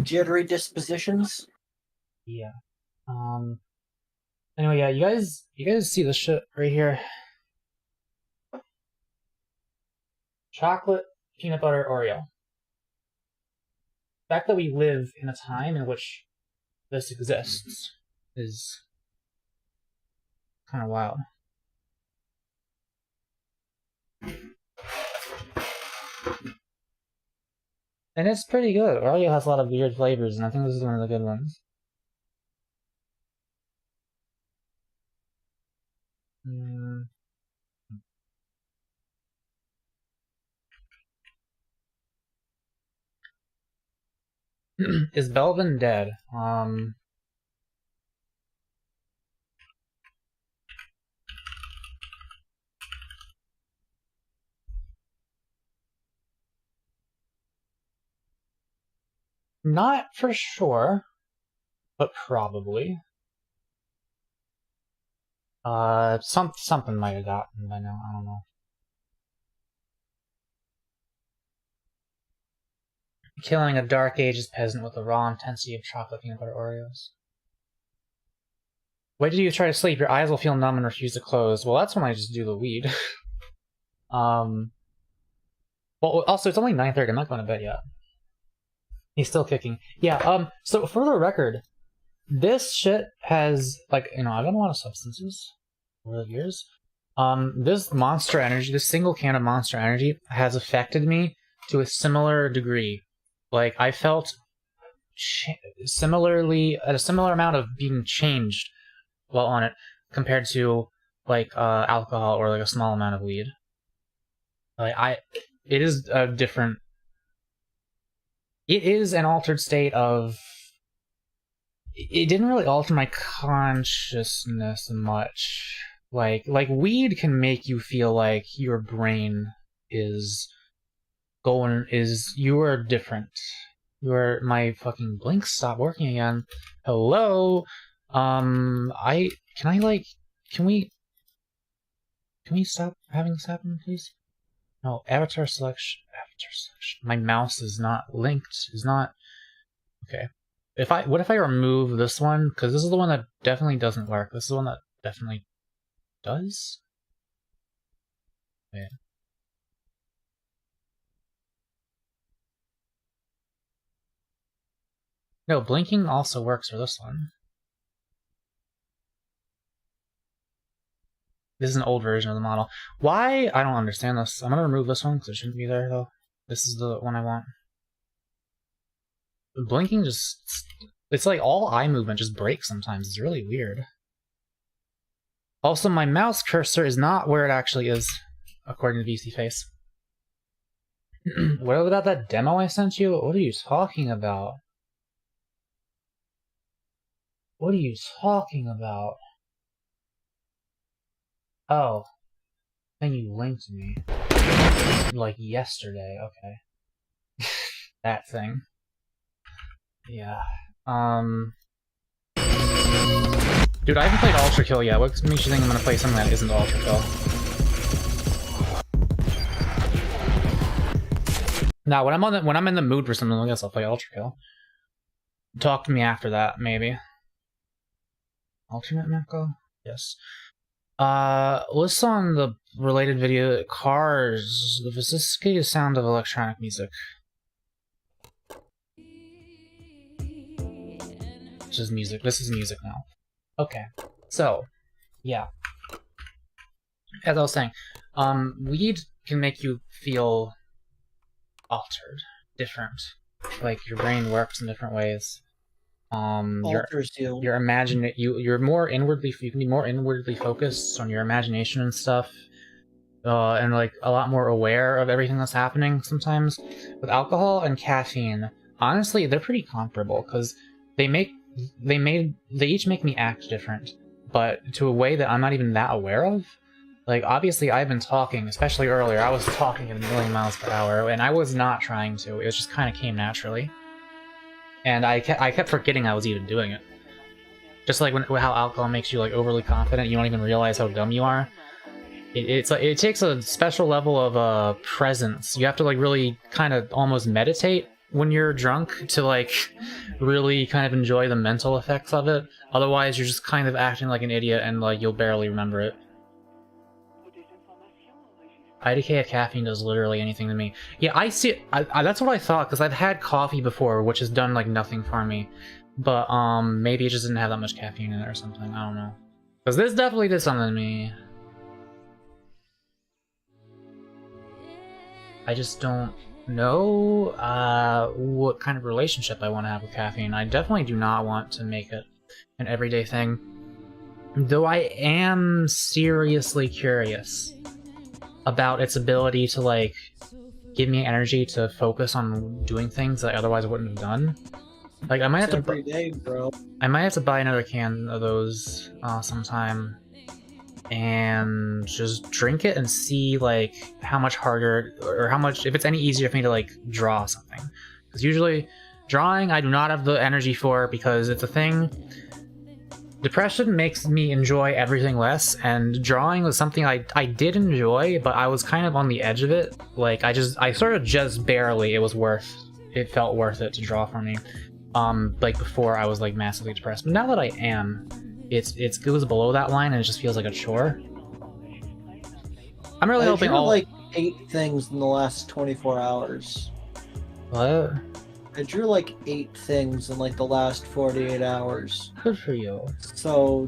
Jittery dispositions. Yeah. Anyway, yeah, you guys see this shit right here? Chocolate, peanut butter, Oreo. The fact that we live in a time in which this exists is kind of wild. And it's pretty good. Oreo has a lot of weird flavors, and I think this is one of the good ones. Is Belvin dead? Not for sure, but probably. Something might have gotten by now, I don't know. Killing a Dark Ages peasant with the raw intensity of chocolate peanut butter Oreos. Wait till you try to sleep, your eyes will feel numb and refuse to close. Well, that's when I just do the weed. Well, also, it's only 9:30, I'm not going to bed yet. He's still kicking. Yeah, so for the record, this shit has, like, you know, I've done a lot of substances over the years. This Monster Energy, this single can of Monster Energy has affected me to a similar degree. Like, I felt similarly, at a similar amount of being changed while on it, compared to, like, alcohol or, like, a small amount of weed. Like, it is a different... It is an altered state of... It didn't really alter my consciousness much. Like weed can make you feel like your brain is you are different. My fucking blink stopped working again. Hello? Can we stop having this happen, please? No, avatar selection. My mouse is not linked, okay. What if I remove this one? Because this is the one that definitely doesn't work. This is the one that definitely does? Wait. No, blinking also works for this one. This is an old version of the model. Why? I don't understand this. I'm gonna remove this one because it shouldn't be there, though. This is the one I want. Blinking just... It's like all eye movement just breaks sometimes. It's really weird. Also, my mouse cursor is not where it actually is, according to VC Face. What about that demo I sent you? What are you talking about? What are you talking about? Oh. Then you linked me. Like yesterday, okay. That thing. Yeah. Dude, I haven't played Ultra Kill yet. What makes you think I'm gonna play something that isn't Ultra Kill? Now, when I'm in the mood for something, I guess I'll play Ultra Kill. Talk to me after that, maybe. Alternate Mako? Yes. Listen on the related video, Cars, the sophisticated sound of electronic music. This is music. This is music now. Okay. So, yeah. As I was saying, weed can make you feel altered, different. Like your brain works in different ways. Alters you. Your you're more inwardly. You can be more inwardly focused on your imagination and stuff, and like a lot more aware of everything that's happening. Sometimes with alcohol and caffeine, honestly, they're pretty comparable because they each make me act different, but to a way that I'm not even that aware of. Like, obviously, I've been talking, especially earlier, I was talking at 1,000,000 miles per hour, and I was not trying to. It just kind of came naturally. And I kept forgetting I was even doing it. Just like how alcohol makes you, like, overly confident, you don't even realize how dumb you are. It takes a special level of presence. You have to, like, really kind of almost meditate when you're drunk to, like, really kind of enjoy the mental effects of it. Otherwise, you're just kind of acting like an idiot and, like, you'll barely remember it. IDK of caffeine does literally anything to me. Yeah, I see it. That's what I thought, because I've had coffee before, which has done, like, nothing for me. But, maybe it just didn't have that much caffeine in it or something. I don't know. Because this definitely did something to me. I just don't know what kind of relationship I want to have with caffeine. I definitely do not want to make it an everyday thing. Though I am seriously curious about its ability to, like, give me energy to focus on doing things that I otherwise wouldn't have done. Like, I might have to every day, bro. I might have to buy another can of those sometime and just drink it and see, like, how much harder or how much, if it's any easier for me to, like, draw something. Because usually drawing I do not have the energy for, because it's a thing. Depression makes me enjoy everything less, and drawing was something I did enjoy, but I was kind of on the edge of it. Like, I sort of just barely, it felt worth it to draw for me. Like, before I was, like, massively depressed. But now that I am, it goes below that line and it just feels like a chore. I'm really hoping all... like 8 things in the last 24 hours. What? I drew like 8 things in like the last 48 hours. Good for you. So,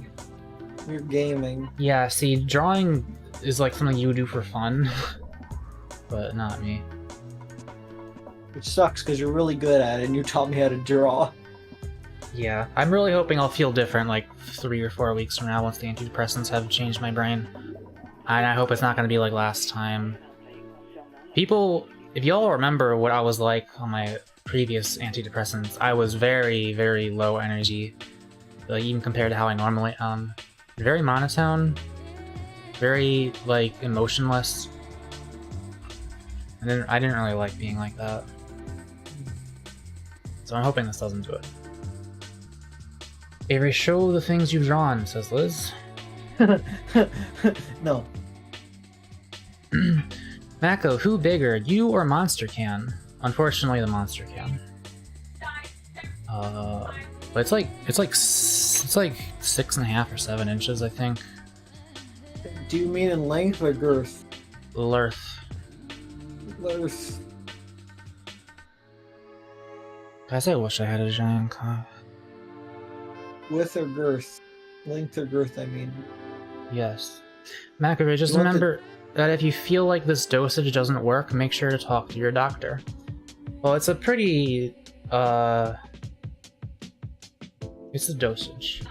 you're gaming. Yeah, see, drawing is like something you do for fun, but not me. Which sucks because you're really good at it and you taught me how to draw. Yeah, I'm really hoping I'll feel different like 3 or 4 weeks from now once the antidepressants have changed my brain. And I hope it's not going to be like last time. People, if y'all remember what I was like on my previous antidepressants, I was very, very low energy, even compared to how I normally am. Very monotone, very, like, emotionless. And I didn't really like being like that. So I'm hoping this doesn't do it. Avery, show the things you've drawn, says Liz. No. Mako, who bigger, you or Monster Can? Unfortunately, the Monster Can. But it's like 6.5 or 7 inches, I think. Do you mean in length or girth? Length. Girth. Guys, I wish I had a giant cock. Width or girth? Length or girth, I mean. Yes. Mako, just remember that if you feel like this dosage doesn't work, make sure to talk to your doctor. Well, it's a pretty, it's a dosage.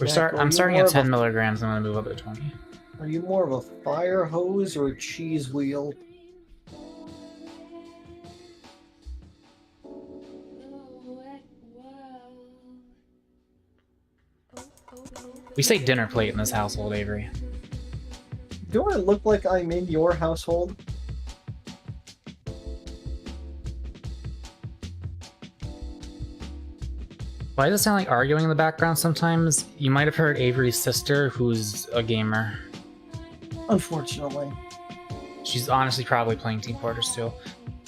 I'm starting at 10 milligrams, I'm gonna move up to 20. Are you more of a fire hose or a cheese wheel? We say dinner plate in this household, Avery. Do I look like I'm in your household? Why does it sound like arguing in the background sometimes? You might have heard Avery's sister, who's a gamer. Unfortunately. She's honestly probably playing Team Fortress 2.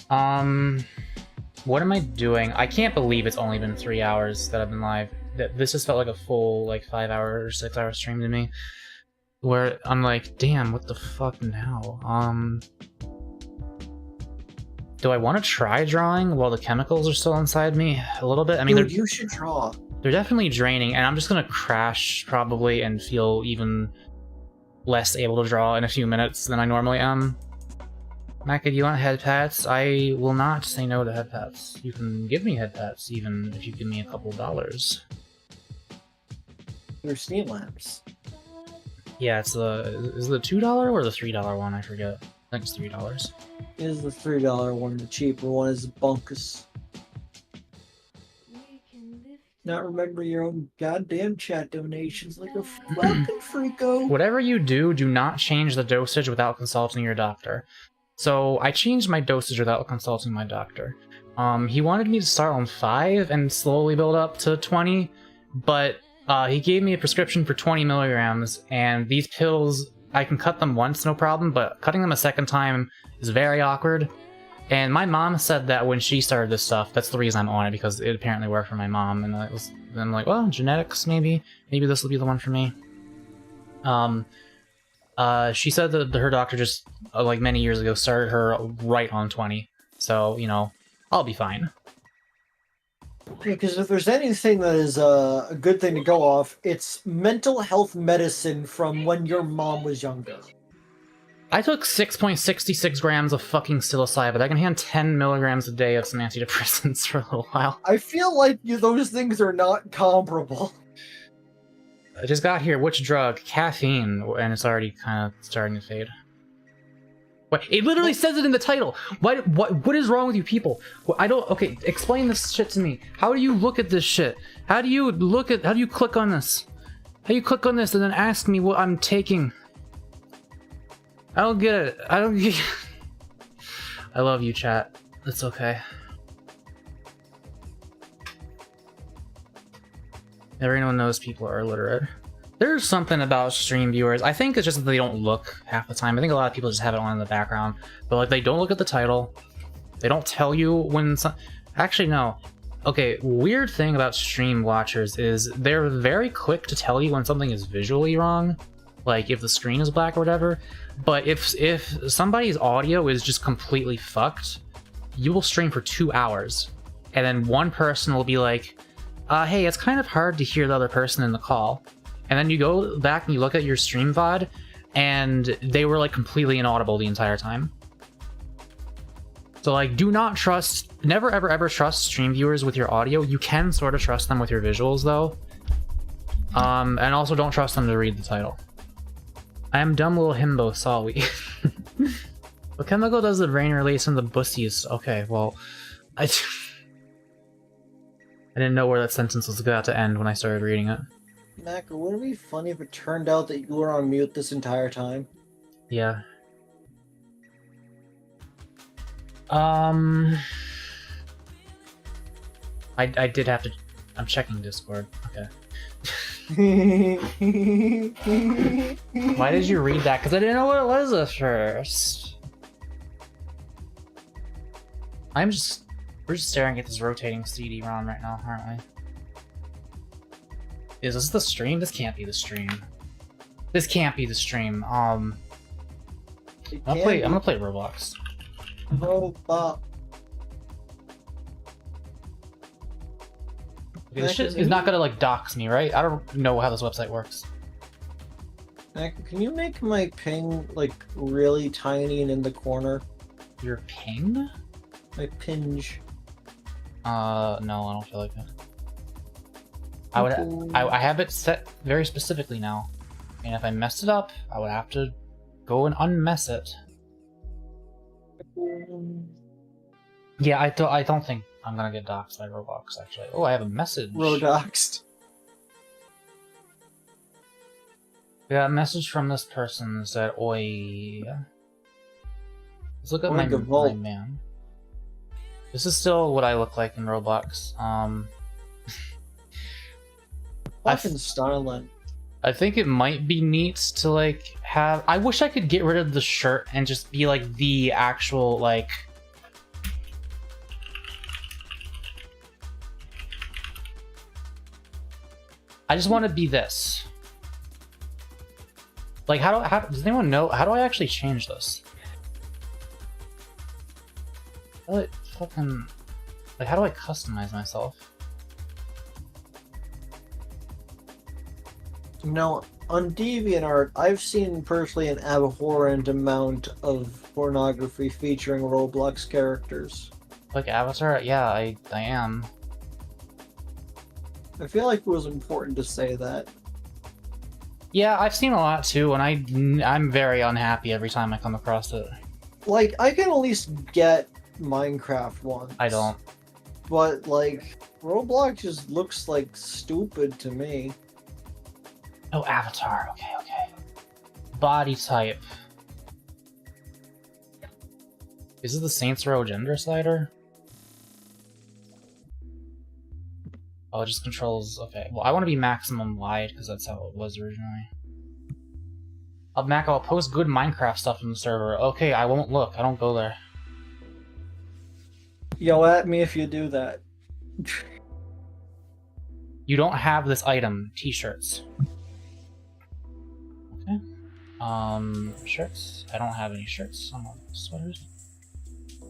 What am I doing? I can't believe it's only been 3 hours that I've been live. This just felt like a full, like, 5 hour or 6 hour stream to me. Where I'm like, damn, what the fuck now? Do I want to try drawing while the chemicals are still inside me? A little bit? I mean, Dude, you should draw. They're definitely draining, and I'm just gonna crash, probably, and feel even less able to draw in a few minutes than I normally am. Mako, do you want head pats? I will not say no to head pats. You can give me head pats, even if you give me a couple $. They're Streamlabs. Yeah, it's the... Is it the $2 or the $3 one? I forget. I think it's $3. It is the $3 one. The cheaper one is bonkus. Not remember your own goddamn chat donations like a fucking freako. Whatever you do, do not change the dosage without consulting your doctor. So I changed my dosage without consulting my doctor. He wanted me to start on 5 and slowly build up to 20, but he gave me a prescription for 20 milligrams, and these pills, I can cut them once, no problem, but cutting them a second time is very awkward. And my mom said that when she started this stuff, that's the reason I'm on it, because it apparently worked for my mom, and I'm like, well, genetics, maybe this will be the one for me. She said that her doctor just, like many years ago, started her right on 20. So, you know, I'll be fine. Because if there's anything that is a good thing to go off, it's mental health medicine from when your mom was younger. I took 6.66 grams of fucking psilocybin. I can hand 10 milligrams a day of some antidepressants for a little while. I feel like those things are not comparable. I just got here. Which drug? Caffeine. And it's already kind of starting to fade. Wait, it literally says it in the title. What is wrong with you people? I don't... Okay, explain this shit to me. How do you look at this shit? How do you click on this? How do you click on this and then ask me what I'm taking? I don't get it. I don't get... I love you, chat. It's okay. Everyone knows people are illiterate. There's something about stream viewers. I think it's just that they don't look half the time. I think a lot of people just have it on in the background. But like, they don't look at the title. They don't tell you when some... Actually, no. Okay, weird thing about stream watchers is they're very quick to tell you when something is visually wrong. Like if the screen is black or whatever. But if somebody's audio is just completely fucked, you will stream for 2 hours. And then one person will be like, hey, it's kind of hard to hear the other person in the call. And then you go back and you look at your stream VOD, and they were like completely inaudible the entire time. So like, do not trust, never ever ever trust stream viewers with your audio. You can sort of trust them with your visuals though. And also don't trust them to read the title. I am dumb little himbo, sorry. What chemical does the brain release in the bussies? Okay, well, I didn't know where that sentence was about to end when I started reading it. Mako, wouldn't it be funny if it turned out that you were on mute this entire time? Yeah. I did have to... I'm checking Discord. Okay. Why did you read that? Because I didn't know what it was at first. We're just staring at this rotating CD-ROM right now, aren't we? Is this the stream? This can't be the stream. This can't be the stream. I'm gonna play Roblox. Roblox. Okay, this shit is not gonna like dox me, right? I don't know how this website works. Mako, can you make my ping like really tiny and in the corner? Your ping? My pinge. No, I don't feel like it. I have it set very specifically now, and if I messed it up, I would have to go and unmess it. Yeah, I don't think I'm gonna get doxxed by Roblox actually. Oh, I have a message. Rodoxed. We got a message from this person that said, "Oi." Let's look at my man. This is still what I look like in Roblox. Fucking styling. I think it might be neat to like have... I wish I could get rid of the shirt and just be like the actual like I just want to be this. Like, how does anyone know? How do I actually change this? What fucking... Like, how do I customize myself? Now, on DeviantArt, I've seen personally an abhorrent amount of pornography featuring Roblox characters. Like Avatar? Yeah, I am. I feel like it was important to say that. Yeah, I've seen a lot too, and I'm very unhappy every time I come across it. Like, I can at least get Minecraft once. I don't. But, like, Roblox just looks like stupid to me. Oh, Avatar. Okay, okay. Body type. Is it the Saints Row gender slider? Oh, it just controls... Okay, well, I want to be maximum wide, because that's how it was originally. Mako, I'll post good Minecraft stuff in the server. Okay, I won't look. I don't go there. Yell at me if you do that. You don't have this item. T-shirts. Okay. Shirts? I don't have any shirts. I'm on sweaters.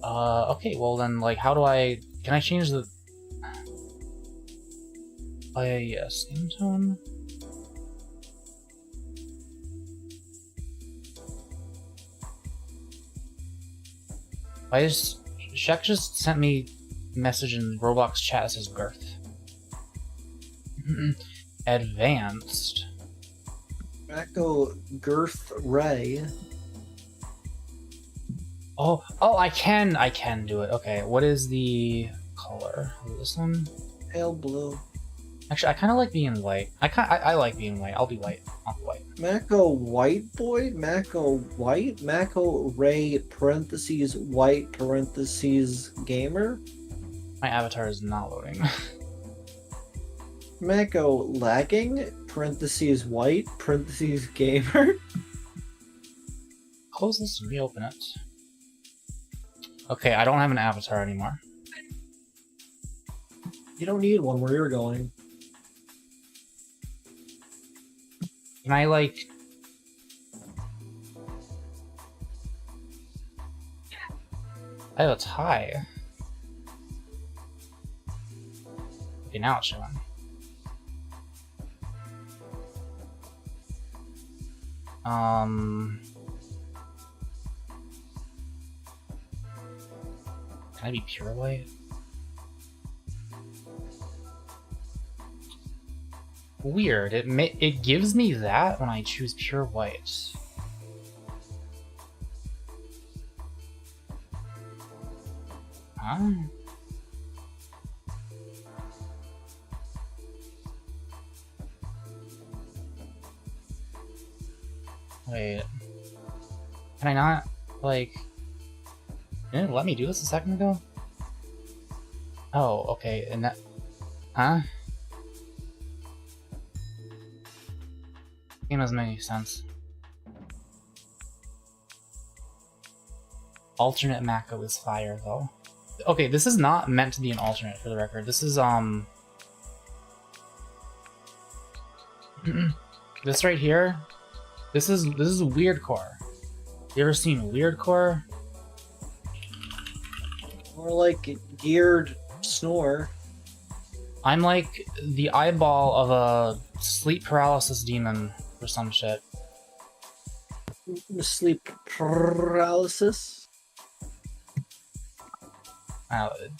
Okay, well then, like, how do I... Can I change the... skin tone? Shaq just sent me a message in Roblox chat that says girth. Advanced. Mako Girth Ray. Oh, I can do it. Okay, what is the color? This one? Pale blue. Actually, I kind of like being white. I like being white. I'll be white. I'll be white. Mako White Boy? Mako White? Mako Ray parentheses white parentheses gamer? My avatar is not loading. Mako lagging parentheses white parentheses gamer? Close this and reopen it. Okay, I don't have an avatar anymore. You don't need one where you're going. Can I, like... I have a tie. Okay, now it's showing. Can I be pure white? Weird. It gives me that when I choose pure white. Huh? Wait. Can I not, like... Didn't it let me do this a second ago? Oh, okay, and that... Huh? Game doesn't make any sense. Alternate Mako is fire, though. Okay, this is not meant to be an alternate, for the record. This is, this right here... This is weirdcore. You ever seen weirdcore? More like geared snore. I'm like the eyeball of a sleep paralysis demon or some shit. Sleep paralysis?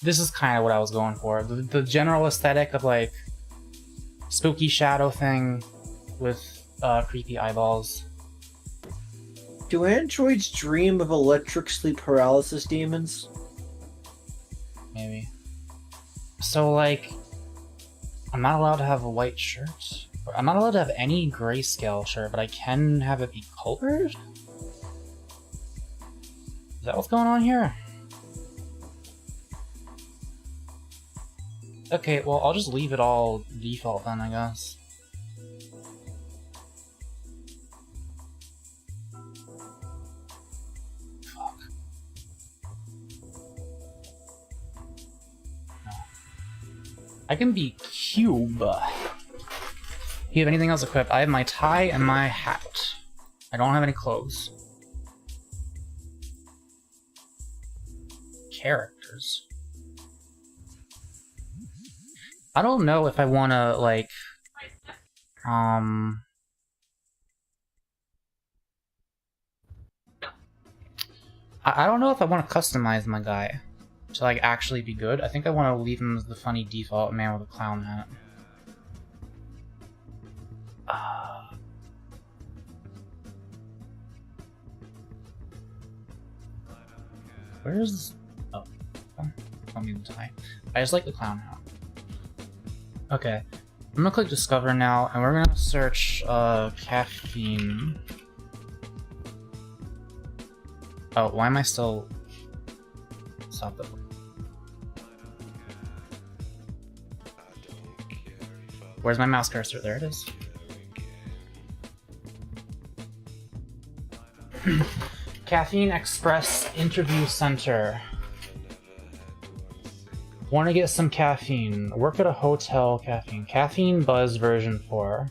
This is kind of what I was going for. The general aesthetic of like spooky shadow thing with creepy eyeballs. Do androids dream of electric sleep paralysis demons? Maybe. So, like, I'm not allowed to have a white shirt? I'm not allowed to have any grayscale shirt, but I can have it be colored? Is that what's going on here? Okay, well, I'll just leave it all default then, I guess. I can be cube. you have anything else equipped? I have my tie and my hat. I don't have any clothes. Characters. I don't know if I want to, like, I don't know if I want to customize my guy to, like, actually be good. I think I want to leave him as the funny default man with a clown hat. Where's... Oh. I mean the tie. I just like the clown hat. Okay. I'm gonna click Discover now, and we're gonna search, Caffeine. Oh, why am I still... Stop it. Where's my mouse cursor? There it is. Caffeine Express Interview Center. Want to get some caffeine. Work at a hotel. Caffeine. Caffeine Buzz version 4.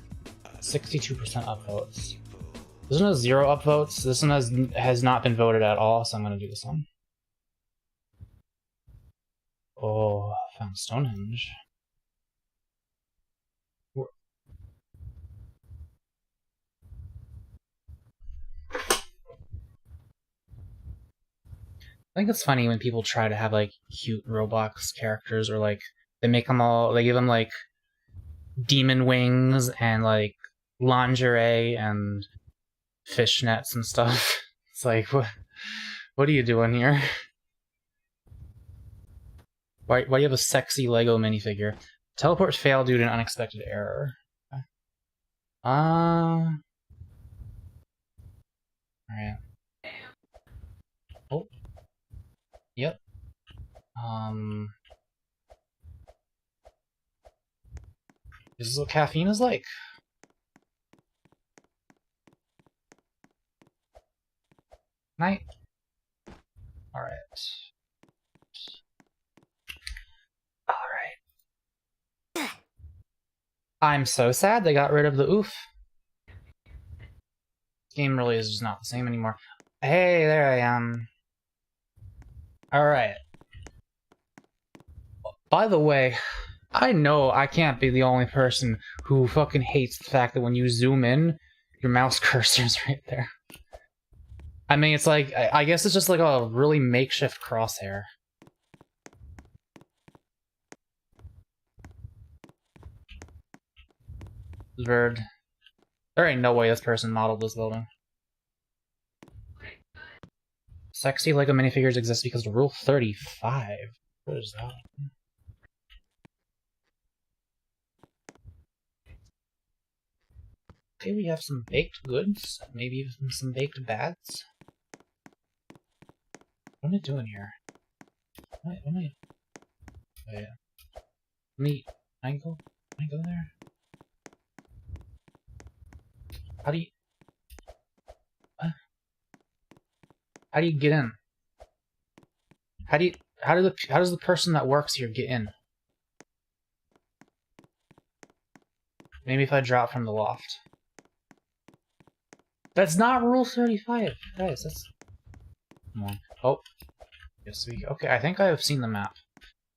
62% upvotes. This one has 0 upvotes. This one has not been voted at all, so I'm going to do this one. Oh, found Stonehenge. I think it's funny when people try to have, like, cute Roblox characters, or, like, they make them all, they give them, like, demon wings and, like, lingerie and fishnets and stuff. It's like, what are you doing here? Why do you have a sexy Lego minifigure? Teleport failed due to an unexpected error. Alright. Oh. Yep. This is what caffeine is like. Night. Alright. Alright. I'm so sad they got rid of the oof. This game really is just not the same anymore. Hey, there I am. Alright. By the way, I know I can't be the only person who fucking hates the fact that when you zoom in, your mouse cursor's right there. I mean, it's like, I guess it's just like a really makeshift crosshair. Bird. There ain't no way this person modeled this building. Sexy Lego minifigures exist because of Rule 35. What is that? Okay, we have some baked goods. Maybe even some baked bads. What am I doing here? What am I... Wait. Can I go there? How do you... What? How do you get in? How does the person that works here get in? Maybe if I drop from the loft. That's not Rule 35, guys. That's... Come on. Oh. Yes, we... Okay, I think I have seen the map.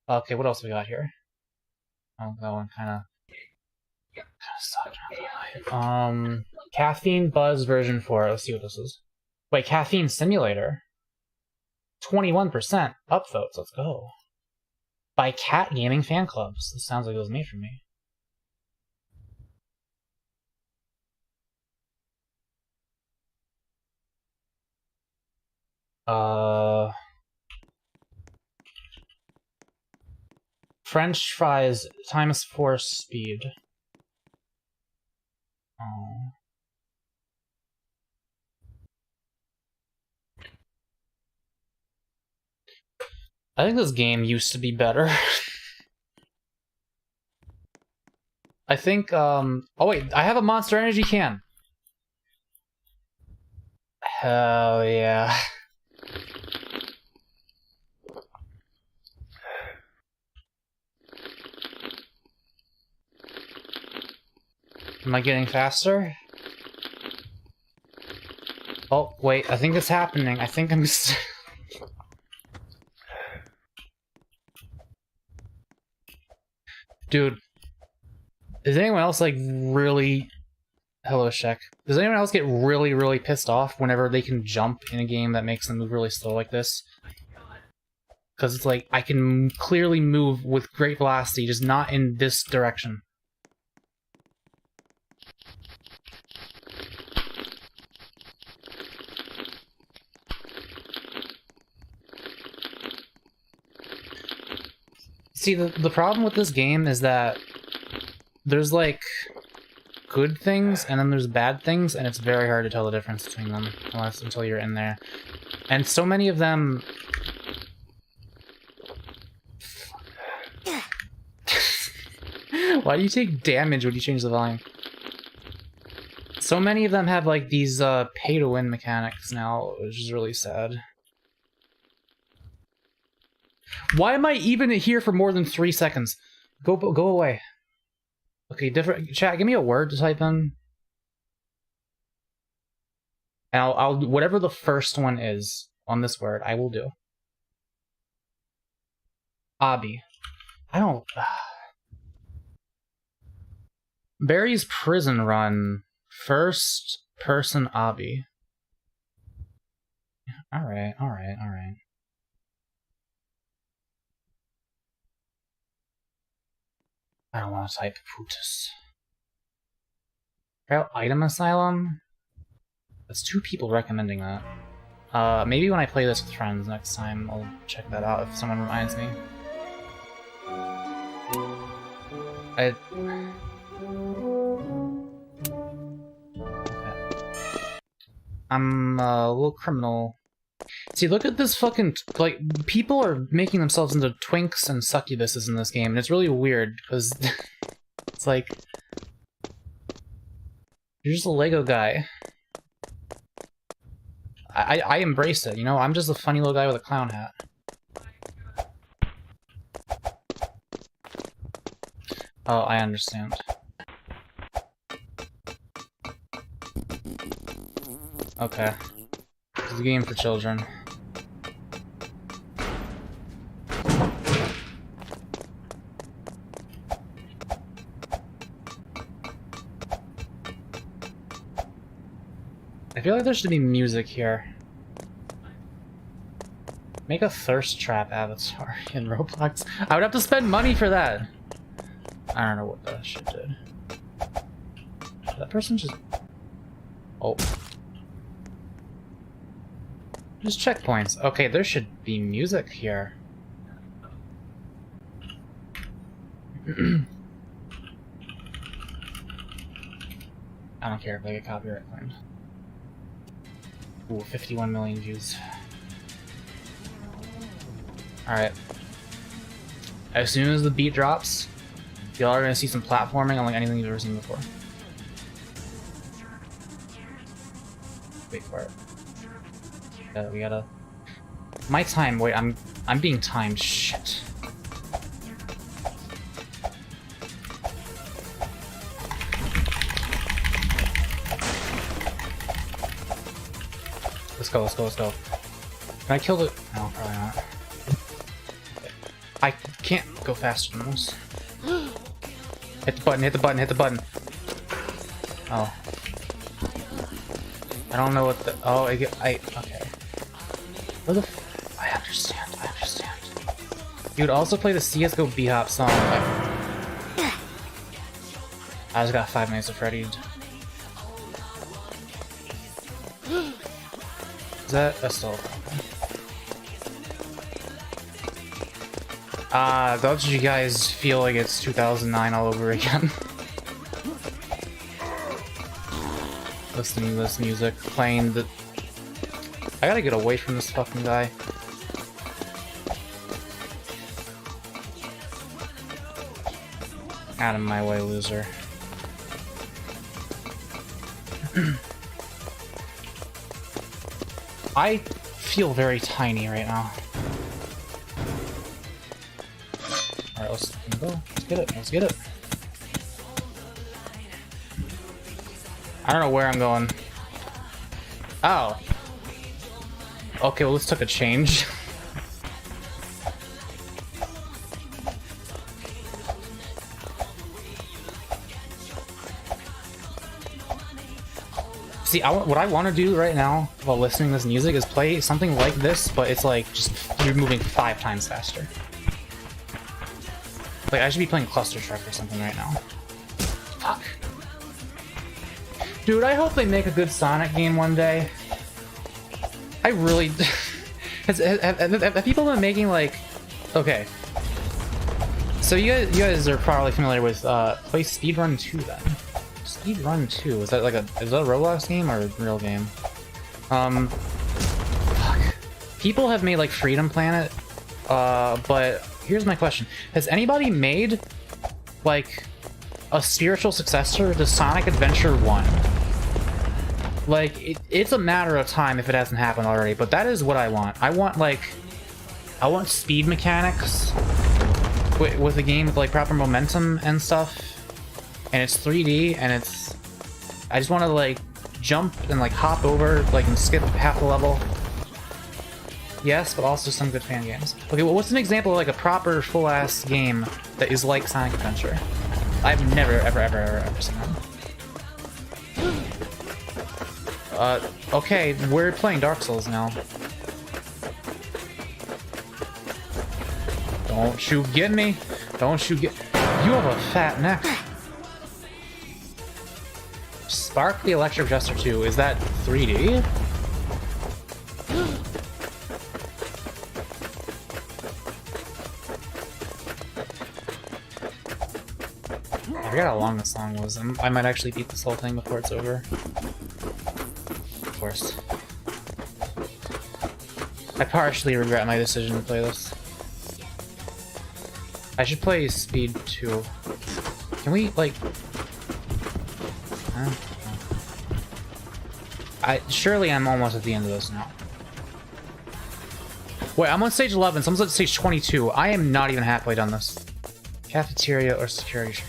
Okay, what else we got here? Oh, that one kinda sucked. Caffeine Buzz version 4. Let's see what this is. Wait, Caffeine Simulator? 21% upvotes. Let's go. By Cat Gaming Fan Clubs. This sounds like it was made for me. French fries times 4 speed. Oh. I think this game used to be better. I think, oh wait, I have a Monster Energy can! Hell yeah. Am I getting faster? Oh, wait, I think it's happening. I think I'm Dude. Does anyone else, like, really... Hello, Shek. Does anyone else get really, really pissed off whenever they can jump in a game that makes them move really slow like this? Because it's like, I can clearly move with great velocity, just not in this direction. See, the problem with this game is that there's, like, good things, and then there's bad things, and it's very hard to tell the difference between them, until you're in there. And so many of them... Why do you take damage when you change the volume? So many of them have, like, these, pay-to-win mechanics now, which is really sad. Why am I even here for more than 3 seconds? Go away. Okay, different chat. Give me a word to type in, and I'll whatever the first one is on this word, I will do. Obby. I don't. Barry's prison run. First person obby. All right. I don't want to type Putus. Try out Item Asylum? That's 2 people recommending that. Maybe when I play this with friends next time, I'll check that out if someone reminds me. Okay. I'm a little criminal. See, look at this fucking... Like, people are making themselves into twinks and succubuses in this game, and it's really weird, because... it's like... You're just a Lego guy. I embrace it, you know? I'm just a funny little guy with a clown hat. Oh, I understand. Okay. It's a game for children. I feel like there should be music here. Make a thirst trap avatar in Roblox. I would have to spend money for that. I don't know what that shit did. That person just... Oh. Just checkpoints. Okay, there should be music here. I don't care if I get copyright claimed. Ooh, 51 million views. Alright. As soon as the beat drops, y'all are gonna see some platforming unlike anything you've ever seen before. Wait for it. We gotta... My time, wait, I'm being timed, shit. Let's go. Can I kill the... No, probably not. Okay. I can't go faster than this. Hit the button. Oh. I don't know what the... Oh, okay. What the f... I understand. You would also play the CSGO B-Hop song. I just got 5 minutes of Freddy. That's still okay. Don't you guys feel like it's 2009 all over again? Listening to this music, playing the... I gotta get away from this fucking guy. Out of my way, loser. I feel very tiny right now. Alright, let's go. Let's get it. I don't know where I'm going. Oh. Okay, well, this took a change. See, what I want to do right now while listening to this music is play something like this, but it's like just you're moving 5 times faster. Like, I should be playing Cluster Truck or something right now. Fuck. Dude, I hope they make a good Sonic game one day. I really... have people been making, like... Okay. So you guys are probably familiar with, play Speedrun 2 then. Speedrun 2, is that a Roblox game or a real game? Fuck. People have made, like, Freedom Planet, but here's my question. Has anybody made, like, a spiritual successor to Sonic Adventure 1? Like, it's a matter of time if it hasn't happened already, but that is what I want. I want speed mechanics with a game with, like, proper momentum and stuff, and it's 3D, and I just want to, like, jump and, like, hop over, like, and skip half the level. Yes, but also some good fan games. Okay, well, what's an example of, like, a proper full-ass game that is like Sonic Adventure? I've never, ever seen that. Okay, we're playing Dark Souls now. Don't you get me? Don't you get... You have a fat neck. Spark the Electric Jester 2, is that 3D? I forgot how long this song was. I might actually beat this whole thing before it's over. Of course. I partially regret my decision to play this. I should play Speed 2. Can we, like... Surely I'm almost at the end of this now. Wait, I'm on stage 11, someone's at stage 22. I am not even halfway done this. Cafeteria or security.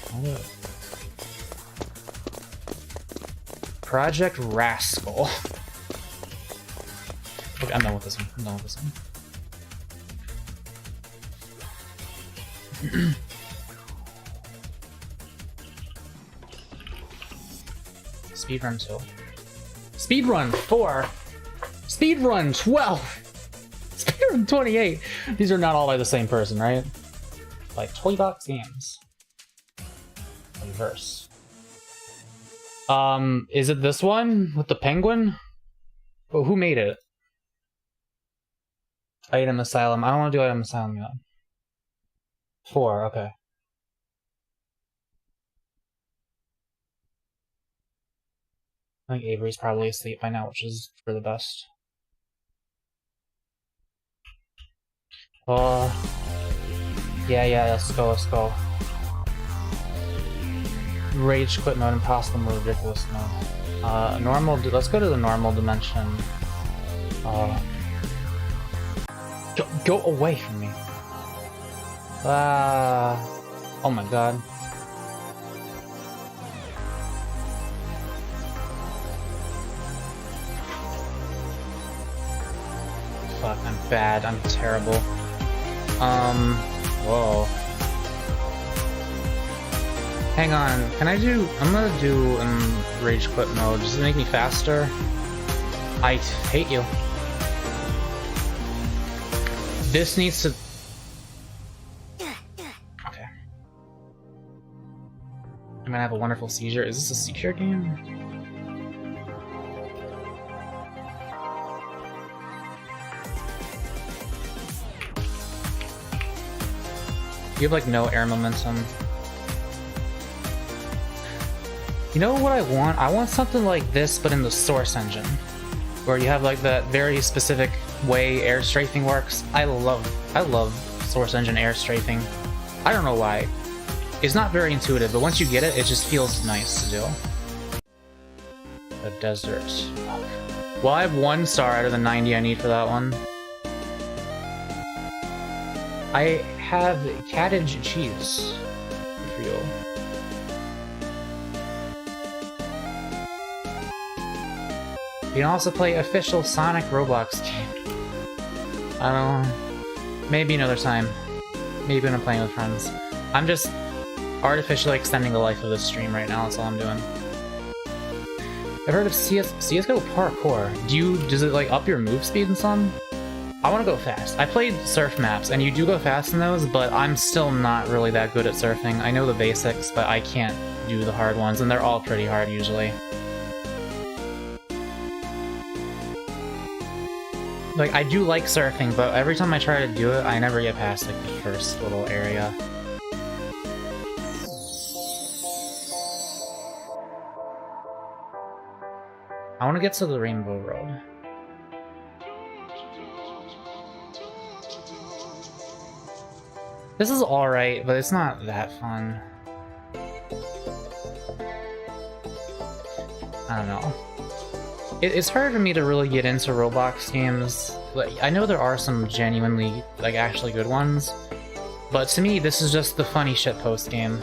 Project Rascal. Okay, I'm done with this one. I'm done with this one. Speedrun 2. Speedrun 4. Speedrun 12. Speedrun 28. These are not all by the same person, right? Like Toybox Games. Reverse. Is it this one with the penguin? Oh, who made it? Item Asylum. I don't want to do Item Asylum yet. 4, okay. I think Avery's probably asleep by now, which is for the best. Yeah, let's go. Rage quit mode, impossible mode, ridiculous mode. Normal, let's go to the normal dimension. Go away from me. Oh my god. Fuck, I'm bad, I'm terrible. Whoa. Hang on, I'm gonna do rage quit mode. Does it make me faster? I hate you. This needs to... Okay. I'm gonna have a wonderful seizure. Is this a seizure game? You have, like, no air momentum. You know what I want? I want something like this, but in the Source engine. Where you have, like, that very specific way air strafing works. I love Source engine air strafing. I don't know why. It's not very intuitive, but once you get it, it just feels nice to do. The desert. Well, I have 1 star out of the 90 I need for that one. I have cottage cheese for you. You can also play official Sonic Roblox game. I don't know. Maybe another time. Maybe when I'm playing with friends. I'm just artificially extending the life of this stream right now, that's all I'm doing. I've heard of CSGO parkour. Does it like up your move speed in some? I want to go fast. I played surf maps, and you do go fast in those, but I'm still not really that good at surfing. I know the basics, but I can't do the hard ones, and they're all pretty hard usually. Like, I do like surfing, but every time I try to do it, I never get past like the first little area. I want to get to the Rainbow Road. This is alright, but it's not that fun. I don't know. It's hard for me to really get into Roblox games. Like, I know there are some genuinely, like, actually good ones, but to me, this is just the funny shitpost game.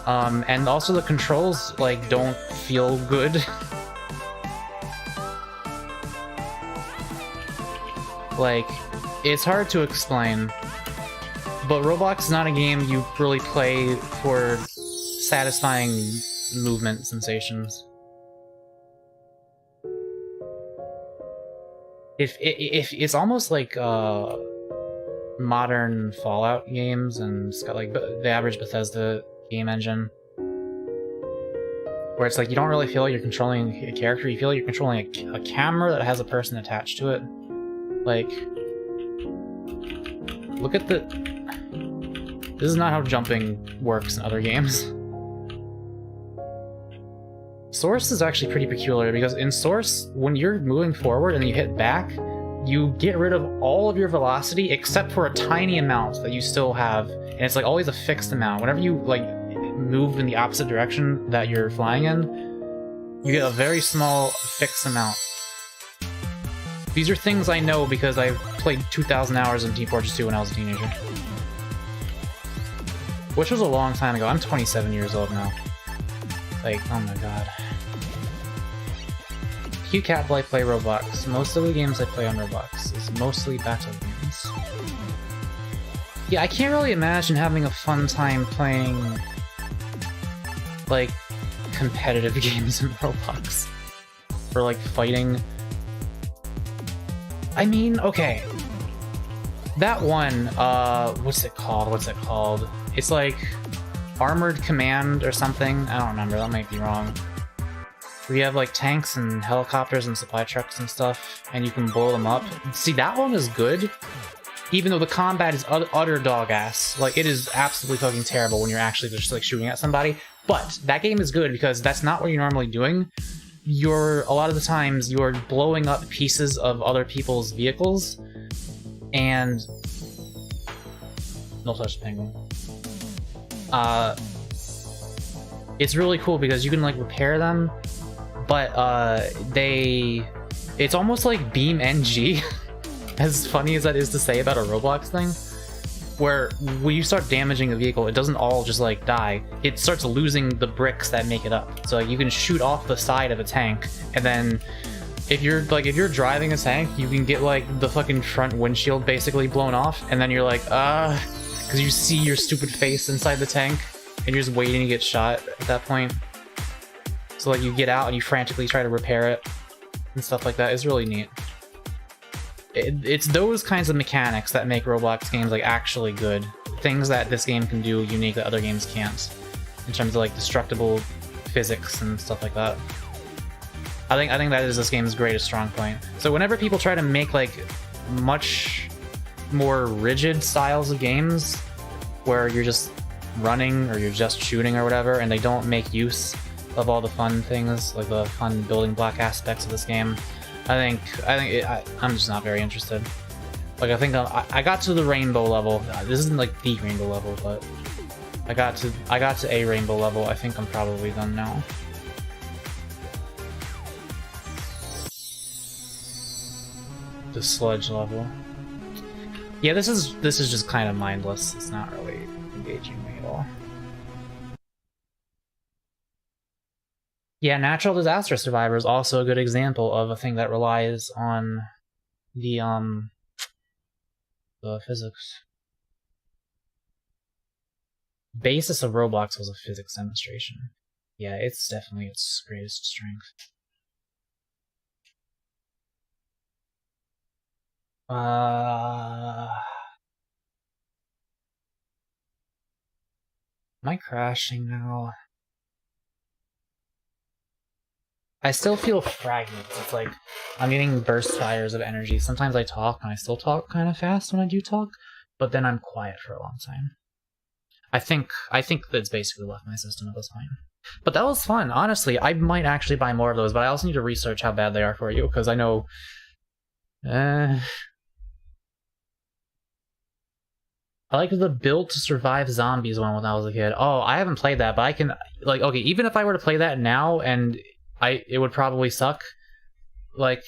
And also the controls, like, don't feel good. Like, it's hard to explain, but Roblox is not a game you really play for satisfying movement sensations. If it's almost like modern Fallout games, and it's got like the average Bethesda game engine, where it's like you don't really feel like you're controlling a character, you feel like you're controlling a camera that has a person attached to it. Like, look at the... This is not how jumping works in other games. Source is actually pretty peculiar, because in Source, when you're moving forward and you hit back, you get rid of all of your velocity except for a tiny amount that you still have, and it's like always a fixed amount. Whenever you like move in the opposite direction that you're flying in, you get a very small fixed amount. These are things I know because I played 2,000 hours in Team Fortress 2 when I was a teenager. Which was a long time ago. I'm 27 years old now. Like, oh my god. Cute cat will I play Roblox. Most of the games I play on Roblox is mostly battle games. Yeah, I can't really imagine having a fun time playing, like, competitive games in Roblox. Or, like, fighting. I mean, okay. That one, what's it called? It's like Armored Command or something. I don't remember, that might be wrong. We have like tanks and helicopters and supply trucks and stuff, and you can blow them up. See, that one is good, even though the combat is utter dog ass. Like, it is absolutely fucking terrible when you're actually just like shooting at somebody. But that game is good because that's not what you're normally doing. A lot of the times you're blowing up pieces of other people's vehicles, and no touch the penguin. It's really cool because you can like repair them, but it's almost like BeamNG, as funny as that is to say about a Roblox thing, where when you start damaging a vehicle, it doesn't all just like die. It starts losing the bricks that make it up. So like, you can shoot off the side of a tank, and then if you're driving a tank, you can get like the fucking front windshield basically blown off, and then you're like, because you see your stupid face inside the tank, and you're just waiting to get shot at that point. So like, you get out and you frantically try to repair it and stuff like that. It's really neat. It's those kinds of mechanics that make Roblox games like actually good. Things that this game can do unique that other games can't, in terms of like destructible physics and stuff like that. I think that is this game's greatest strong point. So whenever people try to make like much more rigid styles of games, where you're just running or you're just shooting or whatever, and they don't make use of all the fun things, like the fun building block aspects of this game, I'm just not very interested. Like, I think I got to the rainbow level. This isn't like the rainbow level, but I got to a rainbow level. I think I'm probably done now. The sludge level. Yeah, this is just kind of mindless. It's not really engaging me at all. Yeah, natural disaster survivor is also a good example of a thing that relies on the physics. Basis of Roblox was a physics demonstration. Yeah, it's definitely its greatest strength. Am I crashing now? I still feel fragments. It's like I'm getting burst fires of energy. Sometimes I talk and I still talk kind of fast when I do talk, but then I'm quiet for a long time. I think that's basically left my system at this point. But that was fun. Honestly, I might actually buy more of those, but I also need to research how bad they are for you, because I know... I liked the Built to Survive Zombies one when I was a kid. Oh, I haven't played that, but I can... Like, okay, even if I were to play that now, and it would probably suck, like,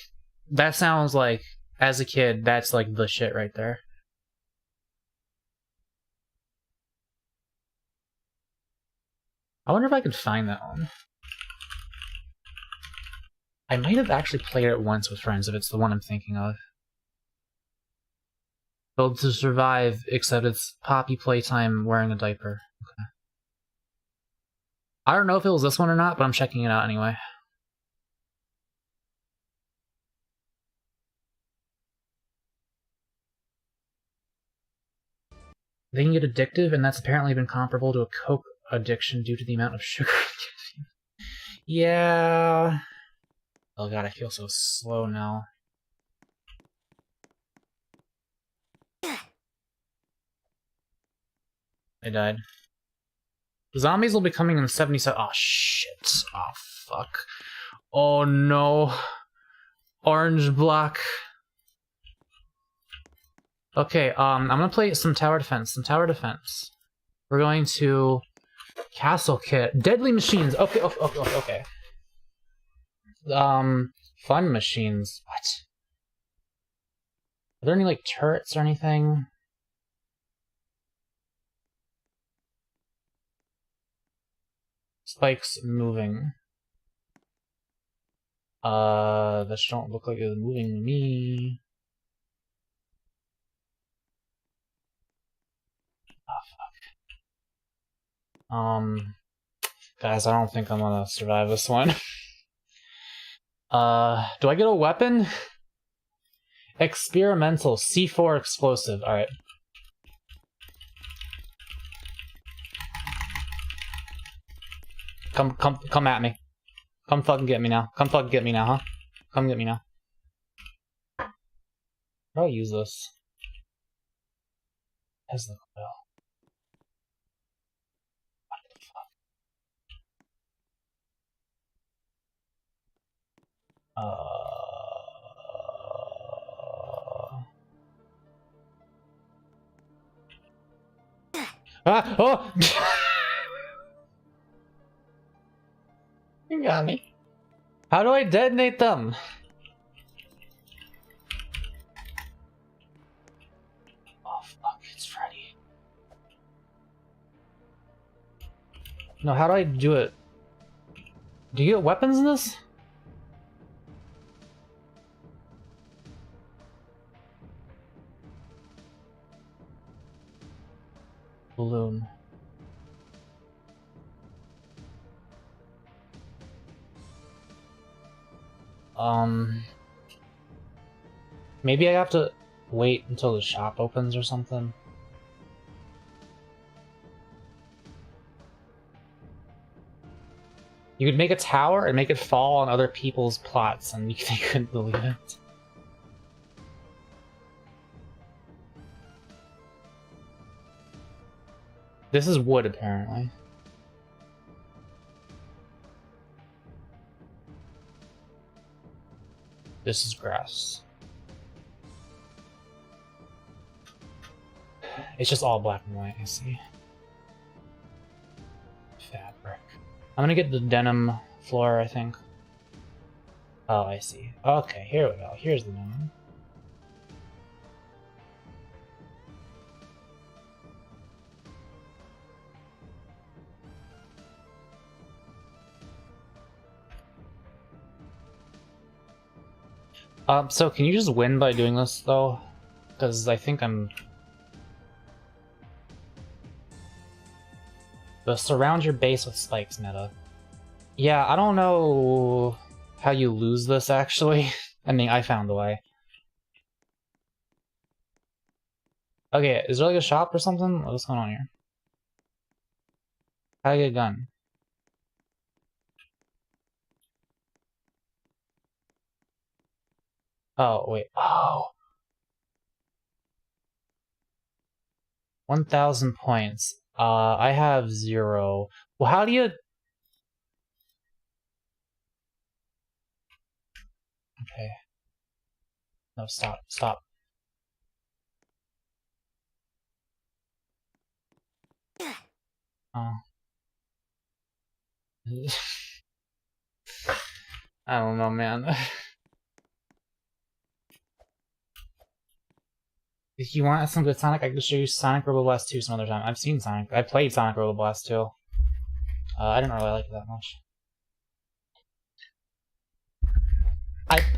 that sounds like, as a kid, that's like the shit right there. I wonder if I could find that one. I might have actually played it once with friends, if it's the one I'm thinking of. Build to Survive, except it's Poppy playtime wearing a diaper. Okay. I don't know if it was this one or not, but I'm checking it out anyway. They can get addictive, and that's apparently been comparable to a Coke addiction due to the amount of sugar. Yeah. Oh god, I feel so slow now. I died. Zombies will be coming in 77. Oh shit. Oh fuck. Oh no. Orange block. Okay, I'm gonna play some tower defense. We're going to Castle Kit. Deadly machines. Okay. Fun machines. What? Are there any, like, turrets or anything? Spikes moving. That don't look like it's moving to me. Oh, fuck. Guys, I don't think I'm gonna survive this one. Do I get a weapon? Experimental C4 explosive. Alright. Come at me. Come fucking get me now. Come fucking get me now, huh? Come get me now. How do I use this? As the coil. What the fuck? Ah! Oh! You got me. How do I detonate them? Oh fuck, it's Freddy. No, how do I do it? Do you get weapons in this? Balloon. Maybe I have to wait until the shop opens or something. You could make a tower and make it fall on other people's plots, and they couldn't believe it. This is wood, apparently. This is grass. It's just all black and white, I see. Fabric. I'm gonna get the denim floor, I think. Oh, I see. Okay, here we go. Here's the denim. So can you just win by doing this, though? Because I think I'm... The surround your base with spikes meta. Yeah, I don't know how you lose this, actually. I mean, I found a way. Okay, is there like a shop or something? What's going on here? How do I get a gun? Oh, wait. Oh! 1,000 points. I have 0. Well, how do you... Okay. No, stop, stop. Oh. I don't know, man. If you want some good Sonic, I can show you Sonic Robo Blast 2 some other time. I've seen Sonic. I played Sonic Robo Blast 2. I didn't really like it that much.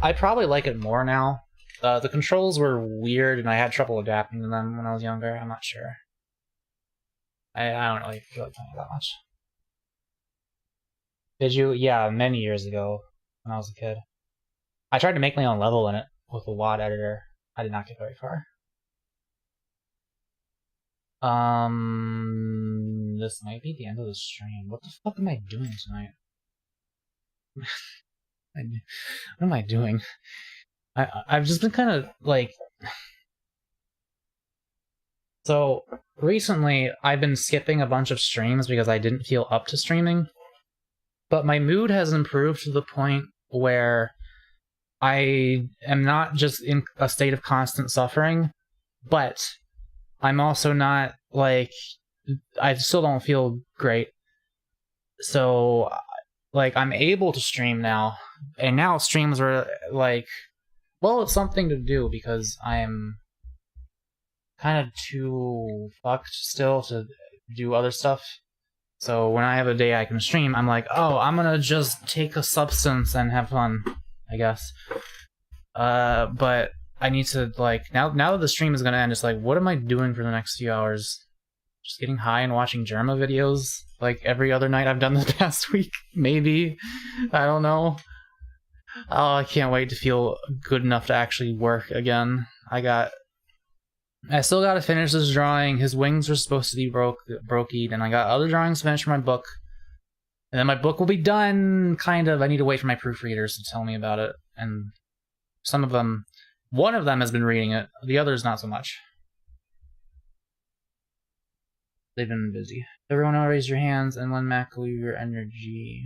I probably like it more now. The controls were weird and I had trouble adapting to them when I was younger. I'm not sure. I don't really feel like playing it that much. Did you? Yeah, many years ago when I was a kid. I tried to make my own level in it with a WAD editor. I did not get very far. This might be the end of the stream. What the fuck am I doing tonight? What am I doing? I've just been kind of like... So, recently, I've been skipping a bunch of streams because I didn't feel up to streaming. But my mood has improved to the point where I am not just in a state of constant suffering, but I'm also not, like... I still don't feel great. So, like, I'm able to stream now. And now streams are, like... Well, it's something to do because I'm kind of too fucked still to do other stuff. So when I have a day I can stream, I'm like, oh, I'm gonna just take a substance and have fun, I guess. But I need to, like, now that the stream is gonna end, it's like, what am I doing for the next few hours? Just getting high and watching Germa videos, like every other night I've done the past week, maybe? I don't know. Oh, I can't wait to feel good enough to actually work again. I still gotta finish this drawing. His wings are supposed to be brokeyed, and I got other drawings to finish for my book. And then my book will be done, kind of. I need to wait for my proofreaders to tell me about it. And some of them, one of them has been reading it, the others not so much. They've been busy. Everyone raise your hands and lend Mako your energy.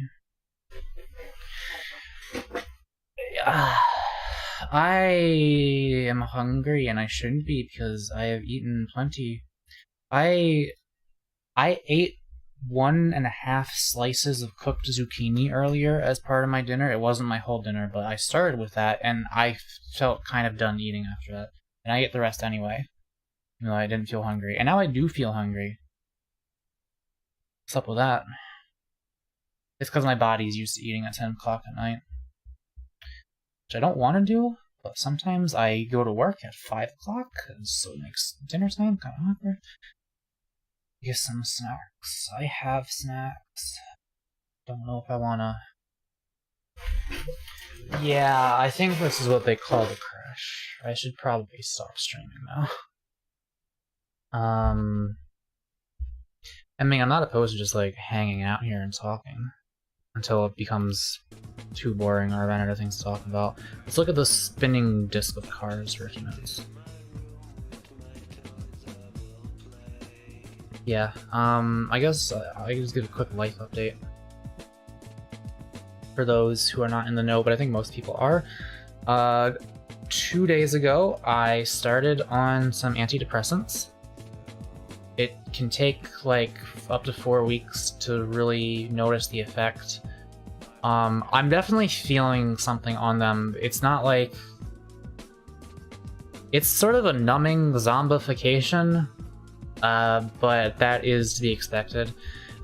I am hungry and I shouldn't be because I have eaten plenty. I ate 1.5 slices of cooked zucchini earlier as part of my dinner. It wasn't my whole dinner, but I started with that and I felt kind of done eating after that. And I ate the rest anyway, even though I didn't feel hungry. And now I do feel hungry. What's up with that? It's because my body's used to eating at 10 o'clock at night. Which I don't want to do, but sometimes I go to work at 5 o'clock, so it makes dinner time kind of awkward. Get some snacks. I have snacks. Don't know if I wanna... Yeah, I think this is what they call the crash. I should probably stop streaming now. I mean, I'm not opposed to just, like, hanging out here and talking. Until it becomes too boring or I run out of things to talk about. Let's look at the spinning disc of cars for a few minutes. Yeah, I guess I can just give a quick life update. For those who are not in the know, but I think most people are. 2 days ago, I started on some antidepressants. It can take, like, up to 4 weeks to really notice the effect. I'm definitely feeling something on them. It's not like... It's sort of a numbing zombification, but that is to be expected.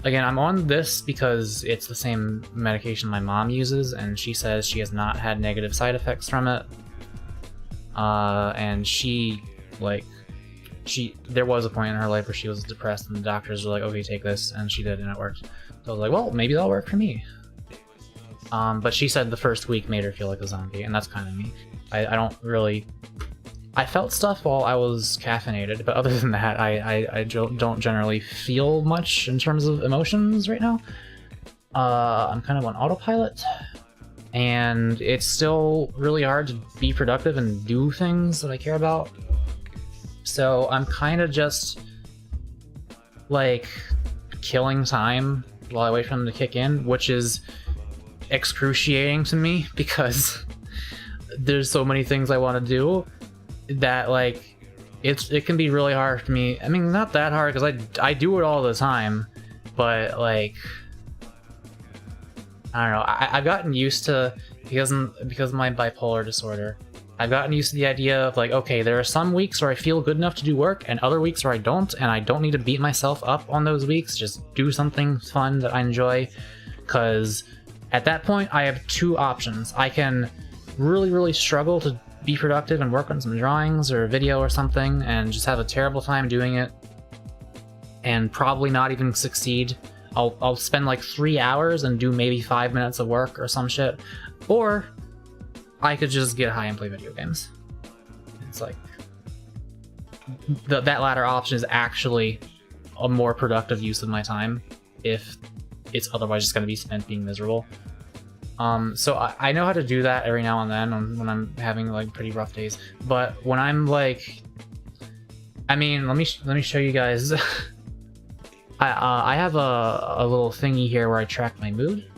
Again, I'm on this because it's the same medication my mom uses, and she says she has not had negative side effects from it. and she, like, there was a point in her life where she was depressed, and the doctors were like, okay, take this, and she did, and it worked. So I was like, well, maybe that'll work for me. But she said the first week made her feel like a zombie, and that's kind of me. I don't really... I felt stuff while I was caffeinated, but other than that, I don't generally feel much in terms of emotions right now. I'm kind of on autopilot, and it's still really hard to be productive and do things that I care about. So I'm kind of just, like, killing time while I wait for them to kick in, which is excruciating to me because there's so many things I want to do that, like, it can be really hard for me. I mean, not that hard because I do it all the time, but, like, I don't know. I've gotten used to, because of my bipolar disorder, I've gotten used to the idea of, like, okay, there are some weeks where I feel good enough to do work and other weeks where I don't, and I don't need to beat myself up on those weeks. Just do something fun that I enjoy, because at that point I have two options. I can really struggle to be productive and work on some drawings or video or something and just have a terrible time doing it and probably not even succeed. I'll spend like 3 hours and do maybe 5 minutes of work or some shit. Or I could just get high and play video games. It's like that latter option is actually a more productive use of my time if it's otherwise just going to be spent being miserable. So I know how to do that every now and then when I'm having like pretty rough days. But when I'm like, I mean, let me show you guys. I have a little thingy here where I track my mood.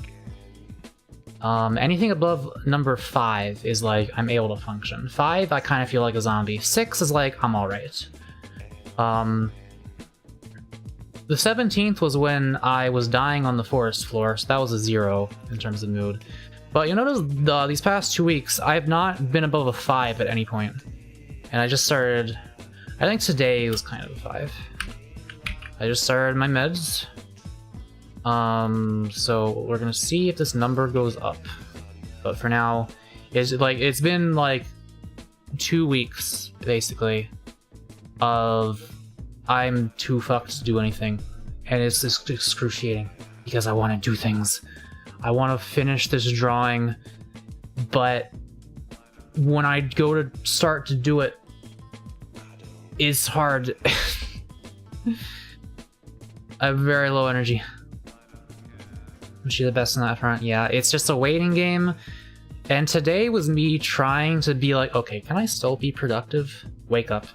Anything above number 5 is like I'm able to function. 5, I kind of feel like a zombie. 6 is like I'm all right. The 17th was when I was dying on the forest floor, so that was a 0 in terms of mood. But you notice these past 2 weeks, I have not been above a 5 at any point. And I just started, I think today was kind of a 5. I just started my meds. So we're gonna see if this number goes up. But for now, it's been like 2 weeks, basically, of I'm too fucked to do anything, and it's just excruciating because I want to do things. I want to finish this drawing, but when I go to start to do it, it's hard. I have very low energy. Was she the best in that front? Yeah, it's just a waiting game, and today was me trying to be like, okay, can I still be productive? Wake up.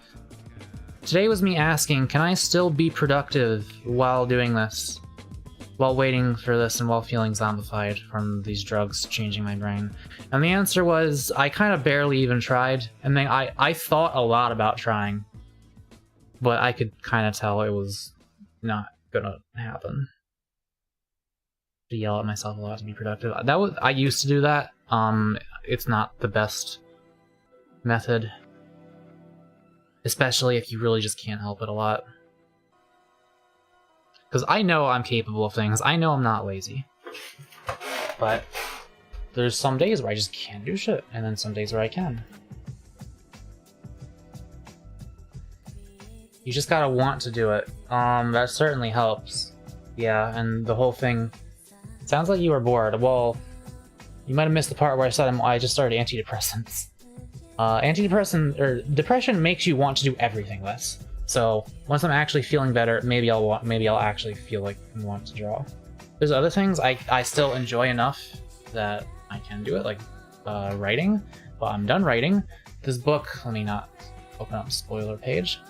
Today was me asking, can I still be productive while doing this? While waiting for this and while feeling zombified from these drugs changing my brain? And the answer was, I kind of barely even tried. And then I thought a lot about trying. But I could kind of tell it was not gonna happen. To yell at myself a lot to be productive. I used to do that. It's not the best method. Especially if you really just can't help it a lot. Because I know I'm capable of things. I know I'm not lazy. But there's some days where I just can't do shit, and then some days where I can. You just gotta want to do it. That certainly helps. Yeah, and the whole thing... Sounds like you were bored. Well, you might have missed the part where I said I just started antidepressants. Depression makes you want to do everything less. So once I'm actually feeling better, maybe I'll actually feel like I want to draw. There's other things I still enjoy enough that I can do it, like writing. Well, I'm done writing. This book, let me not open up spoiler page.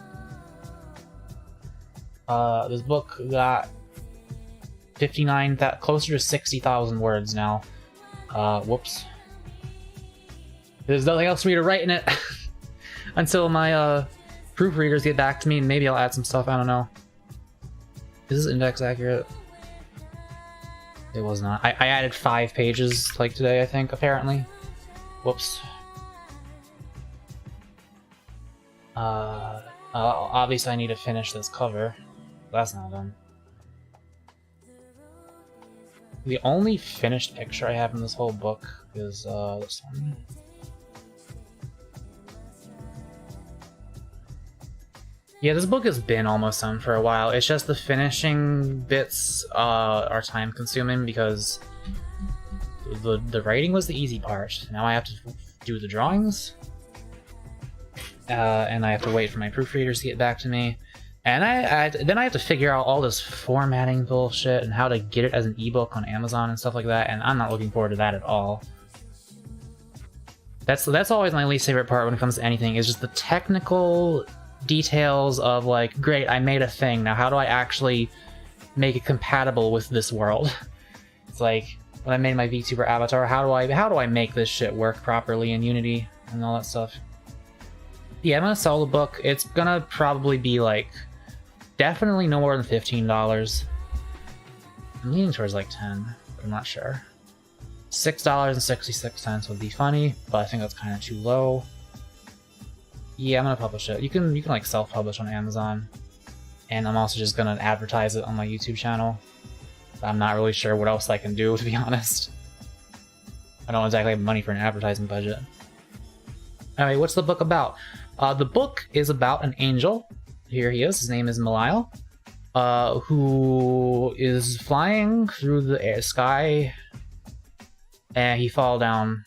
This book got 59, closer to 60,000 words now. Whoops. There's nothing else for me to write in it until my proofreaders get back to me, and maybe I'll add some stuff. I don't know. Is this index accurate? It was not. I added 5 pages like today, I think, apparently. Whoops. Obviously I need to finish this cover. That's not done. The only finished picture I have in this whole book is this one. Yeah, this book has been almost done for a while. It's just the finishing bits are time consuming because the writing was the easy part. Now I have to do the drawings, and I have to wait for my proofreaders to get back to me. And then I have to figure out all this formatting bullshit and how to get it as an ebook on Amazon and stuff like that, and I'm not looking forward to that at all. That's always my least favorite part when it comes to anything, is just the technical details of like, great, I made a thing, now how do I actually make it compatible with this world? It's like, when I made my VTuber avatar, how do I make this shit work properly in Unity and all that stuff? Yeah, I'm gonna sell the book. It's gonna probably be like, definitely no more than $15. I'm leaning towards like 10, but I'm not sure. $6.66 would be funny, but I think that's kind of too low. Yeah, I'm gonna publish it. You can like self-publish on Amazon, and I'm also just gonna advertise it on my YouTube channel. I'm not really sure what else I can do, to be honest. I don't exactly have money for an advertising budget. Anyway, what's the book about? The book is about an angel. Here he is. His name is Malile, who is flying through the sky, and he falls down,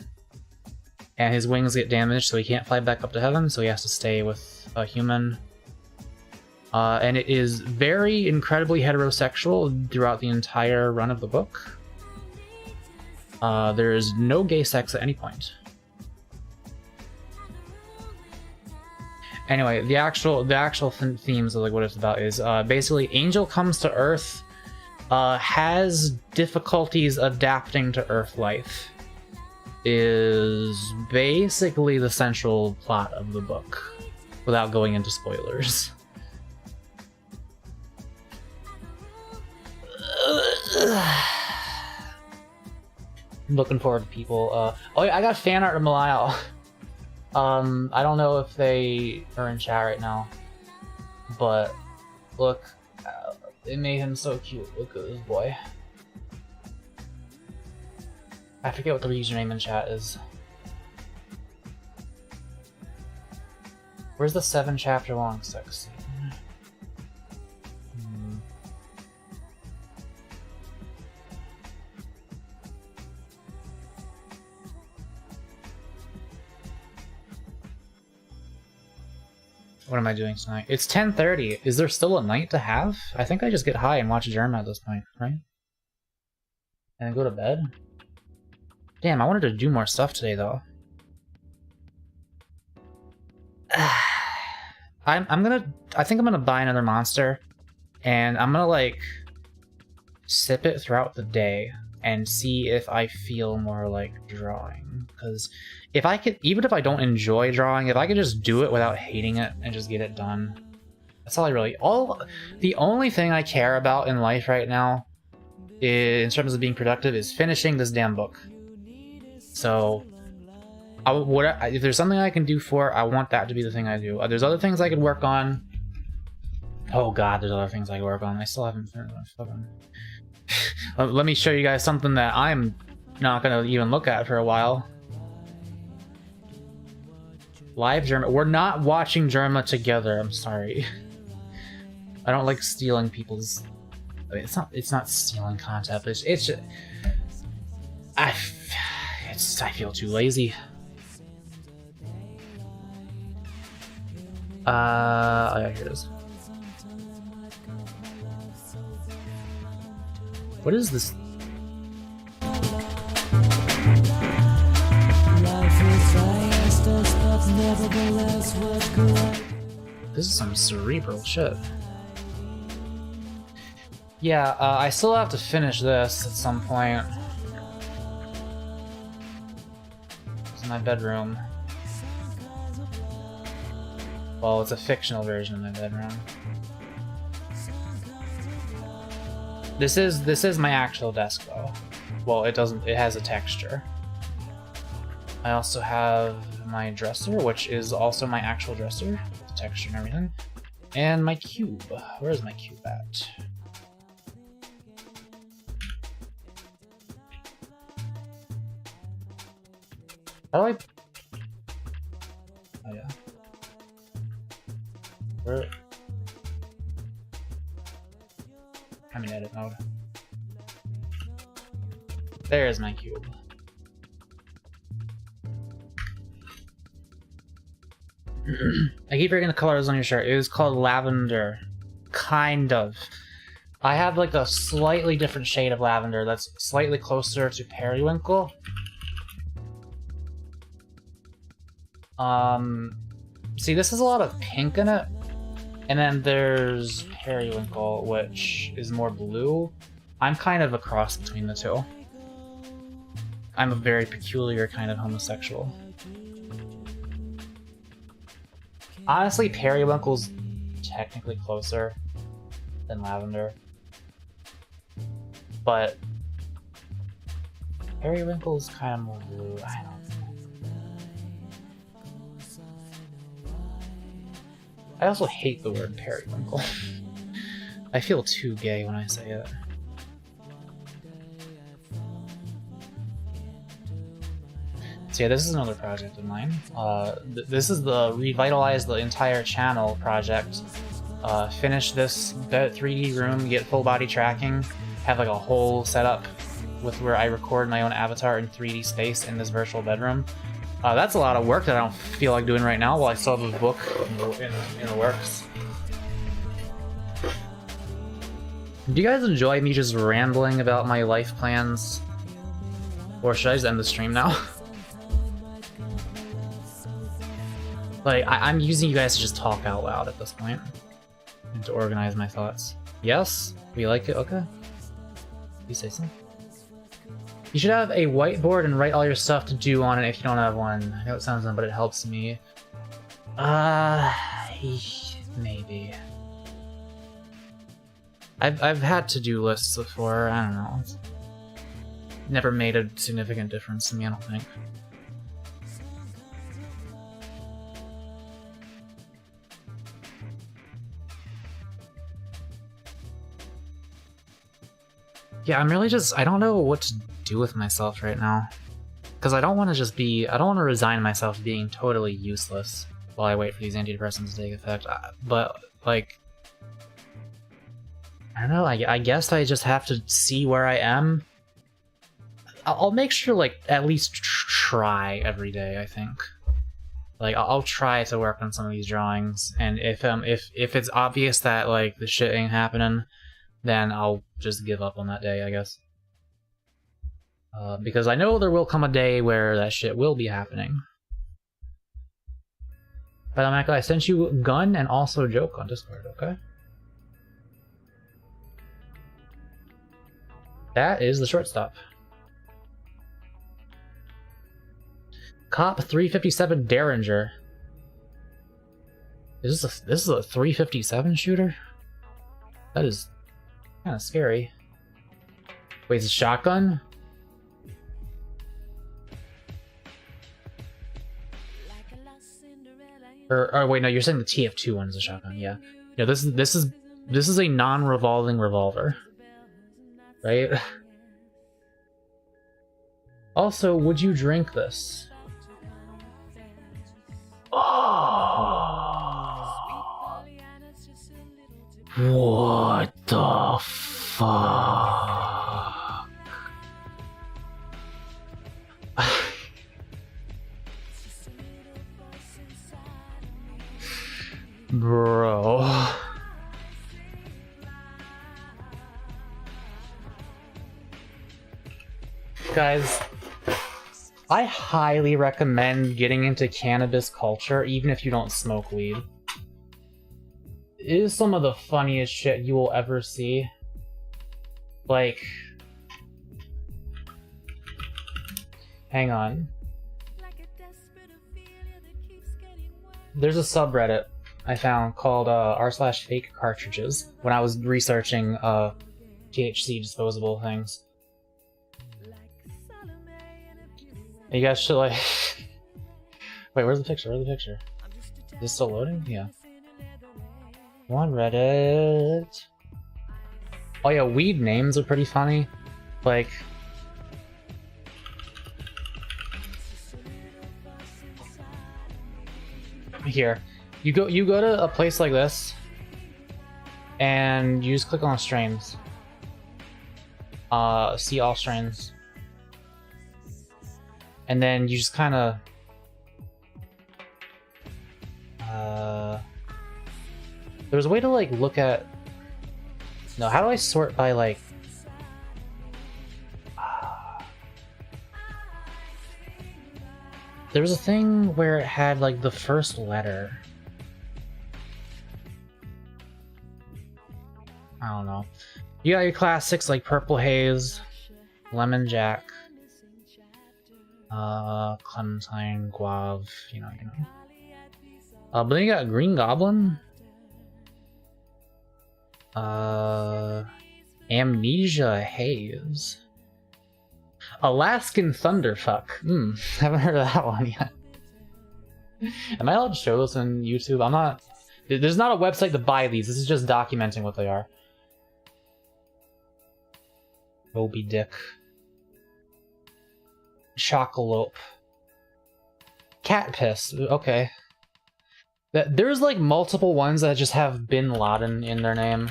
and his wings get damaged, so he can't fly back up to heaven, so he has to stay with a human. And it is very incredibly heterosexual throughout the entire run of the book. There is no gay sex at any point. Anyway, the actual themes of like what it's about is basically Angel comes to Earth, has difficulties adapting to Earth life, is basically the central plot of the book, without going into spoilers. I'm looking forward to people. Oh yeah, I got fan art of Malile. I don't know if they are in chat right now, but look, it made him so cute. Look at this boy. I forget what the username in chat is. Where's the 7-chapter long sex scene? What am I doing tonight? It's 10:30. Is there still a night to have? I think I just get high and watch Germa at this point, right? And then go to bed? Damn, I wanted to do more stuff today, though. I think I'm gonna buy another monster, and I'm gonna, like, sip it throughout the day and see if I feel more like drawing. Because if I could, even if I don't enjoy drawing, if I could just do it without hating it and just get it done, that's all I really, the only thing I care about in life right now, in terms of being productive, is finishing this damn book. So, if there's something I can do for it, I want that to be the thing I do. There's other things I could work on. Oh god, there's other things I could work on. I still haven't finished my fucking... Let me show you guys something that I'm not gonna even look at for a while. Live Germa. We're not watching Germa together. I'm sorry. I don't like stealing people's. I mean, it's not stealing content. But it's just. I feel too lazy. Oh yeah, here it is. What is this? This is some cerebral shit. Yeah, I still have to finish this at some point. It's in my bedroom. Well, it's a fictional version of my bedroom. This is my actual desk though. Well, it has a texture. I also have my dresser, which is also my actual dresser, with the texture and everything. And my cube. Where is my cube at? How do I... Oh yeah. Where... There's my cube. I keep forgetting the colors on your shirt. It was called lavender. Kind of. I have like a slightly different shade of lavender that's slightly closer to periwinkle. See, this has a lot of pink in it. And then there's periwinkle, which is more blue. I'm kind of a cross between the two. I'm a very peculiar kind of homosexual. Honestly, periwinkle's technically closer than lavender. But periwinkle's kind of more blue. I don't know. I also hate the word periwinkle. I feel too gay when I say it. So yeah, this is another project of mine. This is the revitalize the entire channel project. Finish this 3D room, get full body tracking, have like a whole setup with where I record my own avatar in 3D space in this virtual bedroom. That's a lot of work that I don't feel like doing right now while I still have a book in the works. Do you guys enjoy me just rambling about my life plans? Or should I just end the stream now? Like, I'm using you guys to just talk out loud at this point. And to organize my thoughts. Yes? We like it? Okay. You say so? You should have a whiteboard and write all your stuff to do on it if you don't have one. I know it sounds dumb, but it helps me. Maybe. I've had to-do lists before, I don't know. It's never made a significant difference to me, I don't think. Yeah, I'm really just, I don't know what to do with myself right now. Because I don't want to just be, I don't want to resign myself to being totally useless while I wait for these antidepressants to take effect. But, like, I don't know, I guess I just have to see where I am. I'll make sure, like, at least try every day, I think. Like, I'll try to work on some of these drawings, and if it's obvious that, like, the shit ain't happening, then I'll just give up on that day, I guess. Because I know there will come a day where that shit will be happening. But Mako, I sent you gun and also joke on Discord, okay? That is the shortstop. Cop 357 Derringer. This is a 357 shooter? That is kind of scary. Wait, it's a shotgun? Or wait, no, you're saying the TF2 one is a shotgun, yeah. No, this is a non-revolving revolver. Right? Also, would you drink this? Oh. What the fuck? Bro. Guys, I highly recommend getting into cannabis culture even if you don't smoke weed. It is some of the funniest shit you will ever see. Like, hang on. There's a subreddit I found called r/fake cartridges when I was researching THC disposable things. You guys should like... Wait, where's the picture? Where's the picture? Is this still loading? Yeah. On Reddit. Oh yeah, weed names are pretty funny. Like... Here. You go to a place like this, and you just click on strains. See all strains. and then you just kind of there's a way to like look at, no, how do I sort by like there was a thing where it had like the first letter. I don't know. You got your classics like Purple Haze, Lemon Jack, Clementine, Guave, you know. But then you got Green Goblin, Amnesia Haze, Alaskan Thunderfuck. Haven't heard of that one yet. Am I allowed to show this on YouTube? I'm not. There's not a website to buy these. This is just documenting what they are. Moby Dick. Chocolope. Cat Piss. Okay. There's like multiple ones that just have Bin Laden in their name.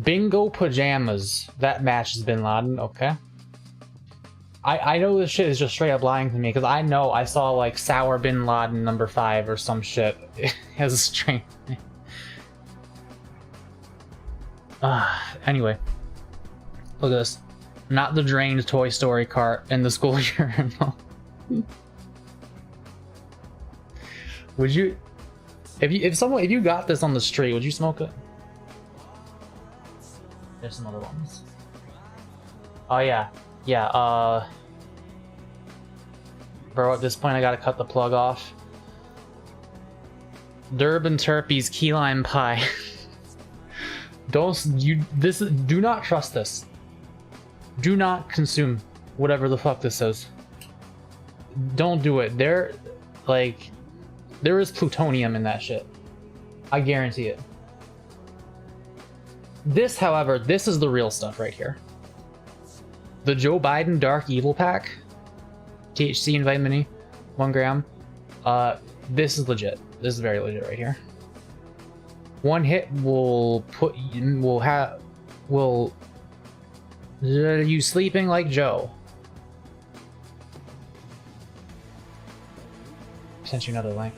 Bingo Pajamas. That matches Bin Laden. Okay. I know this shit is just straight up lying to me because I know I saw like Sour Bin Laden number 5 or some shit as a stream. Anyway, look at this. Not the drained Toy Story cart in the school urinal. Would you, if you got this on the street, would you smoke it? There's some other ones. Oh yeah, bro, at this point I gotta cut the plug off. Durban Turpie's key lime pie. Do not trust this. Do not consume whatever the fuck this says. Don't do it. There is plutonium in that shit. I guarantee it. This, however, this is the real stuff right here. The Joe Biden Dark Evil Pack. THC and vitamin E. 1 gram. This is legit. This is very legit right here. One hit will you sleeping like Joe. Sent you another link.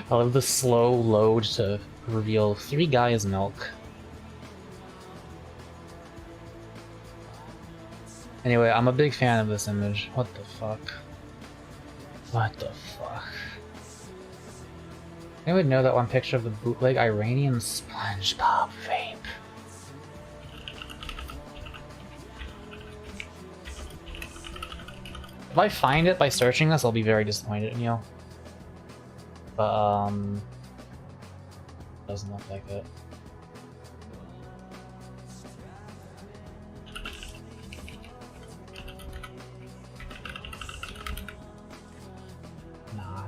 I love the slow load to reveal 3 guys milk. Anyway, I'm a big fan of this image. What the fuck? What the fuck? Anyone would know that one picture of the bootleg Iranian SpongeBob vape. If I find it by searching this, I'll be very disappointed in you. But, doesn't look like it. Nah.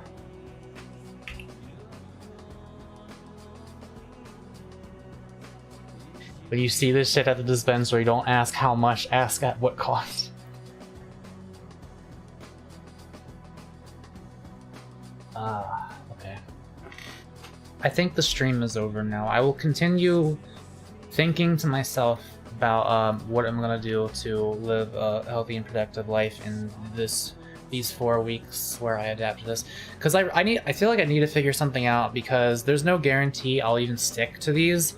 When you see this shit at the dispensary, don't ask how much, ask at what cost. Okay. I think the stream is over now. I will continue thinking to myself about what I'm gonna do to live a healthy and productive life in these 4 weeks where I adapt to this. Because I feel like I need to figure something out because there's no guarantee I'll even stick to these.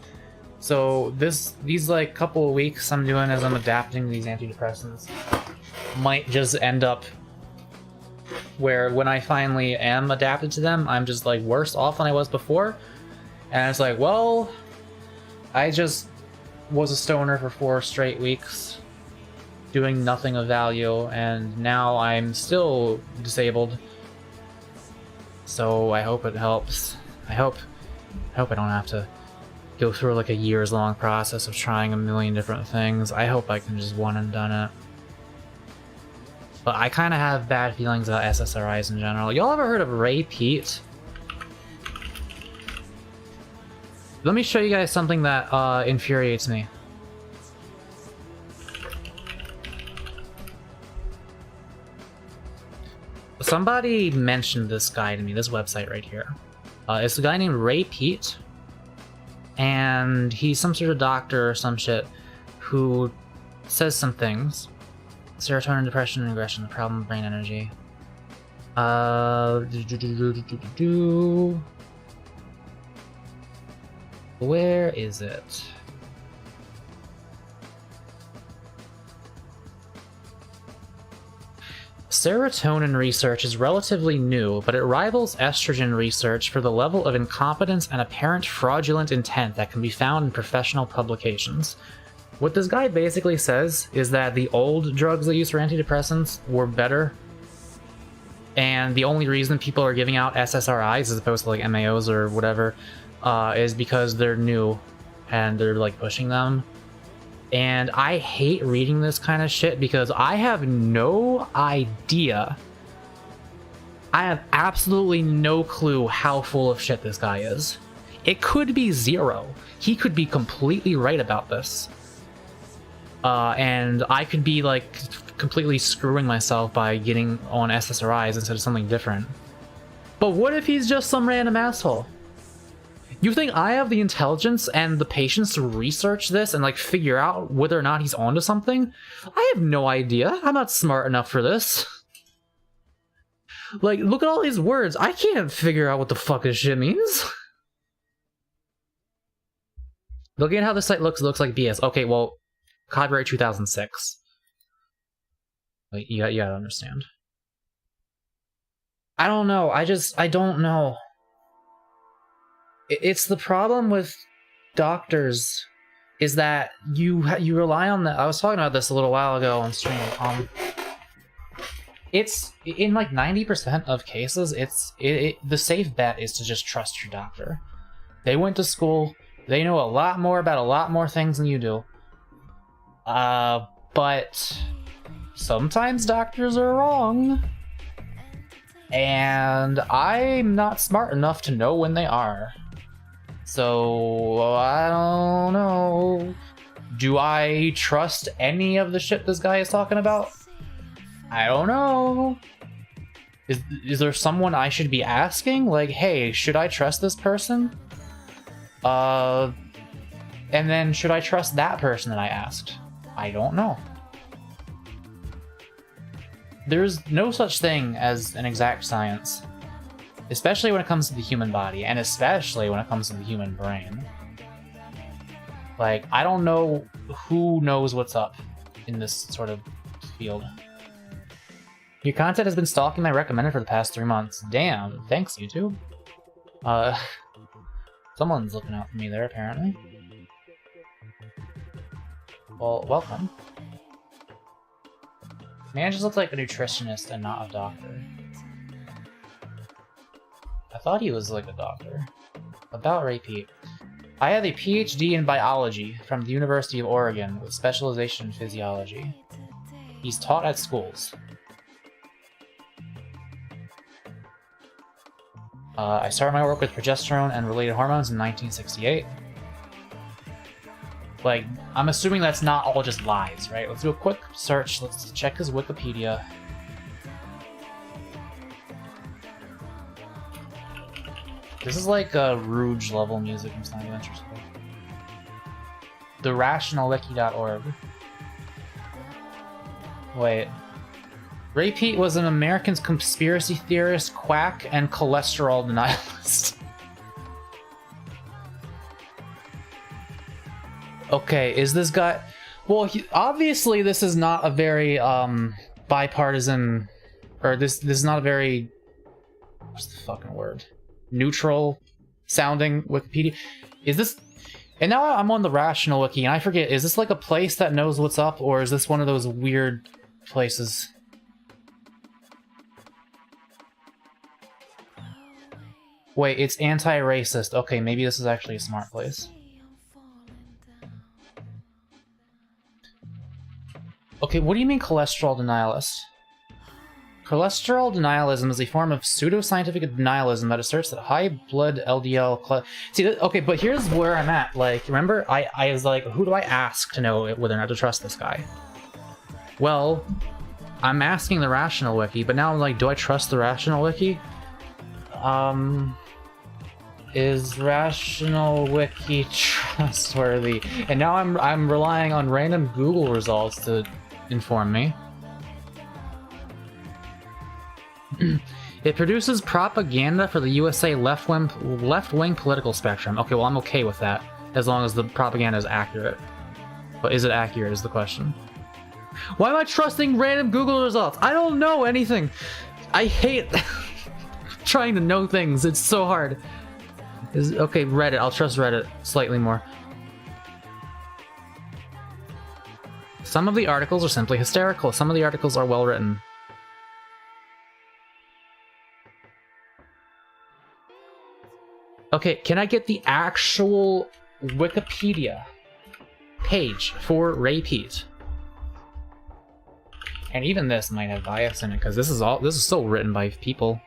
So these like couple of weeks I'm doing as I'm adapting to these antidepressants might just end up where when I finally am adapted to them, I'm just like worse off than I was before. And it's like, well, I just was a stoner for 4 straight weeks doing nothing of value, and now I'm still disabled. So I hope it helps. I hope I don't have to go through like a years-long process of trying a million different things. I hope I can just one and done it. But I kind of have bad feelings about SSRIs in general. Y'all ever heard of Ray Pete? Let me show you guys something that infuriates me. somebody mentioned this guy to me, this website right here. It's a guy named Ray Pete, and he's some sort of doctor or some shit who says some things. Serotonin, depression, and aggression, the problem of brain energy. Where is it? Serotonin research is relatively new, but it rivals estrogen research for the level of incompetence and apparent fraudulent intent that can be found in professional publications. What this guy basically says is that the old drugs they used for antidepressants were better, and the only reason people are giving out SSRIs as opposed to like MAOs or whatever is because they're new and they're like pushing them. And I hate reading this kind of shit because I have no idea. I have absolutely no clue how full of shit this guy is. It could be zero. He could be completely right about this. And I could be like completely screwing myself by getting on SSRIs instead of something different. But what if he's just some random asshole? You think I have the intelligence and the patience to research this and like figure out whether or not he's onto something? I have no idea. I'm not smart enough for this. Like, look at all these words. I can't figure out what the fuck this shit means. Looking at how this site looks like BS. Okay, well, copyright 2006. Like, you gotta understand. I don't know. I don't know. It's the problem with doctors is that you rely on the. I was talking about this a little while ago on stream. It's in like 90% of cases, the safe bet is to just trust your doctor. They went to school. They know a lot more about a lot more things than you do. But sometimes doctors are wrong. And I'm not smart enough to know when they are. So, I don't know. Do I trust any of the shit this guy is talking about? I don't know. Is there someone I should be asking? Like, hey, should I trust this person? And then should I trust that person that I asked? I don't know. There's no such thing as an exact science. Especially when it comes to the human body, and especially when it comes to the human brain. Like, I don't know who knows what's up in this sort of field. Your content has been stalking my recommended for the past 3 months. Damn, thanks, YouTube. Someone's looking out for me there, apparently. Well, welcome. Man just looks like a nutritionist and not a doctor. I thought he was like a doctor. About Ray Pete. I have a PhD in biology from the University of Oregon with specialization in physiology. He's taught at schools. I started my work with progesterone and related hormones in 1968. Like, I'm assuming that's not all just lies, right? Let's do a quick search. Let's check his Wikipedia. This is like a Rouge level music. I'm not even interested. TheRationalWiki.org. Wait. Ray Pete was an American conspiracy theorist, quack, and cholesterol denialist. Okay, is this guy... Well, obviously this is not a very bipartisan... Or this is not a very... What's the fucking word? Neutral sounding Wikipedia. Is this... And now I'm on the Rational Wiki, and I forget, is this like a place that knows what's up, or is this one of those weird places? Wait, it's anti-racist. Okay, maybe this is actually a smart place. Okay, what do you mean cholesterol denialist? Cholesterol denialism is a form of pseudoscientific denialism that asserts that high blood LDL... See, okay, but here's where I'm at. Like, remember, I was like, who do I ask to know whether or not to trust this guy? Well, I'm asking the Rational Wiki, but now I'm like, do I trust the Rational Wiki? Is Rational Wiki trustworthy? And now I'm relying on random Google results to inform me. It produces propaganda for the USA left-wing political spectrum. Okay, well, I'm okay with that, as long as the propaganda is accurate. But is it accurate is the question. Why am I trusting random Google results? I don't know anything. I hate trying to know things. It's so hard. Okay, Reddit. I'll trust Reddit slightly more. Some of the articles are simply hysterical. Some of the articles are well written. Okay, can I get the actual Wikipedia page for Repeat? And even this might have bias in it, because this is still written by people.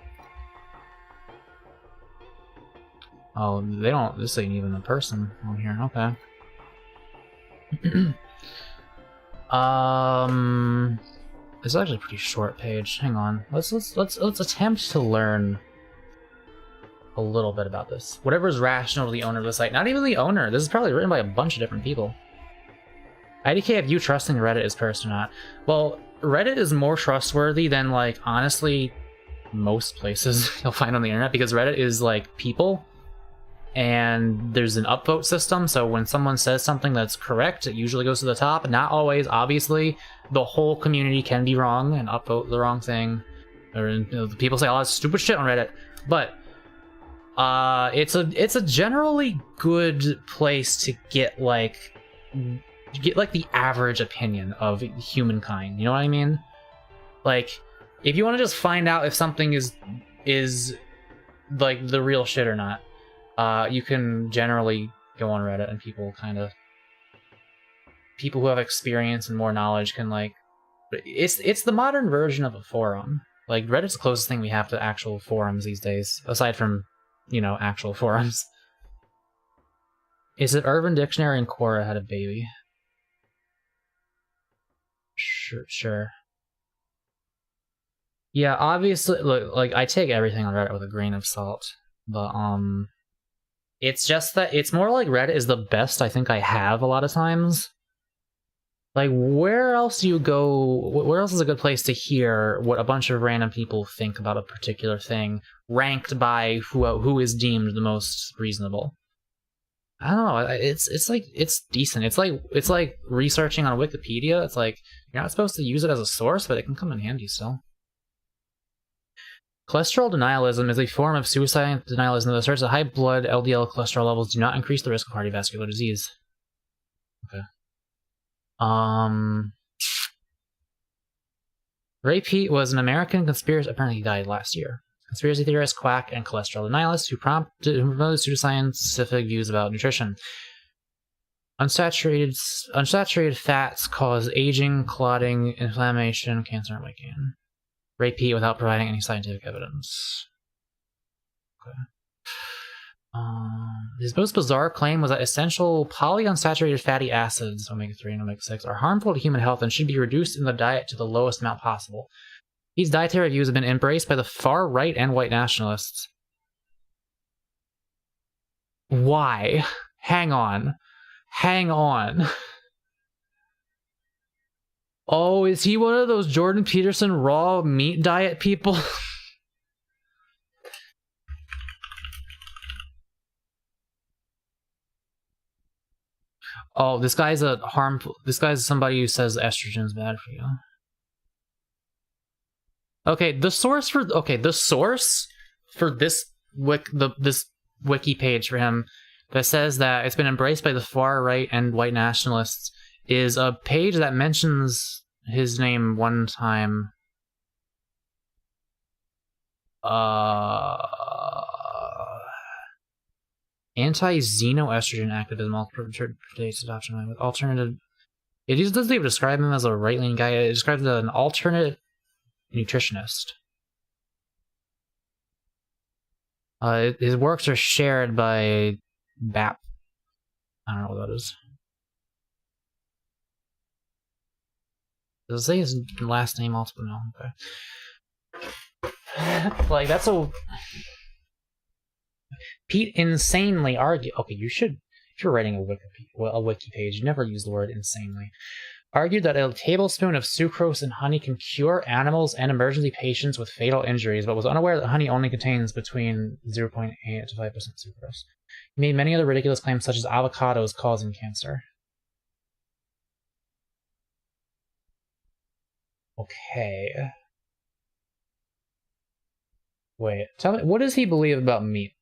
Oh, they don't. This ain't even a person on here. Okay. It's actually a pretty short page. Hang on. Let's attempt to learn a little bit about this. Whatever is rational to the owner of the site. Not even the owner. This is probably written by a bunch of different people. IDK, have you trusting Reddit is cursed or not? Well, Reddit is more trustworthy than, like, honestly, most places you'll find on the internet, because Reddit is, like, people, and there's an upvote system, so when someone says something that's correct, it usually goes to the top. Not always, obviously. The whole community can be wrong and upvote the wrong thing. Or, you know, people say a lot of stupid shit on Reddit, but it's a generally good place to get the average opinion of humankind. You know what I mean? Like, if you want to just find out if something is like the real shit or not, you can generally go on Reddit, and people who have experience and more knowledge can, like, it's the modern version of a forum. Like, Reddit's the closest thing we have to actual forums these days, aside from, you know, actual forums. Is it Urban Dictionary and Quora had a baby? Sure. Yeah, obviously, look, like, I take everything on Reddit with a grain of salt, but, it's just that it's more like Reddit is the best I think I have a lot of times. Like, where else do you go? Where else is a good place to hear what a bunch of random people think about a particular thing, ranked by who is deemed the most reasonable? I don't know. It's like, it's decent. It's like researching on Wikipedia. It's like, you're not supposed to use it as a source, but it can come in handy still. Cholesterol denialism is a form of suicide denialism that asserts that high blood LDL cholesterol levels do not increase the risk of cardiovascular disease. Okay. Ray Pete was an American conspiracy. Apparently, he died last year. Conspiracy theorist, quack, and cholesterol denialist who promoted pseudoscientific views about nutrition. Unsaturated fats cause aging, clotting, inflammation, cancer, and weight gain. Ray Pete without providing any scientific evidence. Okay. His most bizarre claim was that essential polyunsaturated fatty acids, omega-3 and omega-6, are harmful to human health and should be reduced in the diet to the lowest amount possible. These dietary views have been embraced by the far right and white nationalists. Why? Hang on. Oh, is he one of those Jordan Peterson raw meat diet people? Oh, this guy's somebody who says estrogen's bad for you. Okay, the source for this this wiki page for him that says that it's been embraced by the far right and white nationalists is a page that mentions his name one time. Anti-xenoestrogen activism predates adoption with alternative. It doesn't even describe him as a right-leaning guy. It describes him as an alternate nutritionist. His works are shared by BAP. I don't know what that is. Does it say his last name also? No, okay. Like, that's a... Pete insanely argued... Okay, you should... If you're writing a wiki page, you never use the word insanely. Argued that a tablespoon of sucrose in honey can cure animals and emergency patients with fatal injuries, but was unaware that honey only contains between 0.8 to 5% sucrose. He made many other ridiculous claims, such as avocados causing cancer. Okay. Wait, tell me, what does he believe about meat?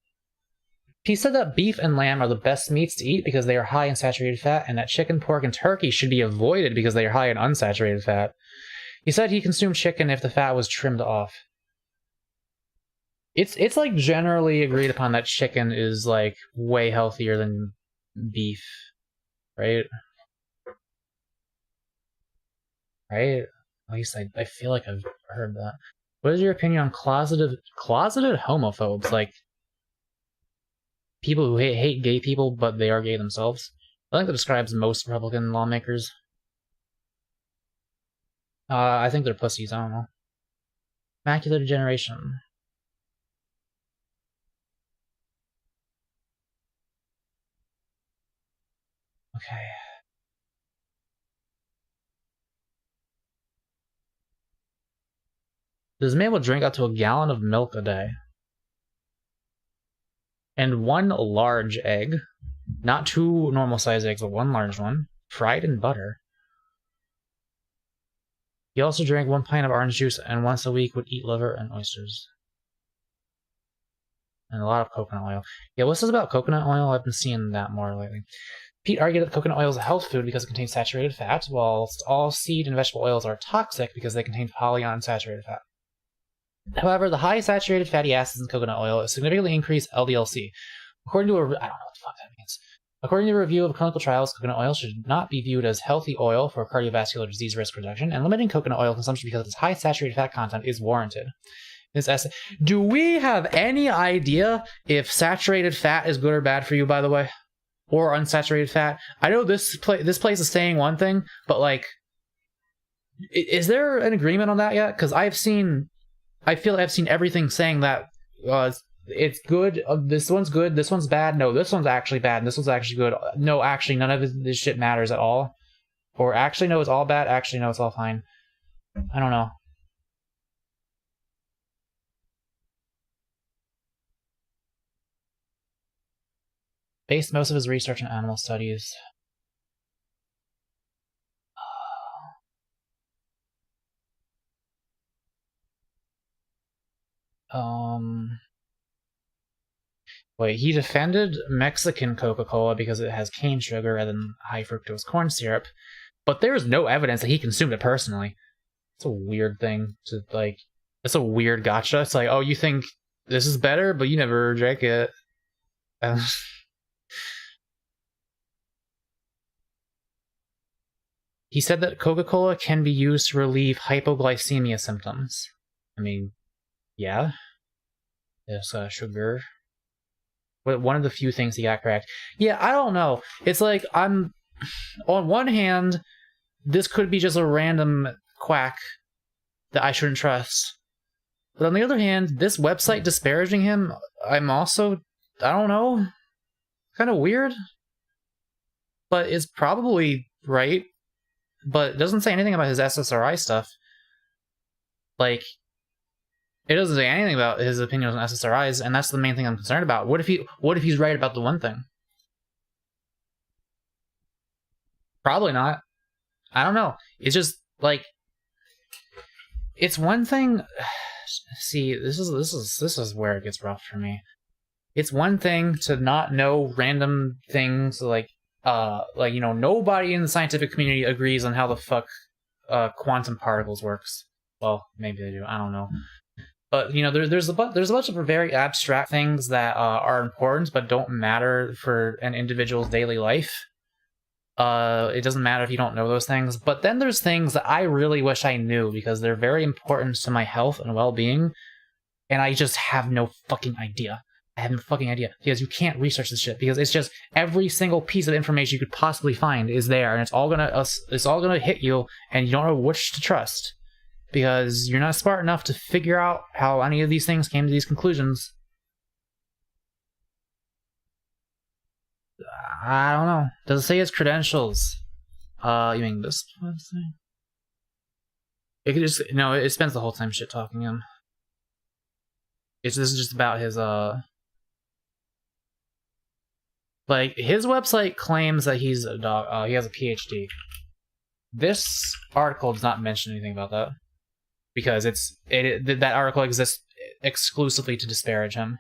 He said that beef and lamb are the best meats to eat because they are high in saturated fat, and that chicken, pork, and turkey should be avoided because they are high in unsaturated fat. He said he consumed chicken if the fat was trimmed off. It's like generally agreed upon that chicken is like way healthier than beef, right? Right? At least I feel like I've heard that. What is your opinion on closeted homophobes? Like, people who hate gay people, but they are gay themselves. I think that describes most Republican lawmakers. I think they're pussies, I don't know. Macular degeneration. Okay. Does Mabel drink up to a gallon of milk a day? And 1 large egg. Not 2 normal-sized eggs, but 1 large one. Fried in butter. He also drank 1 pint of orange juice and once a week would eat liver and oysters. And a lot of coconut oil. Yeah, what's this about coconut oil? I've been seeing that more lately. Pete argued that coconut oil is a health food because it contains saturated fat, whilst all seed and vegetable oils are toxic because they contain polyunsaturated fat. However, the high saturated fatty acids in coconut oil significantly increase LDL-C. According to I don't know what the fuck that means. According to a review of clinical trials, coconut oil should not be viewed as healthy oil for cardiovascular disease risk reduction, and limiting coconut oil consumption because of its high saturated fat content is warranted. Do we have any idea if saturated fat is good or bad for you, by the way? Or unsaturated fat? I know this place is saying one thing, but like, is there an agreement on that yet? Because I feel like I've seen everything saying that it's good, this one's good, this one's bad, no, this one's actually bad, and this one's actually good. No, actually, none of this shit matters at all. Or actually, no, it's all bad, actually, no, it's all fine. I don't know. Based most of his research on animal studies. Wait, he defended Mexican Coca-Cola because it has cane sugar rather than high fructose corn syrup, but there's no evidence that he consumed it personally. It's a weird thing to, like, it's a weird gotcha. It's like, oh, you think this is better, but you never drank it. He said that Coca-Cola can be used to relieve hypoglycemia symptoms. I mean, yeah. There's sugar. But one of the few things he got correct. Yeah, I don't know. It's like, on one hand, this could be just a random quack that I shouldn't trust. But on the other hand, this website disparaging him, I'm also, I don't know, kind of weird. But it's probably right. But it doesn't say anything about his SSRI stuff. Like, it doesn't say anything about his opinions on SSRIs, and that's the main thing I'm concerned about. What if he's right about the one thing? Probably not. I don't know. It's just like, it's one thing. See, this is where it gets rough for me. It's one thing to not know random things like nobody in the scientific community agrees on how the fuck quantum particles works. Well, maybe they do. I don't know. But there's a bunch of very abstract things that are important but don't matter for an individual's daily life. It doesn't matter if you don't know those things. But then there's things that I really wish I knew because they're very important to my health and well-being, and I just have no fucking idea. I have no fucking idea, because you can't research this shit, because it's just every single piece of information you could possibly find is there, and it's all gonna hit you, and you don't know which to trust, because you're not smart enough to figure out how any of these things came to these conclusions. I don't know. Does it say his credentials? You mean this website? It could just it spends the whole time shit talking him. This is just about his like his website claims that he's a dog. He has a PhD. This article does not mention anything about that because that article exists exclusively to disparage him.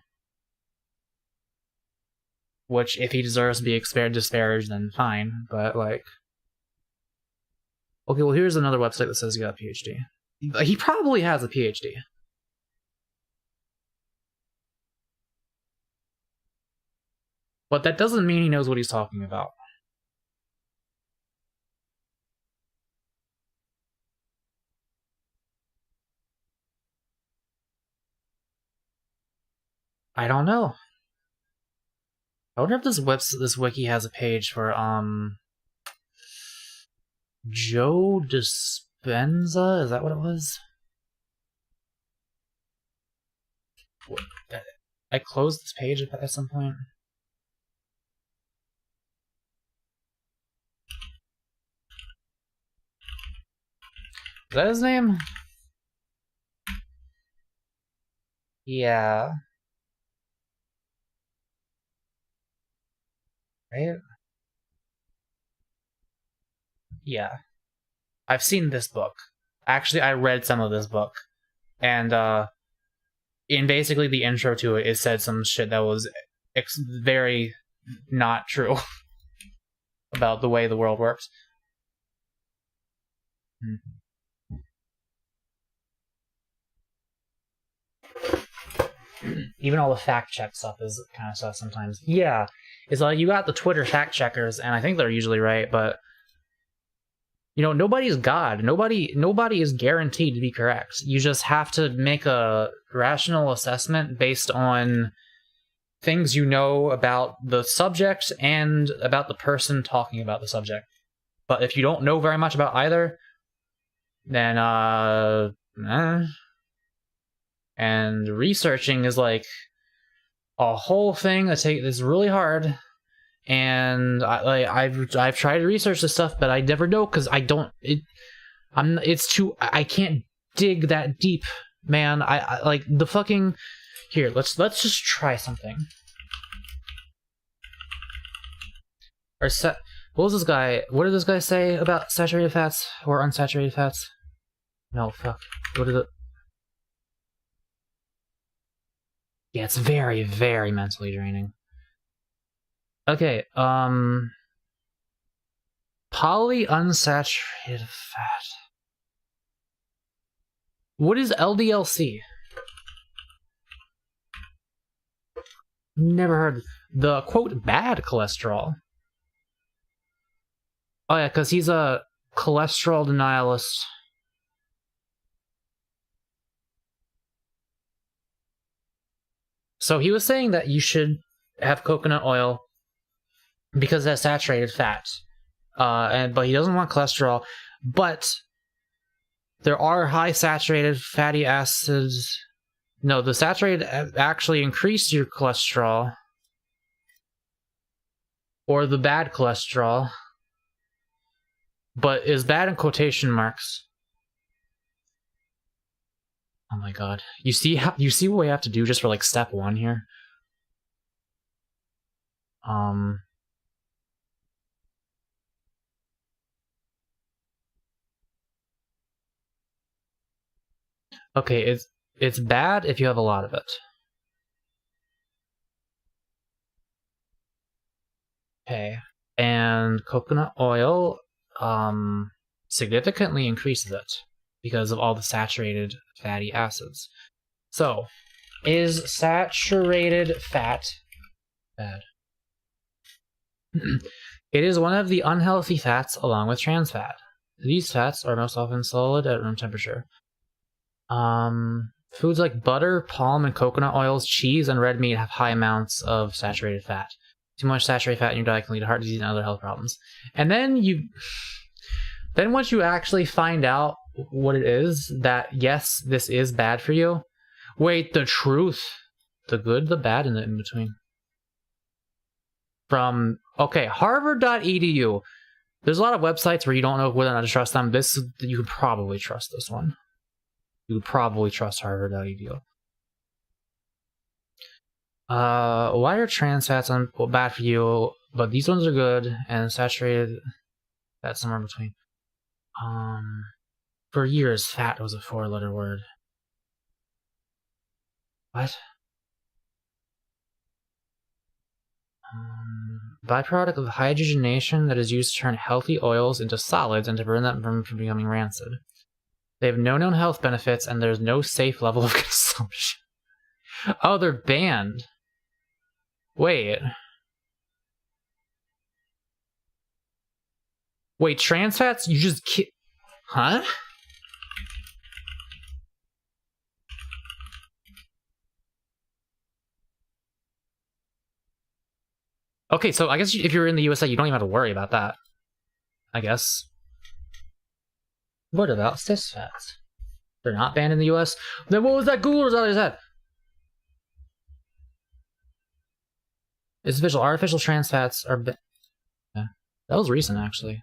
Which, if he deserves to be disparaged, then fine. But like, okay, well here's another website that says he got a PhD. He probably has a PhD. But that doesn't mean he knows what he's talking about. I don't know. I wonder if this wiki has a page for Joe Dispenza? Is that what it was? I closed this page at some point. Is that his name? Yeah. Right? Yeah. I've seen this book. Actually, I read some of this book. And, in basically the intro to it, it said some shit that was very not true about the way the world works. Even all the fact check stuff is kind of stuff sometimes. Yeah. It's like you got the Twitter fact checkers, and I think they're usually right, but nobody's God. Nobody is guaranteed to be correct. You just have to make a rational assessment based on things you know about the subject and about the person talking about the subject. But if you don't know very much about either, then and researching is like a whole thing that's really hard. And I've tried to research this stuff, but I never know because I can't dig that deep, man. I like the fucking here. Let's just try something. What was this guy? What did this guy say about saturated fats or unsaturated fats? No, fuck. What is it? Yeah, it's very, very mentally draining. Okay, polyunsaturated fat. What is LDLC? Never heard. The, quote, bad cholesterol. Oh yeah, because he's a cholesterol denialist. So he was saying that you should have coconut oil because it has saturated fat, but he doesn't want cholesterol. But there are high saturated fatty acids. No, the saturated actually increase your cholesterol, or the bad cholesterol, but is bad in quotation marks. Oh my god! You see what we have to do just for like step 1 here. Okay, it's bad if you have a lot of it. Okay, and coconut oil significantly increases it because of all the saturated fatty acids. So, is saturated fat bad? It is one of the unhealthy fats along with trans fat. These fats are most often solid at room temperature. Foods like butter, palm and coconut oils, cheese, and red meat have high amounts of saturated fat. Too much saturated fat in your diet can lead to heart disease and other health problems. And then once you actually find out what it is, that yes, this is bad for you. Wait, the truth, the good, the bad, and the in between. From Harvard.edu. There's a lot of websites where you don't know whether or not to trust them. You could probably trust this one. You would probably trust Harvard.edu. Why are trans fats bad for you, but these ones are good, and saturated fat somewhere in between? For years, fat was a 4-letter word. What? Byproduct of hydrogenation that is used to turn healthy oils into solids and to prevent them from becoming rancid. They have no known health benefits, and there's no safe level of consumption. Oh, they're banned. Wait. Wait, trans fats? You just huh? Okay, so I guess if you're in the USA, you don't even have to worry about that. I guess. What about cis fats? They're not banned in the US? Then what was that Google result I said? It's official. Artificial trans fats are yeah. That was recent, actually.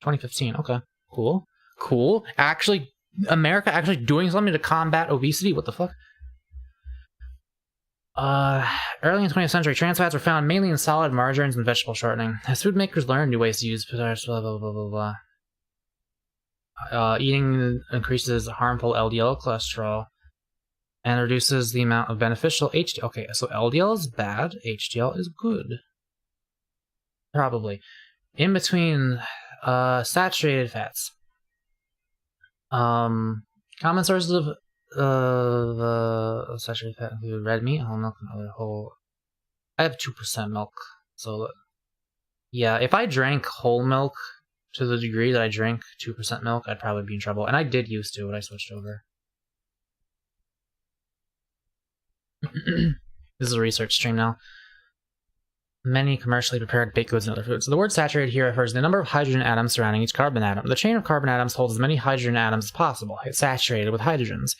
2015. Okay. Cool. Cool. Actually, America actually doing something to combat obesity? What the fuck? Early in the 20th century, trans fats were found mainly in solid margarines and vegetable shortening. As food makers learned new ways to use blah blah blah blah blah. Eating increases harmful LDL cholesterol and reduces the amount of beneficial HDL. Okay, so LDL is bad, HDL is good. Probably. In between, saturated fats. Common sources of saturated fat include red meat, whole milk, and other whole. I have 2% milk, so yeah, if I drank whole milk to the degree that I drink 2% milk, I'd probably be in trouble. And I did used to when I switched over. This is a research stream now. Many commercially prepared baked goods and other foods. So the word saturated here refers to the number of hydrogen atoms surrounding each carbon atom. The chain of carbon atoms holds as many hydrogen atoms as possible. It's saturated with hydrogens.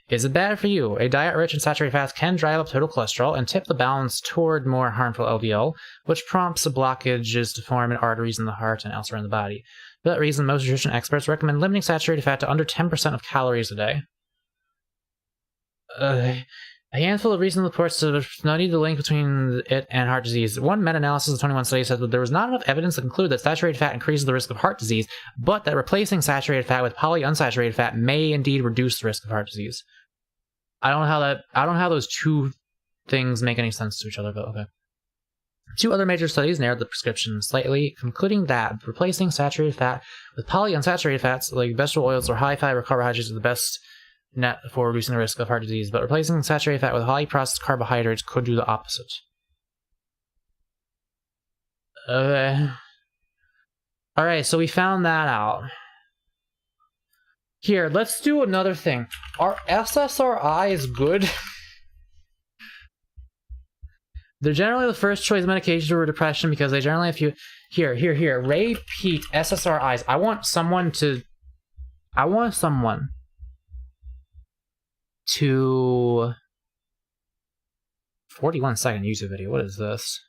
Is it bad for you? A diet rich in saturated fats can drive up total cholesterol and tip the balance toward more harmful LDL, which prompts blockages to form in arteries in the heart and elsewhere in the body. For that reason, most nutrition experts recommend limiting saturated fat to under 10% of calories a day. A handful of recent reports have studied the link between it and heart disease. One meta-analysis of 21 studies said that there was not enough evidence to conclude that saturated fat increases the risk of heart disease, but that replacing saturated fat with polyunsaturated fat may indeed reduce the risk of heart disease. I don't know how those two things make any sense to each other, but okay. Two other major studies narrowed the prescription slightly, concluding that replacing saturated fat with polyunsaturated fats like vegetable oils or high-fiber carbohydrates is the best net for reducing the risk of heart disease, but replacing saturated fat with highly processed carbohydrates could do the opposite. Okay. Alright, so we found that out. Here, let's do another thing. Are SSRIs good? They're generally the first choice medication for depression because they generally have you. Here. Repeat SSRIs. I want someone to 41-second YouTube video. What is this?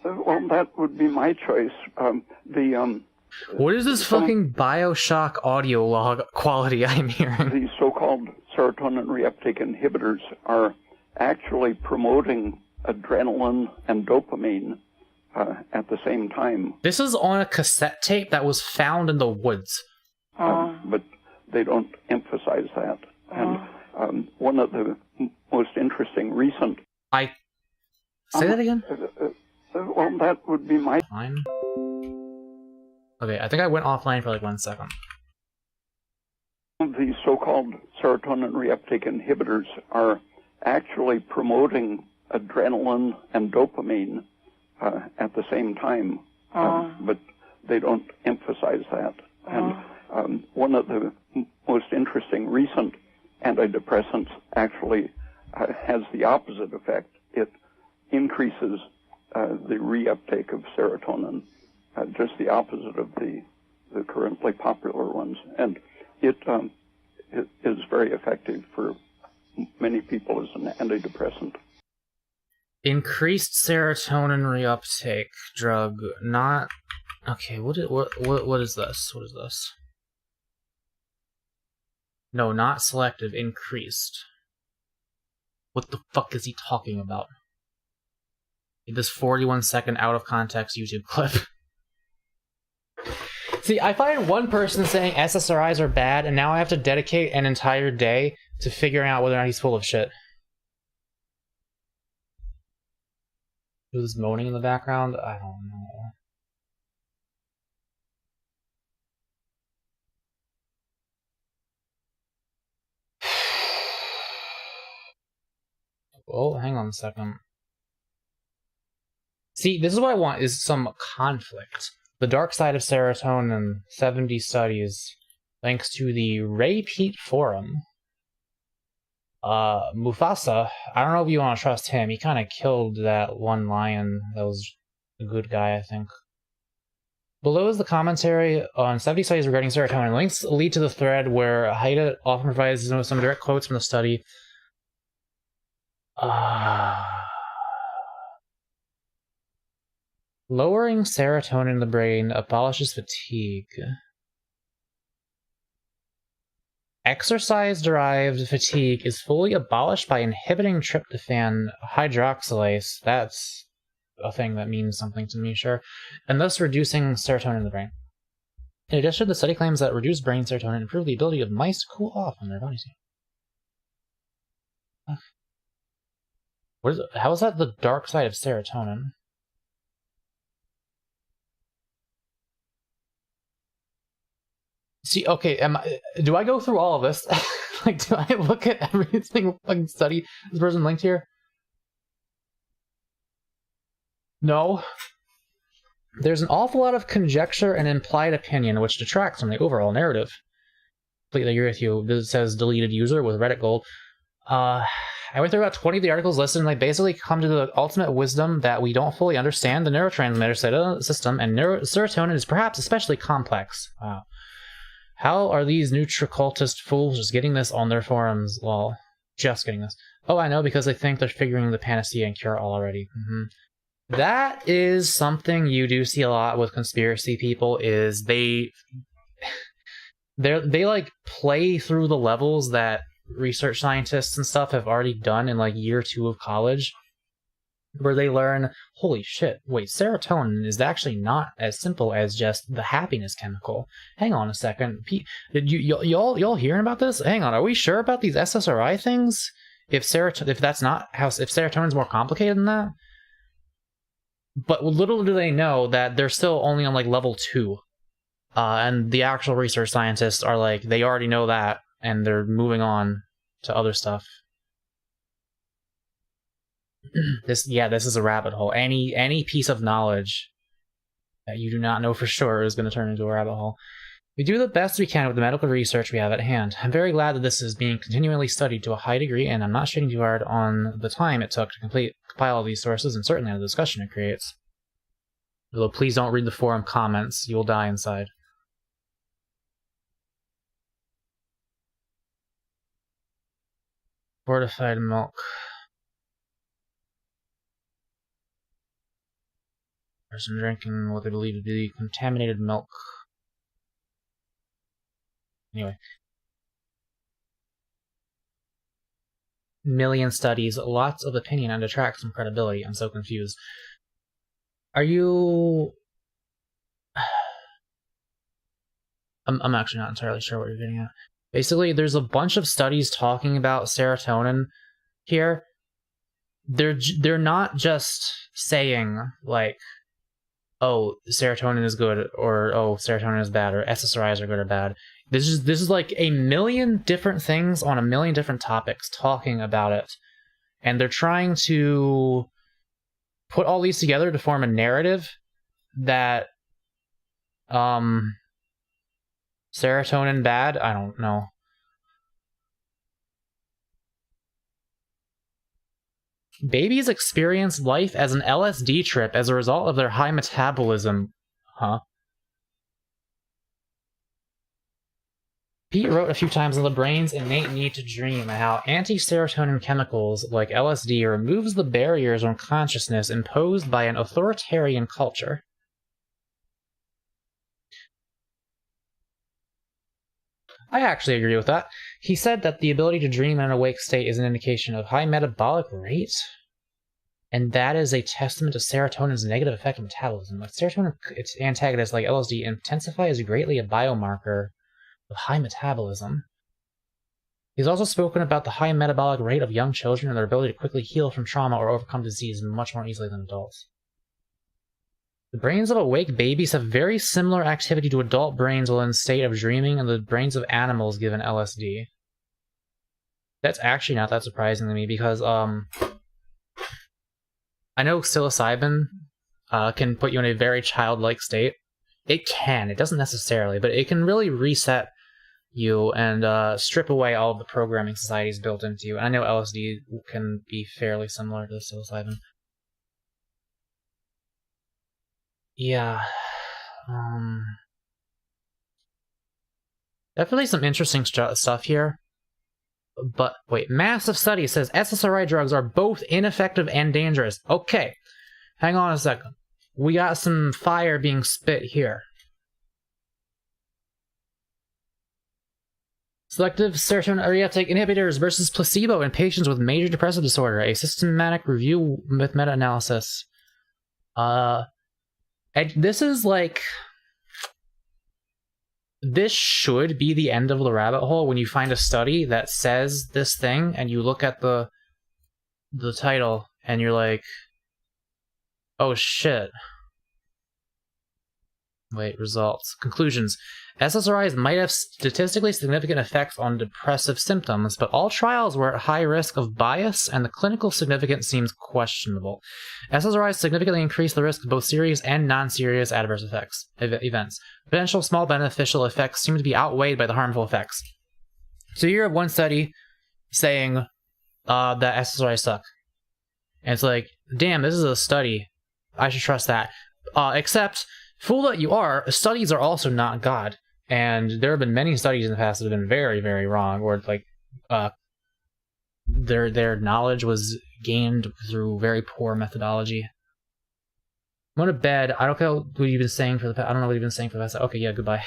Well, that would be my choice. What is this fucking Bioshock audio log quality I'm hearing? The so-called serotonin reuptake inhibitors are actually promoting adrenaline and dopamine at the same time. This is on a cassette tape that was found in the woods. But they don't emphasize that. And one of the most interesting recent... Say that again? Well, that would be my... Fine. Okay, I think I went offline for like 1 second. The so-called serotonin reuptake inhibitors are actually promoting adrenaline and dopamine at the same time. But they don't emphasize that. And one of the most interesting recent antidepressants actually has the opposite effect. It increases the reuptake of serotonin, just the opposite of the currently popular ones. And it is very effective for many people as an antidepressant. Increased serotonin reuptake drug, not... Okay, what is this? What is this? No, not selective, increased. What the fuck is he talking about? This 41-second out-of-context YouTube clip. See, I find one person saying SSRIs are bad, and now I have to dedicate an entire day to figuring out whether or not he's full of shit. Who's moaning in the background? I don't know. Oh, hang on a second. See, this is what I want, is some conflict. The Dark Side of Serotonin, 70 Studies, thanks to the Ray Pete Forum. Mufasa, I don't know if you want to trust him. He kind of killed that one lion that was a good guy, I think. Below is the commentary on 70 studies regarding serotonin. Links lead to the thread where Haida often provides some direct quotes from the study. Lowering serotonin in the brain abolishes fatigue. Exercise-derived fatigue is fully abolished by inhibiting tryptophan hydroxylase. That's a thing that means something to me, sure. And thus reducing serotonin in the brain. In addition, the study claims that reduced brain serotonin improved the ability of mice to cool off when their bodies heat. What is it? How is that the dark side of serotonin? See, okay, do I go through all of this? Like, do I look at every single fucking study this person linked here? No. There's an awful lot of conjecture and implied opinion, which detracts from the overall narrative. Completely agree with you. This says deleted user with Reddit gold. I went through about 20 of the articles listed, and they basically come to the ultimate wisdom that we don't fully understand the neurotransmitter system, and serotonin is perhaps especially complex. Wow. How are these nutricultist fools just getting this on their forums? Lol. Just getting this. Oh, I know, because they think they're figuring the panacea and cure all already. That is something you do see a lot with conspiracy people, is they like play through the levels that research scientists and stuff have already done in like year 2 of college, where they learn, holy shit, wait, serotonin is actually not as simple as just the happiness chemical. Hang on a second. Y'all hearing about this? Hang on, are we sure about these SSRI things? If serotonin's more complicated than that? But little do they know that they're still only on like level 2. And the actual research scientists are like, they already know that, and they're moving on to other stuff. This is a rabbit hole. Any piece of knowledge that you do not know for sure is going to turn into a rabbit hole. We do the best we can with the medical research we have at hand. I'm very glad that this is being continually studied to a high degree, and I'm not shitting too hard on the time it took to compile all these sources, and certainly on the discussion it creates. Although please don't read the forum comments, you'll die inside. Fortified milk. Person drinking what they believe to be contaminated milk. Anyway. Million studies, lots of opinion, and detracts from credibility. I'm so confused. Are you... I'm actually not entirely sure what you're getting at. Basically, there's a bunch of studies talking about serotonin here. They're not just saying, like, oh, serotonin is good, or oh, serotonin is bad, or SSRIs are good or bad. This is like a million different things on a million different topics talking about it. And they're trying to put all these together to form a narrative that Serotonin bad? I don't know. Babies experience life as an LSD trip as a result of their high metabolism. Huh? Pete wrote a few times on the brain's innate need to dream and how anti-serotonin chemicals like LSD removes the barriers on consciousness imposed by an authoritarian culture. I actually agree with that. He said that the ability to dream in an awake state is an indication of high metabolic rate, and that is a testament to serotonin's negative effect on metabolism. Like serotonin, its antagonists like LSD intensifies greatly a biomarker of high metabolism. He's also spoken about the high metabolic rate of young children and their ability to quickly heal from trauma or overcome disease much more easily than adults. The brains of awake babies have very similar activity to adult brains while in a state of dreaming and the brains of animals given LSD. That's actually not that surprising to me because I know psilocybin can put you in a very childlike state. It can, it doesn't necessarily, but it can really reset you and strip away all of the programming society's built into you. And I know LSD can be fairly similar to psilocybin. Yeah. Definitely some interesting stuff here. But wait, massive study says SSRI drugs are both ineffective and dangerous. Okay, hang on a second. We got some fire being spit here. Selective serotonin reuptake inhibitors versus placebo in patients with major depressive disorder. A systematic review with meta-analysis. This is like... This should be the end of the rabbit hole when you find a study that says this thing and you look at the title and you're like, oh shit. Wait, results. Conclusions. SSRIs might have statistically significant effects on depressive symptoms, but all trials were at high risk of bias and the clinical significance seems questionable. SSRIs significantly increase the risk of both serious and non-serious adverse events. Potential small beneficial effects seem to be outweighed by the harmful effects. So you have one study saying that SSRIs suck. And it's like, damn, this is a study. I should trust that. Except, fool that you are, studies are also not God. And there have been many studies in the past that have been very, very wrong, or like their knowledge was gained through very poor methodology. I'm going to bed. I don't know what you've been saying for the past. I don't know what you've been saying for the past. Okay, yeah, goodbye.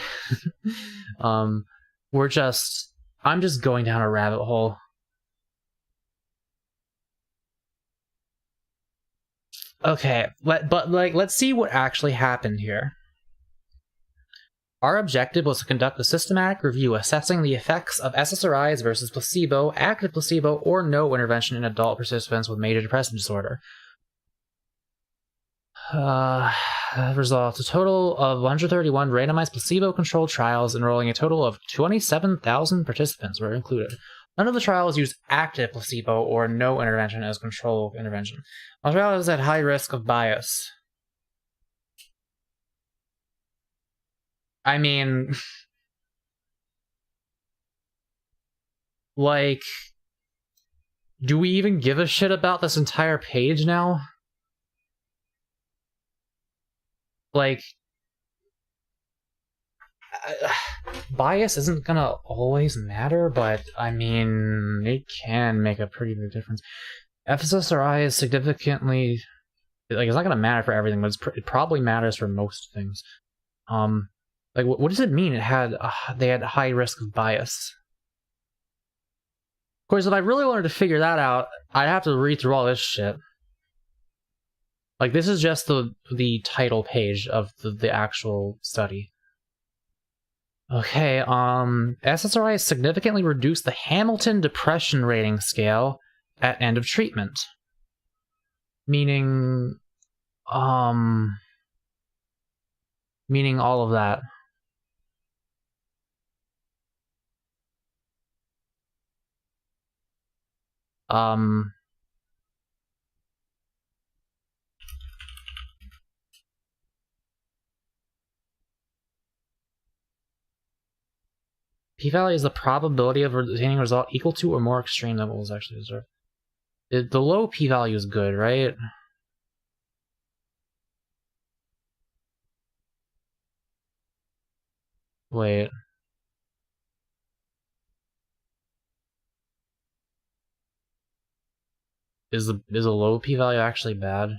I'm just going down a rabbit hole. Okay, let's see what actually happened here. Our objective was to conduct a systematic review assessing the effects of SSRIs versus placebo, active placebo, or no intervention in adult participants with major depressive disorder. Results. A total of 131 randomized placebo-controlled trials enrolling a total of 27,000 participants were included. None of the trials used active placebo or no intervention as control intervention. All trials at high risk of bias. I mean, like, do we even give a shit about this entire page now? Like, bias isn't gonna always matter, but I mean, it can make a pretty big difference. SSRI is significantly, like, it's not gonna matter for everything, but it probably matters for most things. Like, what does it mean? They had high risk of bias. Of course, if I really wanted to figure that out, I'd have to read through all this shit. Like, this is just the title page of the actual study. Okay, SSRIs significantly reduced the Hamilton Depression Rating Scale at end of treatment. Meaning all of that. P-value is the probability of retaining a result equal to or more extreme than what was actually observed. The low p-value is good, right? Wait. Is a low p-value actually bad?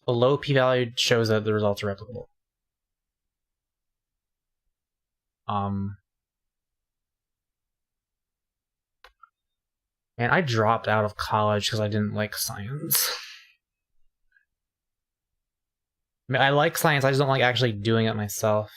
A low p-value shows that the results are replicable. And I dropped out of college because I didn't like science. I mean, I like science, I just don't like actually doing it myself.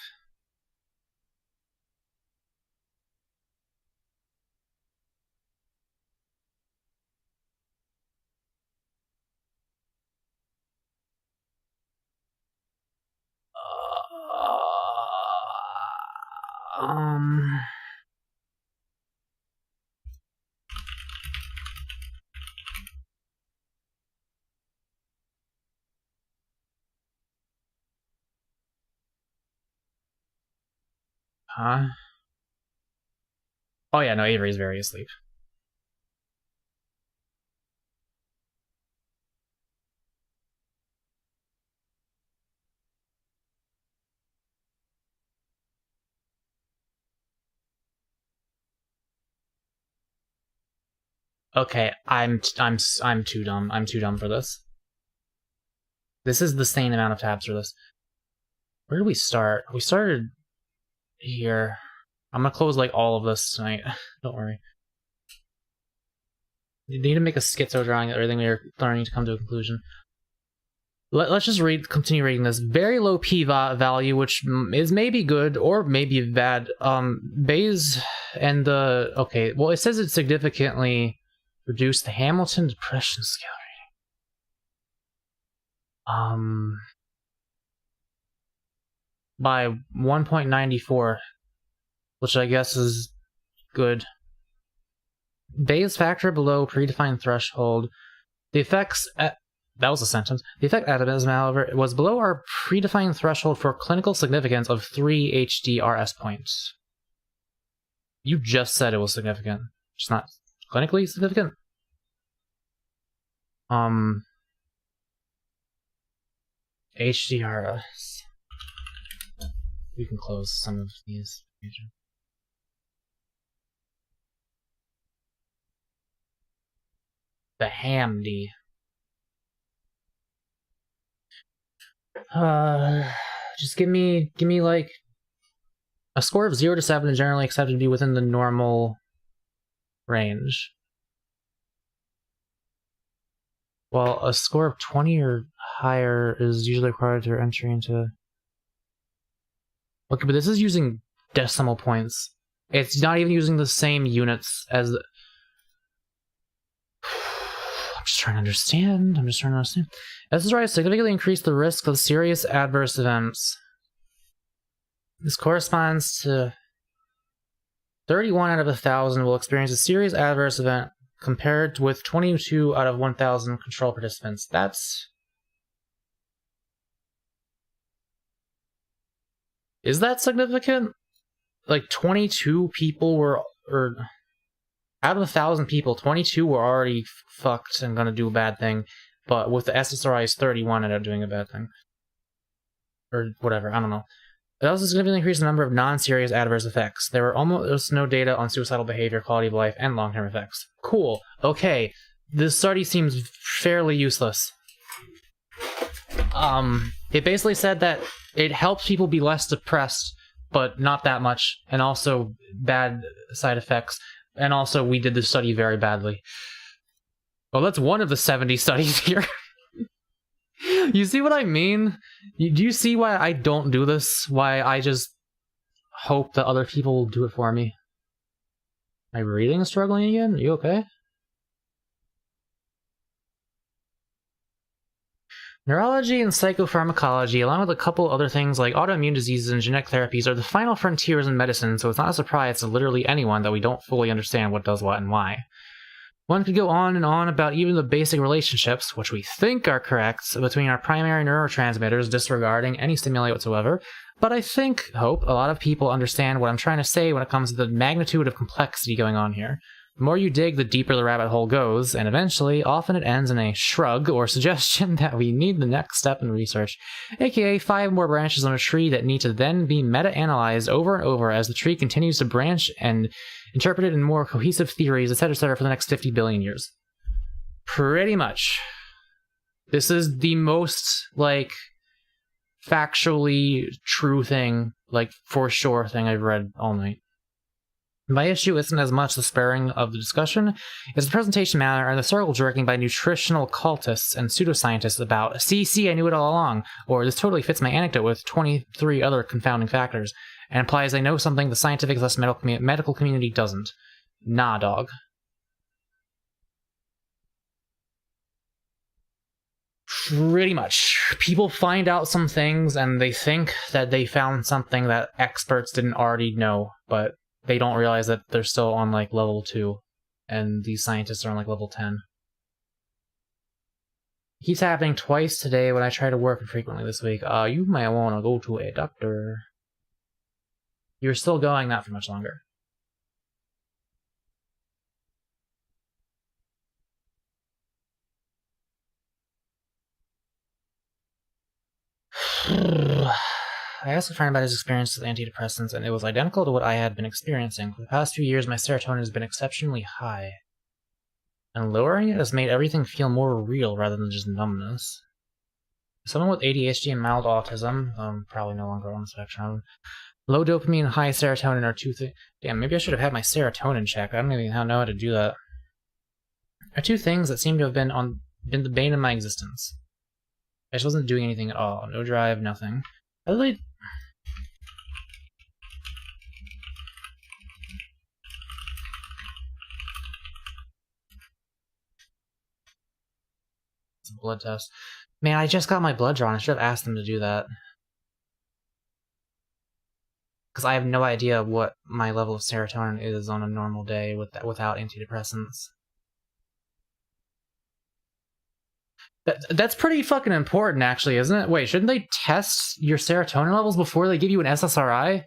Huh? Oh yeah, no, Avery's very asleep. Okay, I'm too dumb. I'm too dumb for this. This is the same amount of tabs for this. Where did we start? We started here. I'm gonna close like all of this tonight. Don't worry. You need to make a schizo drawing of everything we are learning to come to a conclusion. Let's just continue reading this. Very low p-value, which is maybe good or maybe bad. Bayes and the... Okay, well, it says it significantly reduced the Hamilton Depression Scale rating. By 1.94, which I guess is good. Bayes factor below predefined threshold. The effects... That was a sentence. The effect atomism, however, was below our predefined threshold for clinical significance of 3 HDRS points. You just said it was significant. Just not clinically significant? HDRS. We can close some of these. The HAMD. Just give me like a score of 0 to 7 is generally accepted to be within the normal range. While a score of 20 or higher is usually required to entry into... Okay, but this is using decimal points. It's not even using the same units as the... I'm just trying to understand. SSRI significantly increased the risk of serious adverse events. This corresponds to 31 out of 1,000 will experience a serious adverse event compared with 22 out of 1,000 control participants. Is that significant? Like 22 people were... Out of 1,000 people, 22 were already fucked and gonna do a bad thing, but with the SSRIs, 31 ended up doing a bad thing. Or whatever, I don't know. It also significantly increased the number of non-serious adverse effects. There were almost no data on suicidal behavior, quality of life, and long-term effects. Cool. Okay. This study seems fairly useless. It basically said that it helps people be less depressed, but not that much, and also bad side effects. And also, we did this study very badly. Well, that's one of the 70 studies here. You see what I mean? Do you see why I don't do this? Why I just hope that other people will do it for me? My breathing is struggling again? Are you okay? Neurology and psychopharmacology, along with a couple other things like autoimmune diseases and genetic therapies, are the final frontiers in medicine, so it's not a surprise to literally anyone that we don't fully understand what does what and why. One could go on and on about even the basic relationships, which we think are correct, between our primary neurotransmitters, disregarding any stimuli whatsoever. But I hope, a lot of people understand what I'm trying to say when it comes to the magnitude of complexity going on here. The more you dig, the deeper the rabbit hole goes, and eventually, often it ends in a shrug or suggestion that we need the next step in research, aka 5 more branches on a tree that need to then be meta-analyzed over and over as the tree continues to branch and interpreted in more cohesive theories, etc., for the next 50 billion years. Pretty much. This is the most, like, factually true thing, like, for sure thing I've read all night. My issue isn't as much the sparing of the discussion as the presentation manner and the circle jerking by nutritional cultists and pseudoscientists about, see, I knew it all along, or this totally fits my anecdote with 23 other confounding factors, and implies I know something the scientific / medical community doesn't. Nah, dog. Pretty much. People find out some things and they think that they found something that experts didn't already know, but they don't realize that they're still on, like, level 2, and these scientists are on, like, level 10. It keeps happening twice today when I try to work frequently this week. You might want to go to a doctor. You're still going, not for much longer. I asked a friend about his experience with antidepressants, and it was identical to what I had been experiencing. For the past few years, my serotonin has been exceptionally high, and lowering it has made everything feel more real rather than just numbness. Someone with ADHD and mild autism, probably no longer on the spectrum, low dopamine and high serotonin are two things. Damn, maybe I should have had my serotonin checked. I don't even know how to do that. Are two things that seem to have been the bane of my existence. I just wasn't doing anything at all. No drive, nothing. I really... It's a blood test. Man, I just got my blood drawn. I should have asked them to do that. Because I have no idea what my level of serotonin is on a normal day without antidepressants. That's pretty fucking important, actually, isn't it? Wait, shouldn't they test your serotonin levels before they give you an SSRI?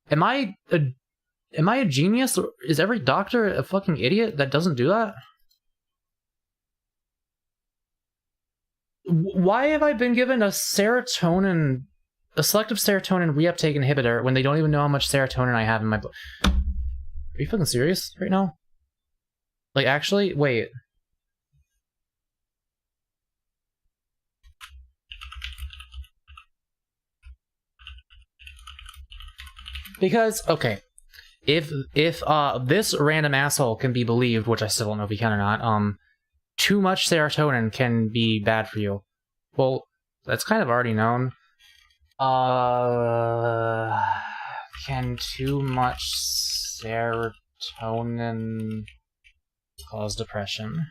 Am I a genius? Or is every doctor a fucking idiot that doesn't do that? Why have I been given a selective serotonin reuptake inhibitor when they don't even know how much serotonin I have in my blood? Are you fucking serious right now? Like, actually, wait. Because, okay, if this random asshole can be believed, which I still don't know if he can or not, too much serotonin can be bad for you. Well, that's kind of already known. Can too much serotonin cause depression?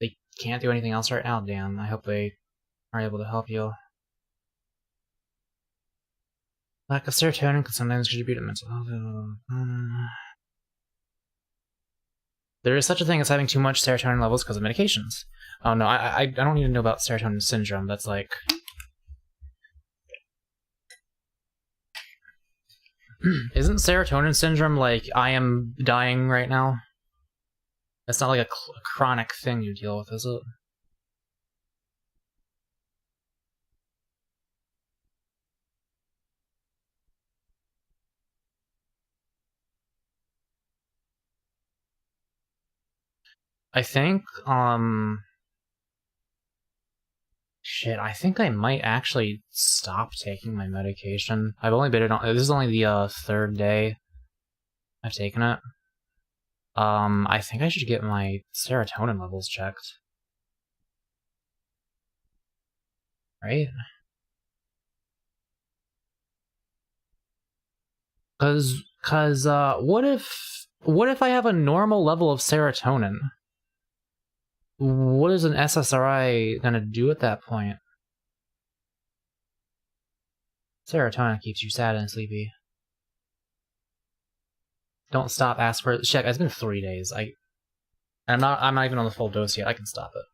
They can't do anything else right now, damn. I hope they are able to help you. Lack of serotonin can sometimes contribute to mental health. There is such a thing as having too much serotonin levels because of medications. Oh no, I don't need to know about serotonin syndrome. That's like... Isn't serotonin syndrome like, I am dying right now? That's not like a chronic thing you deal with, is it? I think, shit, I think I might actually stop taking my medication. I've only been on... This is only the, 3rd day I've taken it. I think I should get my serotonin levels checked. Right? Cause what if I have a normal level of serotonin? What is an SSRI gonna do at that point? Serotonin keeps you sad and sleepy. Don't stop, ask for it. Check, it's been 3 days. I'm not even on the full dose yet. I can stop it.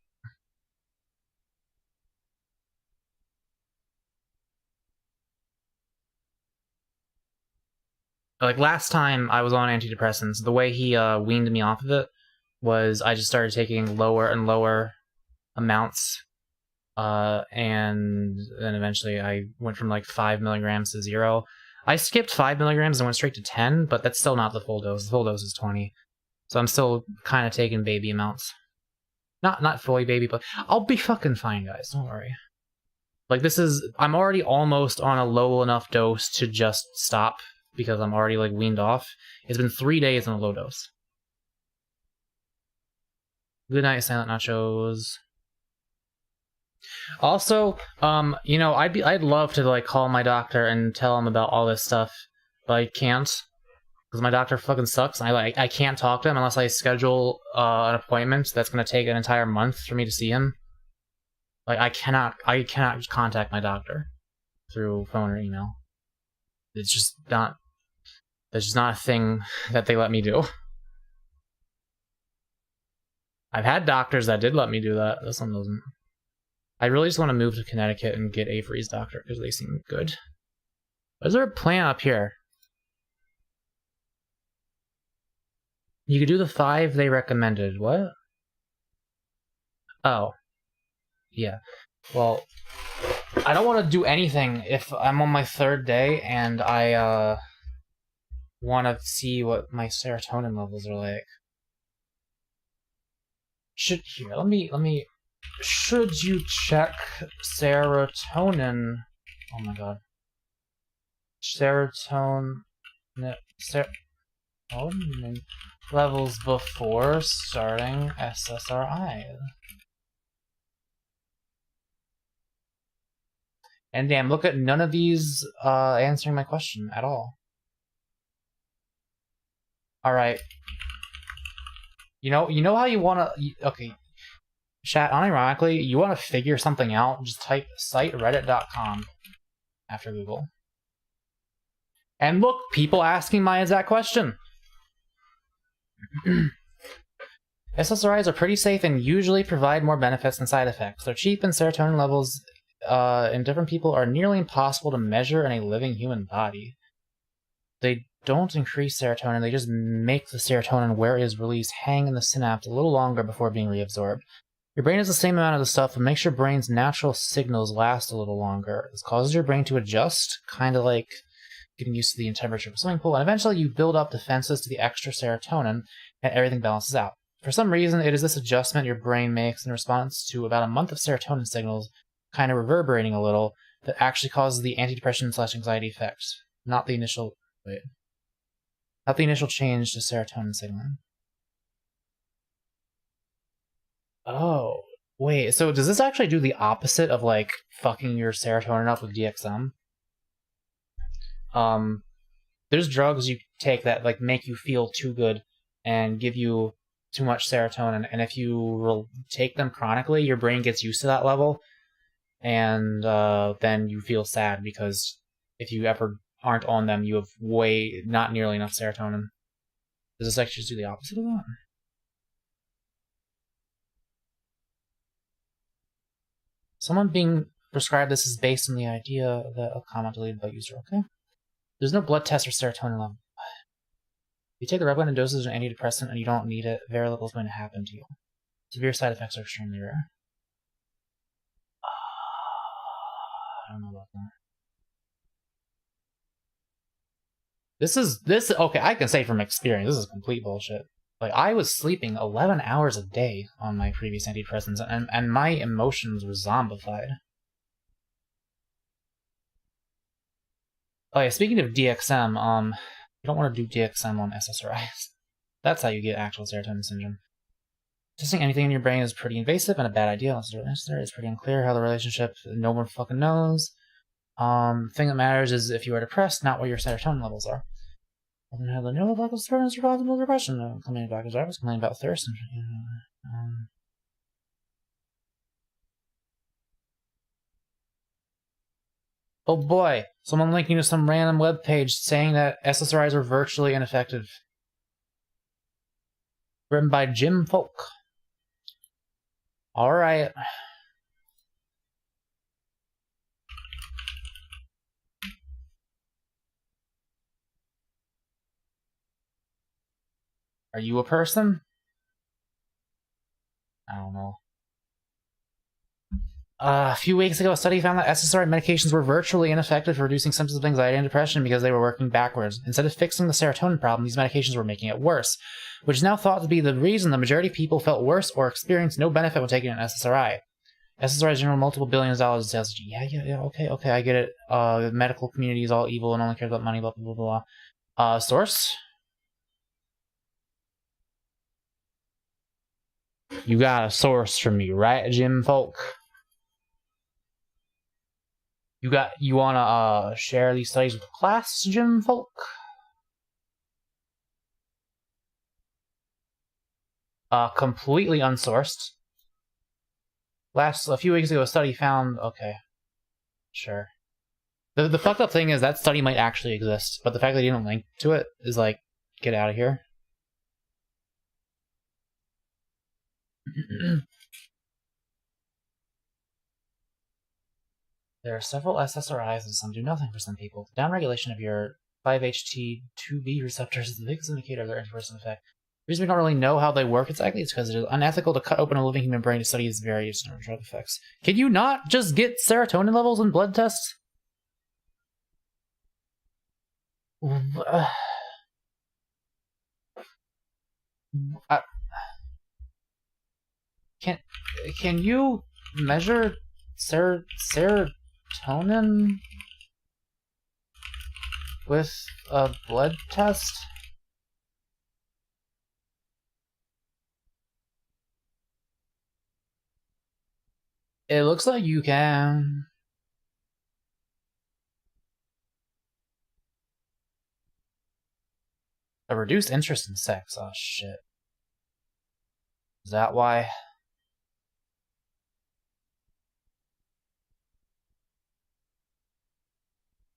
Like last time I was on antidepressants, the way he weaned me off of it was I just started taking lower and lower amounts, and then eventually I went from like 5 milligrams to 0. I skipped 5 milligrams and went straight to 10, but that's still not the full dose. The full dose is 20, so I'm still kind of taking baby amounts. Not fully baby, but I'll be fucking fine, guys. Don't worry. Like I'm already almost on a low enough dose to just stop because I'm already like weaned off. It's been 3 days on a low dose. Good night, Silent Nachos. Also, you know, I'd love to like call my doctor and tell him about all this stuff, but I can't because my doctor fucking sucks. And I can't talk to him unless I schedule an appointment that's gonna take an entire month for me to see him. Like I cannot contact my doctor through phone or email. It's just not. That's just not a thing that they let me do. I've had doctors that did let me do that. This one doesn't. I really just want to move to Connecticut and get AVERY'S doctor because they seem good. Is there a plan up here? You could do the 5 they recommended. What? Oh. Yeah. Well, I don't want to do anything if I'm on my 3rd day and I want to see what my serotonin levels are like. Should you check serotonin? Oh my god. Serotonin levels before starting SSRI. And damn, look at none of these answering my question at all. Alright. You know how you wanna... Okay. Chat, unironically, you wanna figure something out, just type sitereddit.com after Google. And look, people asking my exact question. SSRIs are pretty safe and usually provide more benefits than side effects. They're cheap and serotonin levels in different people are nearly impossible to measure in a living human body. They don't increase serotonin, they just make the serotonin where it is released hang in the synapse a little longer before being reabsorbed. Your brain has the same amount of the stuff, but makes your brain's natural signals last a little longer. This causes your brain to adjust, kind of like getting used to the temperature of a swimming pool, and eventually you build up defenses to the extra serotonin, and everything balances out. For some reason, it is this adjustment your brain makes in response to about a month of serotonin signals kind of reverberating a little that actually causes the antidepressant/anxiety effect, not the initial change to serotonin signaling. Oh, wait, so does this actually do the opposite of, like, fucking your serotonin up with DXM? There's drugs you take that, like, make you feel too good and give you too much serotonin, and if you take them chronically, your brain gets used to that level, and then you feel sad because if you ever aren't on them, you have not nearly enough serotonin. Does this actually do the opposite of that? Someone being prescribed this is based on the idea that a comment deleted by user, okay? There's no blood test for serotonin level. If you take the recommended doses of an antidepressant and you don't need it, very little is going to happen to you. Severe side effects are extremely rare. I don't know about that. Okay, I can say from experience, this is complete bullshit. Like, I was sleeping 11 hours a day on my previous antidepressants, and my emotions were zombified. Oh yeah, speaking of DXM, you don't want to do DXM on SSRIs. That's how you get actual serotonin syndrome. Testing anything in your brain is pretty invasive and a bad idea unless it's really necessary. It's pretty unclear how the relationship, no one fucking knows. The thing that matters is if you are depressed, not what your serotonin levels are. I had the no about the servants or the depression. Complaining about his drivers, complaining about thirst. Oh boy, someone linking to some random web page saying that SSRIs are virtually ineffective. Written by Jim Folk. Alright. Are you a person? I don't know. A few weeks ago, a study found that SSRI medications were virtually ineffective for reducing symptoms of anxiety and depression because they were working backwards. Instead of fixing the serotonin problem, these medications were making it worse, which is now thought to be the reason the majority of people felt worse or experienced no benefit when taking an SSRI. SSRIs generate multiple billions of dollars in sales. Yeah, okay, I get it. The medical community is all evil and only cares about money, blah, blah, blah, blah. Source? You got a source from me, right, Jim Folk? You wanna share these studies with the class, Jim Folk? Completely unsourced. A few weeks ago, a study found... Okay. Sure. The fucked up thing is that study might actually exist, but the fact that you didn't link to it is like, get out of here. There are several SSRIs and some do nothing for some people. The downregulation of your 5-HT2B receptors is the biggest indicator of their interpersonal effect. The reason we don't really know how they work exactly is because it is unethical to cut open a living human brain to study its various drug effects. Can you not just get serotonin levels in blood tests? Can you measure serotonin with a blood test? It looks like you can. A reduced interest in sex. Oh shit. Is that why?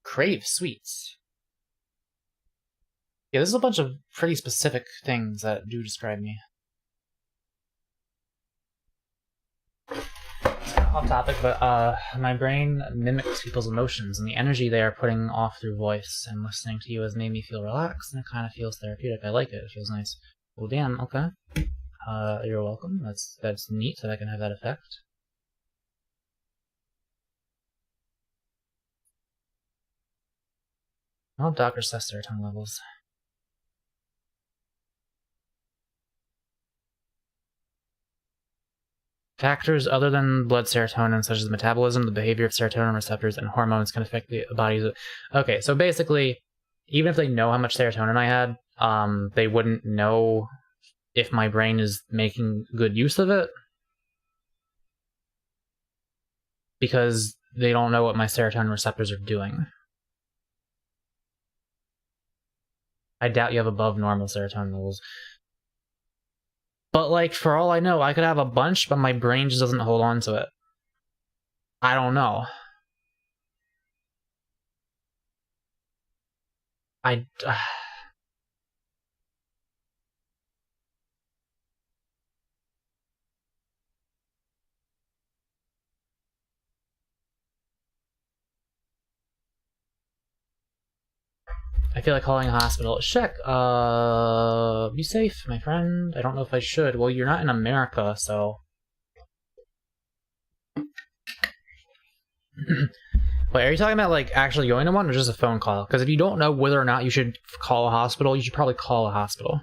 Crave sweets. Yeah, this is a bunch of pretty specific things that do describe me. Off topic, but my brain mimics people's emotions, and the energy they are putting off through voice and listening to you has made me feel relaxed, and it kind of feels therapeutic. I like it. It feels nice. Well, damn. Okay. You're welcome. That's neat that I can have that effect. Oh, doctor says serotonin levels. Factors other than blood serotonin, such as metabolism, the behavior of serotonin receptors, and hormones can affect the body's... Okay, so basically, even if they know how much serotonin I had, they wouldn't know if my brain is making good use of it. Because they don't know what my serotonin receptors are doing. I doubt you have above normal serotonin levels. But, like, for all I know, I could have a bunch, but my brain just doesn't hold on to it. I don't know. I feel like calling a hospital. Check. Be safe, my friend. I don't know if I should. Well, you're not in America, so... Wait, are you talking about, like, actually going to one, or just a phone call? Because if you don't know whether or not you should call a hospital, you should probably call a hospital.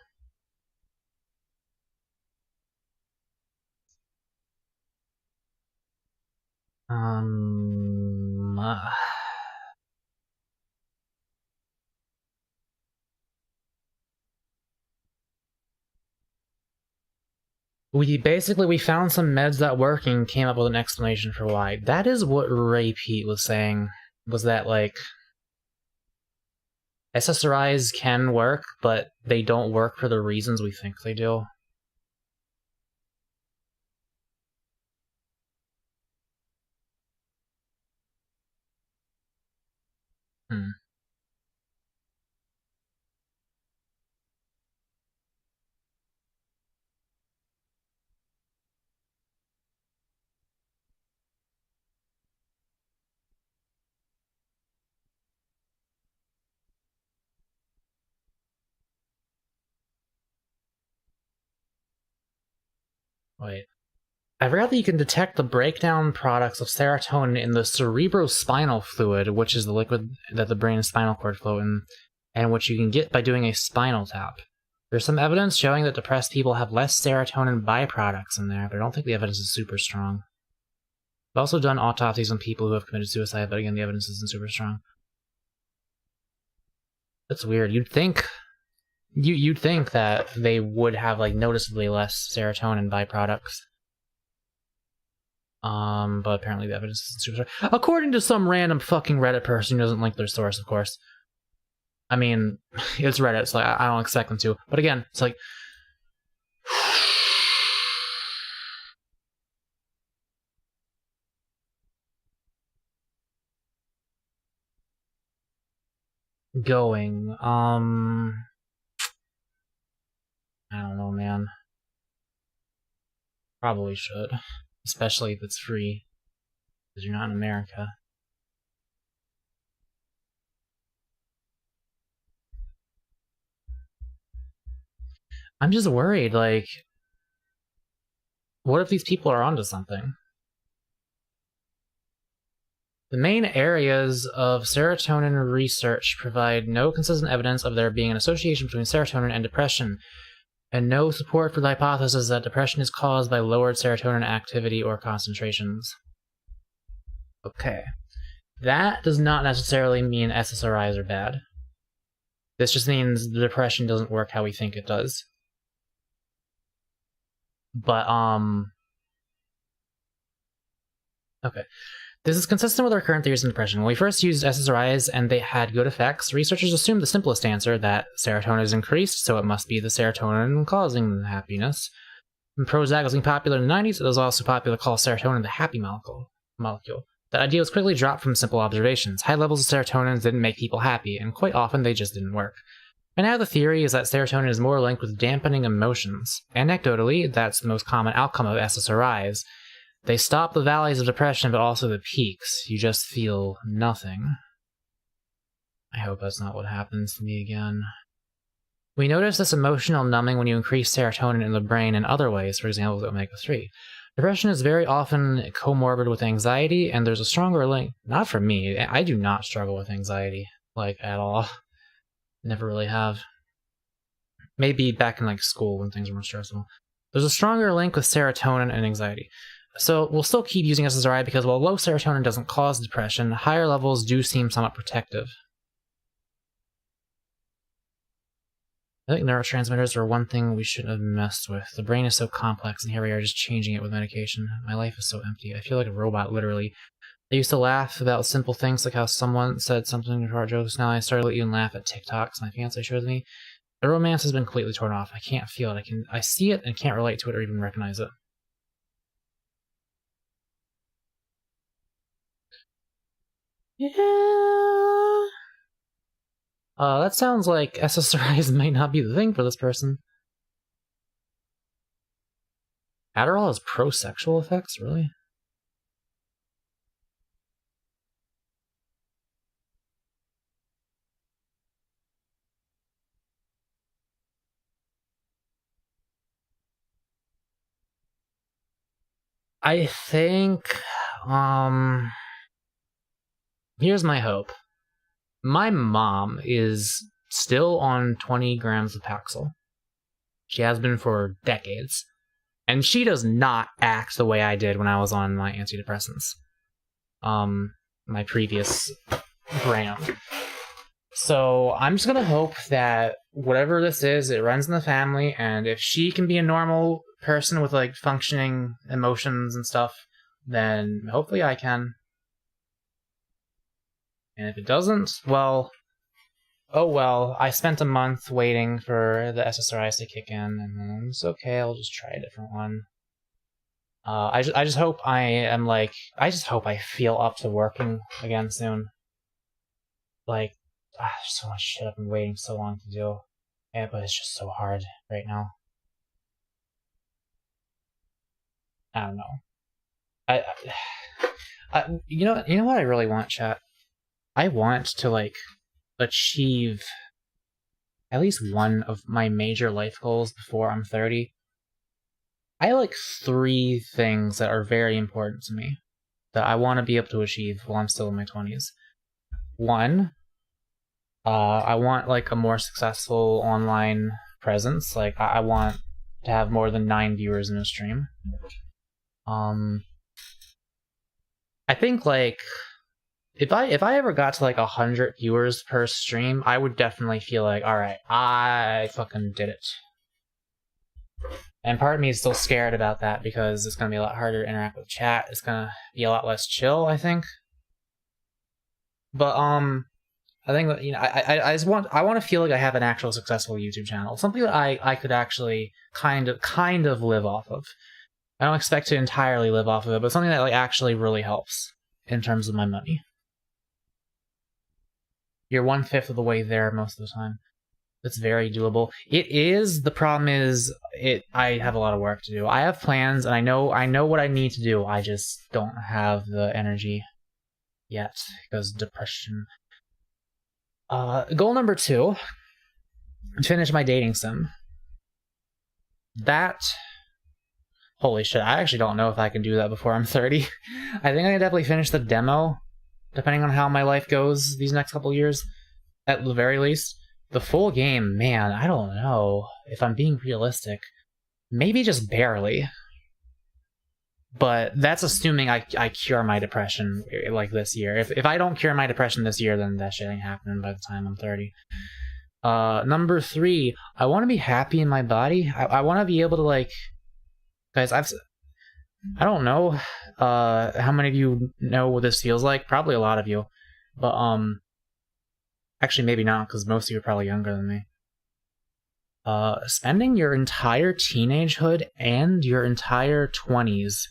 We found some meds that work and came up with an explanation for why. That is what Ray Pete was saying, was that, like, SSRIs can work, but they don't work for the reasons we think they do. Wait. I forgot that you can detect the breakdown products of serotonin in the cerebrospinal fluid, which is the liquid that the brain and spinal cord float in, and which you can get by doing a spinal tap. There's some evidence showing that depressed people have less serotonin byproducts in there, but I don't think the evidence is super strong. I've also done autopsies on people who have committed suicide, but again, the evidence isn't super strong. That's weird. You'd think that they would have like noticeably less serotonin byproducts. But apparently the evidence isn't super strong. According to some random fucking Reddit person who doesn't link their source, of course. I mean, it's Reddit, so I don't expect them to. But again, it's like... Going, I don't know, man. Probably should. Especially if it's free. Because you're not in America. I'm just worried, like... What if these people are onto something? The main areas of serotonin research provide no consistent evidence of there being an association between serotonin and depression, and no support for the hypothesis that depression is caused by lowered serotonin activity or concentrations. Okay. That does not necessarily mean SSRIs are bad. This just means the depression doesn't work how we think it does. But, okay. This is consistent with our current theories in depression. When we first used SSRIs and they had good effects, researchers assumed the simplest answer, that serotonin is increased, so it must be the serotonin causing happiness. When Prozac was popular in the 90s, it was also popular to call serotonin the happy molecule. That idea was quickly dropped from simple observations. High levels of serotonin didn't make people happy, and quite often they just didn't work. And now the theory is that serotonin is more linked with dampening emotions. Anecdotally, that's the most common outcome of SSRIs. They stop the valleys of depression, but also the peaks. You just feel nothing. I hope that's not what happens to me again. We notice this emotional numbing when you increase serotonin in the brain in other ways, for example with omega-3. Depression is very often comorbid with anxiety, and there's a stronger link. Not for me. I do not struggle with anxiety, like, at all. Never really have. Maybe back in, like, school when things were more stressful. There's a stronger link with serotonin and anxiety. So we'll still keep using SSRI because while low serotonin doesn't cause depression, higher levels do seem somewhat protective. I think neurotransmitters are one thing we shouldn't have messed with. The brain is so complex, and here we are just changing it with medication. My life is so empty. I feel like a robot, literally. I used to laugh about simple things like how someone said something to our jokes. Now I started to even laugh at TikToks my fiance shows me. The romance has been completely torn off. I can't feel it. I see it and can't relate to it or even recognize it. Yeah. That sounds like SSRIs might not be the thing for this person. Adderall has pro-sexual effects, really? I think, here's my hope. My mom is still on 20 grams of Paxil. She has been for decades. And she does not act the way I did when I was on my antidepressants. My previous brand. So I'm just gonna hope that whatever this is, it runs in the family, and if she can be a normal person with, like, functioning emotions and stuff, then hopefully I can. And if it doesn't, well, oh well, I spent a month waiting for the SSRIs to kick in, and it's okay, I'll just try a different one. I just hope I just hope I feel up to working again soon. Like, there's so much shit I've been waiting so long to do. Yeah, but it's just so hard right now. I don't know. You know what I really want, chat? I want to, like, achieve at least one of my major life goals before I'm 30. I have, like, 3 things that are very important to me that I want to be able to achieve while I'm still in my 20s. 1, I want, like, a more successful online presence. Like, I want to have more than 9 viewers in a stream. I think, like, if I ever got to, like, 100 viewers per stream, I would definitely feel like, alright, I fucking did it. And part of me is still scared about that because it's gonna be a lot harder to interact with chat. It's gonna be a lot less chill, I think. But, I think that, you know, I just want to feel like I have an actual successful YouTube channel. Something that I could actually kind of live off of. I don't expect to entirely live off of it, but something that, like, actually really helps in terms of my money. You're 1/5 of the way there most of the time. It's very doable. It is. The problem is, I have a lot of work to do. I have plans, and I know what I need to do. I just don't have the energy yet because depression. Goal number 2: finish my dating sim. That. Holy shit! I actually don't know if I can do that before I'm 30. I think I can definitely finish the demo, depending on how my life goes these next couple years, at the very least. The full game, man, I don't know if I'm being realistic. Maybe just barely. But that's assuming I cure my depression, like, this year. If I don't cure my depression this year, then that shit ain't happening by the time I'm 30. Number 3, I want to be happy in my body. I want to be able to, like... Guys, I don't know how many of you know what this feels like. Probably a lot of you. But, actually, maybe not, because most of you are probably younger than me. Spending your entire teenagehood and your entire 20s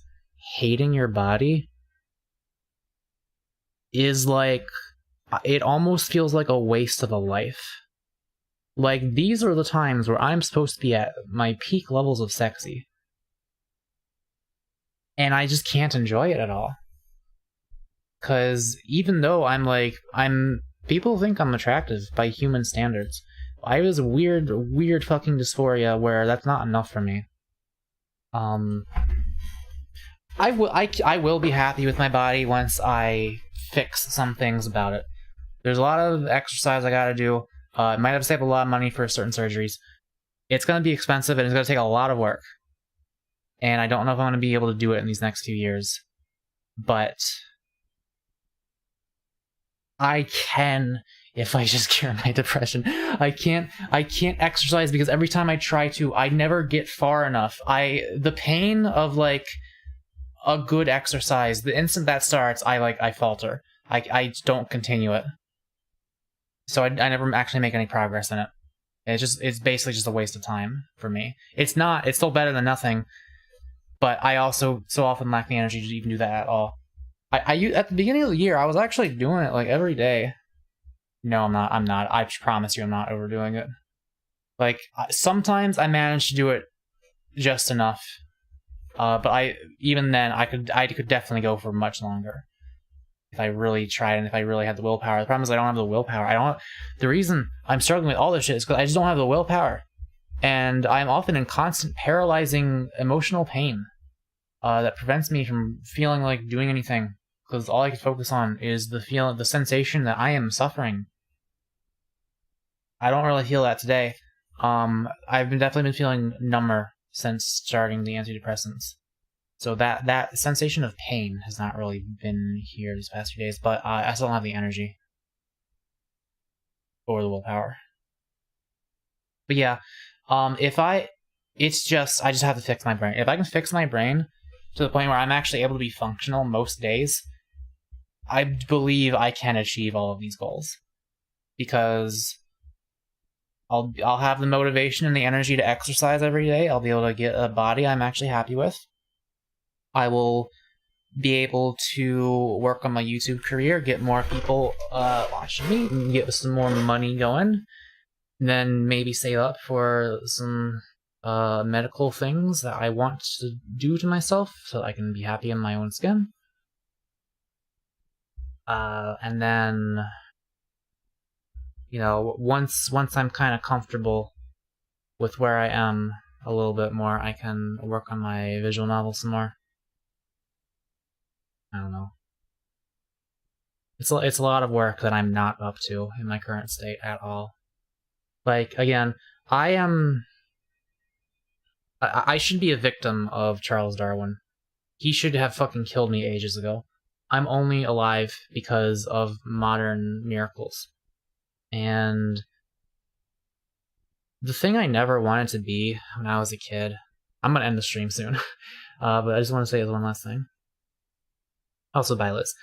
hating your body is, like, it almost feels like a waste of a life. Like, these are the times where I'm supposed to be at my peak levels of sexy. And I just can't enjoy it at all. Because even though people think I'm attractive by human standards. I have this weird fucking dysphoria where that's not enough for me. I will be happy with my body once I fix some things about it. There's a lot of exercise I gotta do. I might have to save a lot of money for certain surgeries. It's gonna be expensive and it's gonna take a lot of work. And I don't know if I'm gonna be able to do it in these next few years. But I can if I just cure my depression. I can't exercise because every time I try to, I never get far enough. The pain of, like, a good exercise, the instant that starts, I falter. I don't continue it. So I never actually make any progress in it. It's basically just a waste of time for me. It's still better than nothing, but I also so often lack the energy to even do that at all. At the beginning of the year, I was actually doing it, like, every day. No, I'm not. I promise you I'm not overdoing it. Like, sometimes I manage to do it just enough. But even then, I could definitely go for much longer. If I really tried and if I really had the willpower. The problem is I don't have the willpower. The reason I'm struggling with all this shit is because I just don't have the willpower. And I'm often in constant paralyzing emotional pain. That prevents me from feeling like doing anything. Because all I can focus on is the sensation that I am suffering. I don't really feel that today. I've definitely been feeling number since starting the antidepressants. So that sensation of pain has not really been here these past few days, but I still don't have the energy. Or the willpower. But yeah, I just have to fix my brain. If I can fix my brain to the point where I'm actually able to be functional most days, I believe I can achieve all of these goals. Because I'll have the motivation and the energy to exercise every day. I'll be able to get a body I'm actually happy with. I will be able to work on my YouTube career, get more people watching me, and get some more money going. Then maybe save up for some medical things that I want to do to myself so that I can be happy in my own skin. And then, you know, once I'm kind of comfortable with where I am a little bit more, I can work on my visual novel some more. I don't know. It's a lot of work that I'm not up to in my current state at all. Like, again, I should be a victim of Charles Darwin. He should have fucking killed me ages ago. I'm only alive because of modern miracles. And the thing I never wanted to be when I was a kid... I'm gonna end the stream soon. But I just want to say one last thing. Also, bye, Liz.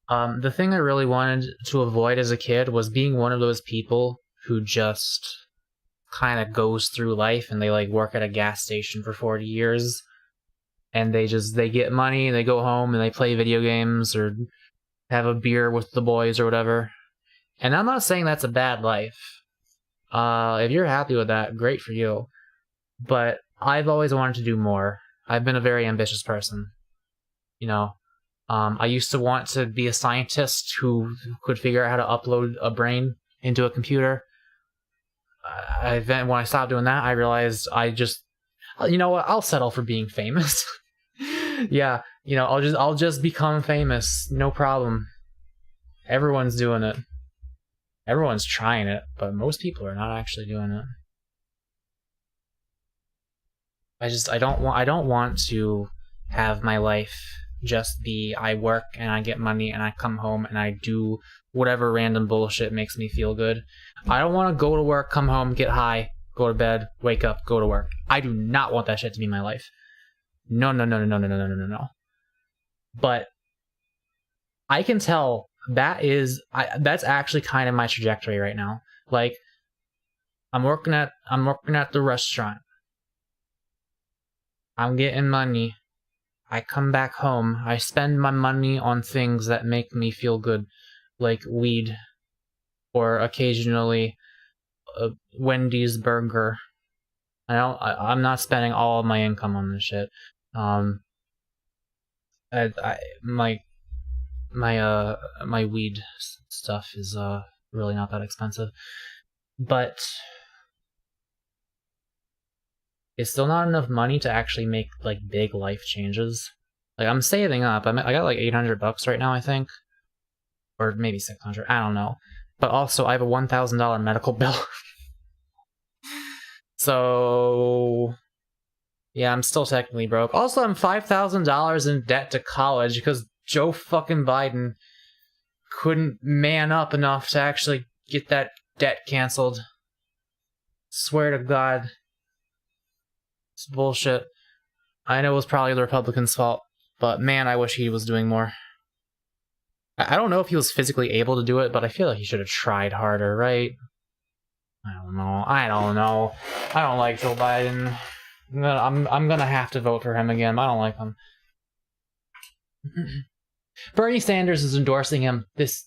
The thing I really wanted to avoid as a kid was being one of those people who just kind of goes through life and they like work at a gas station for 40 years and they get money and they go home and they play video games or have a beer with the boys or whatever. And I'm not saying that's a bad life. If you're happy with that, great for you. But I've always wanted to do more. I've been a very ambitious person. You know, I used to want to be a scientist who could figure out how to upload a brain into a computer. Then when I stopped doing that, I realized you know what? I'll settle for being famous. Yeah, you know, I'll just become famous, no problem. Everyone's doing it. Everyone's trying it, but most people are not actually doing it. I don't want to have my life just be I work and I get money and I come home and I do whatever random bullshit makes me feel good. I don't want to go to work, come home, get high, go to bed, wake up, go to work. I do not want that shit to be my life. No. But I can tell that's actually kind of my trajectory right now. Like, I'm working at the restaurant. I'm getting money. I come back home. I spend my money on things that make me feel good, like weed, or occasionally a Wendy's burger. I'm not spending all of my income on this shit. My weed stuff is really not that expensive, but it's still not enough money to actually make like big life changes. Like, I'm saving up. I got like $800 right now, I think, or maybe 600. I don't know. But also, I have a $1,000 medical bill. So yeah, I'm still technically broke. Also, I'm $5,000 in debt to college because Joe fucking Biden couldn't man up enough to actually get that debt canceled. Swear to God. It's bullshit. I know it was probably the Republicans' fault, but man, I wish he was doing more. I don't know if he was physically able to do it, but I feel like he should have tried harder, right? I don't know. I don't like Joe Biden. I'm gonna have to vote for him again. I don't like him. Bernie Sanders is endorsing him this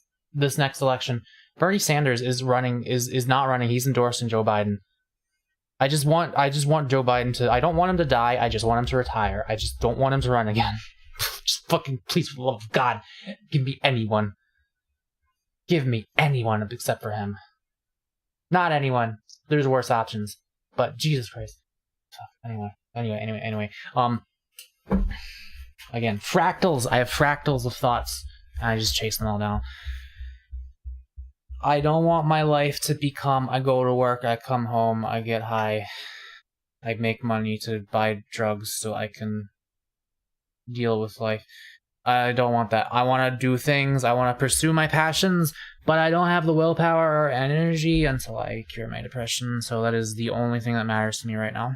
next election. Bernie Sanders is not running. He's endorsing Joe Biden. I just want Joe Biden to... I don't want him to die. I just want him to retire. I just don't want him to run again. Just fucking, please, for the love of God, give me anyone. Give me anyone except for him. Not anyone. There's worse options. But Jesus Christ. Anyway. Again, fractals. I have fractals of thoughts. And I just chase them all down. I don't want my life to become, I go to work, I come home, I get high, I make money to buy drugs so I can deal with life. I don't want that. I want to do things, I want to pursue my passions, but I don't have the willpower or energy until I cure my depression, so that is the only thing that matters to me right now.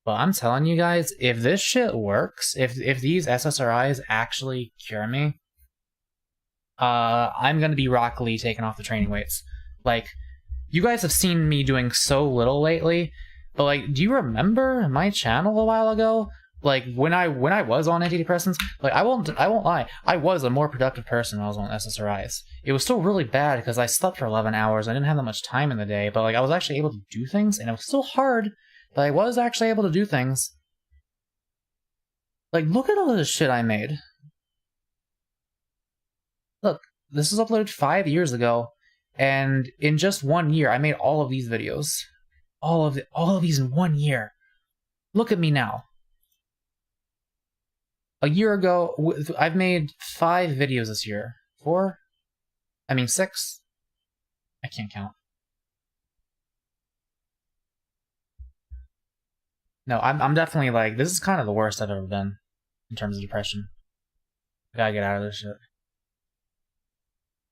But I'm telling you guys, if this shit works, if these SSRIs actually cure me, I'm gonna be Rock Lee taking off the training weights. Like, you guys have seen me doing so little lately, but like, do you remember my channel a while ago? Like, when I was on antidepressants, like, I won't lie, I was a more productive person when I was on SSRIs. It was still really bad because I slept for 11 hours. I didn't have that much time in the day, but like, I was actually able to do things, and it was still hard, but I was actually able to do things. Like, look at all this shit I made. Look, this was uploaded 5 years ago, and in just 1 year, I made all of these videos. All of these in 1 year. Look at me now. A year ago, I've made 5 videos this year. 4? I mean 6? I can't count. No, I'm definitely like, this is kind of the worst I've ever been in terms of depression. I gotta get out of this shit.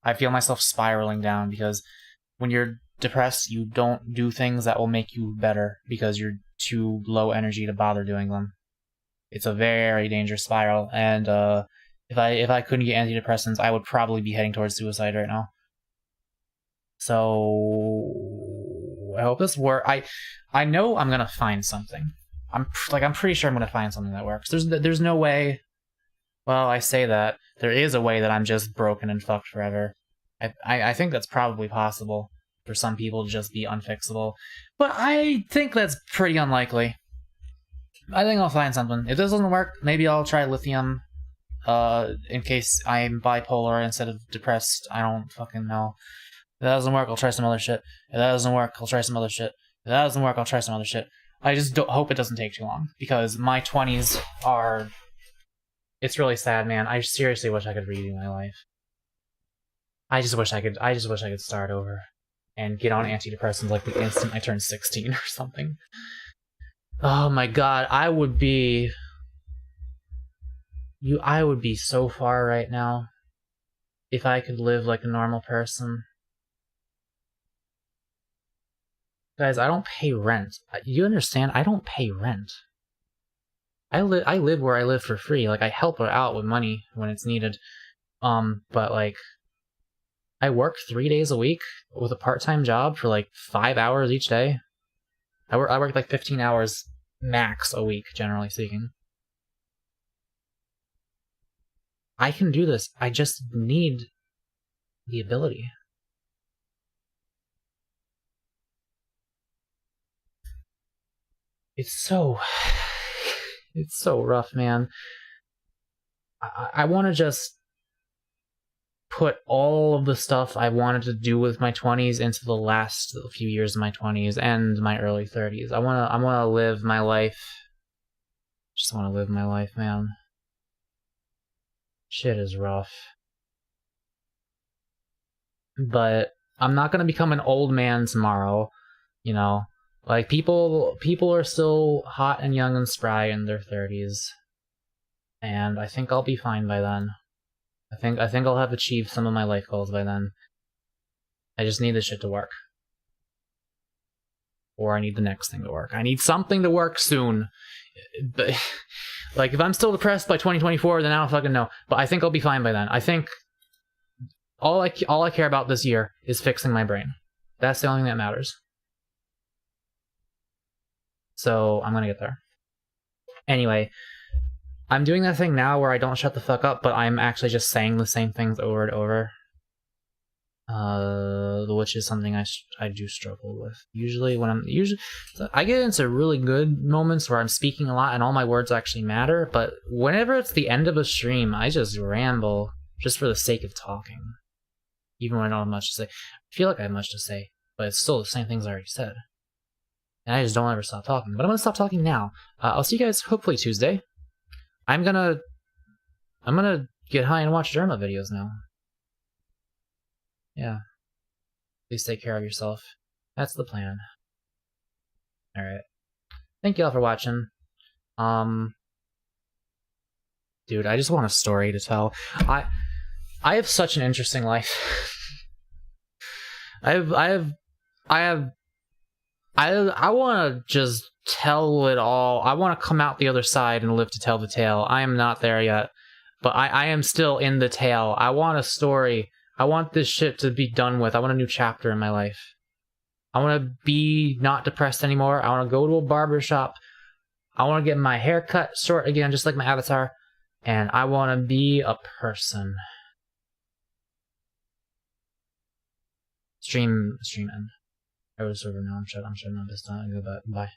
I feel myself spiraling down because when you're depressed, you don't do things that will make you better because you're too low energy to bother doing them. It's a very dangerous spiral, and if I couldn't get antidepressants, I would probably be heading towards suicide right now. So I hope this works. I know I'm gonna find something. I'm pretty sure I'm gonna find something that works. There's no way. Well, I say that there is a way that I'm just broken and fucked forever. I think that's probably possible for some people to just be unfixable, but I think that's pretty unlikely. I think I'll find something. If this doesn't work, maybe I'll try lithium, in case I'm bipolar instead of depressed. I don't fucking know. If that doesn't work, I'll try some other shit. If that doesn't work, I'll try some other shit. If that doesn't work, I'll try some other shit. I just hope it doesn't take too long, because my 20s are... It's really sad, man. I seriously wish I could redo my life. I just wish I could start over and get on antidepressants like the instant I turn 16 or something. Oh my god, I would be so far right now if I could live like a normal person. Guys, I don't pay rent. You understand? I don't pay rent. I live where I live for free. Like, I help her out with money when it's needed. But like, I work 3 days a week with a part-time job for like 5 hours each day. I work like 15 hours max a week, generally speaking. I can do this. I just need the ability. It's so rough, man. I want to just put all of the stuff I wanted to do with my 20s into the last few years of my 20s and my early 30s. I want to live my life. Just want to live my life, man. Shit is rough. But I'm not going to become an old man tomorrow, you know. Like, people are still hot and young and spry in their 30s. And I think I'll be fine by then. I think I'll have achieved some of my life goals by then. I just need this shit to work. Or I need the next thing to work. I need something to work soon. But, like, if I'm still depressed by 2024, then I don't fucking know. But I think I'll be fine by then. I think all I care about this year is fixing my brain. That's the only thing that matters. So I'm gonna get there. Anyway, I'm doing that thing now where I don't shut the fuck up, but I'm actually just saying the same things over and over. Which is something I do struggle with. Usually I get into really good moments where I'm speaking a lot and all my words actually matter, but whenever it's the end of a stream, I just ramble just for the sake of talking. Even when I don't have much to say. I feel like I have much to say, but it's still the same things I already said. And I just don't ever stop talking. But I'm gonna stop talking now. I'll see you guys hopefully Tuesday. I'm gonna get high and watch Derma videos now. Yeah. Please take care of yourself. That's the plan. Alright. Thank you all for watching. Dude, I just want a story to tell. I have such an interesting life. I want to just tell it all. I want to come out the other side and live to tell the tale. I am not there yet, but I am still in the tale. I want a story. I want this shit to be done with. I want a new chapter in my life. I want to be not depressed anymore. I want to go to a barber shop. I want to get my hair cut short again, just like my avatar. And I want to be a person. Stream end. I was over now. I'm shutting up this time. Bye.